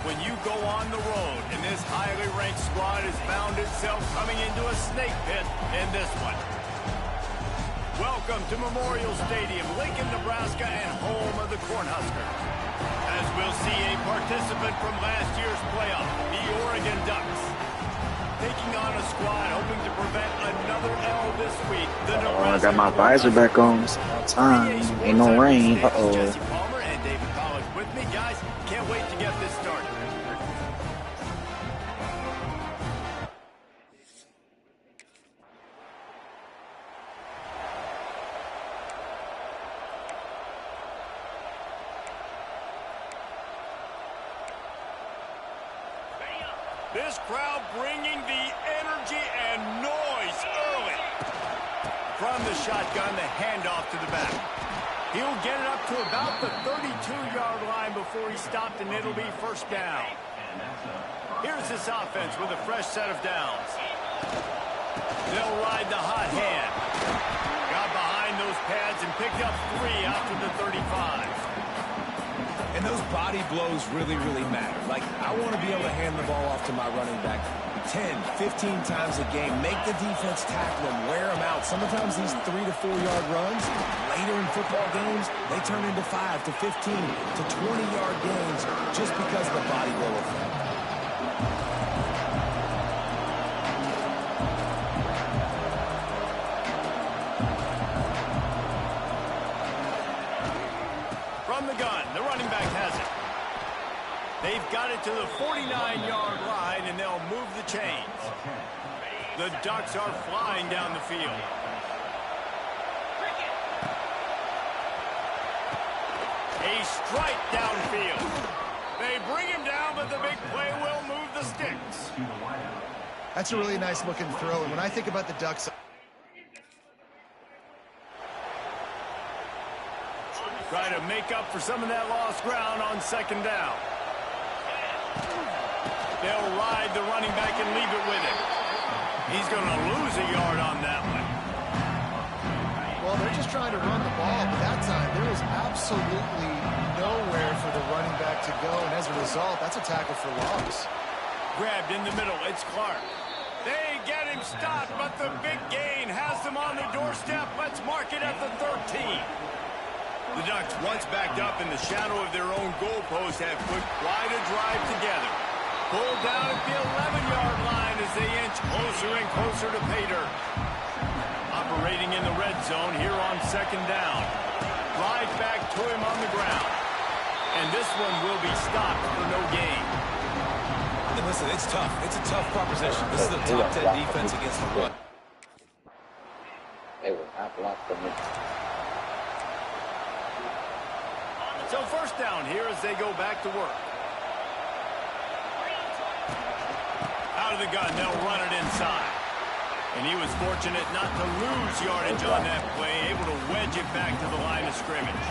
B: when you go on the road. And this highly ranked squad has found itself coming into a snake pit in this one. Welcome to Memorial Stadium, Lincoln, Nebraska, and home of the Cornhuskers. As we'll see a participant from last year's playoff, the Oregon Ducks. Taking on a squad hoping to prevent another L this week.
A: I got my visor back on. It's about time. Ain't no rain.
B: Jesse Palmer and David Pollack with me, guys. Can't wait to get this started. This crowd bringing the energy and noise early. From the shotgun, the handoff to the back. He'll get it up to about the 32-yard line before he's stopped, and it'll be first down. Here's this offense with a fresh set of downs. They'll ride the hot hand. Got behind those pads and picked up 3 out to the 35.
D: And those body blows really, really matter. Like, I want to be able to hand the ball off to my running back 10, 15 times a game. Make the defense tackle them, wear them out. Sometimes these 3 to 4 yard runs, later in football games, they turn into 5 to 15 to 20-yard gains just because of the body blow effect.
B: From the gun, the running back has it. They've got it to the 49-yard line, and they'll move the chains. The Ducks are flying down the field. A strike downfield. They bring him down, but the big play will move the sticks.
C: That's a really nice looking throw. And when I think about the Ducks,
B: Try to make up for some of that lost ground on second down. They'll ride the running back and leave it with him. He's going to lose a yard on that one.
C: Well, they're just trying to run the ball, but that time there was absolutely nowhere for the running back to go, and as a result, that's a tackle for loss.
B: Grabbed in the middle. It's Clark. They get him stopped, but the big gain has them on the doorstep. Let's mark it at the 13. The Ducks, once backed up in the shadow of their own goalpost, have put quite a drive together. Pulled down at the 11-yard line as they inch closer and closer to pay dirt. Operating in the red zone here on second down. Glide back to him on the ground. And this one will be stopped for no gain.
D: And listen, it's tough. It's a tough proposition. This is a top 10 defense against the run.
F: They were not blocked for me.
B: So first down here as they go back to work. Out of the gun, they'll run it inside. And he was fortunate not to lose yardage on that play, able to wedge it back to the line of scrimmage.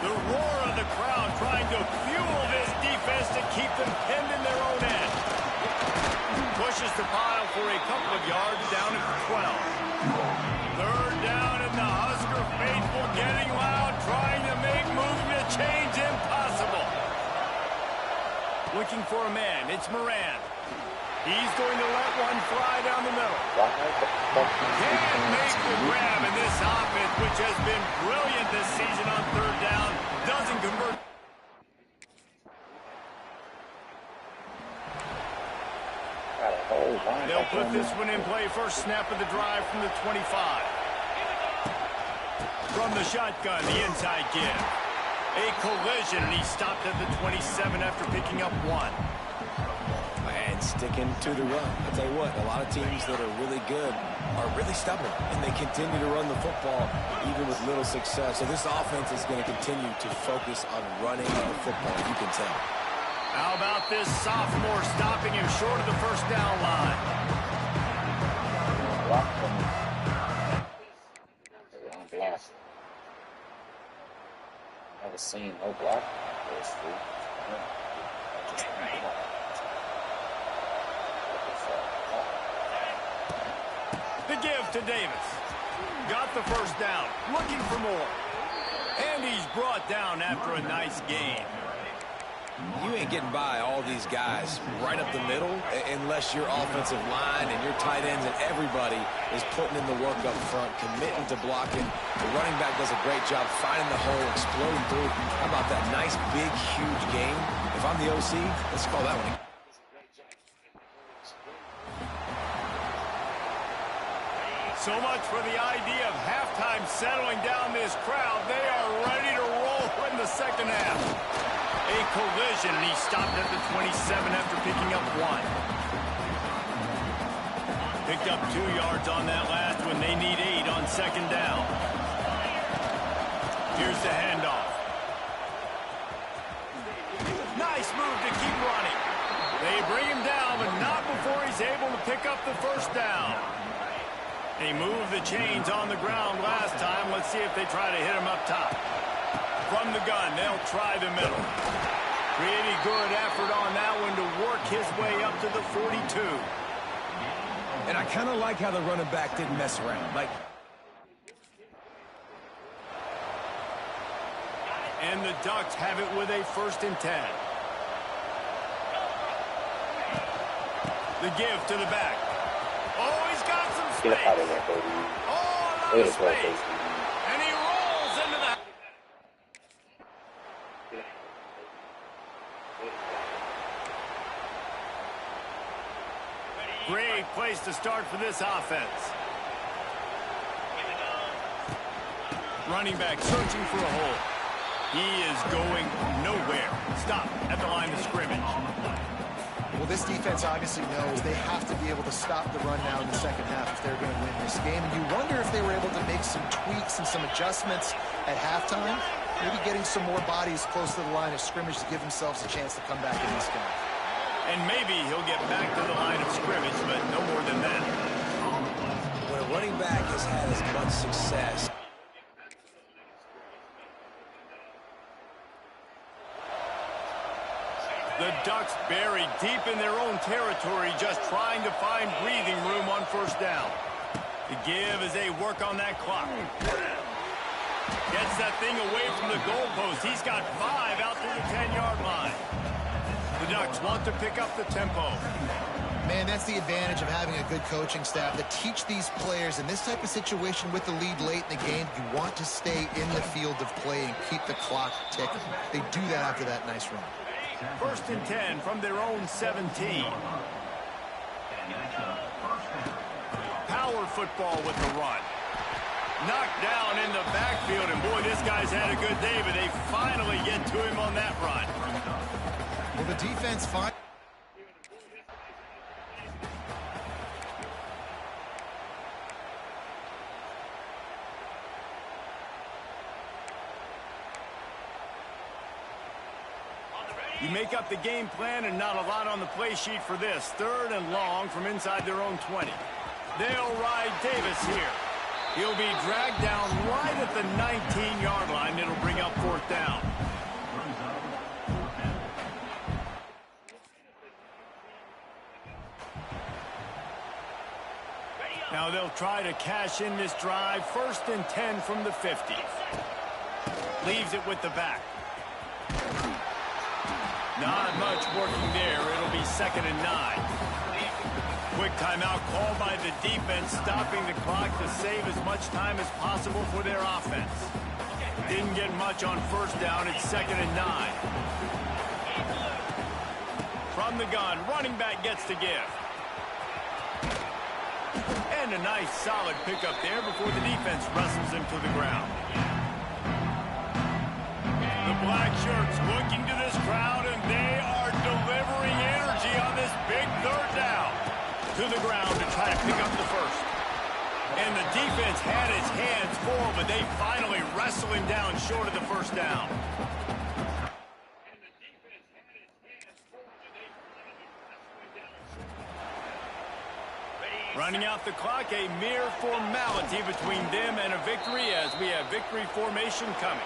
B: The roar of the crowd trying to fuel this defense to keep them pinned in their own end. Pushes the pile for a couple of yards down at the 12. Third down and the Husker faithful getting loud, trying to make moving a change impossible. Looking for a man, it's Moran. He's going to let one fly down the middle. Can't make the grab, and this offense, which has been brilliant this season on third down, doesn't convert. They'll put this one in play. First snap of the drive from the 25. From the shotgun, the inside give. A collision, and he stopped at the 27 after picking up one.
D: And sticking to the run. I'll tell you what, a lot of teams that are really good are really stubborn, and they continue to run the football even with little success. So this offense is going to continue to focus on running the football, you can tell.
B: How about this sophomore stopping him short of the first down line?
F: Never seen no block.
B: The give to Davis. Got the first down. Looking for more. And he's brought down after a nice gain.
D: You ain't getting by all these guys right up the middle unless your offensive line and your tight ends and everybody is putting in the work up front, committing to blocking. The running back does a great job finding the hole, exploding through. How about that nice, big, huge gain? If I'm the OC, let's call that one.
B: So much for the idea of halftime settling down this crowd. They are ready to roll in the second half. A collision, and he stopped at the 27 after picking up one. Picked up 2 yards on that last one. They need 8 on second down. Here's the handoff. Nice move to keep running. They bring him down, but not before he's able to pick up the first down. He moved the chains on the ground last time. Let's see if they try to hit him up top. From the gun, they'll try the middle. Pretty good effort on that one to work his way up to the 42.
D: And I kind of like how the running back didn't mess around.
B: And the Ducks have it with a 1st and 10. The give to the back. Oh, he's got some space. Oh, a lot of space. And he rolls into the... Great place to start for this offense. Running back searching for a hole. He is going nowhere. Stop at the line of scrimmage.
C: Well, this defense obviously knows they have to be able to stop the run now in the second half if they're going to win this game. And you wonder if they were able to make some tweaks and some adjustments at halftime, maybe getting some more bodies close to the line of scrimmage to give themselves a chance to come back in this game.
B: And maybe he'll get back to the line of scrimmage, but no more than that.
D: When a running back has had as much success
B: The Ducks buried deep in their own territory, just trying to find breathing room on first down. The give as they work on that clock. Gets that thing away from the goalpost. He's got 5 out to the 10-yard line. The Ducks want to pick up the tempo.
C: Man, that's the advantage of having a good coaching staff that teach these players in this type of situation with the lead late in the game. You want to stay in the field of play and keep the clock ticking. They do that after that nice run.
B: 1st and 10 from their own 17. Power football with the run. Knocked down in the backfield, and boy, this guy's had a good day, but they finally get to him on that run.
C: Well, the defense finds.
B: You make up the game plan and not a lot on the play sheet for this. 3rd and long from inside their own 20. They'll ride Davis here. He'll be dragged down right at the 19-yard line. It'll bring up 4th down. Now they'll try to cash in this drive. 1st and 10 from the 50. Leaves it with the back. Not much working there. It'll be 2nd and 9. Quick timeout called by the defense, stopping the clock to save as much time as possible for their offense. Didn't get much on 1st down. It's 2nd and 9. From the gun, running back gets to give. And a nice solid pickup there before the defense wrestles him to the ground. The black shirts looking to this crowd, and they are delivering energy on this big 3rd down. To the ground to try to pick up the 1st. And the defense had his hands full, but they finally wrestle him down short of the 1st down. Running out the clock, a mere formality between them and a victory as we have victory formation coming.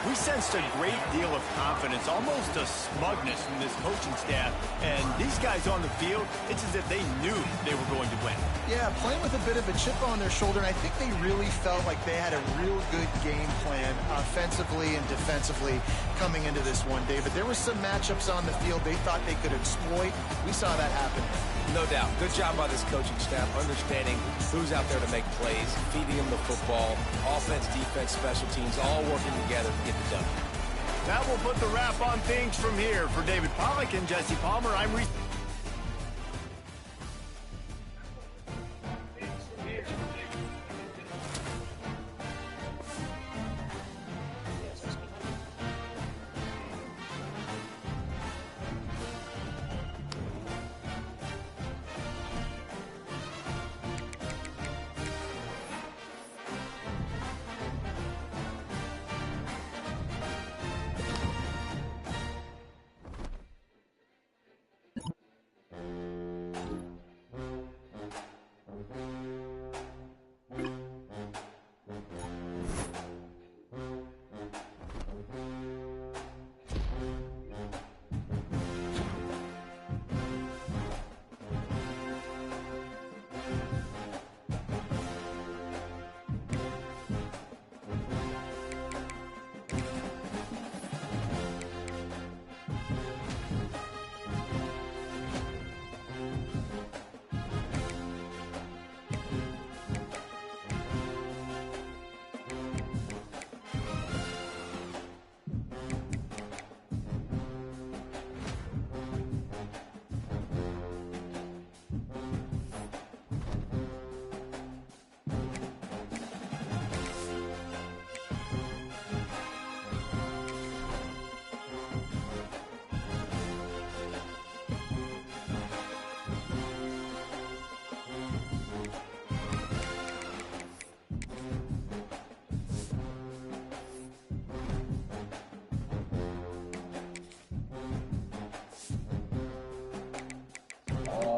B: We sensed a great deal of confidence, almost a smugness from this coaching staff. And these guys on the field, it's as if they knew they were going to win.
C: Yeah, playing with a bit of a chip on their shoulder, and I think they really felt like they had a real good game plan offensively and defensively coming into this one, David. There were some matchups on the field they thought they could exploit. We saw that happen.
D: No doubt. Good job by this coaching staff, understanding who's out there to make plays, feeding them the football, offense, defense, special teams, all working together to get the done.
B: That will put the wrap on things from here. For David Pollack and Jesse Palmer, I'm Reese.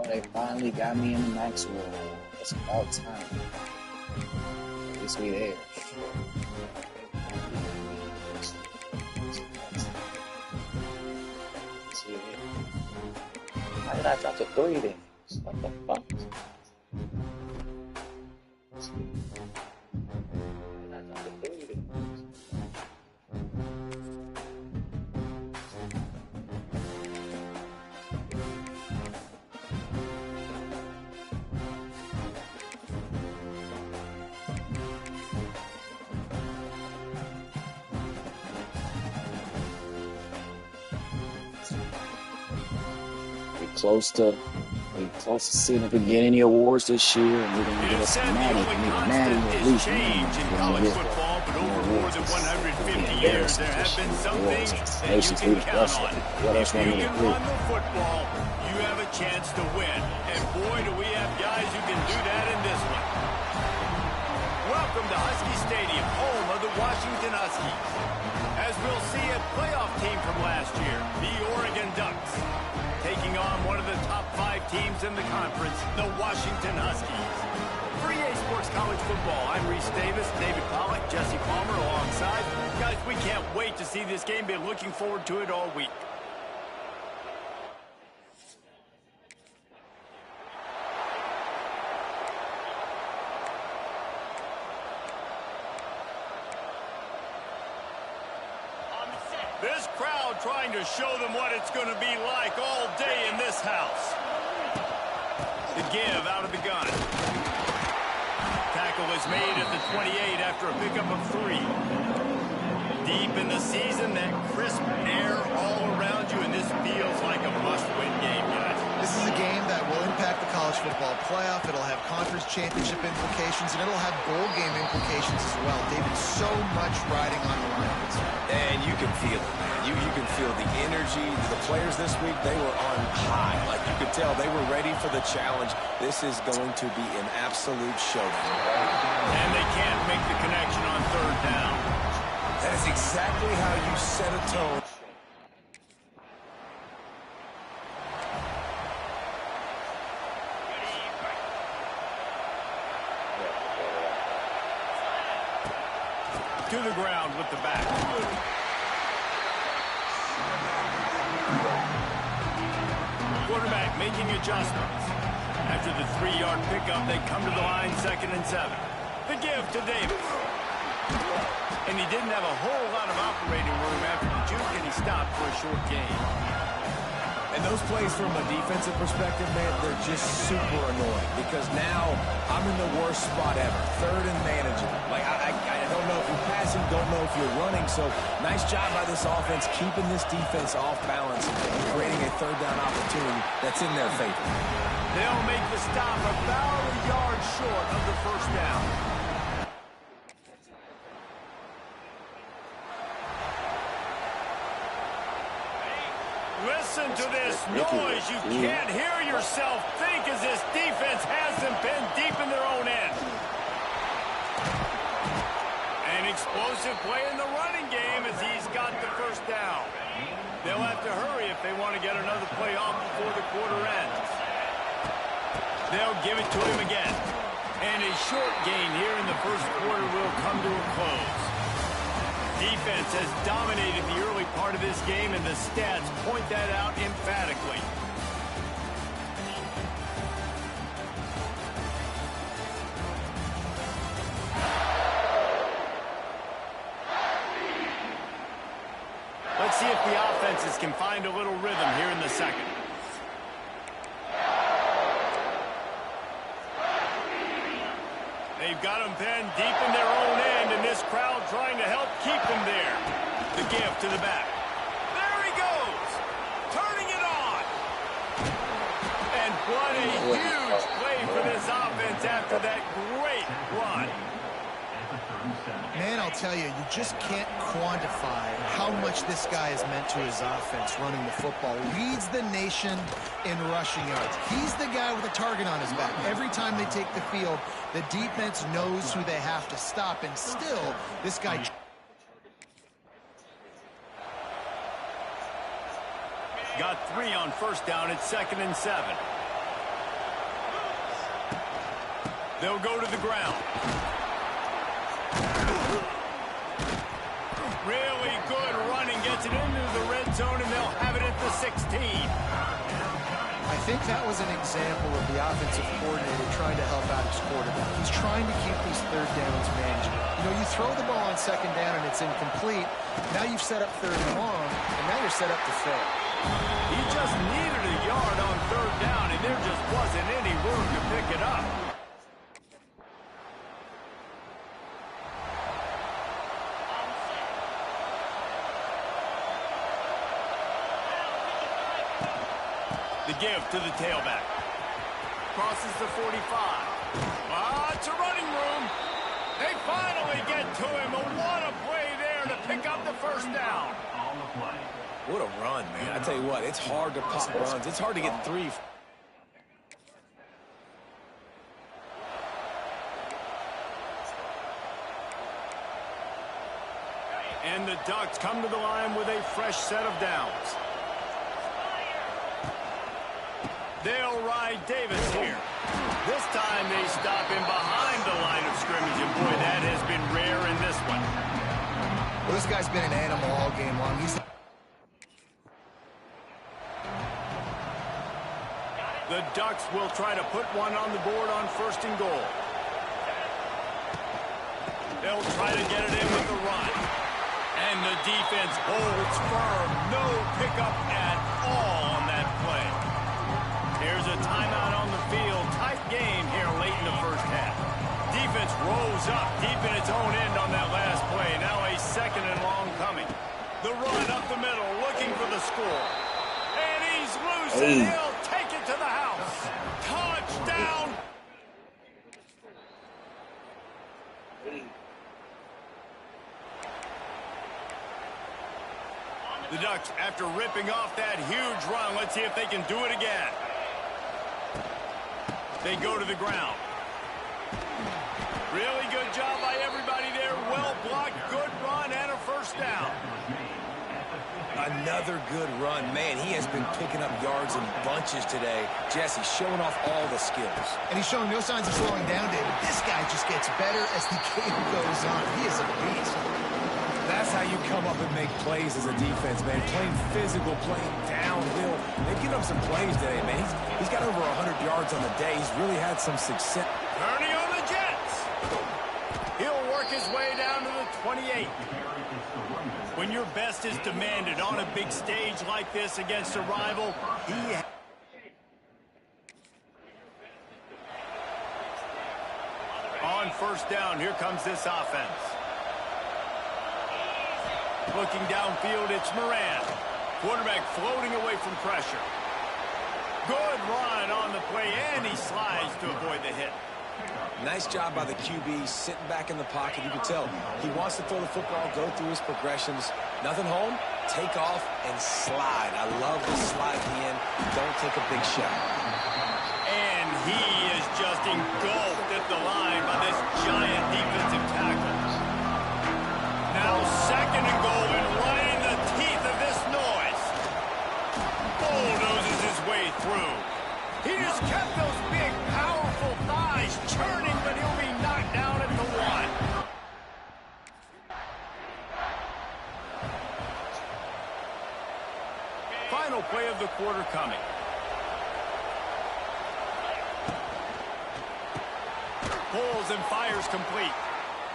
F: They finally got me in the Maxwell. It's about time. At least we there. That's not a 3 then. What the fuck? That's not a 3 then. We close to seeing if we get any awards this year, and we're gonna get us a Natty. We need a Natty at least.
B: Change in college football, but over more than 150 years, there have been some things that you can count on. If you can run the football, you have a chance to win. And boy, do we have guys who can do that in this one. Welcome to Husky Stadium, home of the Washington Huskies. As we'll see a playoff team from last year, the Oregon Ducks, taking on one of the top 5 teams in the conference, the Washington Huskies. For EA Sports College Football, I'm Reese Davis, David Pollack, Jesse Palmer alongside. Guys, we can't wait to see this game. Been looking forward to it all week. This crowd trying to show them what it's going to be like all day in this house. The give out of the gun. Tackle is made at the 28 after a pickup of 3. Deep in the season, that crisp air all around you, and this feels like a must-win game, guys.
C: This is a game that will impact the college football playoff. It'll have conference championship implications, and it'll have bowl game implications as well. David, so much riding on the line.
D: And you can feel it, man. You can feel the energy. The players this week, they were on high. Like you could tell, they were ready for the challenge. This is going to be an absolute showdown.
B: And they can't make the connection on 3rd down.
D: That is exactly how you set a tone.
B: To the ground with the back. Quarterback making adjustments. After the 3-yard pickup, they come to the line 2nd and 7. The give to Davis. And he didn't have a whole lot of operating room after the juke, and he stopped for a short gain.
D: And those plays from a defensive perspective, man, they're just super annoying because now I'm in the worst spot ever. 3rd and manageable. Like, I don't know if you're passing, don't know if you're running. So nice job by this offense keeping this defense off balance and creating a 3rd down opportunity that's in their favor.
B: They'll make the stop about a yard short of the 1st down. Listen to this noise. You can't hear yourself think as this defense has them pinned deep in their own end. An explosive play in the running game as he's got the 1st down. They'll have to hurry if they want to get another play off before the quarter ends. They'll give it to him again. And a short gain here in the 1st quarter will come to a close. Defense has dominated the early part of this game, and the stats point that out emphatically. Let's see if the offenses can find a little rhythm here in the 2nd. They've got them pinned deep in their own end, and this crowd trying to help keep them there. The give to the back. There he goes, turning it on. And what a huge play for this offense after that great run.
C: Man, I'll tell you, you just can't quantify how much this guy has meant to his offense running the football. Leads the nation in rushing yards. He's the guy with a target on his back. Every time they take the field, the defense knows who they have to stop, and still, this guy...
B: Got 3 on 1st down. It's 2nd and 7. They'll go to the ground. Really good running. Gets it into the red zone, and they'll have it at the 16.
C: I think that was an example of the offensive coordinator trying to help out his quarterback. He's trying to keep these third downs manageable. You know, you throw the ball on second down and it's incomplete. Now you've set up third and long, and now you're set up to fail.
B: He just needed a yard on third down, and there just wasn't any room to pick it up. The give to the tailback. Crosses the 45. It's a running room. They finally get to him. What a play there to pick up the first down.
D: What a run, man. I tell you what, it's hard to pop runs. It's hard to get 3.
B: And the Ducks come to the line with a fresh set of downs. They'll ride Davis here. This time they stop him behind the line of scrimmage, and boy, that has been rare in this one.
C: Well, this guy's been an animal all game long.
B: The Ducks will try to put one on the board on 1st and goal. They'll try to get it in with the run. And the defense holds firm. No pickup at all on that play. Here's a timeout on the field. Tight game here late in the first half. Defense rose up deep in its own end on that last play. Now a 2nd and long coming. The run up the middle, looking for the score. And he's loose, and he'll take it to the house. Touchdown! The Ducks, after ripping off that huge run, let's see if they can do it again. They go to the ground. Really good job by everybody there. Well blocked, good run, and a 1st down.
D: Another good run. Man, he has been picking up yards in bunches today. Jesse showing off all the skills.
C: And he's showing no signs of slowing down, David. This guy just gets better as the game goes on. He is a beast.
D: That's how you come up and make plays as a defense, man. Playing physical, playing downhill. They've given up some plays today, man. He's got over 100 yards on the day. He's really had some success.
B: Turning on the Jets. He'll work his way down to the 28. When your best is demanded on a big stage like this against a rival, on 1st down, here comes this offense. Looking downfield, it's Moran. Quarterback floating away from pressure. Good run on the play, and he slides to avoid the hit.
D: Nice job by the QB, sitting back in the pocket. You can tell he wants to throw the football, go through his progressions. Nothing home, take off, and slide. I love the slide at the end. Don't take a big shot.
B: And he is just engulfed at the line by this giant defensive tackle. Now 2nd and goal, and right in the teeth of this noise. Bulldozes his way through. He just kept those big, powerful thighs churning, but he'll be knocked down at the 1. Final play of the quarter coming. Pulls and fires complete.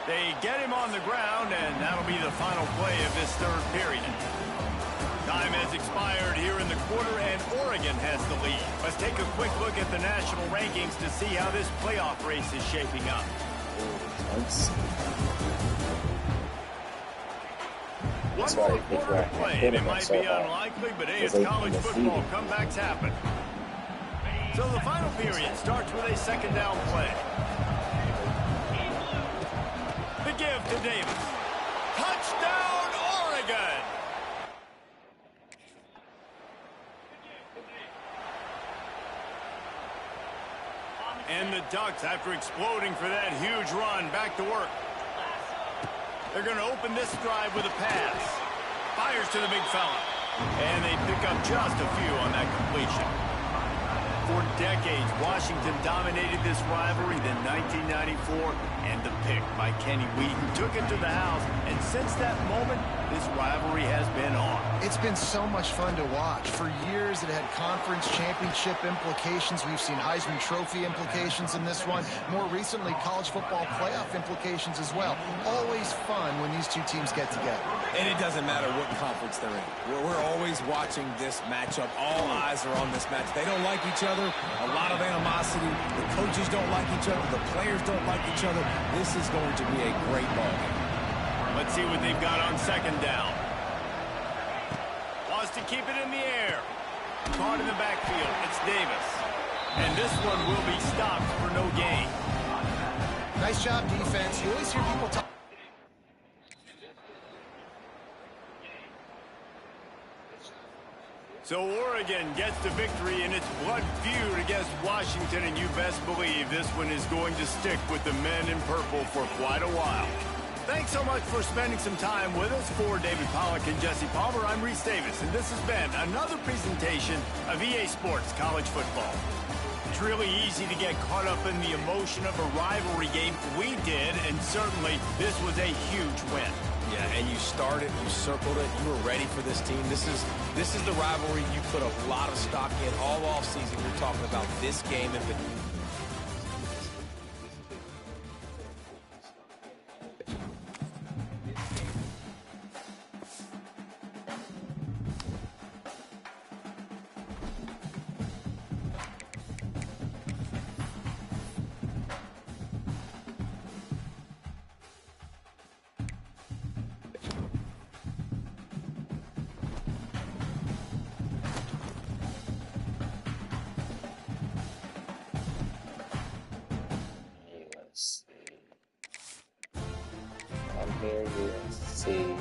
B: They get him on the ground, and that'll be the final play of this 3rd period. Time has expired here in the quarter, and Oregon has the lead. Let's take a quick look at the national rankings to see how this playoff race is shaping up. One more quarter to play, and it might be unlikely, but hey, it's college football. Comebacks happen. So the final period starts with a 2nd down play. The give to Davis. Touchdown, Oregon! And the Ducks, after exploding for that huge run, back to work. They're going to open this drive with a pass. Fires to the big fella. And they pick up just a few on that completion. For decades, Washington dominated this rivalry. Then 1994, and the pick by Kenny Wheaton took it to the house. And since that moment, this rivalry has been on.
C: It's been so much fun to watch. For years, it had conference championship implications. We've seen Heisman Trophy implications in this one. More recently, college football playoff implications as well. Always fun when these two teams get together.
D: And it doesn't matter what conference they're in. We're always watching this matchup. All eyes are on this match. They don't like each other. A lot of animosity. The coaches don't like each other. The players don't like each other. This is going to be a great ball game.
B: Let's see what they've got on second down. Wants to keep it in the air. Caught in the backfield. It's Davis. And this one will be stopped for no gain.
C: Nice job, defense. You always hear people talk.
B: So Oregon gets the victory in its blood feud against Washington, and you best believe this one is going to stick with the men in purple for quite a while. Thanks so much for spending some time with us. For David Pollack and Jesse Palmer, I'm Reese Davis, and this has been another presentation of EA Sports College Football. It's really easy to get caught up in the emotion of a rivalry game. We did, and certainly this was a huge win.
D: Yeah, and you started, you circled it, you were ready for this team. This is the rivalry you put a lot of stock in all offseason. You're talking about this game in particular.
F: Let's see.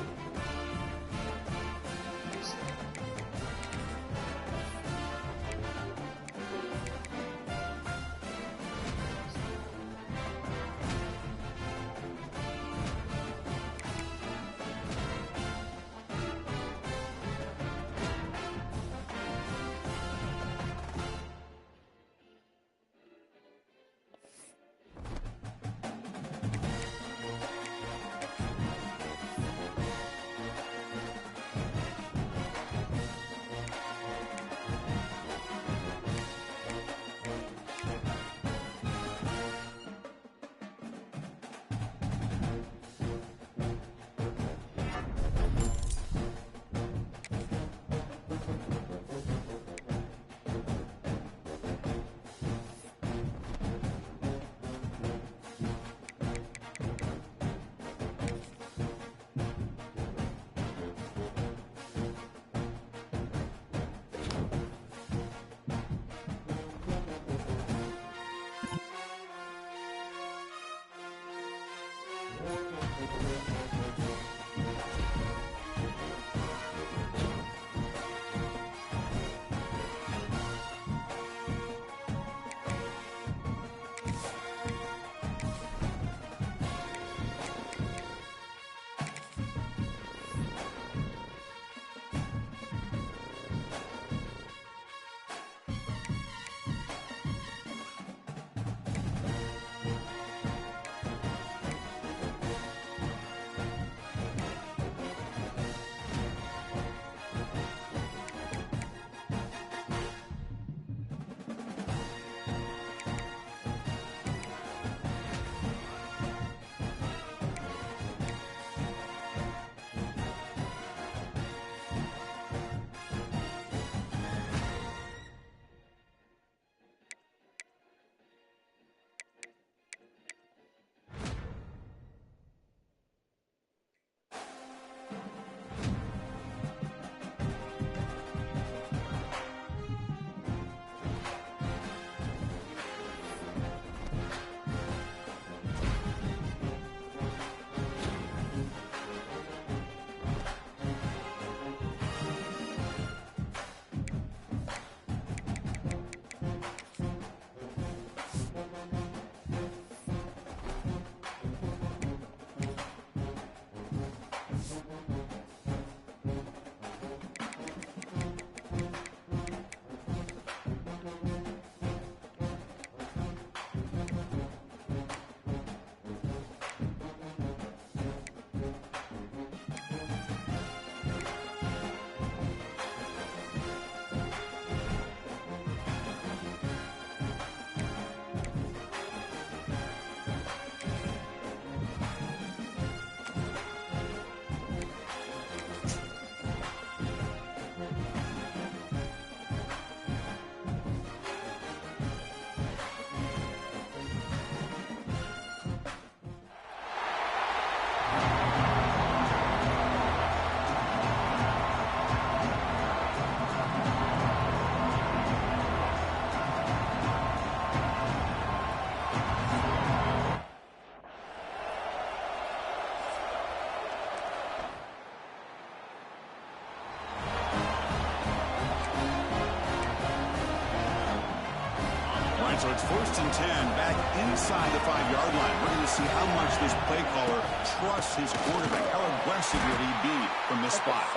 H: so it's 1st and 10 back inside the 5-yard line. We're going to see how much this play caller trusts his quarterback. How aggressive will he be from this spot?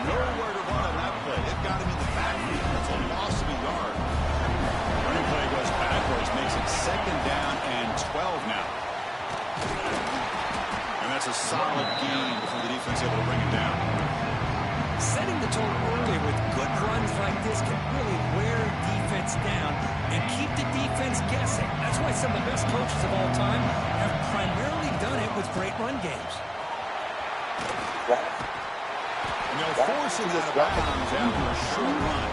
H: Nowhere to run on that play. They've got him in the backfield. It's a loss of a yard. Running play goes backwards, makes it 2nd down and 12 now. And that's a solid gain before the defense able to bring it down.
I: Setting the tone early with good runs like this can really wear defense down and keep the defense guessing. That's why some of the best coaches of all time have primarily done it with great run games.
H: And they'll force him out of bounds after a short run.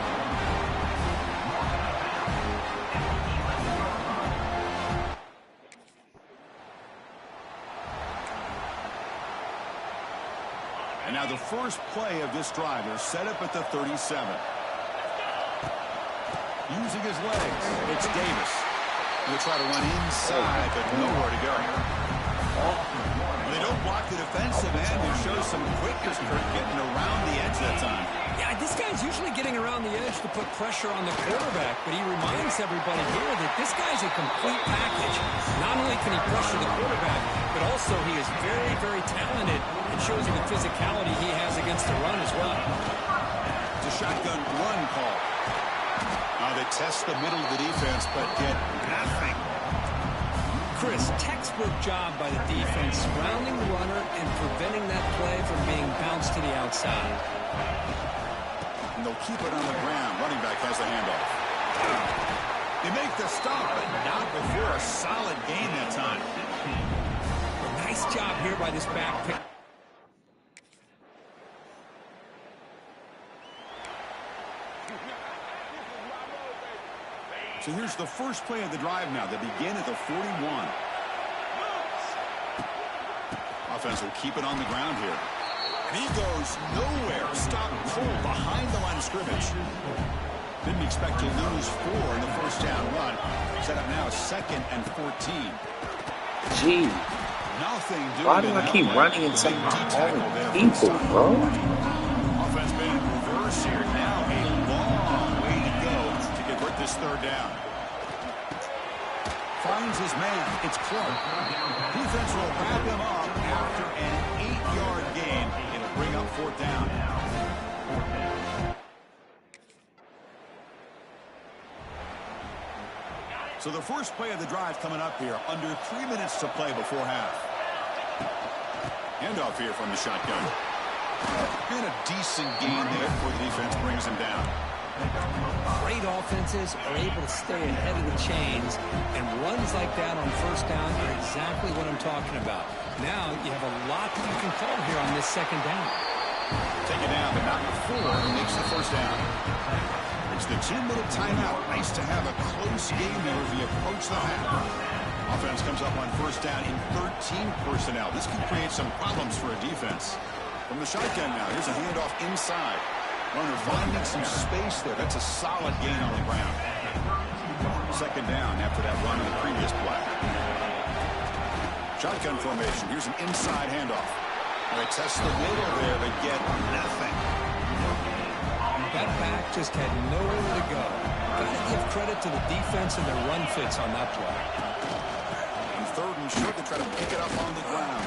H: And now the first play of this drive, they're set up at the 37. Using his legs, it's Davis. He'll try to run inside, but nowhere to go. They don't block the defensive end. It shows some quickness, Kurt, getting around the edge that time.
I: Yeah, this guy's usually getting around the edge to put pressure on the quarterback, but he reminds everybody here that this guy's a complete package. Not only can he pressure the quarterback, but also he is very, very talented and shows you the physicality he has against the run as well.
H: It's a shotgun run call. Now they test the middle of the defense, but get nothing.
I: Chris, textbook job by the defense, surrounding the runner and preventing that play from being bounced to the outside.
H: And they'll keep it on the ground. Running back has the handoff. They make the stop, but not before a solid gain that time.
I: Nice job here by this back pick.
H: So here's the first play of the drive now. They begin at the 41. Offense will keep it on the ground here. And he goes nowhere. Stop cold behind the line of scrimmage. Didn't expect to lose 4 in the first down run. Set up now 2nd and 14.
A: Gee.
H: Nothing doing.
A: Why do I keep running into my own people, bro?
H: Offense been in reverse here. Now a long way to go to convert this 3rd down. Finds his man. It's Clark. Defense will wrap him up after an 8-yard gain. It'll bring up 4th down. So the first play of the drive coming up here. Under 3 minutes to play before half. Handoff here from the shotgun. And a decent gain there before the defense brings him down.
I: Great offenses are able to stay ahead of the chains, and runs like that on 1st down are exactly what I'm talking about. Now you have a lot that you can call here on this 2nd down.
H: Take it down, but not before he makes the 1st down. It's the 2-minute timeout. Nice to have a close game here as we approach the half. Offense comes up on 1st down in 13 personnel. This can create some problems for a defense. From the shotgun now, here's a handoff inside. Runner finding some space there. That's a solid gain on the ground. 2nd down after that run in the previous play. Shotgun formation. Here's an inside handoff. They test the middle there, but get nothing.
I: That back just had nowhere to go. Got to give credit to the defense and their run fits on that play.
H: And 3rd and short, they try to pick it up on the ground.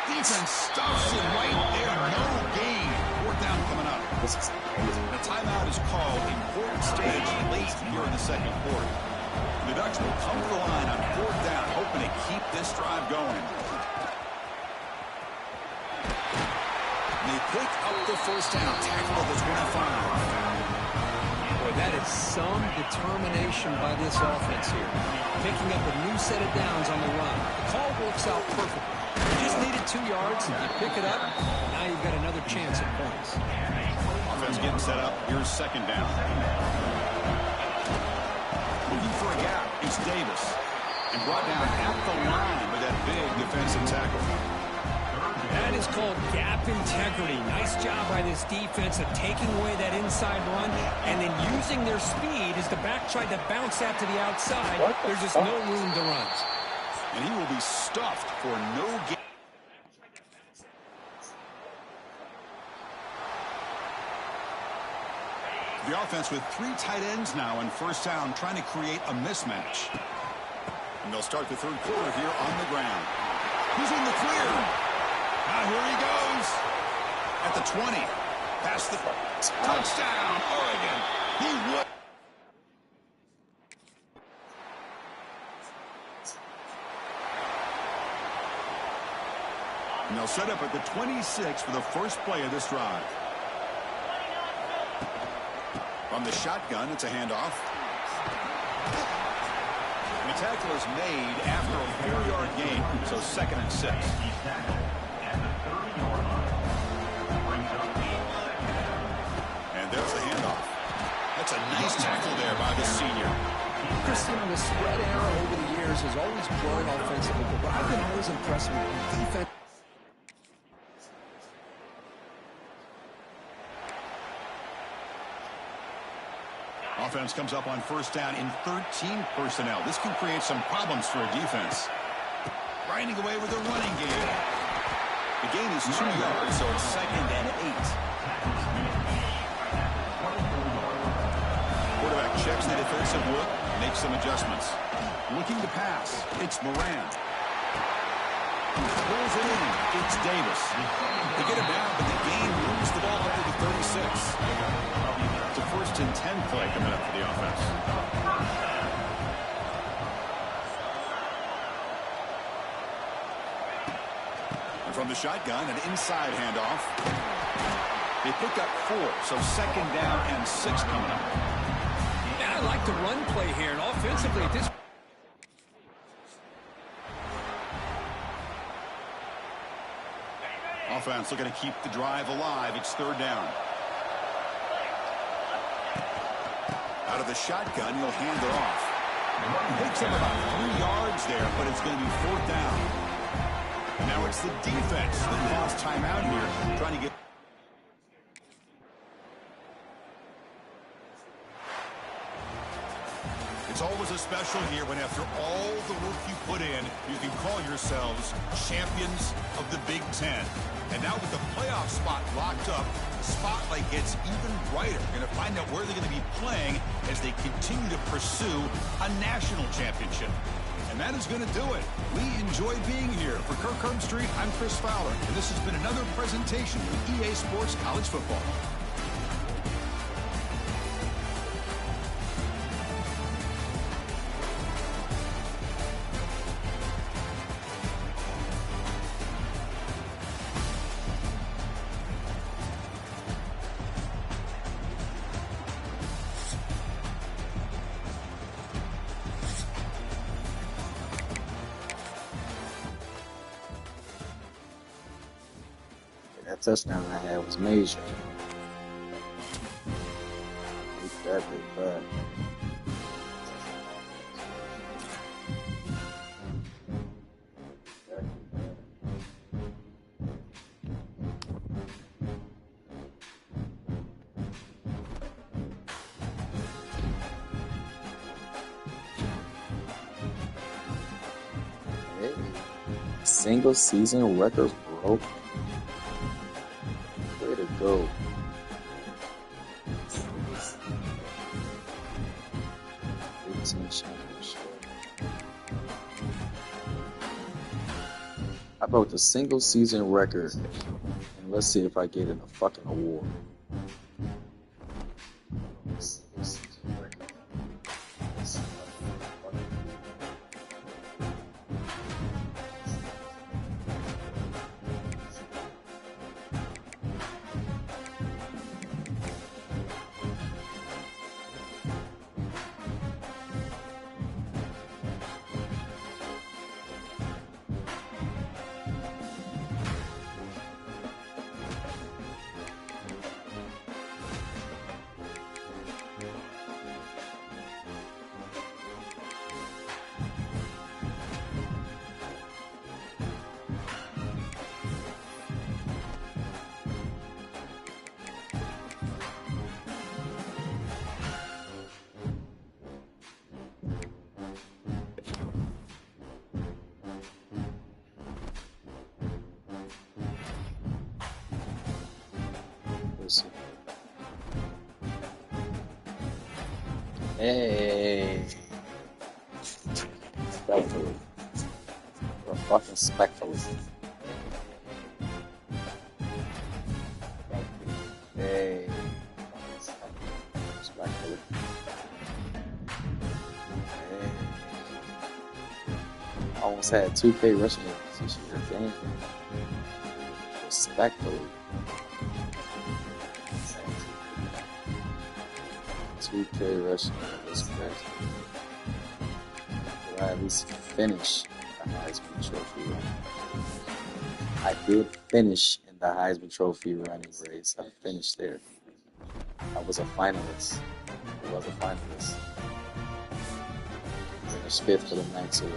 H: Defense stuffs it right there. No gain. 4th down coming up. The timeout is called. Important stage late here in the 2nd quarter. The Ducks will come to the line on 4th down, hoping to keep this drive going. They pick up the 1st down. Tackle at the 25.
I: Boy, that is some determination by this offense here. Picking up a new set of downs on the run. The call works out perfectly. You just needed 2 yards, and you pick it up. Now you've got another chance at points.
H: Offense getting set up. Here's 2nd down. Looking for a gap. It's Davis. And brought down at the line with that big defensive tackle.
I: That is called gap integrity. Nice job by this defense of taking away that inside run and then using their speed as the back tried to bounce that to the outside. There's just no room to run.
H: And he will be stuffed for no gain. The offense with 3 tight ends now on first down, trying to create a mismatch. And they'll start the third quarter here on the ground. He's in the clear. Now here he goes. At the 20. Past the touchdown, Oregon. He would. And they'll set up at the 26 for the first play of this drive. From the shotgun, it's a handoff. And the tackle is made after a 4-yard gain, so 2nd and 6. And there's the handoff. That's a nice tackle there by the senior.
J: Christian, the spread era over the years has always grown offensively, but what I've been always impressed with defense.
H: Offense comes up on first down in 13 personnel. This can create some problems for a defense. Grinding away with a running game. The gain is 2 yards, so it's 2nd and 8. Quarterback checks the defensive look, makes some adjustments. Looking to pass. It's Moran. Pulls it in. It's Davis. They get him down, but the gain moves the ball up to the 36. It's a 1st and 10 play coming up for the offense. And from the shotgun, an inside handoff. They pick up 4, so 2nd down and 6 coming up.
I: Yeah, I like the run play here, and offensively at this.
H: Offense looking to keep the drive alive. It's 3rd down. Out of the shotgun, he'll hand it off. He picks up about 3 yards there, but it's going to be 4th down. And now it's the defense that calls timeout here, trying to get. It's always a special year when after all the work you put in, you can call yourselves champions of the Big Ten. And now with the playoff spot locked up, the spotlight gets even brighter. We're going to find out where they're going to be playing as they continue to pursue a national championship. And that is going to do it. We enjoy being here. For Kirk Herbstreit, I'm Chris Fowler, and this has been another presentation of EA Sports College Football.
A: That touchdown I had was major. That big bad. Hey, single season record broke. Way to go. Big Ten championship. How about the single season record? And let's see if I get it a fucking award. Single season record. Let's see.
F: Hey. Spectacles. You're fucking spectacles. Hey. Spectacles. Hey. I almost had 2K rushing yards this year. Damn. Respectfully. 2K rushing yards. Will I at least finish the Heisman Trophy run? I did finish in the Heisman Trophy running race. I finished there. I was a finalist. Finished 5th for the Maxwell.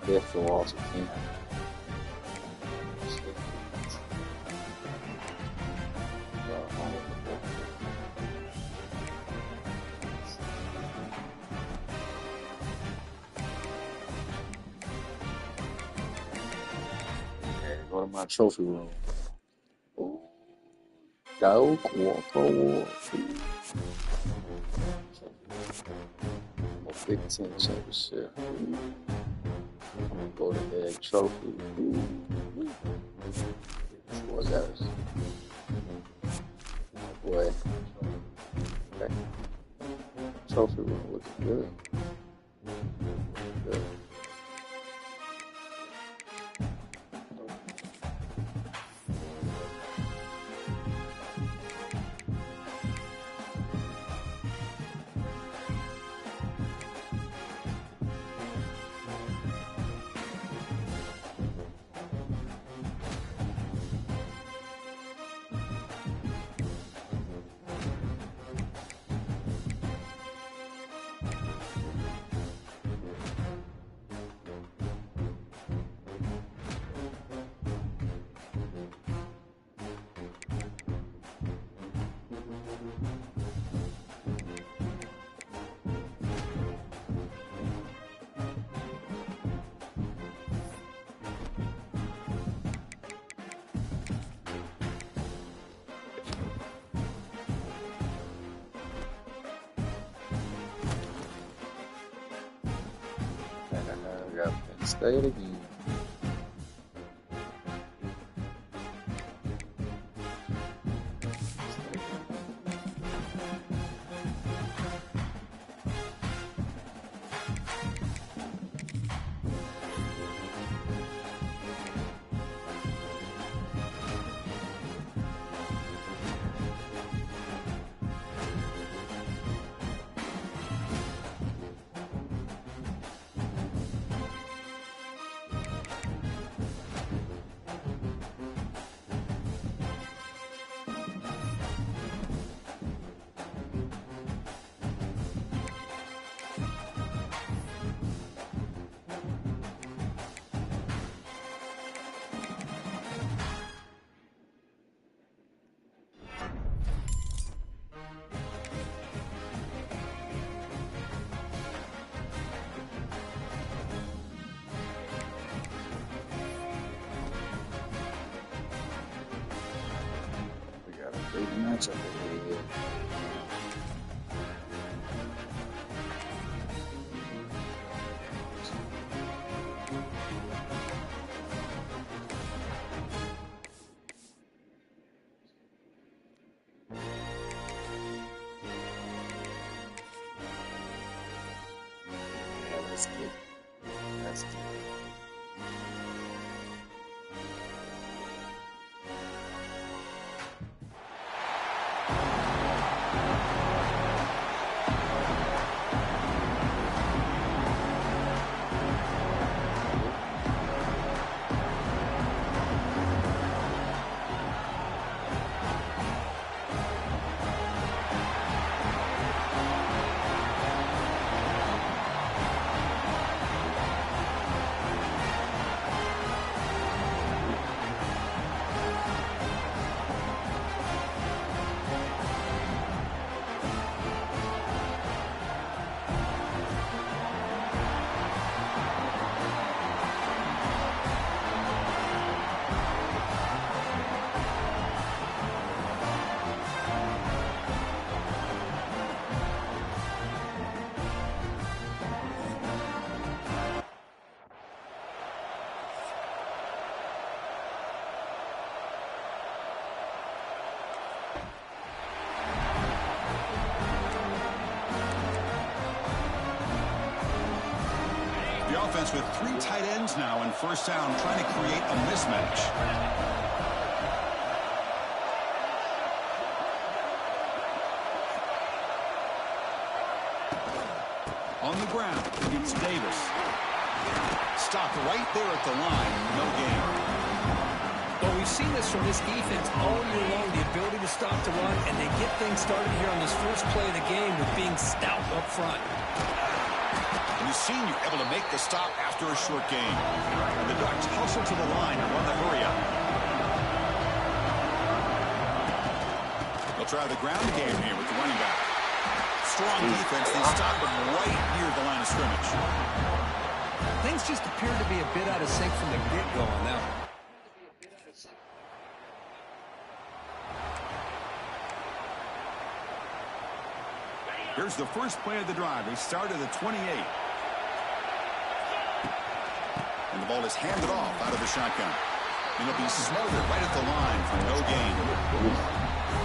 F: 5th for Walter Camp. Go to my trophy room. Ooh. Go Walker Award. Big Ten championship. I'm gonna go to the trophy. What's that? Oh boy. Okay. Trophy room looking good. Good. Stay it again. Big matchup over here. Yeah, let's get.
H: defense with 3 tight ends now in first down, trying to create a mismatch. On the ground, it's Davis. Stopped right there at the line, no gain.
I: Well, we've seen this from this defense all year long, the ability to stop the run, and they get things started here on this first play of the game with being stout up front.
H: And the senior able to make the stop after a short gain. And the Ducks hustle to the line and run the hurry up. They'll try the ground game here with the running back. Strong defense. They stop him right near the line of scrimmage.
I: Things just appear to be a bit out of sync from the get-go on that one.
H: Here's the first play of the drive. They start at the 28. And the ball is handed off out of the shotgun. And it'll be smothered right at the line for no gain.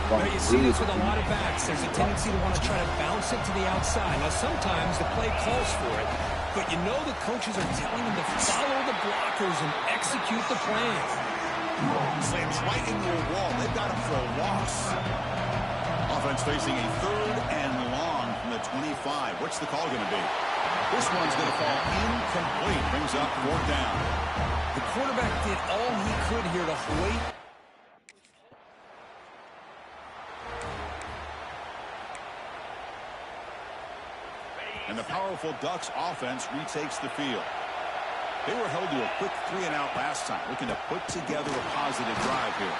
I: Now you see this with a lot of backs. There's a tendency to want to try to bounce it to the outside. Now sometimes the play calls for it, but you know the coaches are telling them to follow the blockers and execute the plan.
H: Slams right into a wall. They've got him for a loss. Offense facing a 3rd and long from the 25. What's the call going to be? This one's going to fall incomplete. Brings up 4th down.
I: The quarterback did all he could here to wait.
H: And the powerful Ducks offense retakes the field. They were held to a quick 3-and-out last time, looking to put together a positive drive here.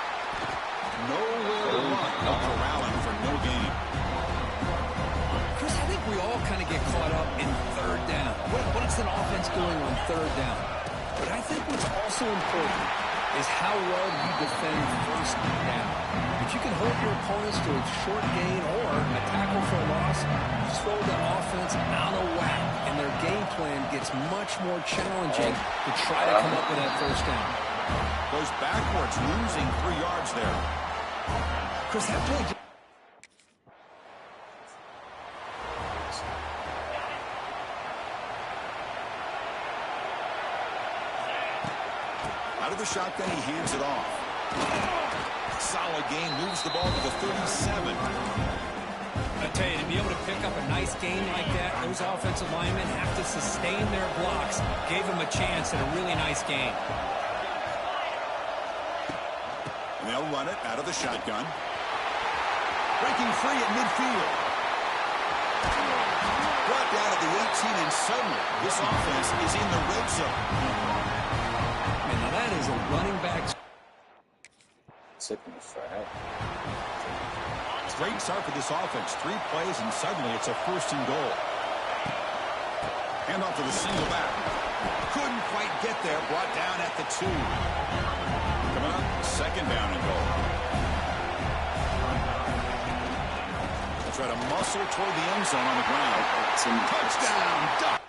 H: Nowhere to run, no corralling for no gain.
I: Chris, I think we all kind of get caught up in 3rd down. What is an offense doing on 3rd down? But I think what's also important is how well you defend 1st down. If you can hold your opponents to a short gain or a tackle for a loss, you throw the offense out of whack, and their game plan gets much more challenging to try to come up with that 1st down.
H: Goes backwards, losing 3 yards there.
I: Chris, that play...
H: Out of the shotgun, he hands it off. Solid gain, moves the ball to the 37.
I: I tell you, to be able to pick up a nice game like that, those offensive linemen have to sustain their blocks. Gave them a chance at a really nice game.
H: And they'll run it out of the shotgun. Breaking free at midfield. Brought down at the 18, and suddenly this offense is in the red zone.
I: And now that is a running back.
H: Great start for this offense. 3 plays, and suddenly it's a 1st and goal. Hand off to the single back. Couldn't quite get there. Brought down at the 2. Coming up, 2nd down and goal. They'll try to muscle toward the end zone on the ground. Touchdown, Ducks.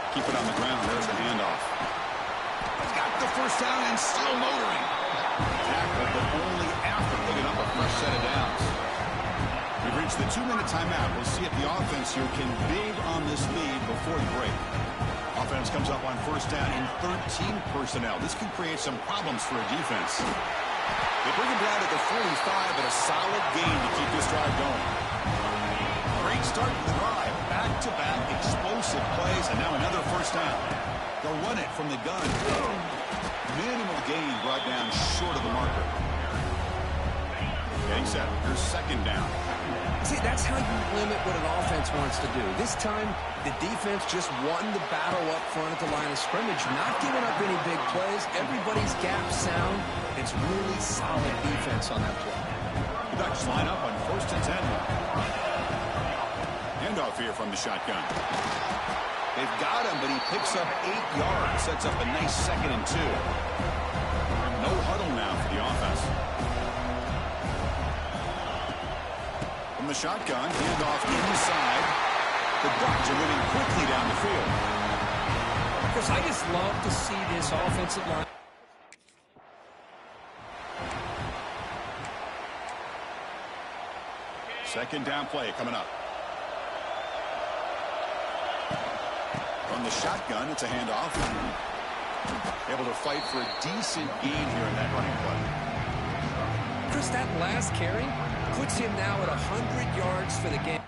H: Keep it on the ground. There's the handoff. Got the 1st down and still motoring. Tackle, but only after picking up a fresh set of downs. We've reached the 2-minute timeout. We'll see if the offense here can build on this lead before the break. Offense comes up on 1st down in 13 personnel. This could create some problems for a defense. They bring him down to the 45, but a solid gain to keep this drive going. Great start to the drive. Back-to-back explosive plays, and now another 1st down. They'll run it from the gun. Minimal gain brought down short of the marker. Getting set. Here's 2nd down.
J: See, that's how you limit what an offense wants to do. This time, the defense just won the battle up front at the line of scrimmage, not giving up any big plays. Everybody's gap sound. It's really solid defense on that play.
H: The Ducks line up on 1st and 10. Handoff here from the shotgun. They've got him, but he picks up 8 yards. Sets up a nice 2nd and 2. No huddle now for the offense. From the shotgun, handoff inside. The Ducks are moving quickly down the field.
I: Chris, I just love to see this offensive line.
H: Second down play coming up. From the shotgun, it's a handoff. Able to fight for a decent gain here in that running play.
J: Chris, that last carry puts him now at 100 yards for the game.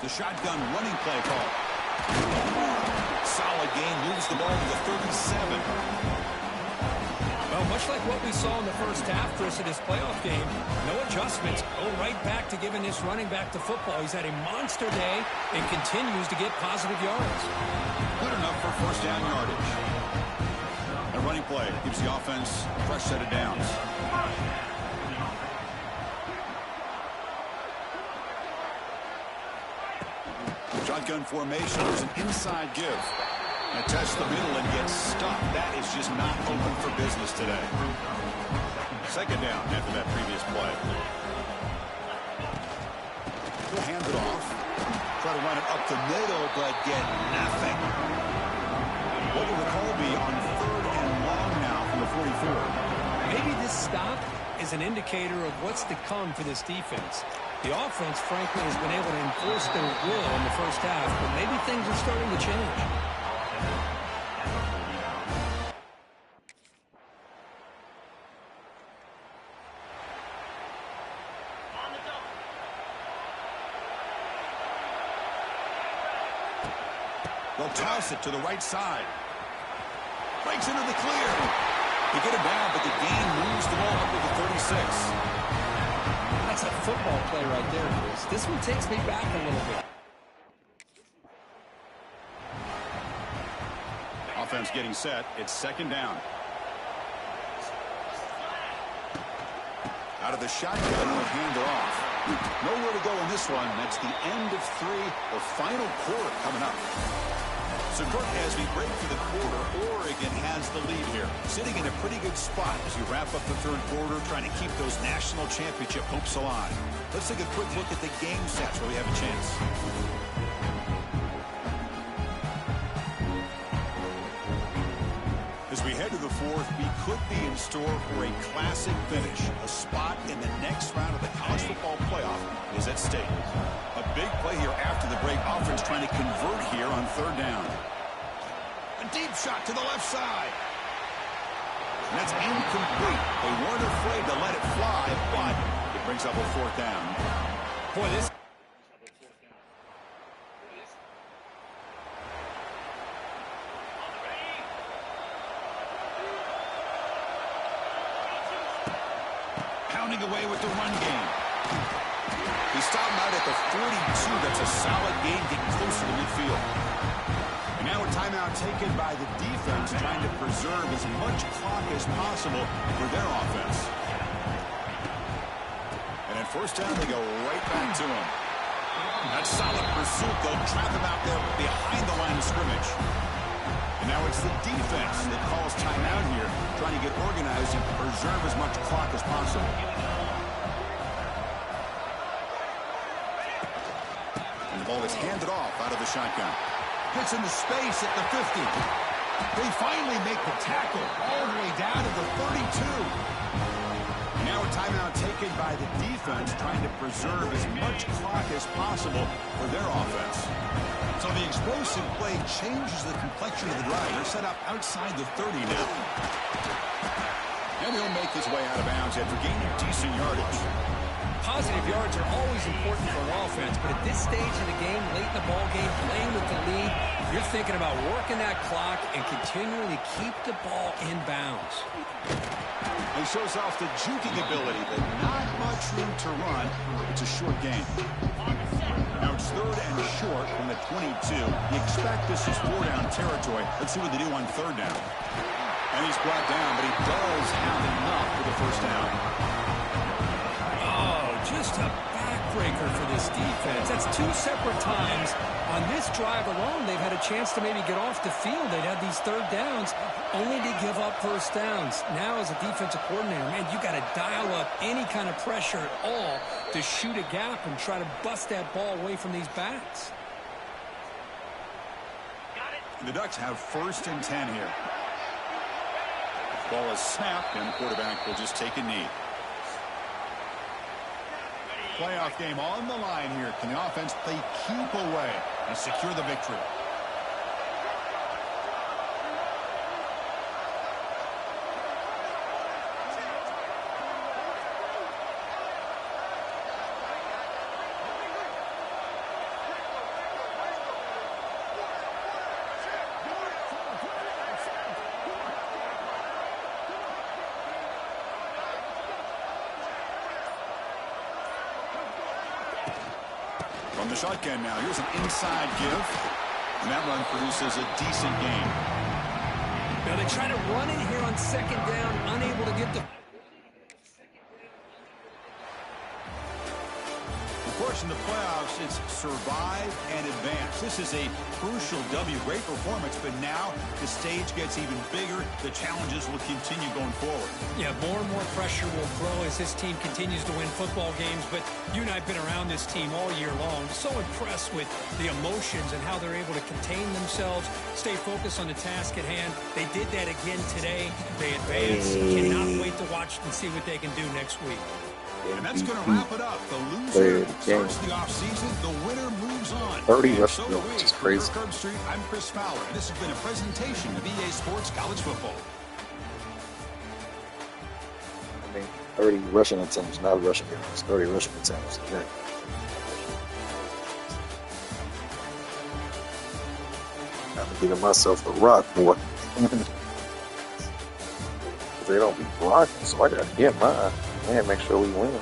H: The shotgun running play call. Solid gain, moves the ball to the 37.
I: Well, much like what we saw in the first half, Chris, of this playoff game, no adjustments. Go right back to giving this running back to football. He's had a monster day and continues to get positive yards.
H: Good enough for first down yardage. A running play gives the offense a fresh set of downs. Shotgun formation. There's an inside give. And test the middle and gets stuck. That is just not open for business today. Second down after that previous play. He'll hand it off. Try to run it up the middle, but get nothing. What will the call be on third and long now from the 44?
I: Maybe this stop is an indicator of what's to come for this defense. The offense, frankly, has been able to enforce their will in the first half, but maybe things are starting to change.
H: They'll toss it to the right side. Breaks into the clear. They get it down, but the gain moves the ball up to the 36.
I: That's a football play right there, Chris. This one takes me back a little bit.
H: Offense getting set. It's second down. Out of the shotgun, they'll hand it off. Nowhere to go in this one. That's the end of three, the final quarter coming up. So, Kirk, as we break for the quarter, Oregon has the lead here, sitting in a pretty good spot as we wrap up the third quarter, trying to keep those national championship hopes alive. Let's take a quick look at the game sets where we have a chance. As we head to the fourth, we could be in store for a classic finish. A spot in the next round of the college football playoff is at stake. A big play here after the break. Offense trying to convert here on third down. A deep shot to the left side. And that's incomplete. They weren't afraid to let it fly, but it brings up a fourth down.
I: Boy, this...
H: Pounding away with the run game. He stopped out at the 42. That's a solid gain, getting closer to midfield. And now a timeout taken by the defense, trying to preserve as much clock as possible for their offense. And at first down, they go right back to him. That's solid pursuit. They'll trap him out there behind the line of scrimmage. And now it's the defense that calls timeout here, trying to get organized and preserve as much clock as possible. And the ball is handed off out of the shotgun. Gets into space at the 50. They finally make the tackle all the way down to the 32. And now a timeout taken by the defense, trying to preserve as much clock as possible for their offense. So the explosive play changes the complexion of the drive. They're set up outside the 30 now. And he'll make his way out of bounds after gaining decent yardage.
I: Positive yards are always important for an offense, but at this stage of the game, late in the ball game, playing with the lead, you're thinking about working that clock and continuing to keep the ball in bounds.
H: He shows off the juking ability, but not much room to run. It's a short game. Now it's third and short from the 22. You expect this is four-down territory. Let's see what they do on third down. And he's brought down, but he does have enough for the first down.
I: Oh, just a backbreaker for this defense. That's two separate times. On this drive alone, they've had a chance to maybe get off the field. They'd had these third downs, only to give up first downs. Now, as a defensive coordinator, man, you got to dial up any kind of pressure at all to shoot a gap and try to bust that ball away from these backs.
H: The Ducks have 1st and 10 here. Ball is snapped, and the quarterback will just take a knee. Playoff game on the line here. Can the offense play keep away and secure the victory? From the shotgun now, here's an inside give. And that run produces a decent gain.
I: Now they try to run it here on 2nd down, unable to get the...
H: Of course, in the playoffs, it's survive and advance. This is a crucial W. Great performance, but now the stage gets even bigger. The challenges will continue going forward.
I: Yeah, more and more pressure will grow as this team continues to win football games, but you and I have been around this team all year long. So impressed with the emotions and how they're able to contain themselves, stay focused on the task at hand. They did that again today. They advance. Cannot wait to watch and see what they can do next week.
H: And that's going to wrap it up. The loser starts the offseason. The winner moves on.
A: 30 rushing yards, which is crazy.
H: Curb Street, I'm Chris Fowler, and this has been a presentation of EA Sports College Football.
A: I mean, 30 rushing attempts, not rushing yards. 30 rushing attempts. Yeah. I'm giving myself a rock, boy. They don't be blocking, so I got to get mine and make sure we win.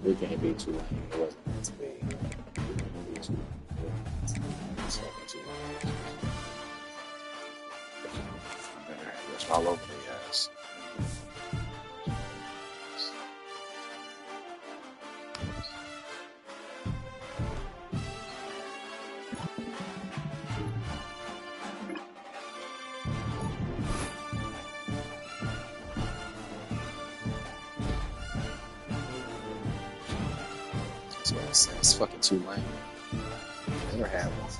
A: We can't be too lame. It wasn't meant to be. We can't be too lame. It's fucking too lame. I'm gonna rush all over the ass. It's fucking too lame. Never had one.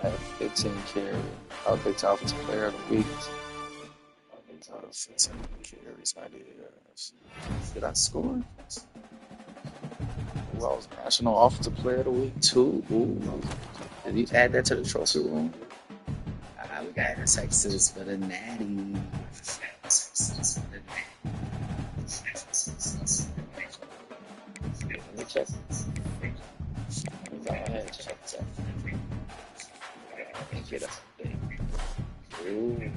A: I have 15 carries. I'll pick offensive player of the week. 15 carries. Did I score? Ooh, I was national offensive player of the week too. Ooh. Did you add that to the trophy room? We got Texas for the natty. Let me check. Go ahead, check that. Get up. Ooh.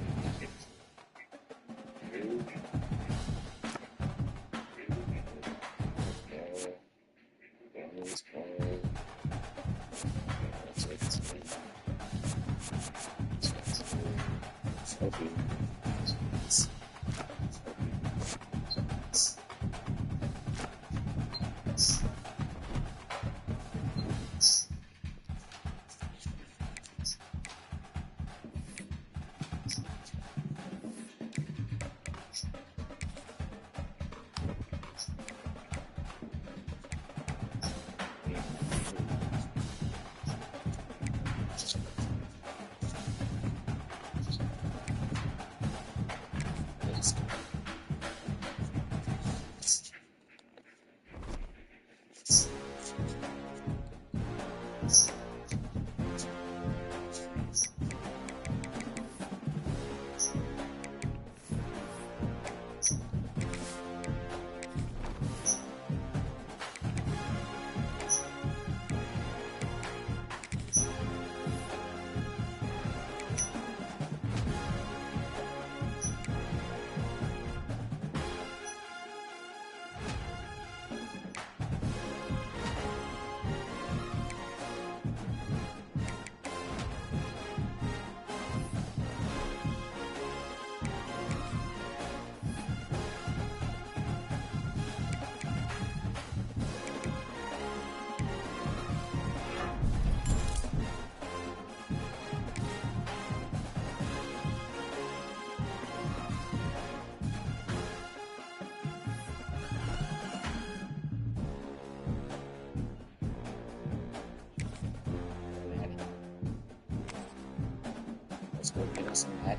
F: Let's go get us some Mac.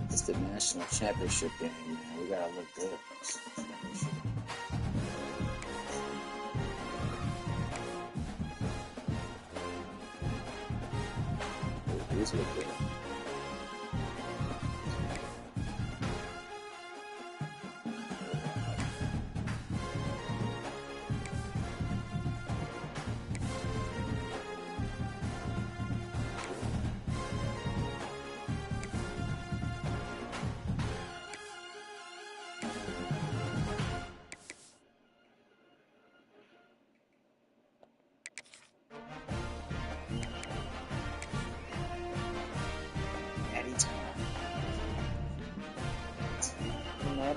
F: It's the national championship game, man. We gotta look good. These look good.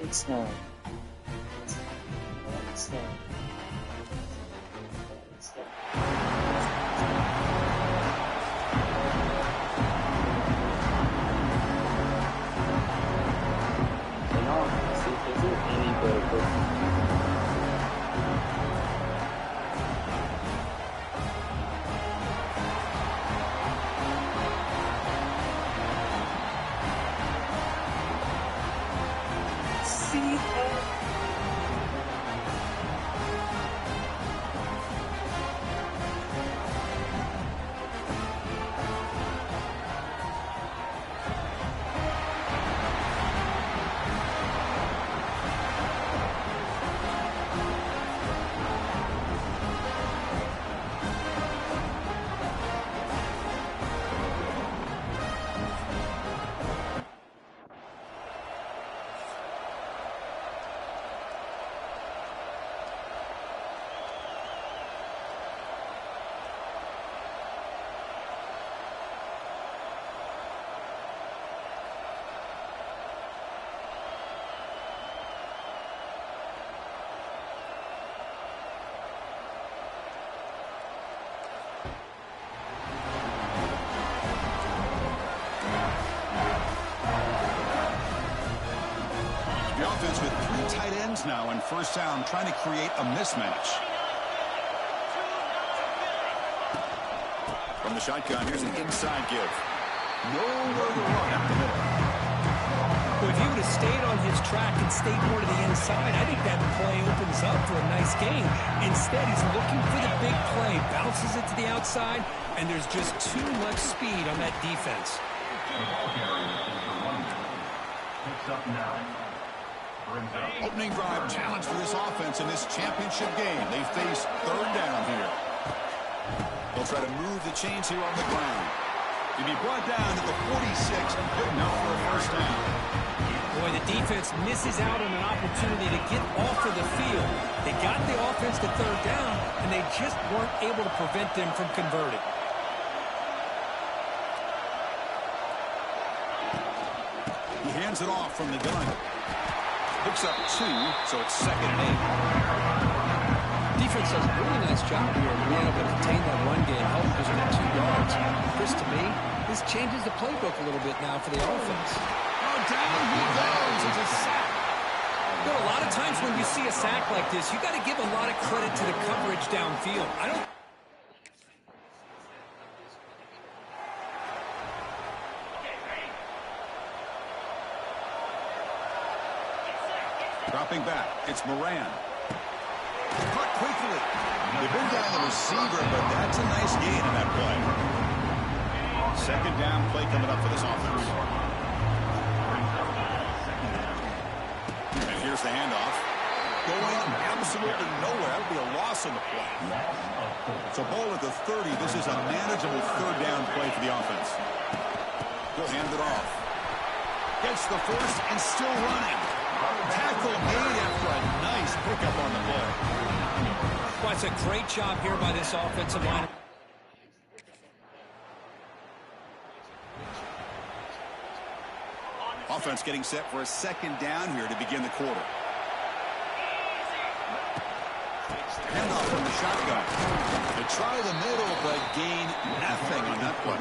F: It's not. It's not.
H: With 3 tight ends now in first down, trying to create a mismatch. From the shotgun, here's an inside give. Nowhere to run up the middle.
I: Well, if he would have stayed on his track and stayed more to the inside, I think that play opens up for a nice game. Instead, he's looking for the big play, bounces it to the outside, and there's just too much speed on that defense.
E: Picks up now.
H: Opening drive challenge for this offense in this championship game. They face third down here. They'll try to move the chains here on the ground. He'll be brought down to the 46, good enough for a first down.
I: Boy, the defense misses out on an opportunity to get off of the field. They got the offense to third down, and they just weren't able to prevent them from converting.
H: He hands it off from the gun. Picks up 2, so it's 2nd and 8.
I: Defense does a really nice job here of being able to contain that run game, help just with 2 yards. Chris, to me, this changes the playbook a little bit now for the offense.
H: Oh, down he goes. It's a sack.
I: You know, a lot of times when you see a sack like this, you got to give a lot of credit to the coverage downfield. I don't.
H: Dropping back, it's Moran. Caught quickly. They've been down the receiver, but that's a nice gain in that play. 2nd down play coming up for this offense. And here's the handoff. Going absolutely nowhere. That would be a loss on the play. So ball at the 30. This is a manageable 3rd down play for the offense. He'll hand it off. Gets the first and still running. Tackle made after a nice pickup on the play.
I: Well, it's a great job here by this offensive line.
H: Offense getting set for a 2nd down here to begin the quarter. Handoff from the shotgun. They try the middle, but gain nothing on that play.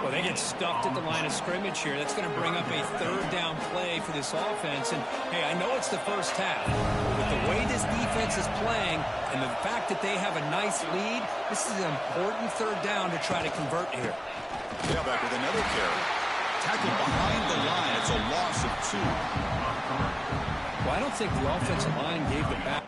I: Well, they get stuffed at the line of scrimmage here. That's going to bring up a third down play for this offense. And, hey, I know it's the first half. But the way this defense is playing and the fact that they have a nice lead, this is an important third down to try to convert here.
H: Yeah, back with another carry. Tackled behind the line. It's a loss of 2.
I: Well, I don't think the offensive line gave the back.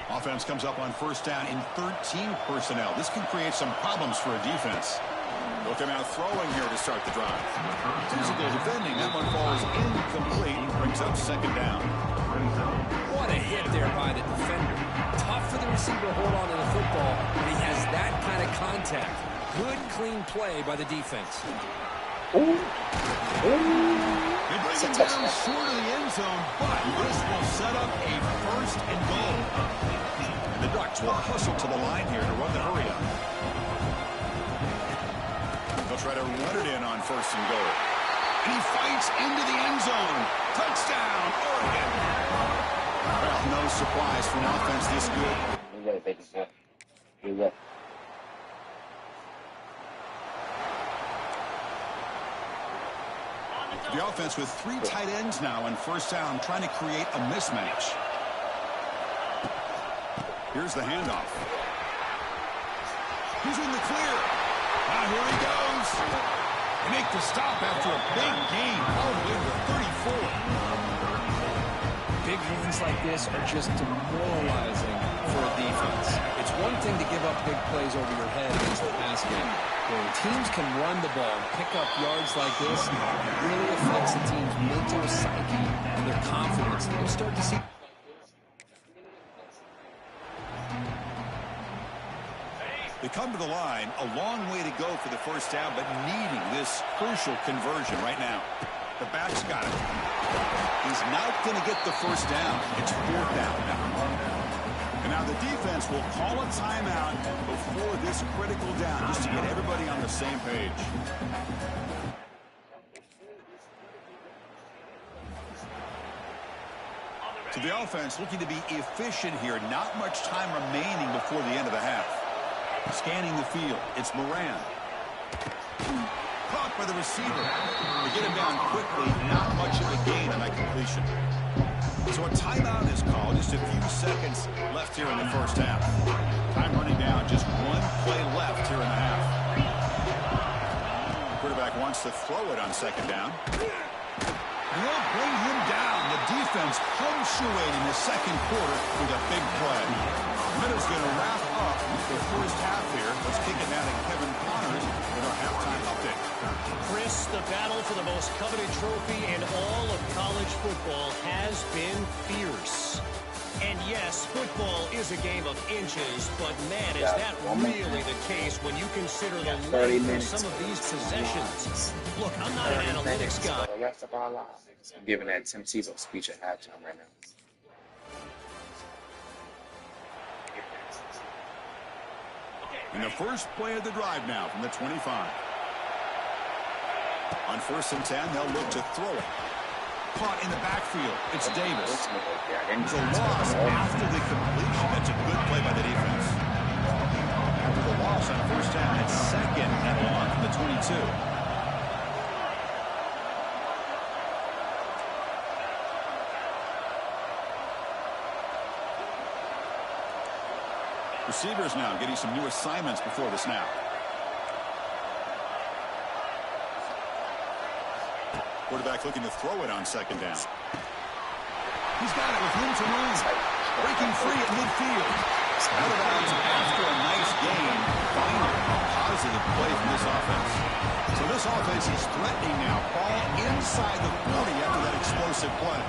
H: Offense comes up on first down in 13 personnel. This can create some problems for a defense. Look him out throwing here to start the drive. Physical defending. That one falls incomplete. Brings up second down.
I: What a hit there by the defender. Tough for the receiver to hold on to the football, but he has that kind of contact. Good, clean play by the defense.
H: They bring him down short of the end zone, but this will set up a first and goal. And the Ducks will hustle to the line here to run the hurry up. They'll try to run it in on first and goal. And he fights into the end zone. Touchdown, Oregon. Well, no surprise for an offense this good. The offense with 3 tight ends now on first down, trying to create a mismatch. Here's the handoff. He's in the clear. Now here he goes. They make the stop after a big gain, all the way to the 34.
I: Big gains like this are just demoralizing for a defense. It's one thing to give up big plays over your head against the pass game. When teams can run the ball and pick up yards like this, it really affects the team's mental psyche and their confidence. You'll start to see.
H: They come to the line, a long way to go for the first down, but needing this crucial conversion right now. The back's got it. He's not going to get the first down. It's 4th down now. And now the defense will call a timeout before this critical down, just to get everybody on the same page. So the offense looking to be efficient here. Not much time remaining before the end of the half. Scanning the field. It's Moran. Caught by the receiver. They get him down quickly. Not much of a gain on that completion. So a timeout is called. Just a few seconds left here in the first half. Time running down. Just 1 play left here in the half. Quarterback wants to throw it on second down. They'll bring him down. The defense punctuating the second quarter with a big play. Minutes going to wrap up the first half here. Let's kick it now to Kevin Connors with our halftime update.
G: Chris, the battle for the most coveted trophy in all of college football has been fierce. And yes, football is a game of inches, but man, is that really the case when you consider the length of some of these possessions. Look, I'm not an analytics guy.
F: The rest of our lives. I'm giving that Tim Tebow speech at halftime right now.
H: In the first play of the drive now from the 25. On 1st and 10, they'll look to throw it. Caught in the backfield. It's Davis. It's a loss after the completion. That's a good play by the defense. After the loss on first down, it's 2nd and long from the 22. Receivers now getting some new assignments before the snap. Quarterback looking to throw it on second down. He's got it with room to run. Breaking free at midfield. Out of bounds after a nice gain. Finally, a positive play from this offense. So this offense is threatening now. Ball inside the 40 after that explosive play.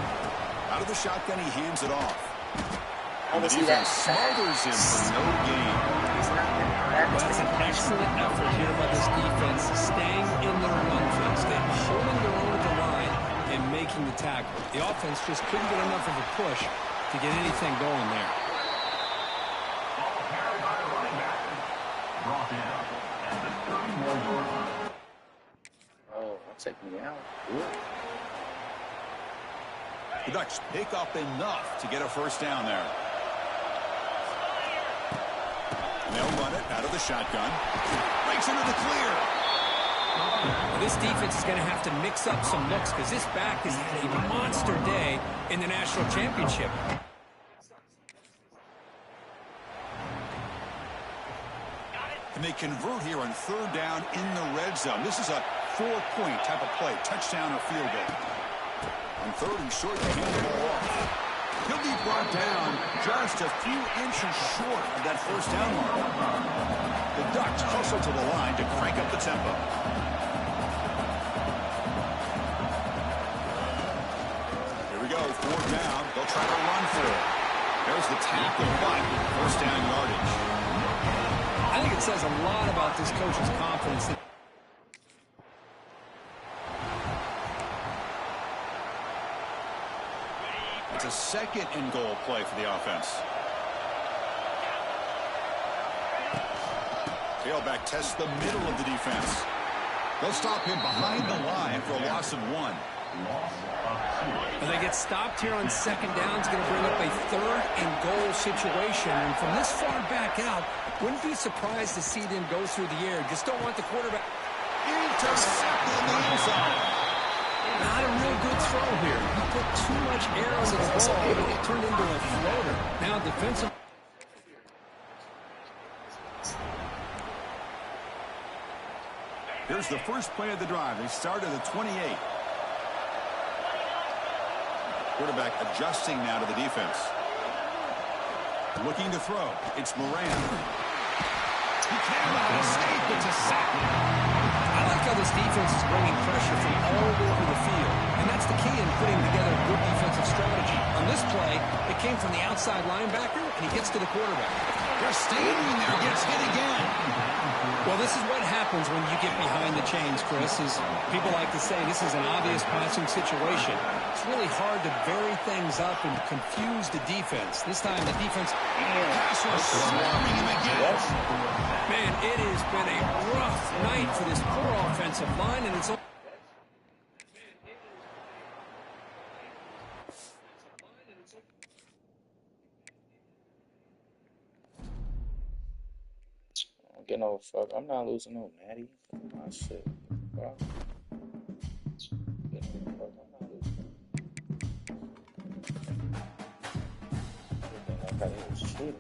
H: Out of the shotgun, he hands it off. The defense smothers him for no gain.
I: That's an excellent effort here by this defense, staying in their run phase, holding their own at the line and making the tackle. The offense just couldn't get enough of a push to get anything going there.
F: Oh, that's taking me out. Ooh.
H: The Ducks pick up enough to get a first down there. They'll run it out of the shotgun. Breaks into the clear.
I: Well, this defense is going to have to mix up some looks because this back has had a monster day in the national championship.
H: And they convert here on third down in the red zone. This is a 4-point type of play, touchdown or field goal. On third and short, they hand the ball off. He'll be brought down just a few inches short of that first down mark. The Ducks hustle to the line to crank up the tempo. Here we go, fourth down. They'll try to run for it. There's the tackle, but first down yardage.
I: I think it says a lot about this coach's confidence.
H: It's a second and goal play for the offense. Tailback tests the middle of the defense. They'll stop him behind the line for a loss of 1.
I: And they get stopped here on second down. It's going to bring up a third and goal situation. And from this far back out, wouldn't be surprised to see them go through the air. Just don't want the quarterback.
H: Intercepted in the end zone.
I: Not a real good throw here. He put too much air under the ball, and it turned into a floater. Now defensive.
H: Here's the first play of the drive. They start at the 28. Quarterback adjusting now to the defense. Looking to throw. It's Moran. He cannot escape. It's a sack.
I: I like how this defense is bringing pressure from all over the field. And that's the key in putting together a good defensive strategy. On this play, it came from the outside linebacker, and he gets to the quarterback.
H: They're standing there. Gets hit again.
I: Well, this is what happens when you get behind the chains, Chris. Is people like to say this is an obvious passing situation. It's really hard to vary things up and confuse the defense. This time the defense...
H: Pass was swarming him again.
I: Man, it has been a rough night for this poor offensive line, and it's...
F: Get no fuck. I'm not losing no natty. My shit. Bro. Get no fuck. I'm not losing. Like I was cheating.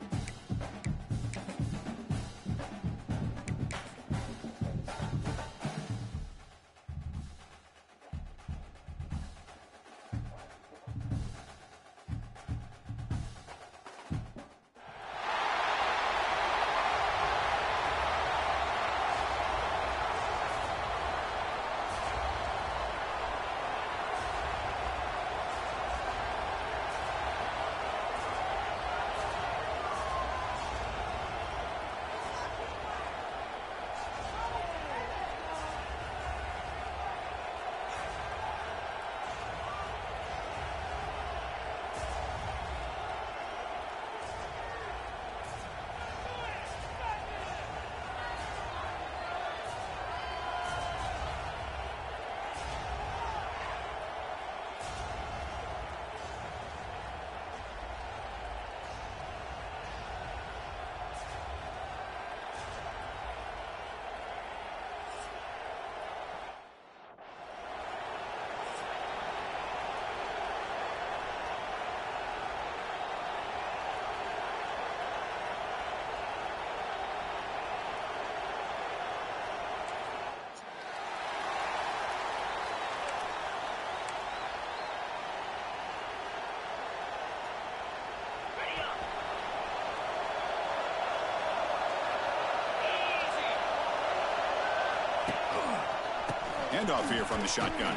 H: Handoff here from the shotgun.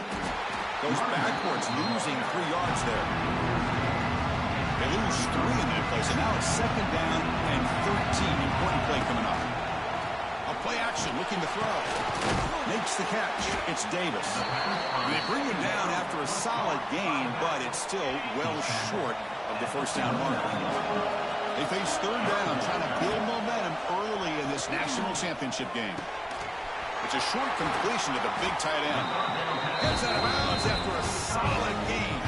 H: Goes backwards, losing 3 yards there. They lose 3 in that play, so now it's second down and 13. Important play coming up. A play action, looking to throw. Makes the catch. It's Davis. And they bring him down after a solid gain, but it's still well short of the first down mark. They face third down, trying to build momentum early in this national championship game. It's a short completion to the big tight end. Gets out of bounds after a solid gain.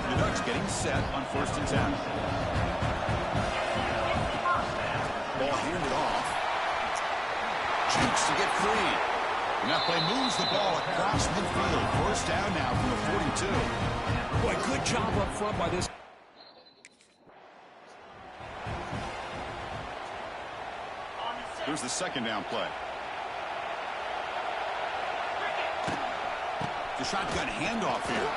H: The Ducks getting set on 1st and 10. Ball handed off. Cheeks to get free. And that play moves the ball across midfield. First down now from the 42.
I: Boy, good job up front by this.
H: Here's the second down play. The shotgun handoff here.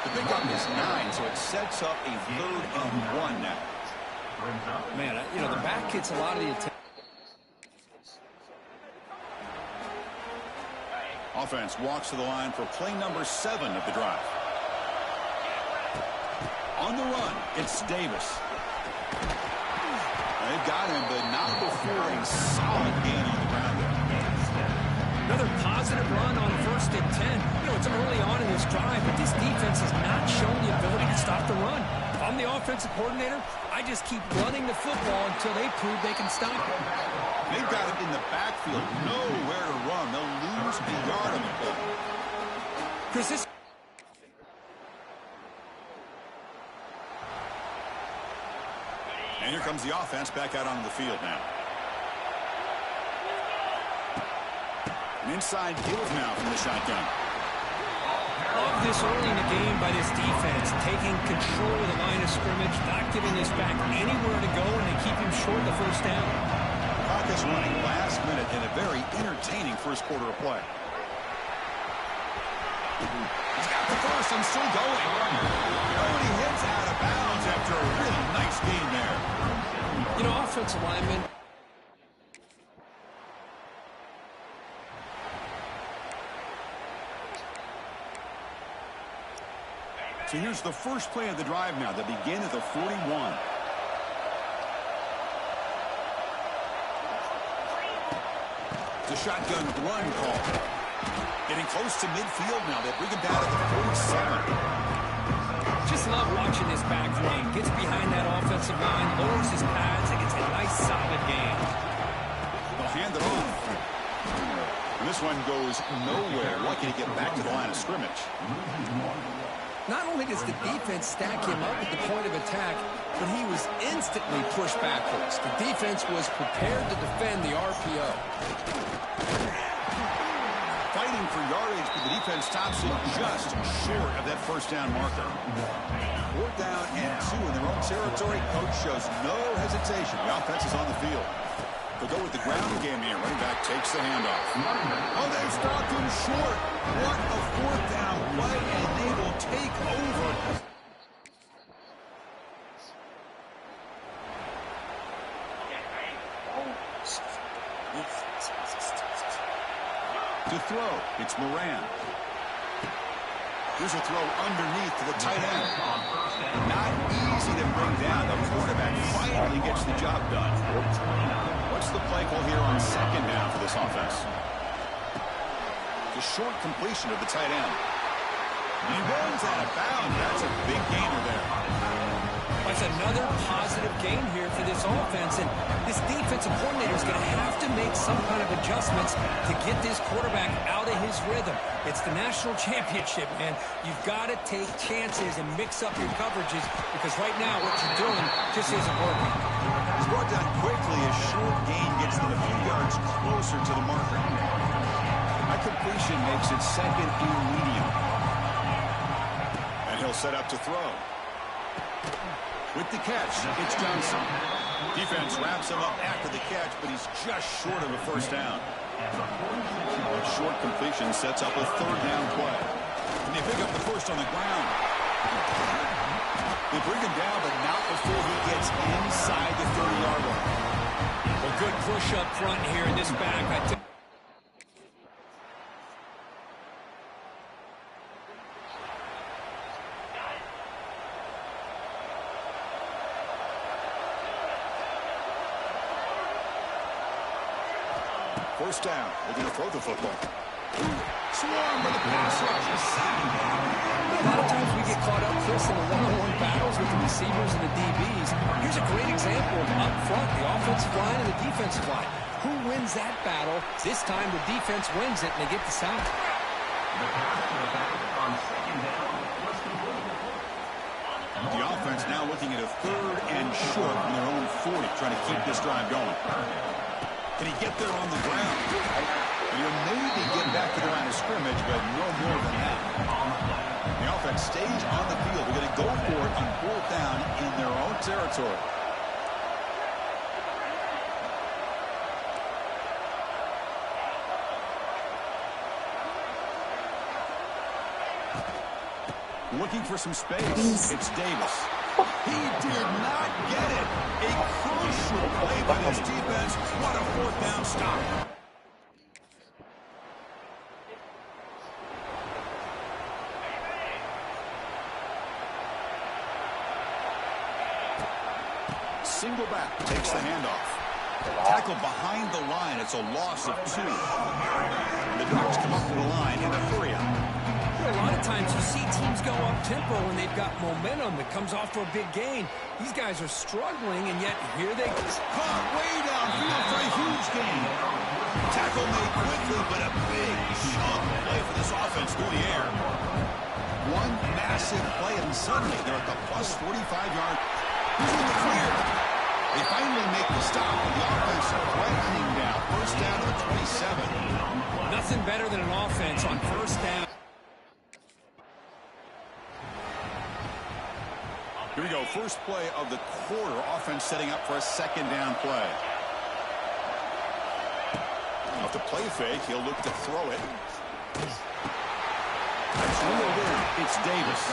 H: The pickup is 9, so it sets up a 3rd and 1 now.
I: Man, you know, the back gets a lot of the attention.
H: Offense walks to the line for play number 7 of the drive. On the run, it's Davis. They've got him, but not before a solid gain on the ground there.
I: Another positive run on 1st and 10. You know, it's early on in this drive, but this defense has not shown the ability to stop the run. If I'm the offensive coordinator, I just keep running the football until they prove they can stop it.
H: They've got it in the backfield, nowhere to run. They'll lose a yard on the play.
I: Chris, this...
H: And here comes the offense back out onto the field now. An inside give now from the shotgun.
I: Love this early in the game by this defense, taking control of the line of scrimmage, not giving this back anywhere to go, and they keep him short the first down.
H: Clock is running last minute in a very entertaining first quarter of play. He's got the first and still going. He hits out of bounds after a really nice game there.
I: You know, offensive linemen...
H: So here's the first play of the drive now that begin at the 41. The shotgun run call. Getting close to midfield now. They bring him down at the 47.
I: Just love watching this back three. Gets behind that offensive line, lowers his pads, and gets a nice solid gain.
H: They'll hand it off. And this one goes nowhere. Lucky to get back to the line of scrimmage.
J: Not only does the defense stack him up at the point of attack, but he was instantly pushed backwards. The defense was prepared to defend the RPO.
H: Fighting for yardage, but the defense stops him just short of that first down marker. 4th down and 2 in their own territory. Coach shows no hesitation. The offense is on the field. They'll go with the ground game here. Running back takes the handoff. Oh, they stopped him short. What a 4th down play, and they will take over. To throw, it's Moran. Here's a throw underneath to the tight end. Not easy to bring down. The quarterback finally gets the job done. What's the play call here on 2nd down for this offense? The short completion of the tight end. And he runs out of bounds. That's a big gainer there.
I: That's another positive game here for this offense, and this defensive coordinator is going to have to make some kind of adjustments to get this quarterback out of his rhythm. It's the national championship, man. You've got to take chances and mix up your coverages, because right now what you're doing just isn't working.
H: He's brought down quickly as short gain gets them a few yards closer to the marker. That completion makes it 2nd and medium. And he'll set up to throw. With the catch, it's Johnson. Defense wraps him up after the catch, but he's just short of a first down. A short completion sets up a 3rd down play. And they pick up the first on the ground. They bring him down, but not before he gets inside the 30-yard line.
I: Well, good push up front here in this back. I think.
H: First down. They're going to throw the football. Swarm with the pass rush.
J: A lot of times we get caught up, Chris, in the one-on-one battles with the receivers and the DBs. Here's a great example of up front, the offensive line and the defensive line. Who wins that battle? This time the defense wins it, and they get the sack.
E: The pass on 2nd down was completed.
H: The offense now looking at a 3rd and short from their own 40, trying to keep this drive going. Can he get there on the ground? He'll maybe get back to the line of scrimmage, but no more than that. The offense stays on the field. They're going to go for it on 4th down in their own territory. Looking for some space. It's Davis. He did not get it. A crucial play by this defense. What a 4th down stop. Single back takes the handoff. Tackle behind the line. It's a loss of 2. The Ducks come up to the line in a 3-out.
I: A lot of times you see teams go up-tempo when they've got momentum that comes off for a big gain. These guys are struggling, and yet here they go.
H: Caught way downfield for a huge gain. Tackle made quickly, but a big chunk play for this offense through the air. One massive play, and suddenly they're at the plus 45-yard. Who's with the clear? They finally make the stop. The offense threatening down. 1st down to the 27.
I: Nothing better than an offense on 1st down.
H: Here we go. First play of the quarter. Offense setting up for a 2nd down play. Off the play fake, he'll look to throw it. It's reeled in. It's Davis.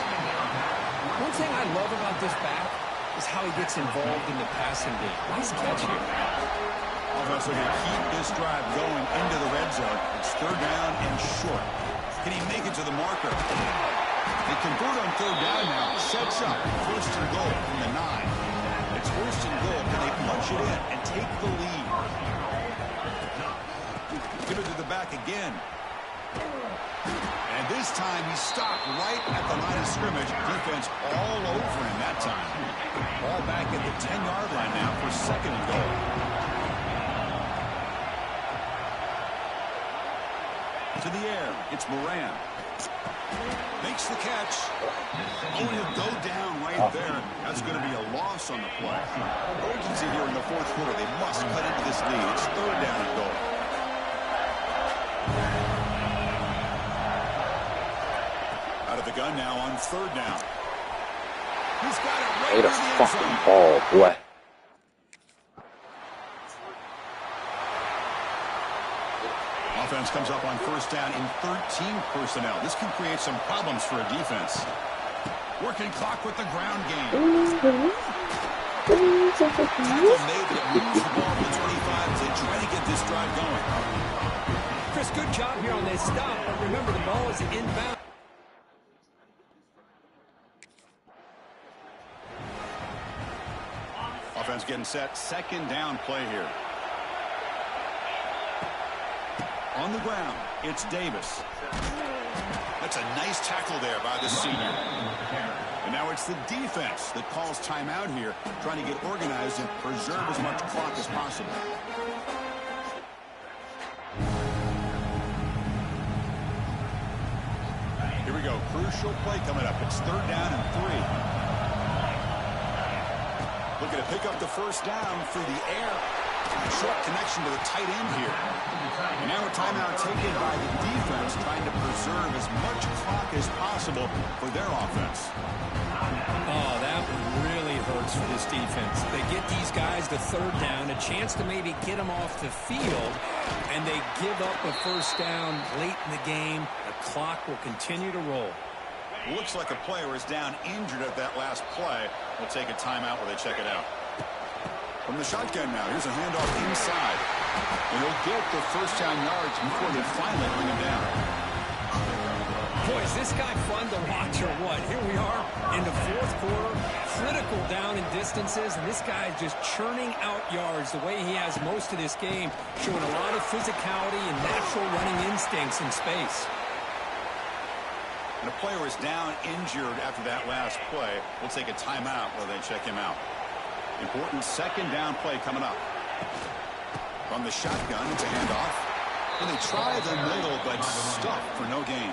I: One thing I love about this back is how he gets involved in the passing game. Nice catch here.
H: Offense looking to keep this drive going into the red zone. It's 3rd down and short. Can he make it to the marker? They convert on 3rd down now. Sets up 1st and goal from the 9. It's 1st and goal. Can they punch it in and take the lead? Give it to the back again. And this time he stopped right at the line of scrimmage. Defense all over him that time. Ball back at the 10-yard line now for 2nd and goal. To the air. It's Moran. Makes the catch. Oh, he'll go down right there. That's going to be a loss on the play. Urgency here in the 4th quarter. They must cut into this lead. It's 3rd down and goal. Out of the gun now on 3rd down. He's got it right
F: Ain't a
H: near the end
F: fucking
H: zone.
F: ball, boy.
H: Offense comes up on 1st down in 13 personnel. This can create some problems for a defense. Working clock with the ground game. Tackle made that moves the ball to the 25 as they try to get this drive going.
I: Chris, good job here on this stop, but remember the ball is inbound.
H: Offense getting set. 2nd down play here. On the ground, it's Davis. That's a nice tackle there by the senior. And now it's the defense that calls timeout here, trying to get organized and preserve as much clock as possible. Here we go. Crucial play coming up. It's 3rd down and 3. Looking to pick up the 1st down through the air. Short connection to the tight end here. And now a timeout taken by the defense, trying to preserve as much clock as possible for their offense.
I: Oh, that one really hurts for this defense. They get these guys to 3rd down, a chance to maybe get them off the field, and they give up a 1st down late in the game. The clock will continue to roll.
H: Looks like a player is down injured at that last play. We'll take a timeout while they check it out. From the shotgun now, here's a handoff inside. And he'll get the 1st down yards before they finally bring him down.
I: Boy, is this guy fun to watch or what? Here we are in the 4th quarter, critical down in distances, and this guy is just churning out yards the way he has most of this game, showing a lot of physicality and natural running instincts in space.
H: And the player is down injured after that last play. We'll take a timeout while they check him out. Important 2nd down play coming up. From the shotgun, it's a handoff. And they try the middle, but stuck for no gain.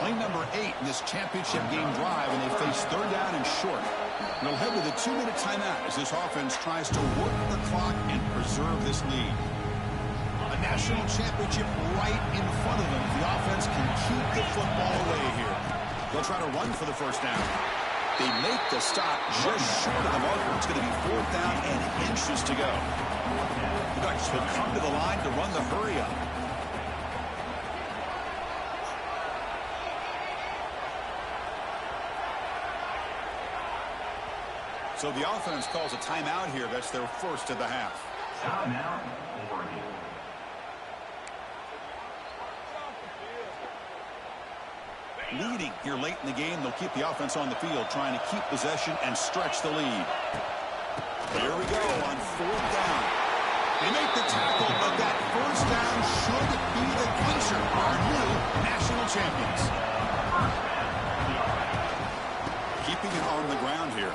H: Play number 8 in this championship game drive, and they face third down and short. They'll head with a 2-minute timeout as this offense tries to work the clock and preserve this lead. A national championship right in front of them. The offense can keep the football away here. They'll try to run for the first down. They make the stop just short of the marker. It's going to be 4th down and inches to go. The Ducks will come to the line to run the hurry up. So the offense calls a timeout here. That's their first of the half.
E: Timeout, Oregon.
H: Leading here late in the game, they'll keep the offense on the field, trying to keep possession and stretch the lead. Here we go on 4th down. They make the tackle, but that first down should be the clincher. Our new national champions. Keeping it on the ground here.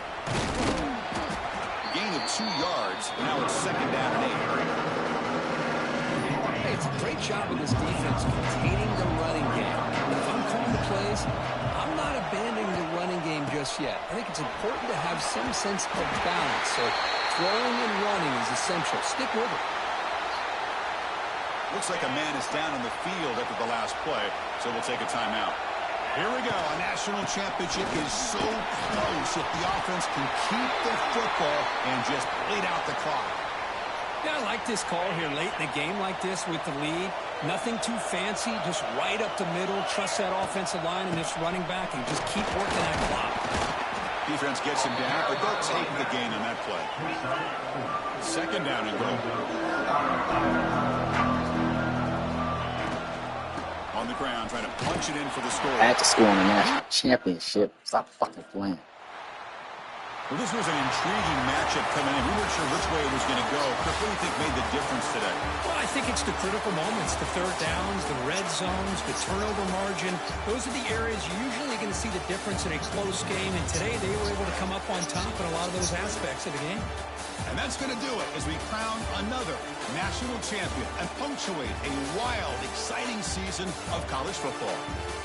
H: Gain of 2 yards. Now it's 2nd down and 8.
J: Hey, it's a great job of this defense containing the running game. If I'm calling the plays, I'm not abandoning the running game just yet. I think it's important to have some sense of balance. So throwing and running is essential. Stick with it.
H: Looks like a man is down on the field after the last play, so we'll take a timeout. Here we go. A national championship is so close if the offense can keep the football and just bleed out the clock.
I: Yeah, I like this call here late in the game like this with the lead. Nothing too fancy, just right up the middle. Trust that offensive line and this running back and just keep working that clock.
H: Defense gets him down, but they'll take the gain on that play. 2nd down and goal. On the ground, trying to punch it in for the score.
A: I had to score in the national championship. Stop fucking playing.
H: Well, this was an intriguing matchup coming in. We weren't sure which way it was going to go. Kirk, what do you think made the difference today?
I: Well, I think it's the critical moments, the third downs, the red zones, the turnover margin. Those are the areas you're usually going to see the difference in a close game. And today they were able to come up on top in a lot of those aspects of the game.
H: And that's going to do it as we crown another national champion and punctuate a wild, exciting season of college football.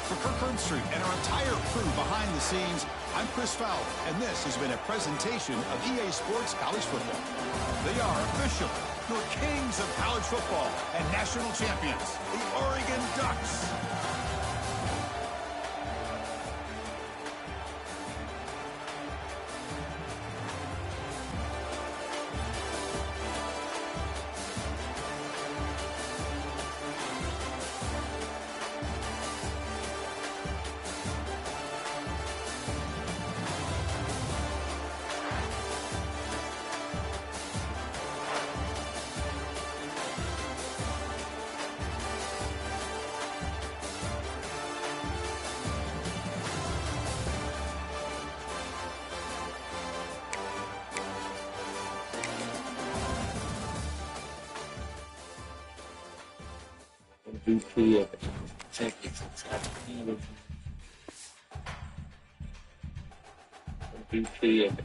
H: For Kirk Herbstreit and our entire crew behind the scenes, I'm Chris Fowler, and this has been a presentation of EA Sports College Football. They are official, the kings of college football and national champions, the Oregon Ducks.
F: MVP of the championship. MVP of the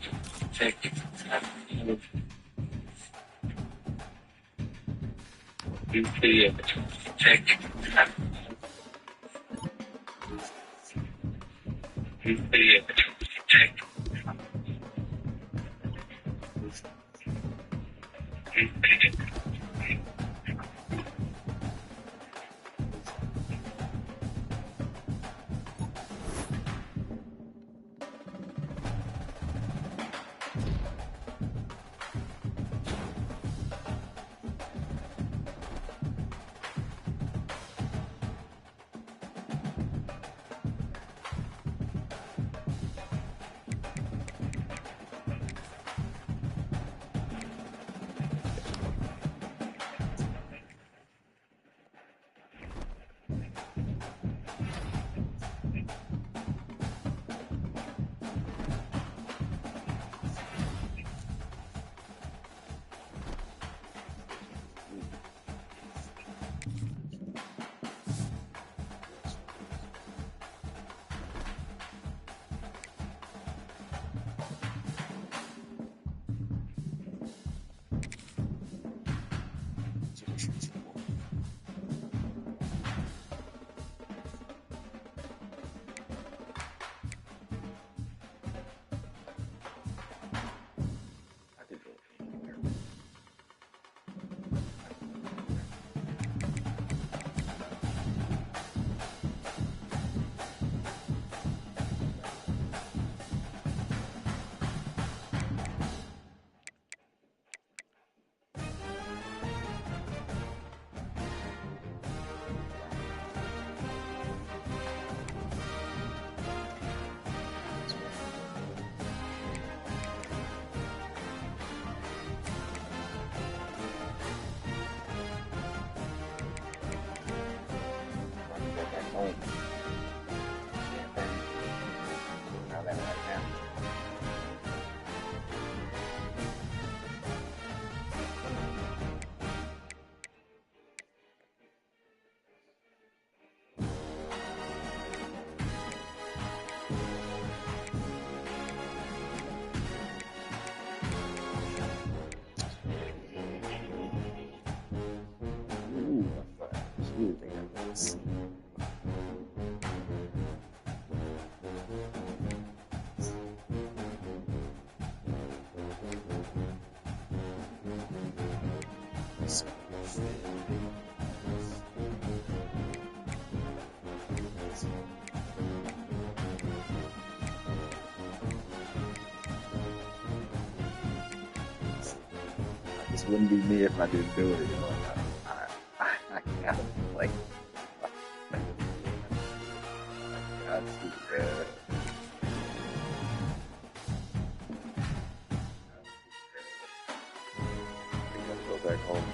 F: championship. MVP of the championship. MVP of the championship.
A: This wouldn't be me if I didn't do it. I gotta play. I got to, I gotta go back home.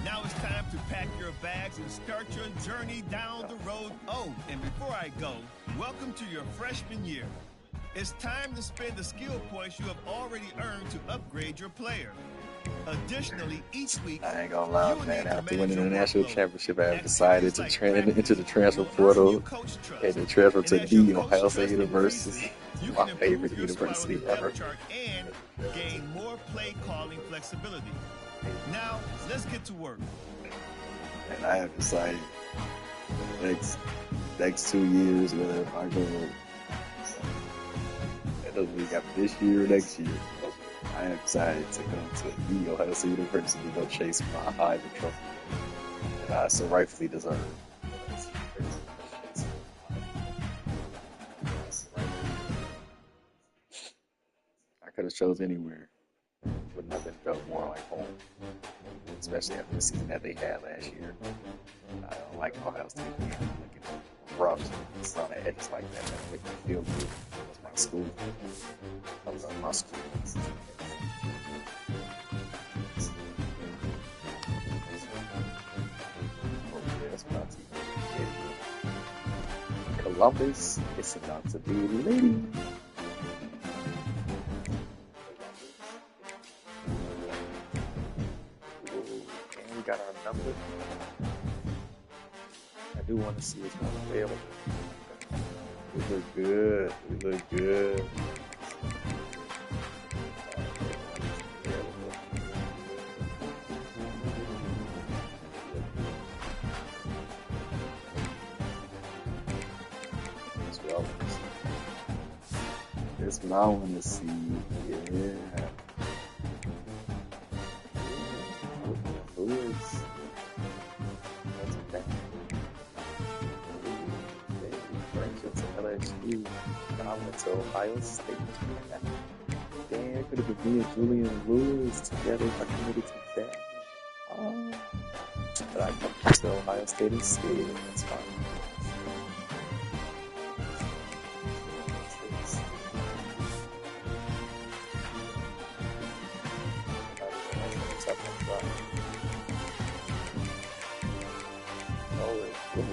B: Now it's time to pack your bags and start your journey down the road. Oh, and before I go, welcome to your freshman year. It's time to spend the skill points you have already earned to upgrade your player. Additionally, each week,
A: I ain't gonna lie, man. After winning the national championship, I have decided to enter the transfer portal and to transfer to the Ohio State University, my favorite university ever.
B: And gain more play calling flexibility. Now, let's get to work.
A: And I have decided next 2 years, whether if I go, that doesn't mean after this year or next year, I have decided to go to the Ohio State University to go chase my Heisman Trophy that I so rightfully deserve. I could have chose anywhere. Wouldn't have been felt more like home, especially after the season that they had last year. I don't like Ohio State being like rough. It's on the edges like that. That make me feel good. It's my school. I love my school. Columbus, it's about to be lit. And we got our number. I do want to see it's not available. We look good. We look good. That's what I want to see. Yeah. Lewis. That's a thing. Brings it to LSU. And I went to Ohio State. Damn, it could have been me and Julian Lewis together if I committed to that. But I come to Ohio State instead. That's fine.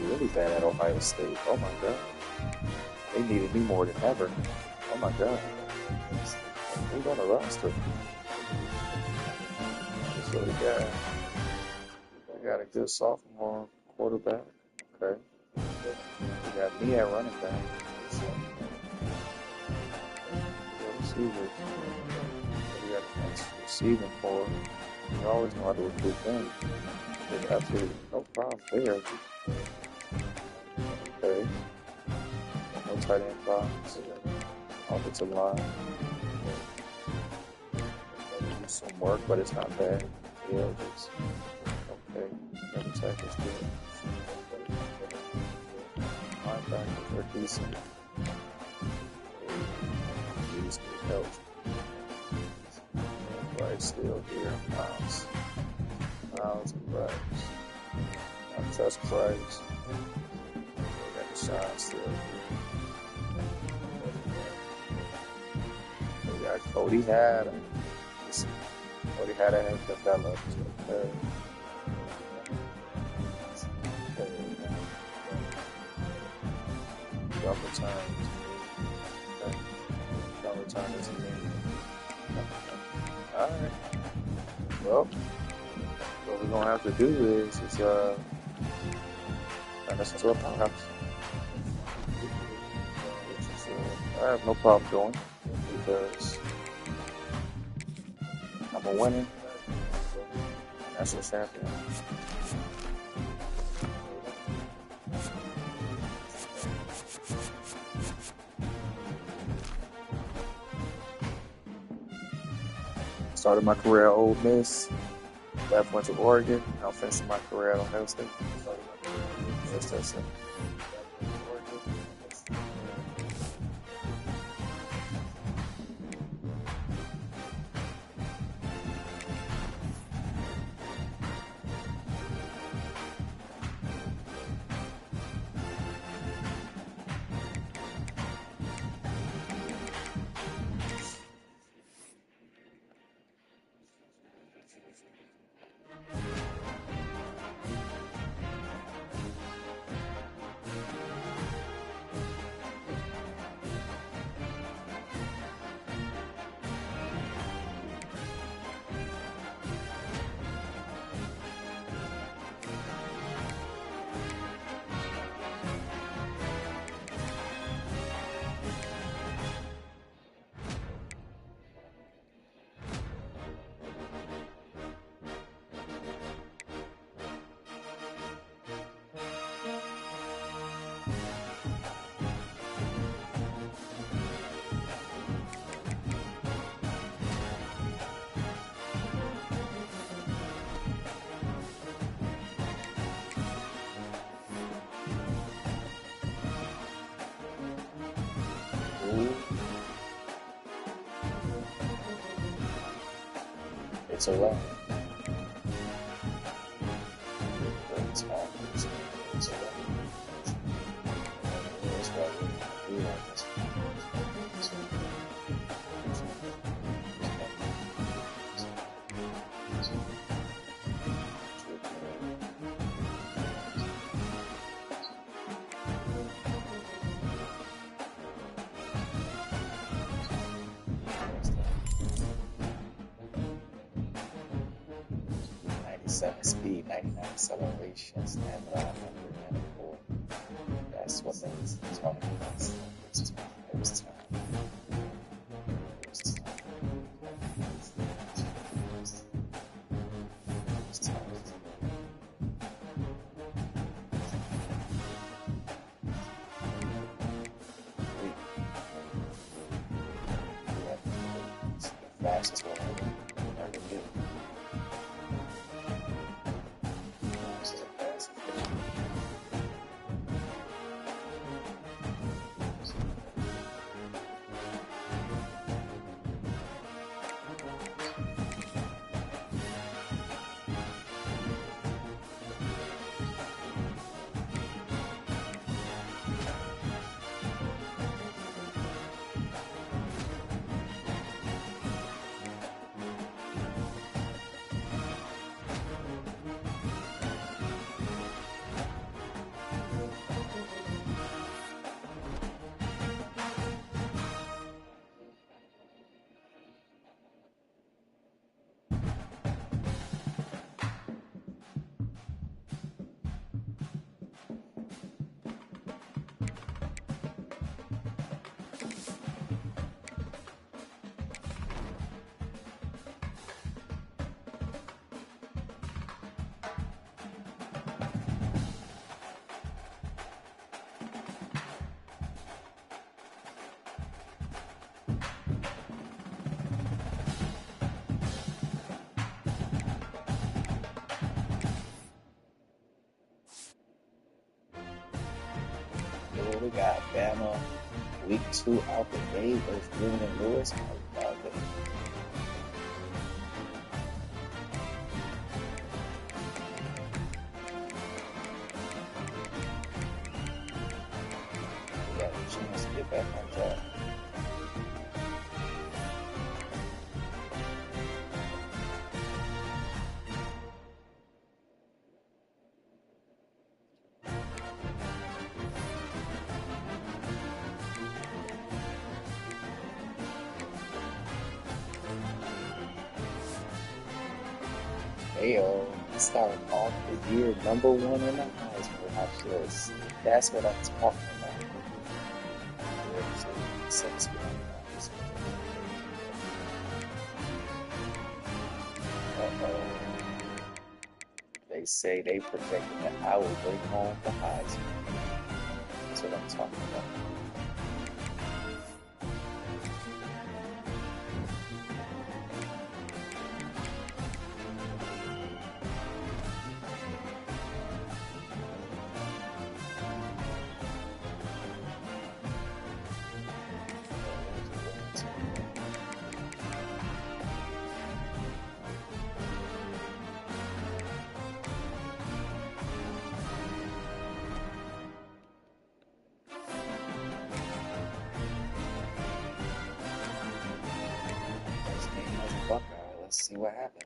A: Really bad at Ohio State. Oh my god. They needed me more than ever. Oh my god. Who's on the roster? So we got a good sophomore quarterback. Okay. We got me at running back. So, receivers. We got a nice receiving core. We always know how to recruit them. There's absolutely no problem there. Okay. No tight end problems. Offensive line. Some work, but it's not bad. Yeah, just okay. Never tackles good. Linebackers are decent. These good help. Right, still here. Miles and Bryce. Not touch Bryce. Got the shine still. We got Cody Haddon. Cody Haddon has developed. Okay. Double time. Okay. Double time is me. Alright. Well, what we're gonna have to do is turn this into a powerhouse. I have no problem doing because I'm a winner
F: National champion. Started my career at Ole Miss. Left, went to Oregon. Now finishing my career at Ohio State. It's a wrap. It's a wrap. Speed, 99 acceleration, stamina, 194. That's what makes it 20 minutes. It's time. It's time. It's time. It's time. The fastest one ever get. We got Bama week 2 out the gate versus Green and Lewis. We got a chance to get back on track. Ayo, starting off the year #1 in the Heisman list. That's what I'm talking about. They say they projected that I will bring home the Heisman. That's what I'm talking about. Let's see what happens.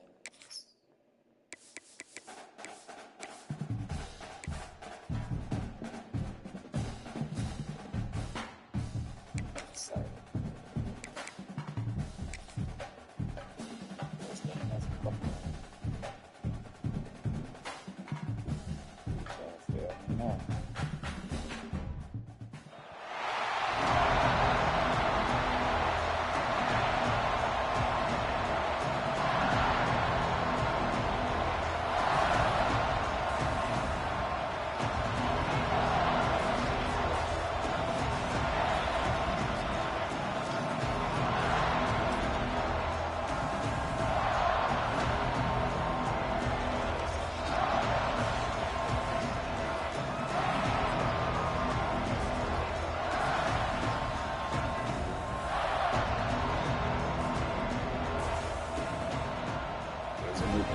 F: Excited. This game has a Buckeye. No.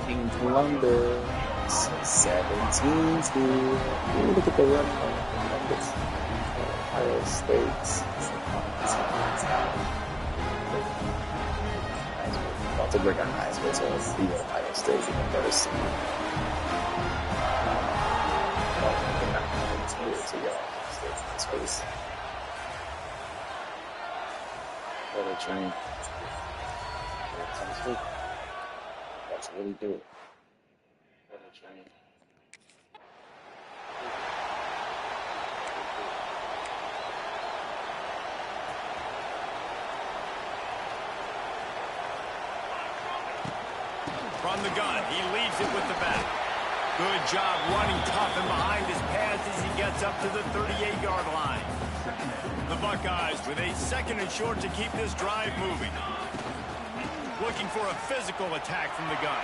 F: King Columbus, 17's here. Ooh, look at the run of Columbus. Ohio State. About to bring on Heisman to the Ohio State in the first seed. What a dream. Let's really do it. What a dream.
B: From the gun, he leaves it with the back. Good job running tough and behind his pads as he gets up to the 38-yard line. The Buckeyes with a 2nd and short to keep this drive moving. Looking for a physical attack from the gun.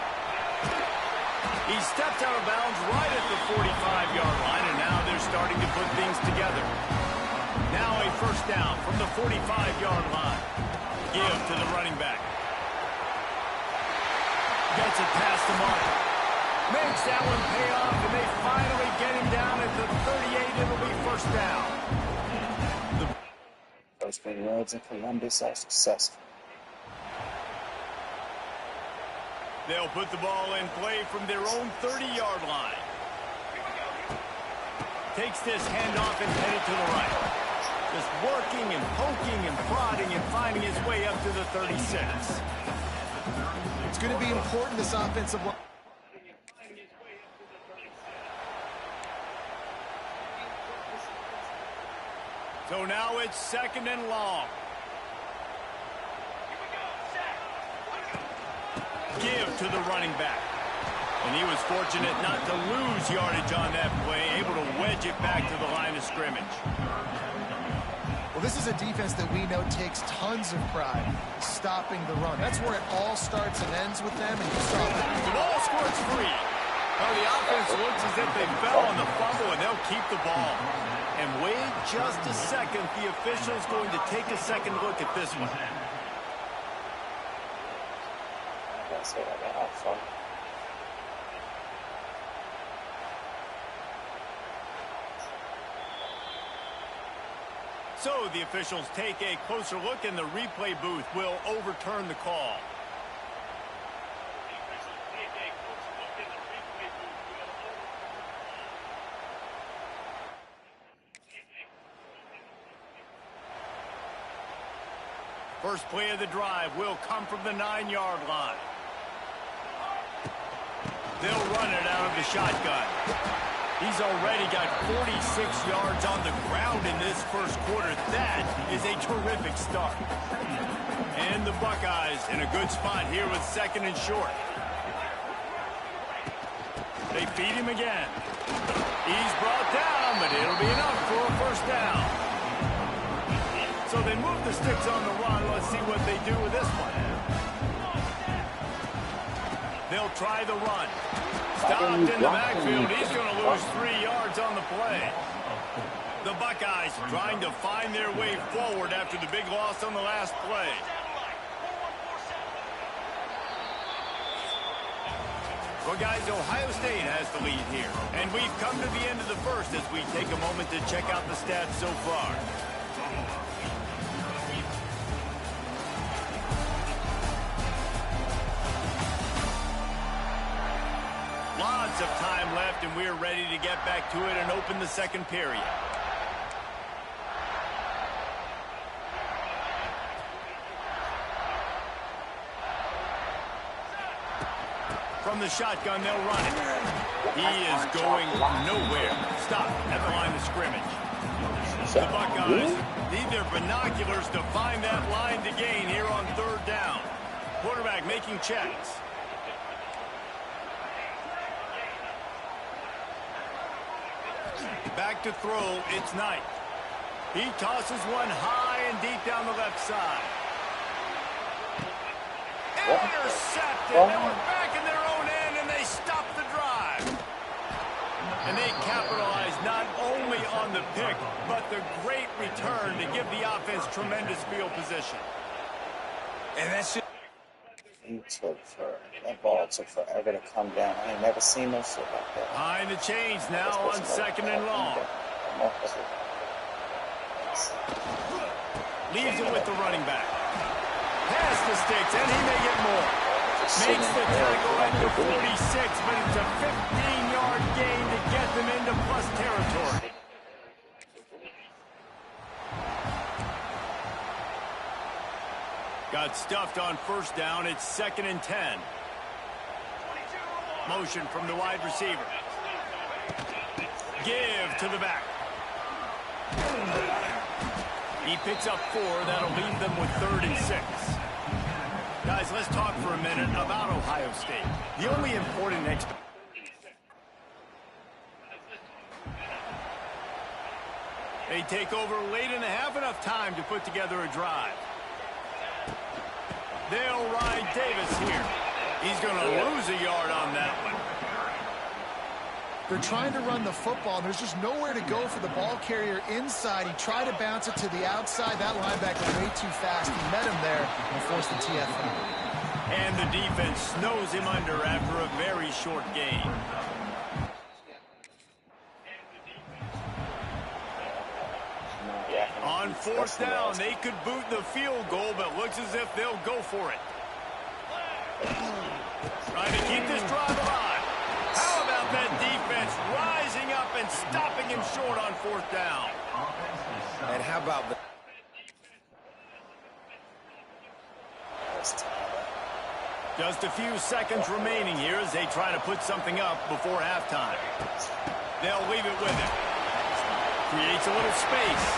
B: He stepped out of bounds right at the 45-yard line, and now they're starting to put things together. Now a first down from the 45-yard line. Give to the running back. Gets it past the mark. Makes that one pay off, and they finally get him down at the 38. It'll be first down.
F: First inroads in Columbus are successful.
B: They'll put the ball in play from their own 30-yard line. Takes this handoff and headed to the right. Just working and poking and prodding and finding his way up to the 36.
C: It's going to be important, this offensive line.
B: So now it's 2nd and long. Give to the running back. And he was fortunate not to lose yardage on that play, able to wedge it back to the line of scrimmage.
C: Well, this is a defense that we know takes tons of pride stopping the run. That's where it all starts and ends with them, and you saw that.
B: The ball squirts free. Well, the offense looks as if they fell on the fumble, and they'll keep the ball. And wait just a second. The official's going to take a second look at this one. So the officials take a closer look, and the replay booth will overturn the call. First play of the drive will come from the 9-yard line. They'll run it out of the shotgun. He's already got 46 yards on the ground in this first quarter. That is a terrific start. And the Buckeyes in a good spot here with 2nd and short. They feed him again. He's brought down, but it'll be enough for a first down. So they move the sticks on the run. Let's see what they do with this one. They'll try the run. Stopped in the backfield. He's going to lose 3 yards on the play. The Buckeyes trying to find their way forward after the big loss on the last play. Well, guys, Ohio State has the lead here. And we've come to the end of the first as we take a moment to check out the stats so far. Lots of time left, and we're ready to get back to it and open the second period. From the shotgun, they'll run it. He is going nowhere. Stop at the line of scrimmage. The Buckeyes need their binoculars to find that line to gain here on third down. Quarterback making checks. Back to throw, it's Knight. He tosses one high and deep down the left side. Intercepted. They were back in their own end, and they stopped the drive. And they capitalized not only on the pick, but the great return to give the offense tremendous field position.
D: And that's it.
F: That ball took forever to come down. I ain't never seen no shit like that.
B: Behind the chains now on second and long. Leaves it with the running back. Past the sticks, and he may get more. Makes the tackle at the 46, but it's a 15-yard gain to get them into plus territory. Got stuffed on first down. It's 2nd and 10. Motion from the wide receiver. Give to the back. He picks up 4. That'll leave them with 3rd and 6. Guys, let's talk for a minute about Ohio State. The only important they take over late in the half, enough time to put together a drive. They'll ride Davis here. He's going to lose a yard on that one.
C: They're trying to run the football. There's just nowhere to go for the ball carrier inside. He tried to bounce it to the outside. That linebacker way too fast. He met him there and forced the TFL.
B: And the defense snows him under after a very short gain. On fourth down, they could boot the field goal, but looks as if they'll go for it. Trying to keep this drive alive. How about that defense rising up and stopping him short on fourth down?
D: And how about the...
B: Just a few seconds remaining here as they try to put something up before halftime. They'll leave it with him. Creates a little space.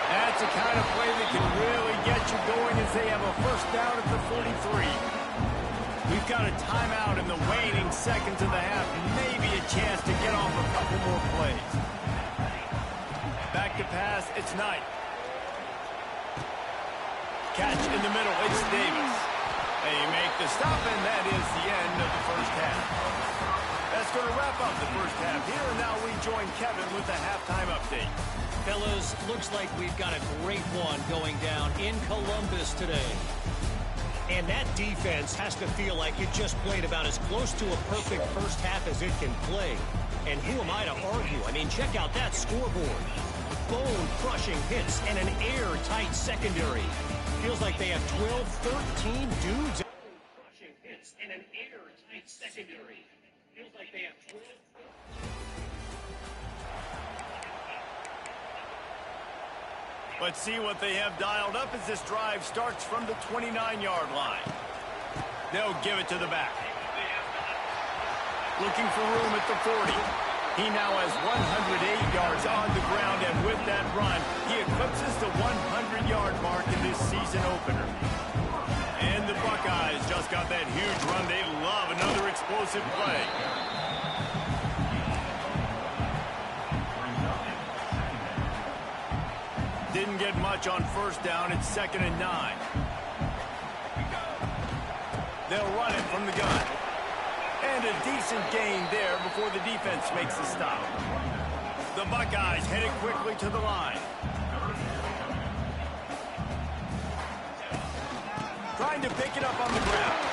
B: That's the kind of play that can really get you going as they have a first down at the 43. We've got a timeout in the waning seconds of the half. Maybe a chance to get off a couple more plays. Back to pass, it's Knight. Catch in the middle, it's Davis. They make the stop, and that is the end of the first half. That's going to wrap up the first half here, and now we join Kevin with the halftime update.
G: Fellas, looks like we've got a great one going down in Columbus today. And that defense has to feel like it just played about as close to a perfect first half as it can play. And who am I to argue? I mean, check out that scoreboard. Bone-crushing hits and an airtight secondary. Feels like they have 12, 13 dudes. Crushing hits and an airtight secondary. Feels like they have 12.
B: Let's see what they have dialed up as this drive starts from the 29-yard line. They'll give it to the back. Looking for room at the 40. He now has 108 yards on the ground, and with that run, he eclipses the 100-yard mark in this season opener. And the Buckeyes just got that huge run. They love another explosive play. couldn't get much on first down. It's 2nd and 9. They'll run it from the gun. And a decent gain there before the defense makes the stop. The Buckeyes headed quickly to the line. Trying to pick it up on the ground.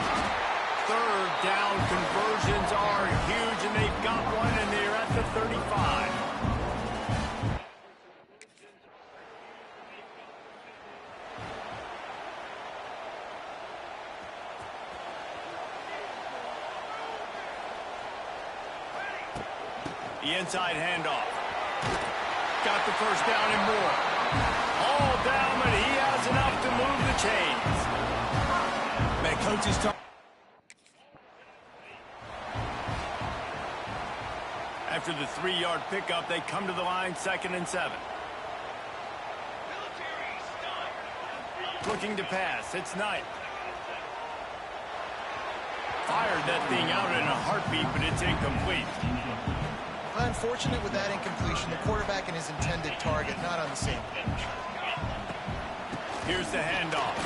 B: 3rd down conversions are huge, and they've got one, and they're at the 35. The inside handoff. Got the first down and more. All down, but he has enough to move the chains. Man, coaches talk. After the 3-yard pickup, they come to the line, 2nd and 7. Looking to pass. It's Knight. Fired that thing out in a heartbeat, but it's incomplete.
C: Unfortunate with that incompletion. The quarterback and his intended target not on the same page.
B: Here's the handoff.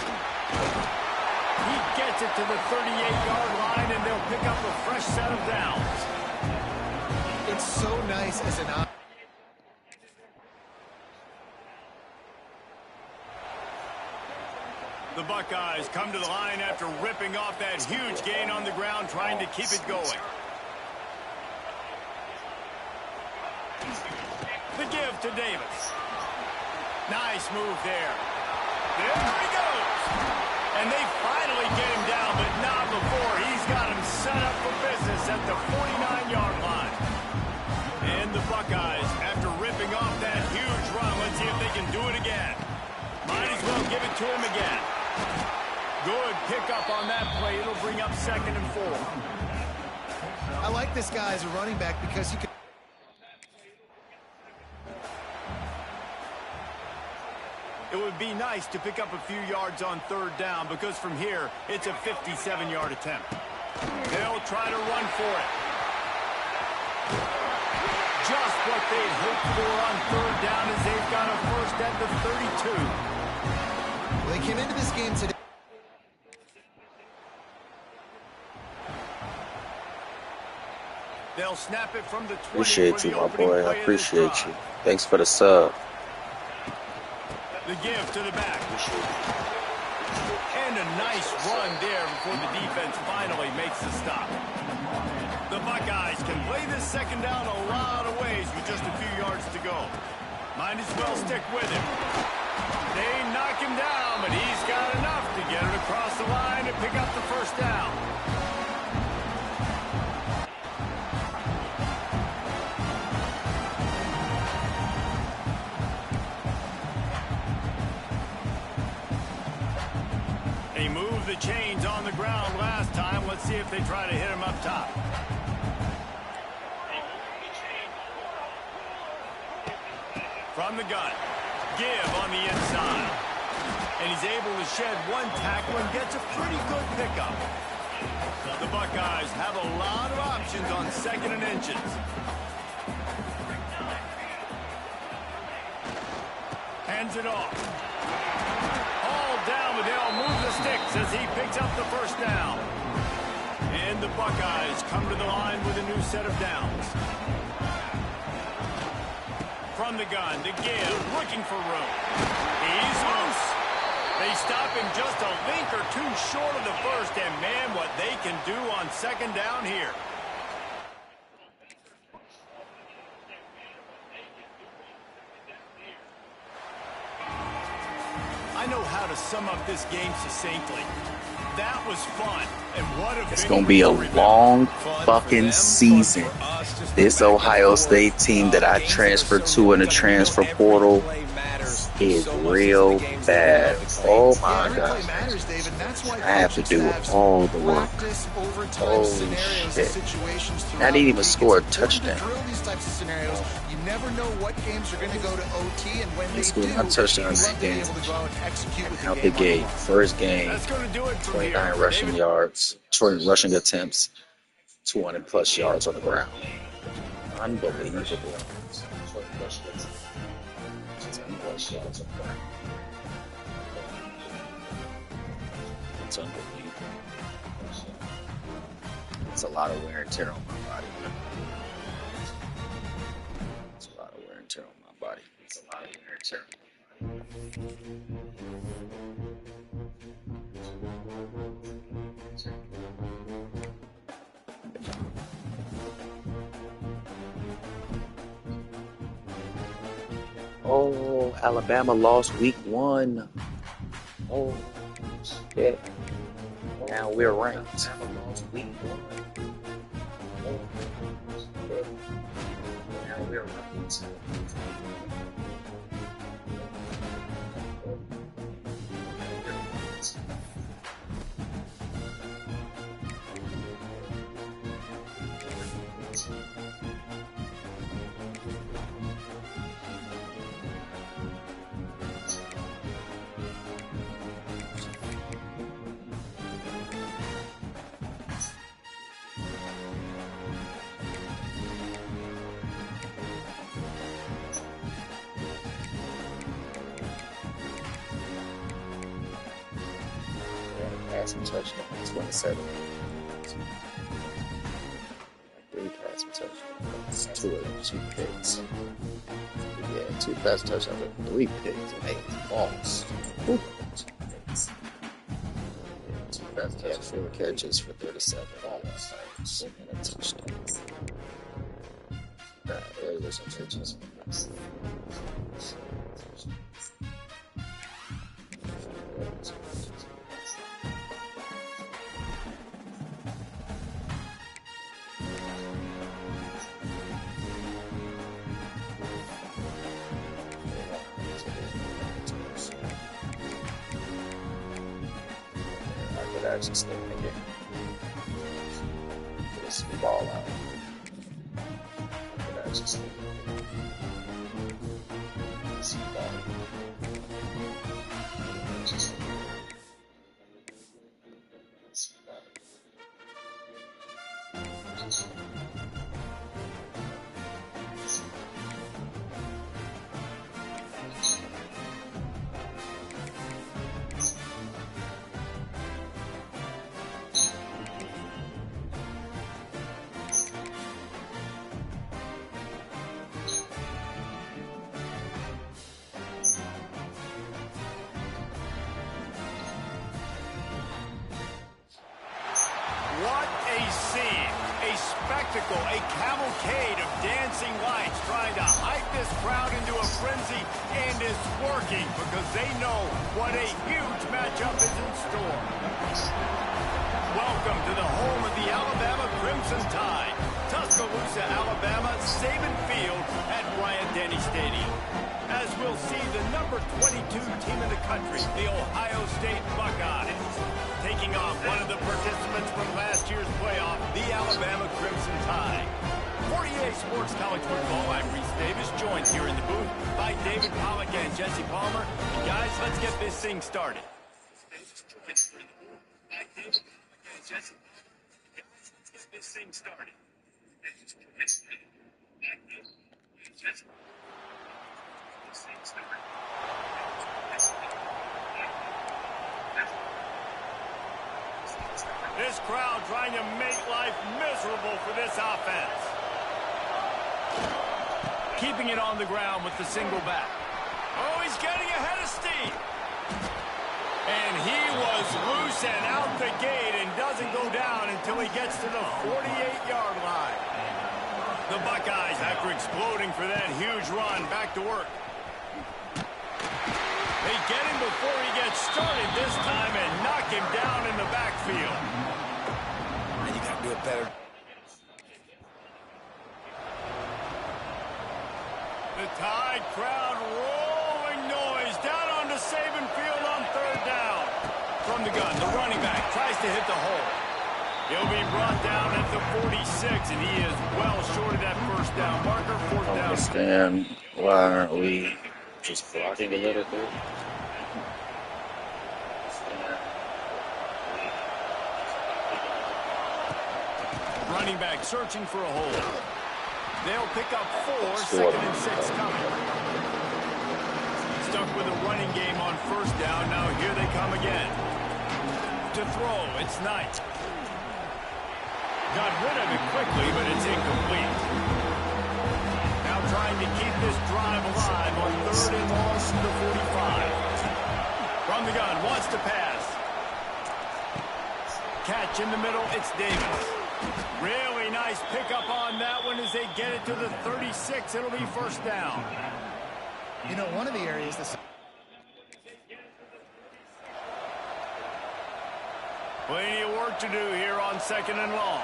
B: He gets it to the 38-yard line, and they'll pick up a fresh set of downs.
C: It's so nice as an option.
B: The Buckeyes come to the line after ripping off that huge gain on the ground, trying to keep it going. The give to Davis. Nice move there. There he goes. And they finally get him down, but not before. He's got him set up for business at the 49-yard line. And the Buckeyes, after ripping off that huge run, let's see if they can do it again. Might as well give it to him again. Good pickup on that play. It'll bring up 2nd and 4.
C: I like this guy as a running back because he can.
B: It would be nice to pick up a few yards on 3rd down because from here, it's a 57-yard attempt. They'll try to run for it. Just what they'd hoped for on 3rd down as they've got a first at the 32.
C: Well, they came into this game today.
B: They'll snap it from the 20.
A: Appreciate you, my boy. I appreciate you. Thanks for the sub.
B: The give to the back. And a nice run there before the defense finally makes the stop. The Buckeyes can play this 2nd down a lot of ways with just a few yards to go. Might as well stick with him. They knock him down, but he's got enough to get it across the line and pick up the first down. He moved the chains on the ground last time. Let's see if they try to hit him up top. From the gun. Give on the inside. And he's able to shed one tackle and gets a pretty good pickup. The Buckeyes have a lot of options on 2nd and inches. Hands it off. All down, but they'll move the sticks as he picks up the first down. And the Buckeyes come to the line with a new set of downs. From the gun, to give, looking for room. He's loose. They stop him just a link or two short of the first, and man, what they can do on 2nd down here. I know how to sum up this game succinctly. That was fun, and what a
A: It's going to be a long fucking season. This Ohio State team that I transferred to in the transfer portal is real bad. Oh my gosh. I have to do all the work. Holy shit. I didn't even score a touchdown.
C: You never know what games are going to go to OT, and when they
A: Scored
C: do,
A: my touchdown in that game. Out the gate. First game, 29 rushing yards, 20 rushing attempts, 200 plus yards on the ground. Unbelievable. It's underneath. It's a lot of wear and tear on my body. It's a lot of wear and tear on my body. It's a lot of wear and tear. Oh, Alabama lost week 1. Oh, shit. Now we're ranked. Alabama lost week 1. Oh, shit. Now we're ranked. Passing touchdown, 27. 3 passing touchdowns, 2 of them, 2 picks. Yeah, 2 passing touchdowns and 3 picks. And 8 balls. 2 picks. Yeah, 2 passing touchdowns, 4 catches for 37 balls and a touchdown. There's some pitches. Actually stay in the game. Just ball out. But actually stay in the game. Just ball out.
B: What a scene, a spectacle, a cavalcade of dancing lights trying to hype this crowd into a frenzy, and it's working because they know what a huge matchup is in store. Welcome to the home of the Alabama Crimson Tide, Tuscaloosa, Alabama, Saban Field at Bryant-Denny Stadium. As we'll see the number 22 team in the country, the Ohio State Buckeyes, taking on one of the participants from last year's playoff, the Alabama Crimson Tide. 48 Sports College Football, I'm Reese Davis, joined here in the booth by David Pollack and Jesse Palmer. And guys, let's get this thing started. This crowd trying to make life miserable for this offense. Keeping it on the ground with the single back. Oh, he's getting ahead of steam. And he was loose and out the gate and doesn't go down until he gets to the 48-yard line. The Buckeyes, after exploding for that huge run, back to work. They get him before he gets started this time and knock him down in the backfield.
D: And you got to do it better.
B: The Tide crowd rolling noise down onto Saban Field on 3rd down. From the gun, the running back tries to hit the hole. He'll be brought down at the 46, and he is well short of that first down marker. 4th down.
A: I understand why aren't we just blocking a little bit?
B: Running back searching for a hole. They'll pick up 4, 2nd and 6 coming. stuck with a running game on first down. Now here they come again. To throw, it's Knight. Got rid of it quickly, but it's incomplete. Now trying to keep this drive alive on 3rd and long from the 45. From the gun, wants to pass. Catch in the middle, it's Davis. Really nice pickup on that one as they get it to the 36. It'll be first down.
C: You know, one of the areas that's...
B: Plenty of work to do here on 2nd and long.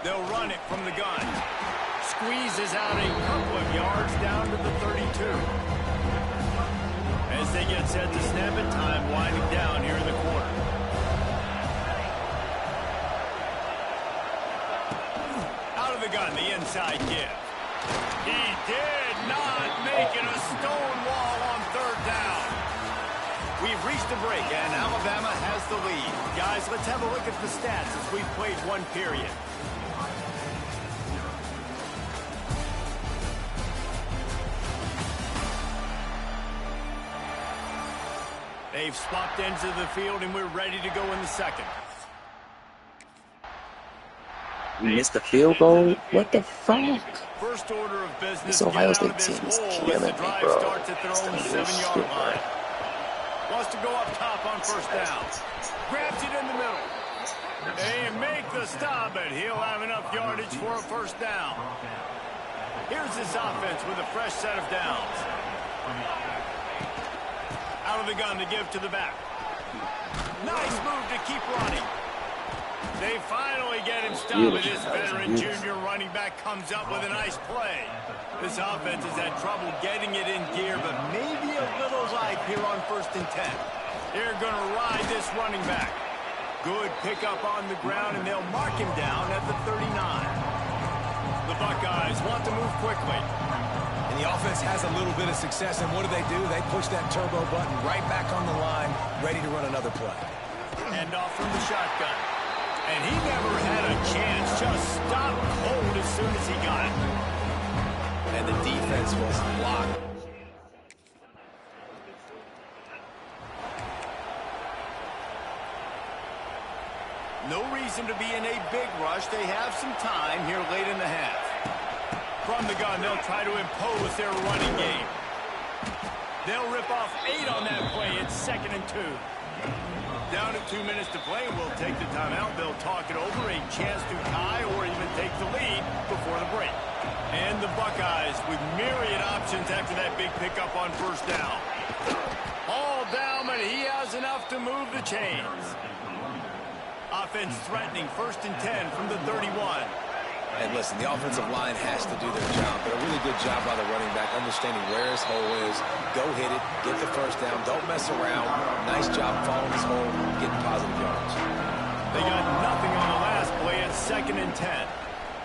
B: They'll run it from the gun. Squeezes out a couple of yards down to the 32. As they get set to snap it, time winding down here in the quarter. Out of the gun, the inside give. He did not make it a stone wall on 3rd down. We've reached a break, and Alabama has the lead. Guys, let's have a look at the stats as we've played one period. They've swapped ends of the field, and we're ready to go in the second.
A: We missed the field goal? What the fuck?
B: First order of business.
A: This Ohio State team is killing me, bro.
B: Starts at their own 7-yard line. Wants to go up top on first down. Grabs it in the middle. They make the stop, but he'll have enough yardage for a first down. Here's this offense with a fresh set of downs. Out of the gun to give to the back. Nice move to keep running. They finally get him stopped, but this veteran junior running back comes up with a nice play. This offense has had trouble getting it in gear, but maybe a little light here on 1st and 10. They're going to ride this running back. Good pickup on the ground, and they'll mark him down at the 39. The Buckeyes want to move quickly.
D: And the offense has a little bit of success, and what do? They push that turbo button right back on the line, ready to run another play.
B: Hand off from the shotgun. And he never had a chance, just stopped cold as soon as he got it.
D: And the defense was locked.
B: No reason to be in a big rush. They have some time here late in the half. From the gun, they'll try to impose their running game. They'll rip off 8 on that play. It's 2nd and 2. Down to 2 minutes to play. We'll take the timeout. They'll talk it over. A chance to tie or even take the lead before the break. And the Buckeyes with myriad options after that big pickup on first down. All down, but he has enough to move the chains. Offense threatening 1st and 10 from the 31.
D: And listen, the offensive line has to do their job, but a really good job by the running back, understanding where his hole is. Go hit it, get the first down, don't mess around. Nice job following his hole, getting positive yards.
B: They got nothing on the last play at 2nd and 10.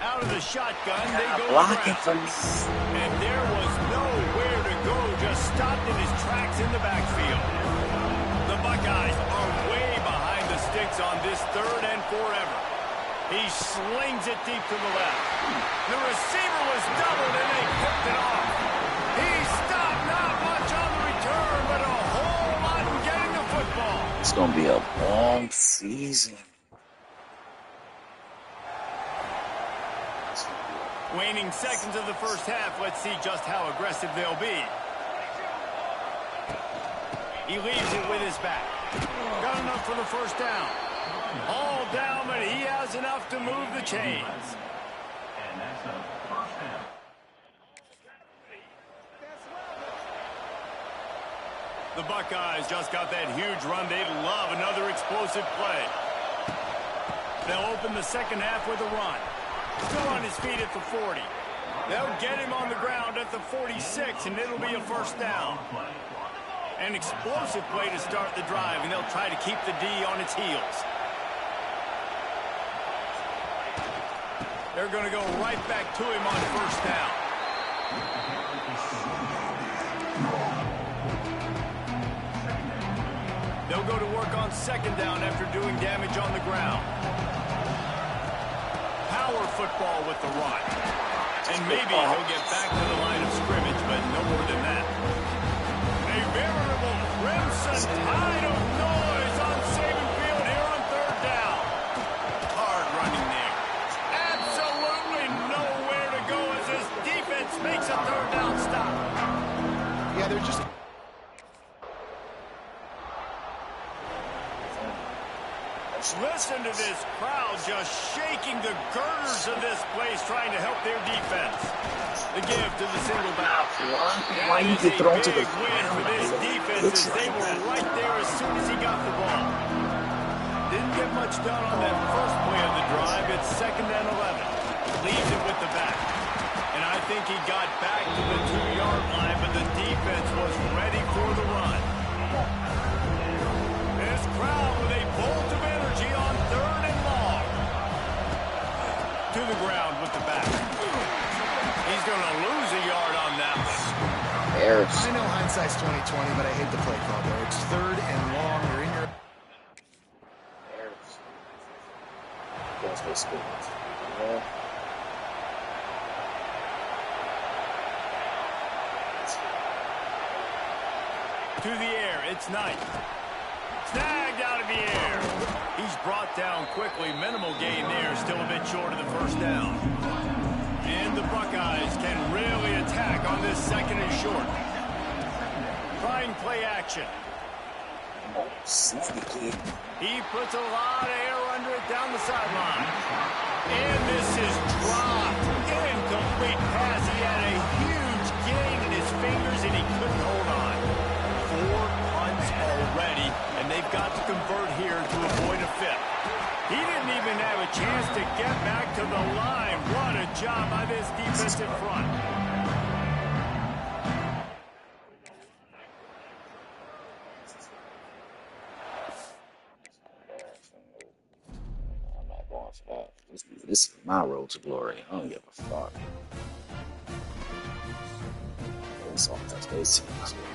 B: Out of the shotgun, they go
A: blocking for me.
B: And there was nowhere to go, just stopped in his tracks in the backfield. The Buckeyes are way behind the sticks on this 3rd and forever. He slings it deep to the left. The receiver was doubled, and they picked it off. He stopped not much on the return, but a whole lot in getting the football.
A: It's going to be a long season.
B: Waning seconds of the first half. Let's see just how aggressive they'll be. He leaves it with his back. Got enough for the first down. All down, but he has enough to move the chains.
E: And that's the first down.
B: The Buckeyes just got that huge run. They love another explosive play. They'll open the second half with a run. Still on his feet at the 40. They'll get him on the ground at the 46, and it'll be a first down. An explosive play to start the drive, and they'll try to keep the D on its heels. They're going to go right back to him on first down. They'll go to work on second down after doing damage on the ground. Power football with the run. And maybe he'll get back to the line of scrimmage, but no more than that. A veritable crimson tide of noise on Saban Field here on third down. Hard running there. Absolutely nowhere to go as this defense makes a third down stop.
C: Yeah, they're just...
B: Listen to this crowd just shaking the girders of this place trying to help their defense. The give to the single back.
A: Why you get thrown to the
B: win for this defense as they were right there as soon as he got the ball. Didn't get much done on that first play of the drive. It's 2nd and 11. Leaves it with the back. And I think he got back to the 2-yard line, but the defense was ready for the run. This crowd with a bolt of energy on 3rd and long. To the ground with the back. He's going to lose a yard on that one.
C: I know hindsight's 20/20, but I hate the play call there. It's 3rd and long. You're in your...
B: To the air, it's Knight. Snagged out of the air. He's brought down quickly. Minimal gain there, still a bit short of the first down. And the Buckeyes can really attack on this 2nd and short. Trying play action. He puts a lot of air under it down the sideline. And this is dropped. Incomplete pass. He had a huge gain in his fingers and he couldn't hold on. 4 punts already, and they've got to convert here to avoid a 5th. He didn't even have a chance to get back to the line. What a job by this defense in front.
A: I'm not going for that. This is my road to glory. I don't give a fuck. This offense, they seem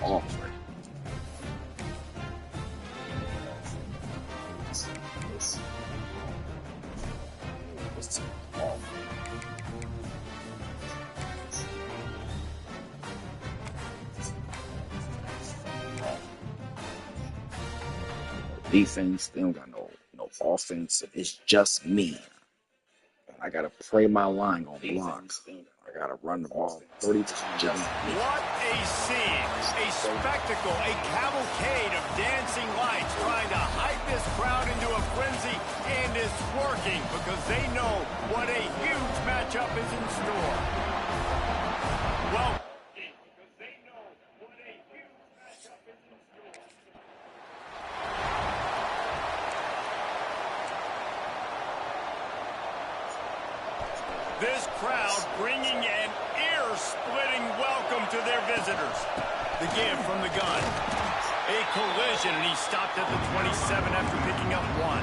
A: awful. Defense, they don't got no offense. It's just me. I gotta pray my line on blocks. I gotta run the ball 30 times. Just me.
B: What a scene, a spectacle, a cavalcade of dancing lights trying to hype this crowd into a frenzy, and it's working because they know what a huge matchup is in store. Well, this crowd bringing an ear-splitting welcome to their visitors. The give from the gun. A collision, and he stopped at the 27 after picking up 1.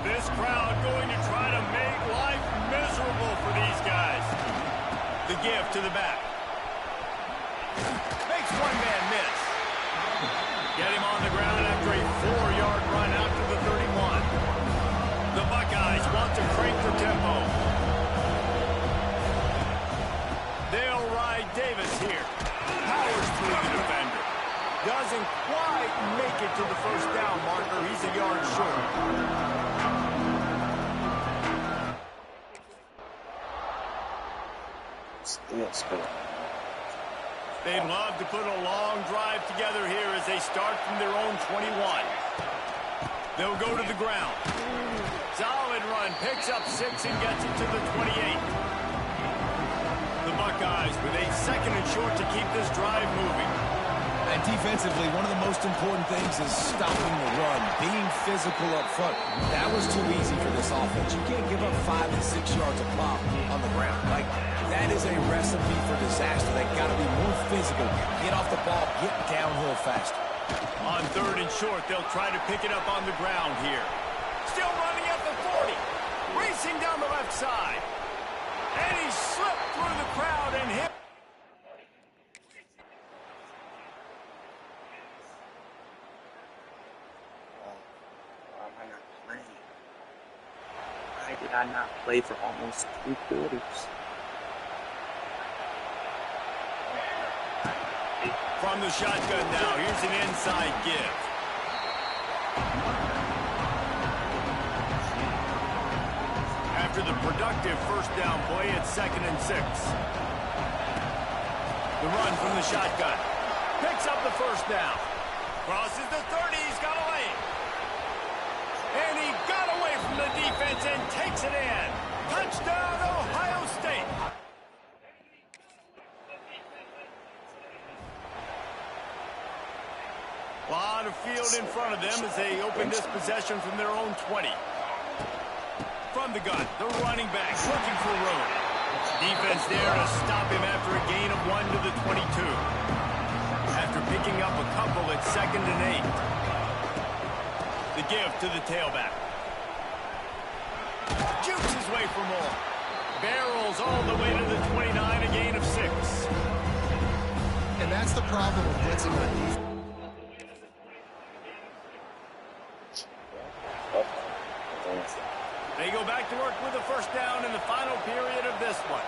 B: This crowd going to try to make life miserable for these guys. The give to the back. Makes one man miss. Get him on the ground after a 4-yard run out to the 31. The Buckeyes want to crank the tempo. They'll ride Davis here. Powers through the defender. Doesn't quite make it to the first down marker. He's a yard short. They'd love to put a long drive together here as they start from their own 21. They'll go to the ground. Solid run, picks up 6 and gets it to the 28. The Buckeyes with a 2nd and short to keep this drive moving.
J: And defensively, one of the most important things is stopping the run, being physical up front. That was too easy for this offense. You can't give up 5 and 6 yards a pop on the ground. Like, that is a recipe for disaster. They got to be more physical, get off the ball, get downhill faster.
B: On 3rd and short, they'll try to pick it up on the ground here. Still running at the 40. Racing down the left side. And he slipped through the crowd and hit.
A: Why did I not play for almost 3 quarters?
B: From the shotgun now, here's an inside give. After the productive first down play, it's 2nd and 6. The run from the shotgun. Picks up the first down. Crosses the 30, he's got a lane. And he got away from the defense and takes it in. Touchdown, Ohio State. A lot of field in front of them as they open this possession from their own 20. From the gun, the running back looking for room. Defense there to stop him after a gain of 1 to the 22. After picking up a couple, it's 2nd and 8. The give to the tailback. Jukes his way for more. Barrels all the way to the 29, a gain of 6.
C: And that's the problem with blitzing on defense.
B: They go back to work with a first down in the final period of this one.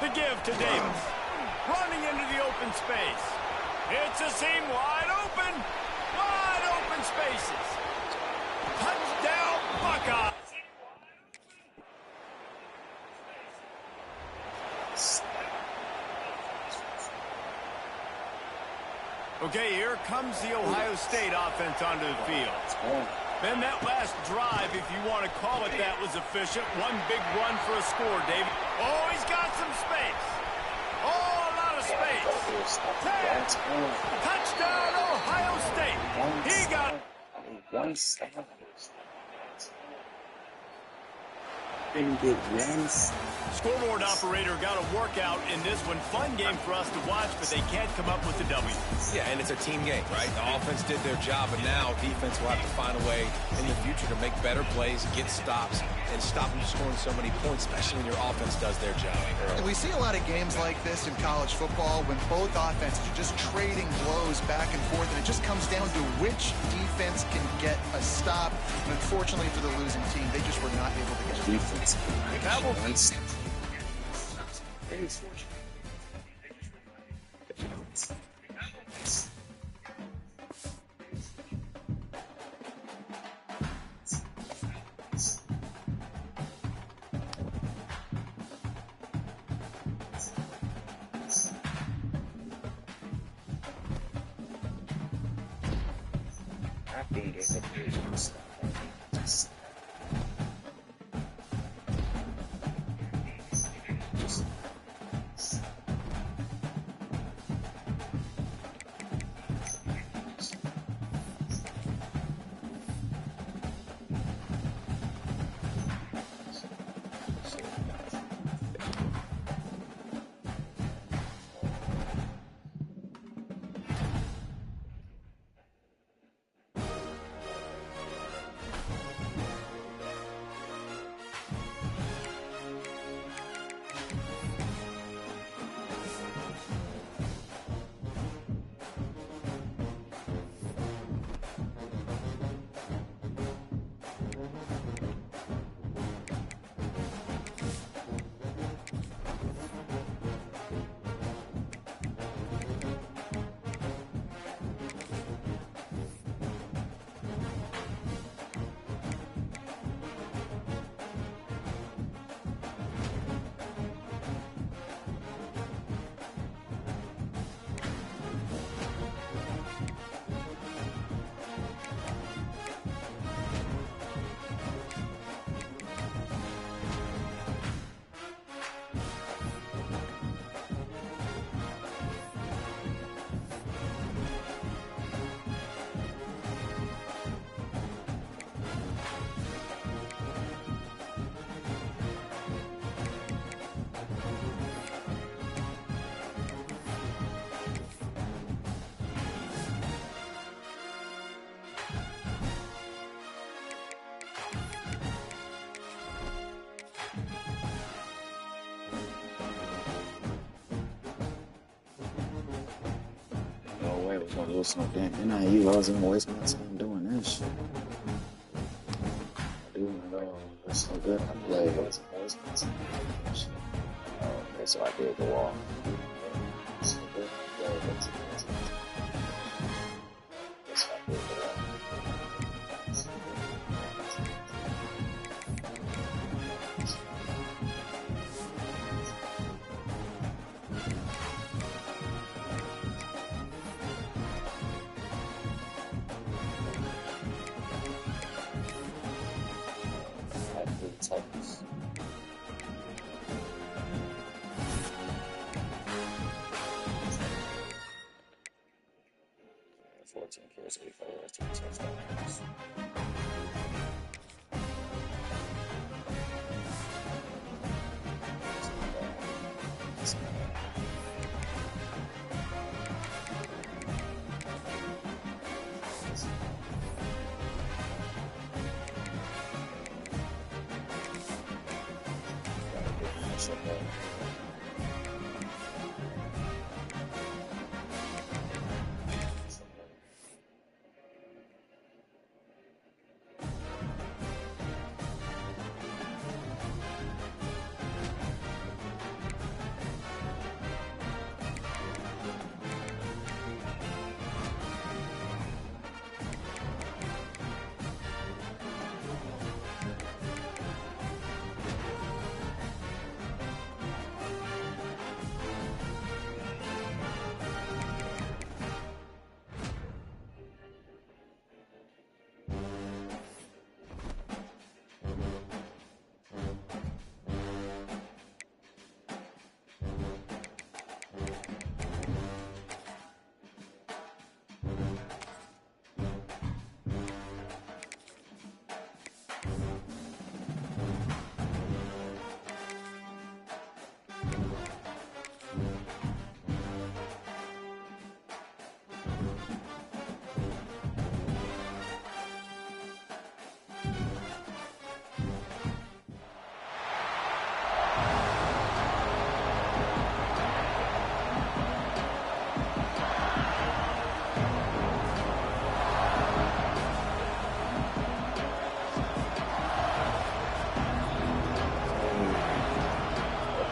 B: The give to Davis. Running into the open space. It's a seam wide open. Wide open spaces. Touchdown, Buckeyes. Okay, here comes the Ohio State offense onto the field. Then that last drive, if you want to call it that, was efficient. One big run for a score, David. Oh, he's got some space. Oh, a lot of space. 10. Touchdown, Ohio State. He got it.
A: Didn't get runs.
B: Scoreboard operator got a workout in this one. Fun game for us to watch, but they can't come up with the W.
D: Yeah, and it's a team game, right? The offense did their job, but now defense will have to find a way in the future to make better plays, get stops, and stop them scoring so many points, especially when your offense does their job.
C: And we see a lot of games like this in college football when both offenses are just trading blows back and forth, and it just comes down to which defense can get a stop. And unfortunately for the losing team, they just were not able to get a defense.
B: That will
A: I was gonna lose some damn NIU. I wasn't gonna waste my time doing this shit. I do know it's so good. I play. I wasn't gonna waste my time doing this shit. Okay, so I did go off. So good.
F: Titans. 14 carries, 85 yards, 2 touchdowns.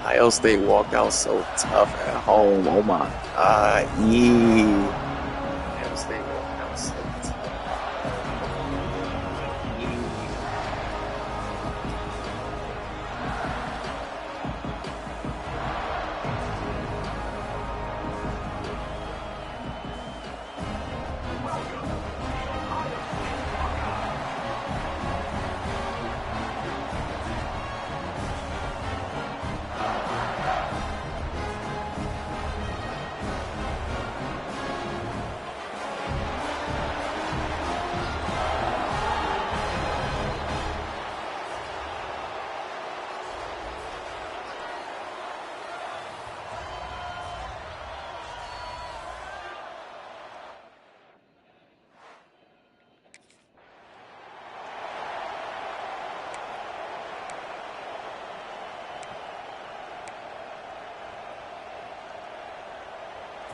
A: Ohio State walked out so tough at home. Oh my God. Yeah. Ohio State walked out so tough.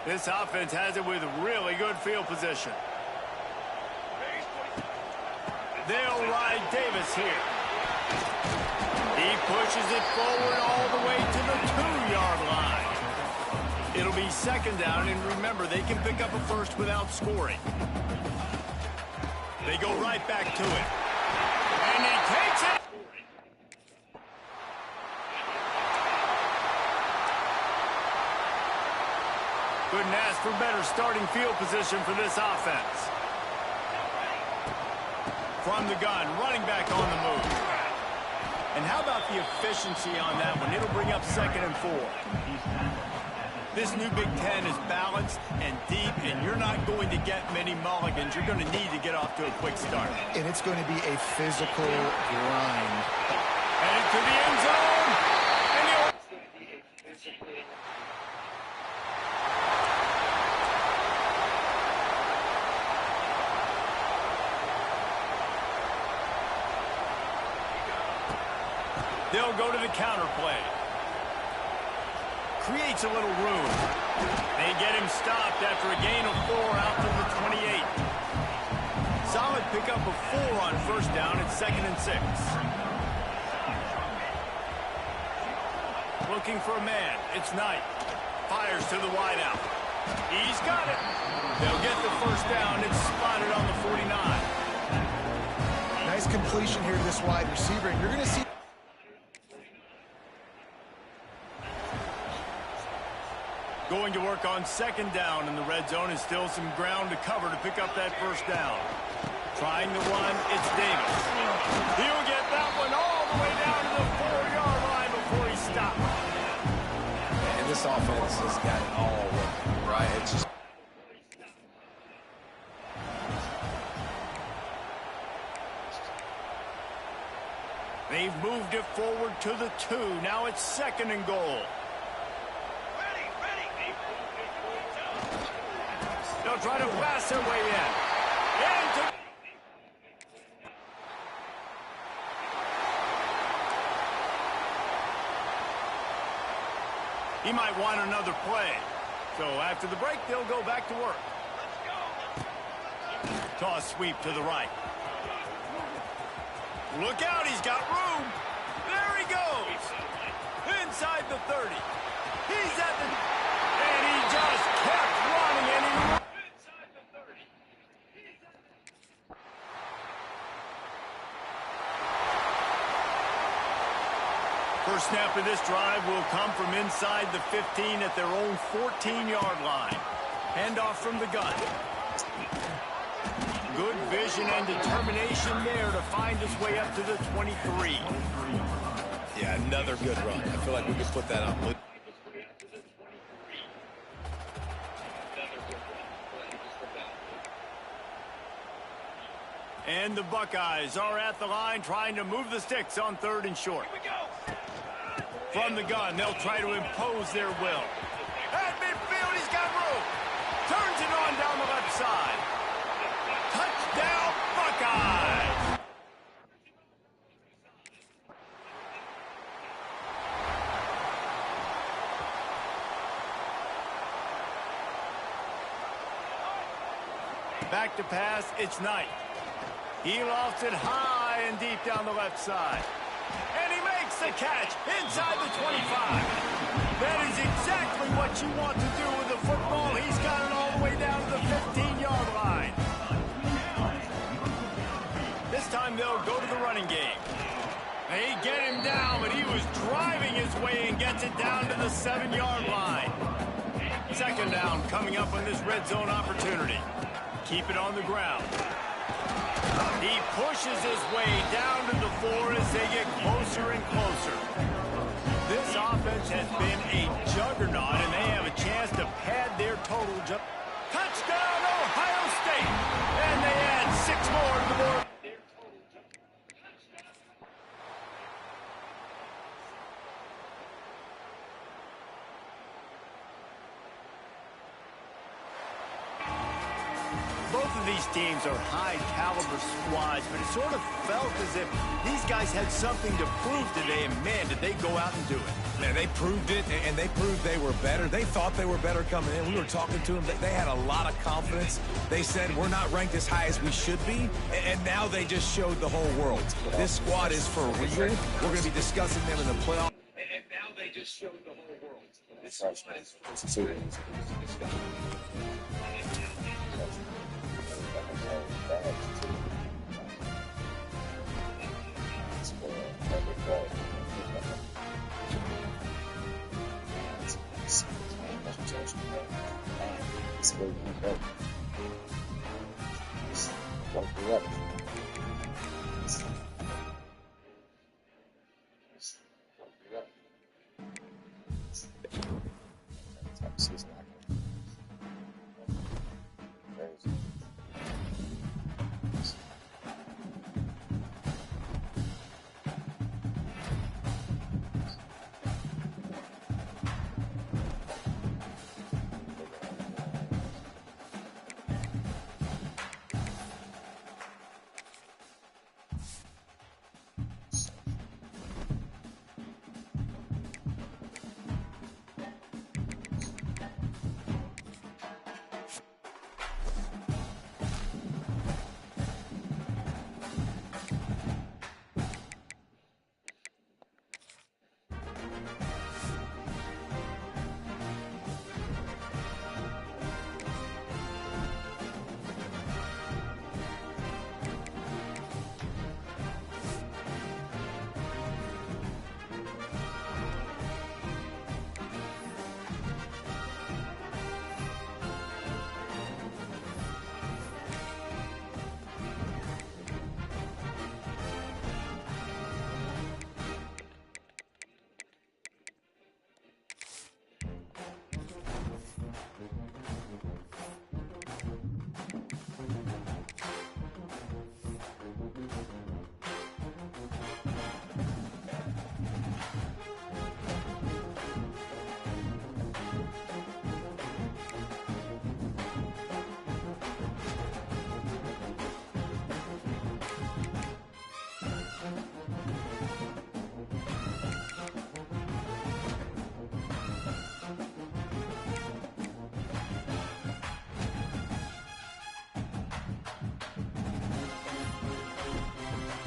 B: This offense has it with really good field position. They'll ride Davis here. He pushes it forward all the way to the 2-yard line. It'll be second down, and remember, they can pick up a first without scoring. They go right back to it. And he takes it. Couldn't ask for better starting field position for this offense. From the gun, running back on the move. And how about the efficiency on that one? It'll bring up 2nd and 4. This new Big Ten is balanced and deep, and you're not going to get many mulligans. You're going to need to get off to a quick start.
C: And it's going to be a physical grind.
B: Headed to the end zone. They'll go to the counter play. Creates a little room. They get him stopped after a gain of 4 out to the 28. Solid pickup of 4 on first down at 2nd and 6. Looking for a man. It's Knight. Fires to the wideout. He's got it. They'll get the first down. It's spotted on the 49.
C: Nice completion here to this wide receiver, and you're going to see...
B: Going to work on second down in the red zone, and still some ground to cover to pick up that first down. Trying to run, it's Davis. He'll get that one all the way down to the 4-yard line before he stops.
D: And this offense has got it all working, right? It's just...
B: They've moved it forward to the 2. Now it's second and goal. They'll try to pass their way in. He might want another play. So after the break, they'll go back to work. Toss sweep to the right. Look out, he's got room. There he goes. Inside the 30. He's at the... And he just kept running, and he... First snap of this drive will come from inside the 15 at their own 14-yard line. Handoff from the gun. Good vision and determination there to find his way up to the 23.
D: Yeah, another good run. I feel like we could put that on.
B: And the Buckeyes are at the line trying to move the sticks on third and short. From the gun, they'll try to impose their will. At midfield, he's got room. Turns it on down the left side. Touchdown, Buckeyes! Back to pass, it's Knight. He lofts it high and deep down the left side. And he makes the catch inside the 25. That is exactly what you want to do with the football. He's got it all the way down to the 15-yard line. This time they'll go to the running game. They get him down, but he was driving his way and gets it down to the 7-yard line. Second down coming up on this red zone opportunity. Keep it on the ground. He pushes his way down to the 4 as they get closer and closer. This offense has been a juggernaut, and they have a chance to pad their total. Touchdown, Ohio State! And they add 6 more to the board. Both of these teams are high-caliber squads, but it sort of felt as if these guys had something to prove today, and man, did they go out and do it.
D: Man, they proved it, and they proved they were better. They thought they were better coming in. We were talking to them. They had a lot of confidence. They said, we're not ranked as high as we should be, and now they just showed the whole world. This squad is for real. We're going to be discussing them in the playoffs. And now they just showed the whole world. This squad is for real.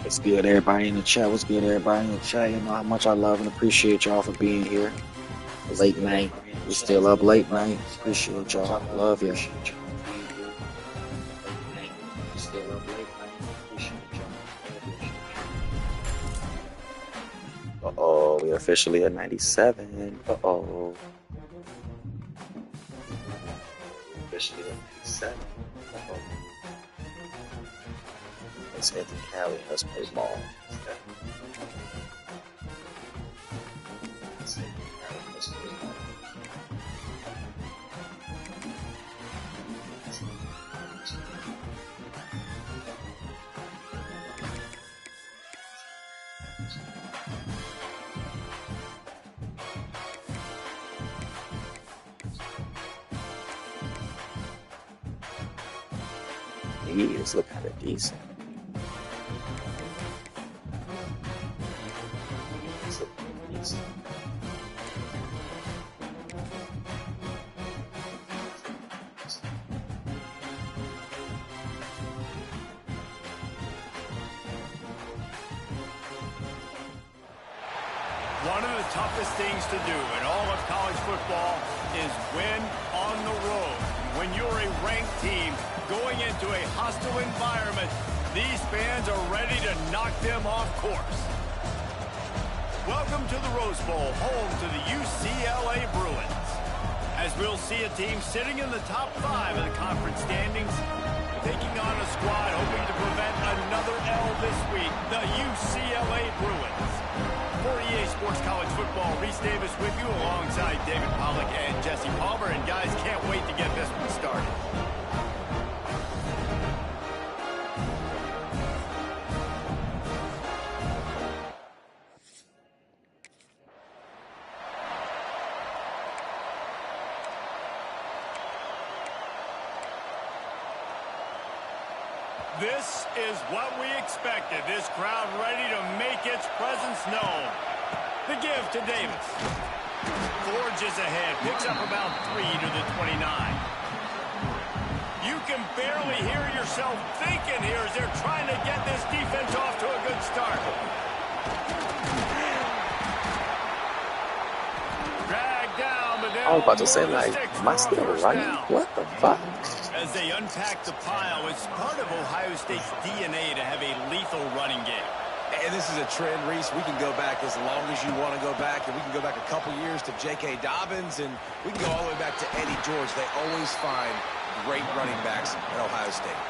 A: What's good, everybody in the chat? What's good, everybody in the chat? You know how much I love and appreciate y'all for being here. Late night. We still up late night. Appreciate y'all. Love you. Uh-oh, we officially at 97. Uh-oh. Officially at 97. Uh-oh. Let's head to Cali. Let's play ball. These look kind of decent.
B: One of the toughest things to do in all of college football is win on the road. When you're a ranked team going into a hostile environment, these fans are ready to knock them off course. Welcome to the Rose Bowl, home to the UCLA Bruins. As we'll see a team sitting in the top 5 of the conference standings, taking on a squad hoping to prevent another L this week, the UCLA Bruins. For EA Sports College Football, Reese Davis with you alongside David Pollack and Jesse Palmer. And guys, can't wait to get this one started. This is what we expected. This crowd ready to make its presence known. The give to Davis. Forges ahead. Picks up about 3 to the 29. You can barely hear yourself thinking here as they're trying to get this defense off to a good start. Dragged down, but
A: I was about to say, like, am I still running? What the fuck?
B: As they unpack the pile, it's part of Ohio State's DNA to have a lethal running game.
D: And this is a trend, Reese. We can go back as long as you want to go back, and we can go back a couple years to J.K. Dobbins, and we can go all the way back to Eddie George. They always find great running backs at Ohio State.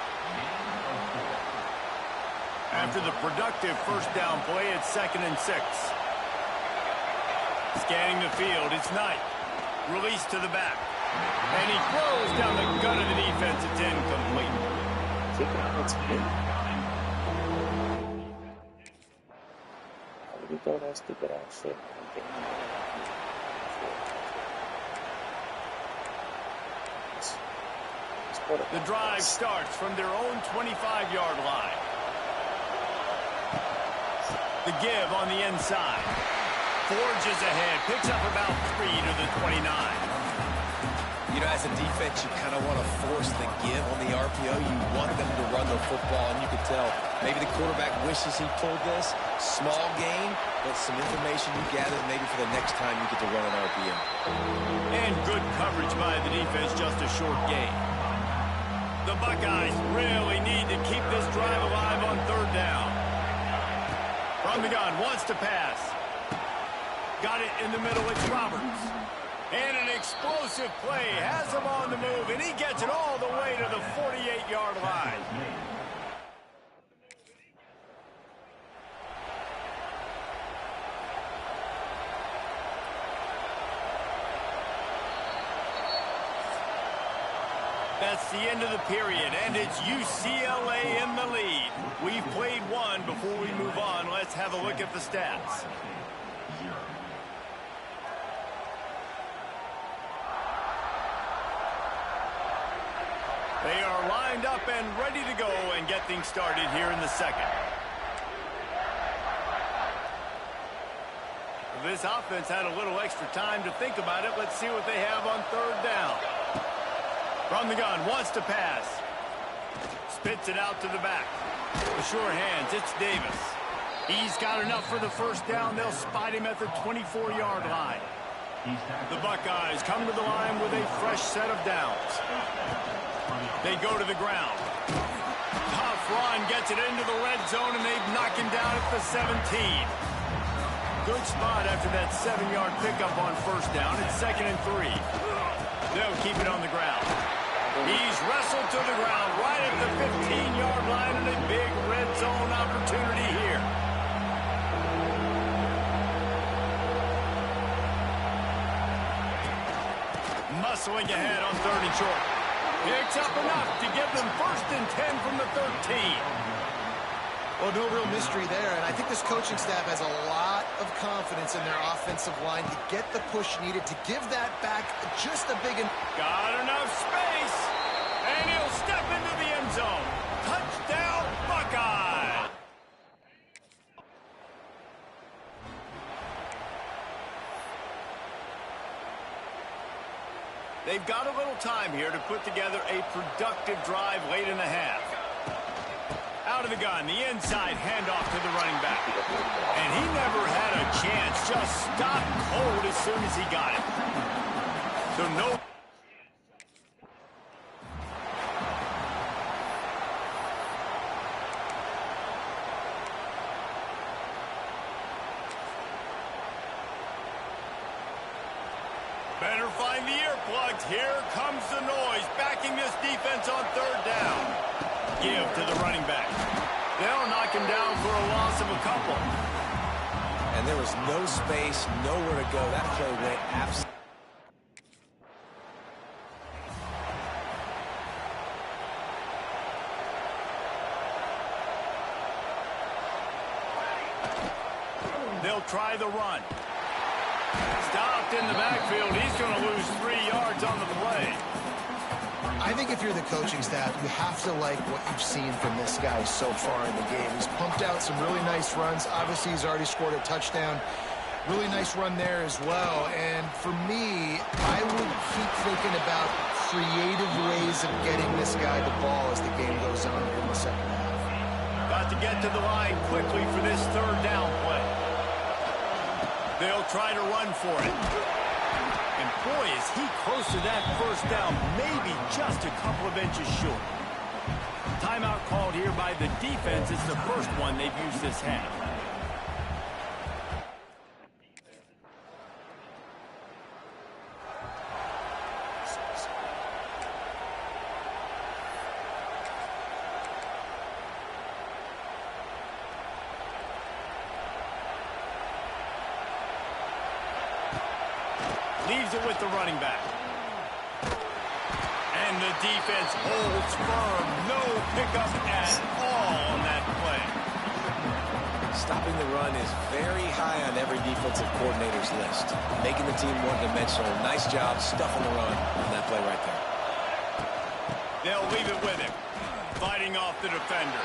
B: After the productive first down play, it's 2nd and 6. Scanning the field, it's Knight. Release to the back. And he throws down the gut of the defense. It's incomplete.
A: How did he throw that stupid ass shit?
B: The drive starts from their own 25-yard line. The give on the inside. Forges ahead. Picks up about 3 to the 29.
D: You know, as a defense, you kind of want to force the give on the RPO. You want them to run the football, and you can tell maybe the quarterback wishes he pulled this. Small gain, but some information you gathered maybe for the next time you get to run an RPO.
B: And good coverage by the defense, just a short gain. The Buckeyes really need to keep this drive alive on 3rd down. From the gun, wants to pass. Got it in the middle, it's Roberts. And an explosive play has him on the move, and he gets it all the way to the 48-yard line. That's the end of the period, and it's UCLA in the lead. We've played one. Before we move on, let's have a look at the stats. They are lined up and ready to go and get things started here in the second. This offense had a little extra time to think about it. Let's see what they have on 3rd down. From the gun, wants to pass. Spits it out to the back. The sure hands, it's Davis. He's got enough for the first down. They'll spot him at the 24-yard line. The Buckeyes come to the line with a fresh set of downs. They go to the ground. Tough run gets it into the red zone, and they knock him down at the 17. Good spot after that 7-yard pickup on first down. It's 2nd and 3. They'll keep it on the ground. He's wrestled to the ground right at the 15-yard line, and a big red zone opportunity here. Muscling ahead on 3rd and short. Picks up enough to give them 1st and 10 from the 13.
C: Well, no real mystery there, and I think this coaching staff has a lot of confidence in their offensive line to get the push needed to give that back just a big...
B: Got enough space, and he'll step into the end zone. Touchdown, Buckeye! They've got a little time here to put together a productive drive late in the half. Out of the gun, the inside handoff to the running back. And he never had a chance, just stopped cold as soon as he got it. So no... Better find the earplugs. Here comes the noise, backing this defense on 3rd down. Give to the running back. They'll knock him down for a loss of a couple.
D: And there was no space, nowhere to go. That play went absolutely...
B: They'll try the run. Stopped in the backfield. He's going to lose 3 yards on the play.
C: I think if you're the coaching staff, you have to like what you've seen from this guy so far in the game. He's pumped out some really nice runs. Obviously, he's already scored a touchdown. Really nice run there as well. And for me, I would keep thinking about creative ways of getting this guy the ball as the game goes on in the second half.
B: Got to get to the line quickly for this 3rd down play. They'll try to run for it. And boy, is he close to that first down, maybe just a couple of inches short. Timeout called here by the defense. It's the first one they've used this half. Leaves it with the running back. And the defense holds firm. No pickup at all on that play.
D: Stopping the run is very high on every defensive coordinator's list. Making the team one-dimensional. Nice job stuffing the run on that play right there.
B: They'll leave it with him. Fighting off the defender.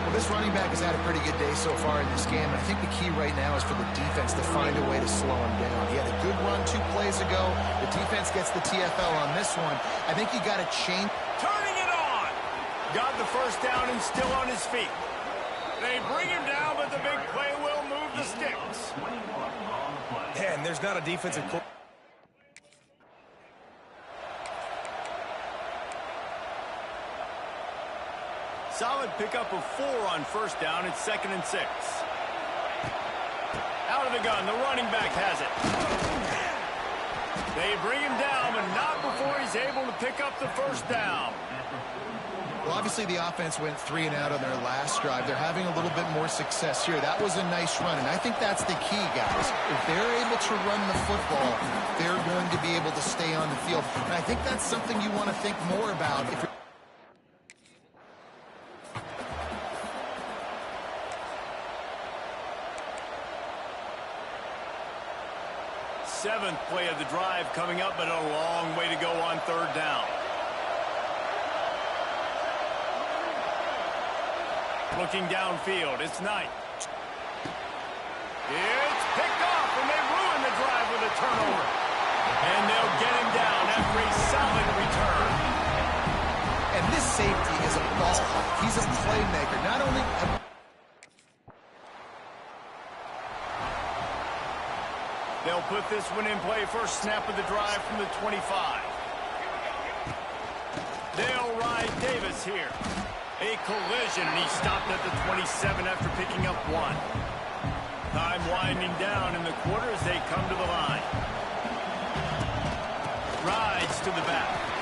C: Well, this running back has had a pretty good day so far in this game. I think the key right now is for the defense to find a way to slow him down. He had a good run 2 plays ago. The defense gets the TFL on this one. I think you got to change.
B: Turning it on. Got the first down and still on his feet. They bring him down, but the big play will move the sticks.
D: Man, there's not a defensive...
B: Solid pickup of 4 on first down. It's 2nd and 6. Out of the gun. The running back has it. They bring him down, but not before he's able to pick up the first down.
C: Well, obviously the offense went 3 and out on their last drive. They're having a little bit more success here. That was a nice run, and I think that's the key, guys. If they're able to run the football, they're going to be able to stay on the field. And I think that's something you want to think more about if you're...
B: 7th play of the drive coming up, but a long way to go on 3rd down. Looking downfield, it's Knight. It's picked off, and they ruin the drive with a turnover. And they'll get him down after a solid return.
C: And this safety is a He's a playmaker. Not only...
B: They'll put this one in play. First snap of the drive from the 25. They'll ride Davis here. A collision, and he stopped at the 27 after picking up 1. Time winding down in the quarter as they come to the line. Rides to the back.